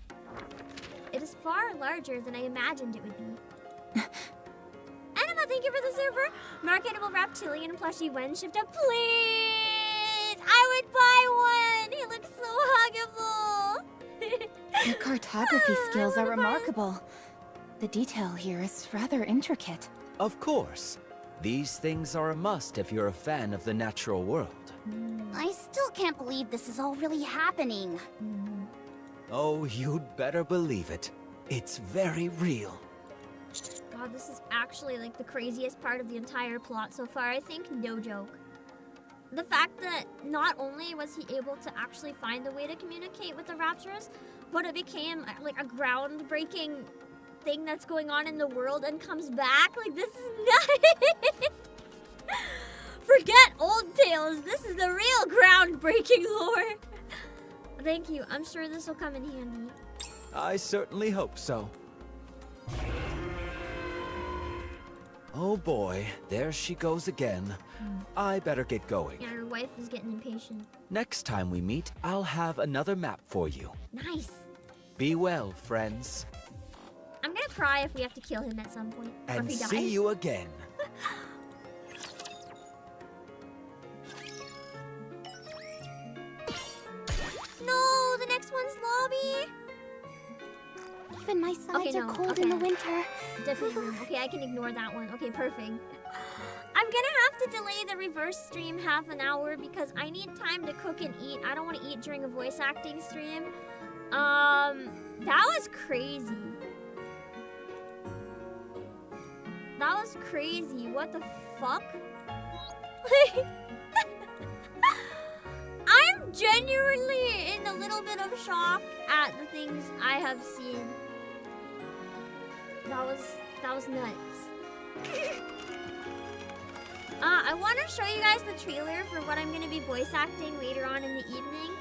it is far larger than I imagined it would be. Anima, thank you for the server. Marketable reptilian plushie when shift up, please. I would buy one. He looks so huggable. Your cartography skills are remarkable. The detail here is rather intricate. Of course. These things are a must if you're a fan of the natural world. I still can't believe this is all really happening. Oh, you'd better believe it. It's very real. God, this is actually like the craziest part of the entire plot so far, I think. No joke. The fact that not only was he able to actually find a way to communicate with the Raptors, but it became like a groundbreaking thing that's going on in the world and comes back. Like, this is nuts. Forget old tales. This is the real groundbreaking lore. Thank you. I'm sure this will come in handy. I certainly hope so. Oh boy, there she goes again. I better get going. Yeah, her wife is getting impatient. Next time we meet, I'll have another map for you. Nice. Be well, friends. I'm gonna cry if we have to kill him at some point. Or And if he dies. see you again. No, the next one's lobby. Even my sides are cold in the winter. Different room. Okay, I can ignore that one. Okay, perfect. I'm gonna have to delay the reverse stream half an hour because I need time to cook and eat. I don't want to eat during a voice acting stream. That was crazy. That was crazy. What the fuck? I'm genuinely in a little bit of shock at the things I have seen. That was nuts. I want to show you guys the trailer for what I'm going to be voice acting later on in the evening.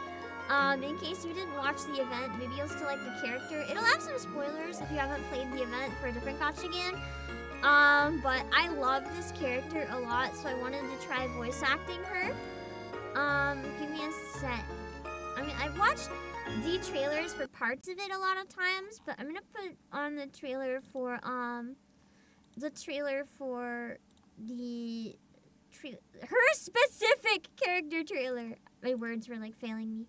In case you didn't watch the event, maybe you'll still like the character. It'll have some spoilers if you haven't played the event for a different Gachigan. But I love this character a lot, so I wanted to try voice acting her. Give me a sec. I mean, I've watched the trailers for parts of it a lot of times, but I'm gonna put on the trailer for her specific character trailer. My words were like failing me.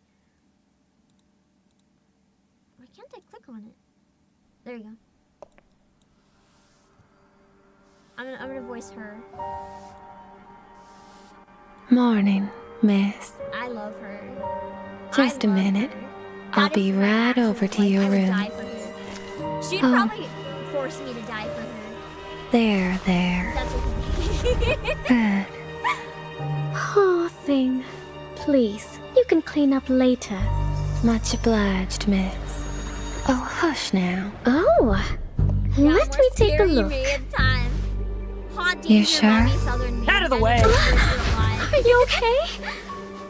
Why can't I click on it? There you go. I'm gonna voice her. Morning, miss. I I love her. Just a minute. I'll be right over to your room. Die for her. She'd probably force me to die for her. There. That's okay. Good. Poor thing. Please, you can clean up later. Much obliged, miss. Oh, hush now. Oh, let me take a look. You sure? Out of the way! Are you okay?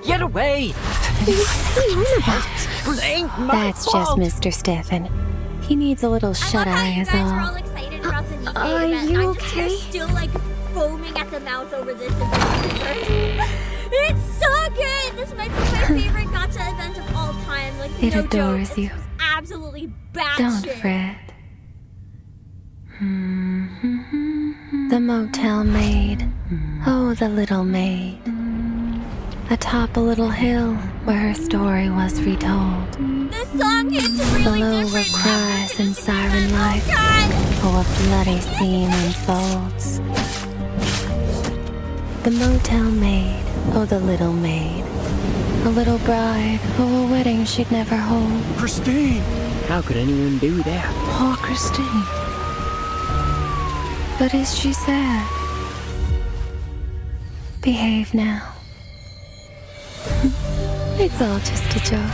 Get away! What's he on about? It ain't my That's just fault. Mr. Stefan. He needs a little shut-eye is all. Are you okay? You're still like foaming at the mouth over this event. It's so good! This might be my favorite gacha event of all time. Like, It no adores joke. you. It's absolutely bad Don't shit. fret. The motel maid. Oh, the little maid. Atop a little hill where her story was retold. This song hits really Below were cries and siren lights. Oh, a bloody scene unfolds. The motel maid. Oh, the little maid. A little bride. Oh, a wedding she'd never hold. Christine! How could anyone do that? Poor Christine. But is she sad? Behave now. It's all just a joke.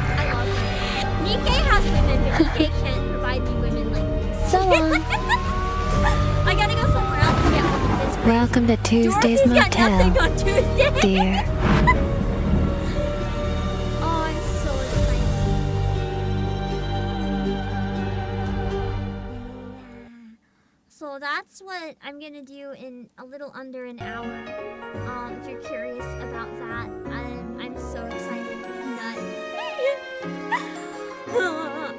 Nikke has women, but Nikke can't provide you women like this. So long. I gotta go somewhere else to get one of this. Welcome to Tuesday's Dorothy's got Motel, nothing on Tuesday. dear. Oh, I'm so excited. So that's what I'm gonna do in a little under an hour. If you're curious about that, I'm so excited. It's nuts.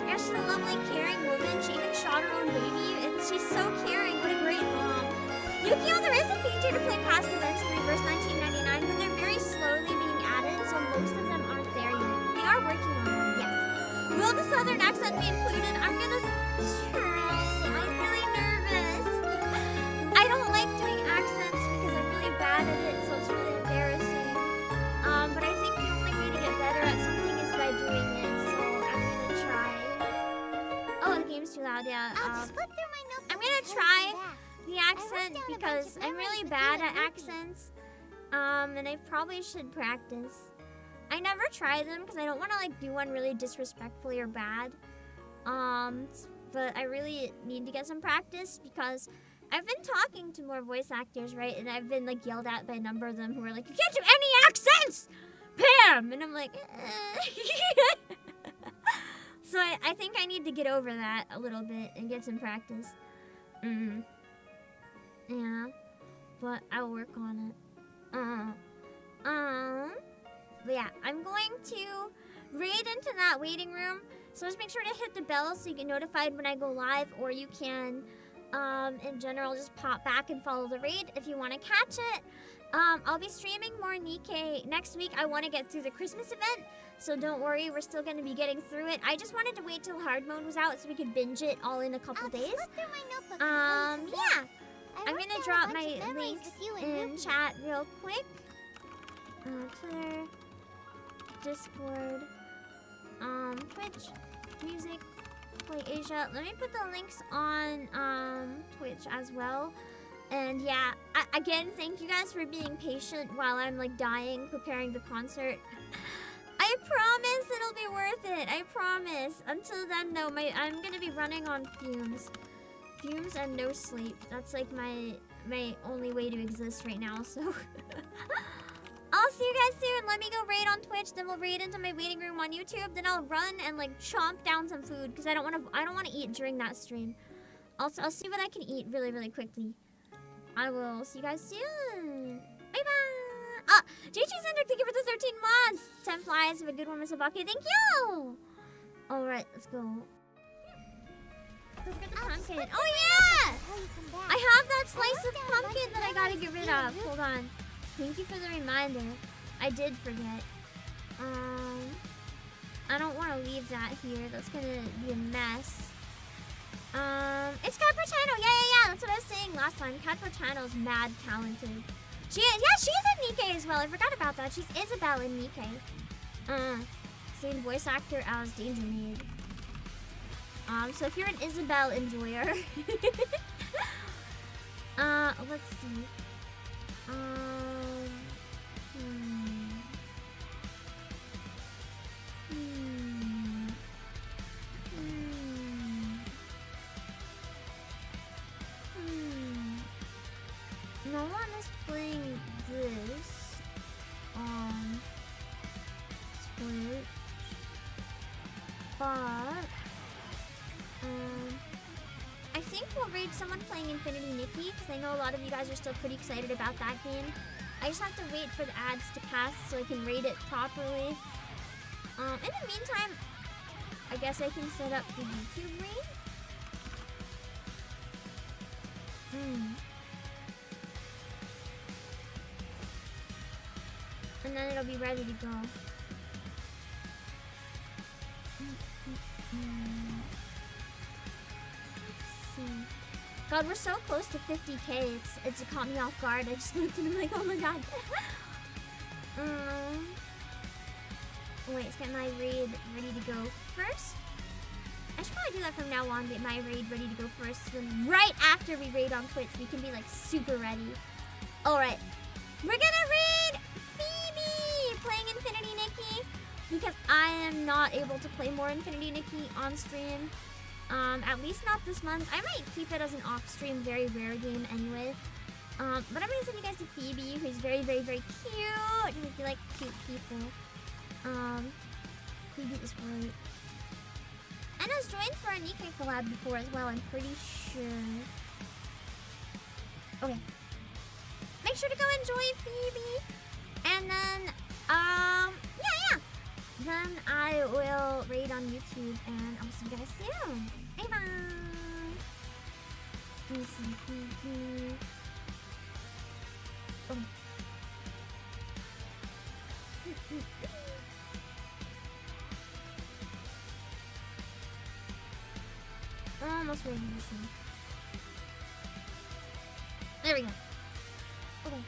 Yeah, she's a lovely, caring woman. She even shot her own baby, and she's so caring. What a great mom. Yukio, there is a feature to play past events in Reverse 1999, but they're very slowly being added, so most of them aren't there yet. They are working on them, yes. Will the southern accent be included? I'm gonna try. I'm really nervous. I don't like doing accents because I'm really bad at it, so it's really embarrassing. But I think the only way to get better at something is by doing it, so I'm gonna try. Oh, the game's too loud, yeah. I'm gonna try the accent because I'm really bad at accents. And I probably should practice. I never try them because I don't want to like do one really disrespectfully or bad. But I really need to get some practice because I've been talking to more voice actors, right? And I've been like yelled at by a number of them who are like, "You can't do any accents, Pam!" And I'm like, So I think I need to get over that a little bit and get some practice. Yeah, but I'll work on it. But yeah, I'm going to raid into that waiting room. So just make sure to hit the bell so you get notified when I go live, or you can, in general, just pop back and follow the raid if you want to catch it. I'll be streaming more Nikke next week. I want to get through the Christmas event, so don't worry, we're still going to be getting through it. I just wanted to wait till hard mode was out so we could binge it all in a couple days. Yeah. I'm going to drop my links in chat real quick. Twitter, Discord, Twitch, Music, Play Asia. Let me put the links on Twitch as well. And yeah, again, thank you guys for being patient while I'm like dying preparing the concert. I promise it'll be worth it. I promise. Until then, though, I'm gonna be running on fumes. Fumes and no sleep. That's like my only way to exist right now. So I'll see you guys soon. Let me go raid on Twitch. Then we'll raid into my waiting room on YouTube. Then I'll run and like chomp down some food because I don't want to eat during that stream. I'll see what I can eat really, really quickly. I will see you guys soon. Bye bye. JG Sender, thank you for the 13 months. 10 flies. Have a good one, Miss Obake. Thank you. All right, let's go. Look at the pumpkin. Oh yeah! I have that slice of pumpkin that I gotta get rid of. Hold on. Thank you for the reminder. I did forget. I don't want to leave that here. That's gonna be a mess. It's Cat Portano. Yeah. That's what I was saying last time. Cat Portano's mad talented. She's in Nikke as well. I forgot about that. She's Isabelle in Nikke. Same voice actor as Danger Maid. So if you're an Isabelle enjoyer, let's see. No one is playing this on Twitch, but I think we'll raid someone playing Infinity Nikki, because I know a lot of you guys are still pretty excited about that game. I just have to wait for the ads to pass so I can raid it properly. In the meantime, I guess I can set up the YouTube raid. And then it'll be ready to go. God, we're so close to 50K. It's caught me off guard. I just looked at him like, oh my god. Wait, let's get my raid ready to go first. I should probably do that from now on. Get my raid ready to go first. Then right after we raid on Twitch, we can be like super ready. Alright. We're gonna raid Phoebe playing Infinity Nikki, because I am not able to play more Infinity Nikki on stream. At least not this month. I might keep it as an off-stream, very rare game anyway. But I'm gonna send you guys to Phoebe, who's very, very, very cute. If you like cute people. Phoebe is great. And has joined for a NIKKE collab before as well, I'm pretty sure. Okay. Make sure to go enjoy Phoebe. And then, yeah. Then I will raid on YouTube, and I'll see you guys soon. Bye bye. Let me see. Okay. Almost ready to see. There we go. Okay.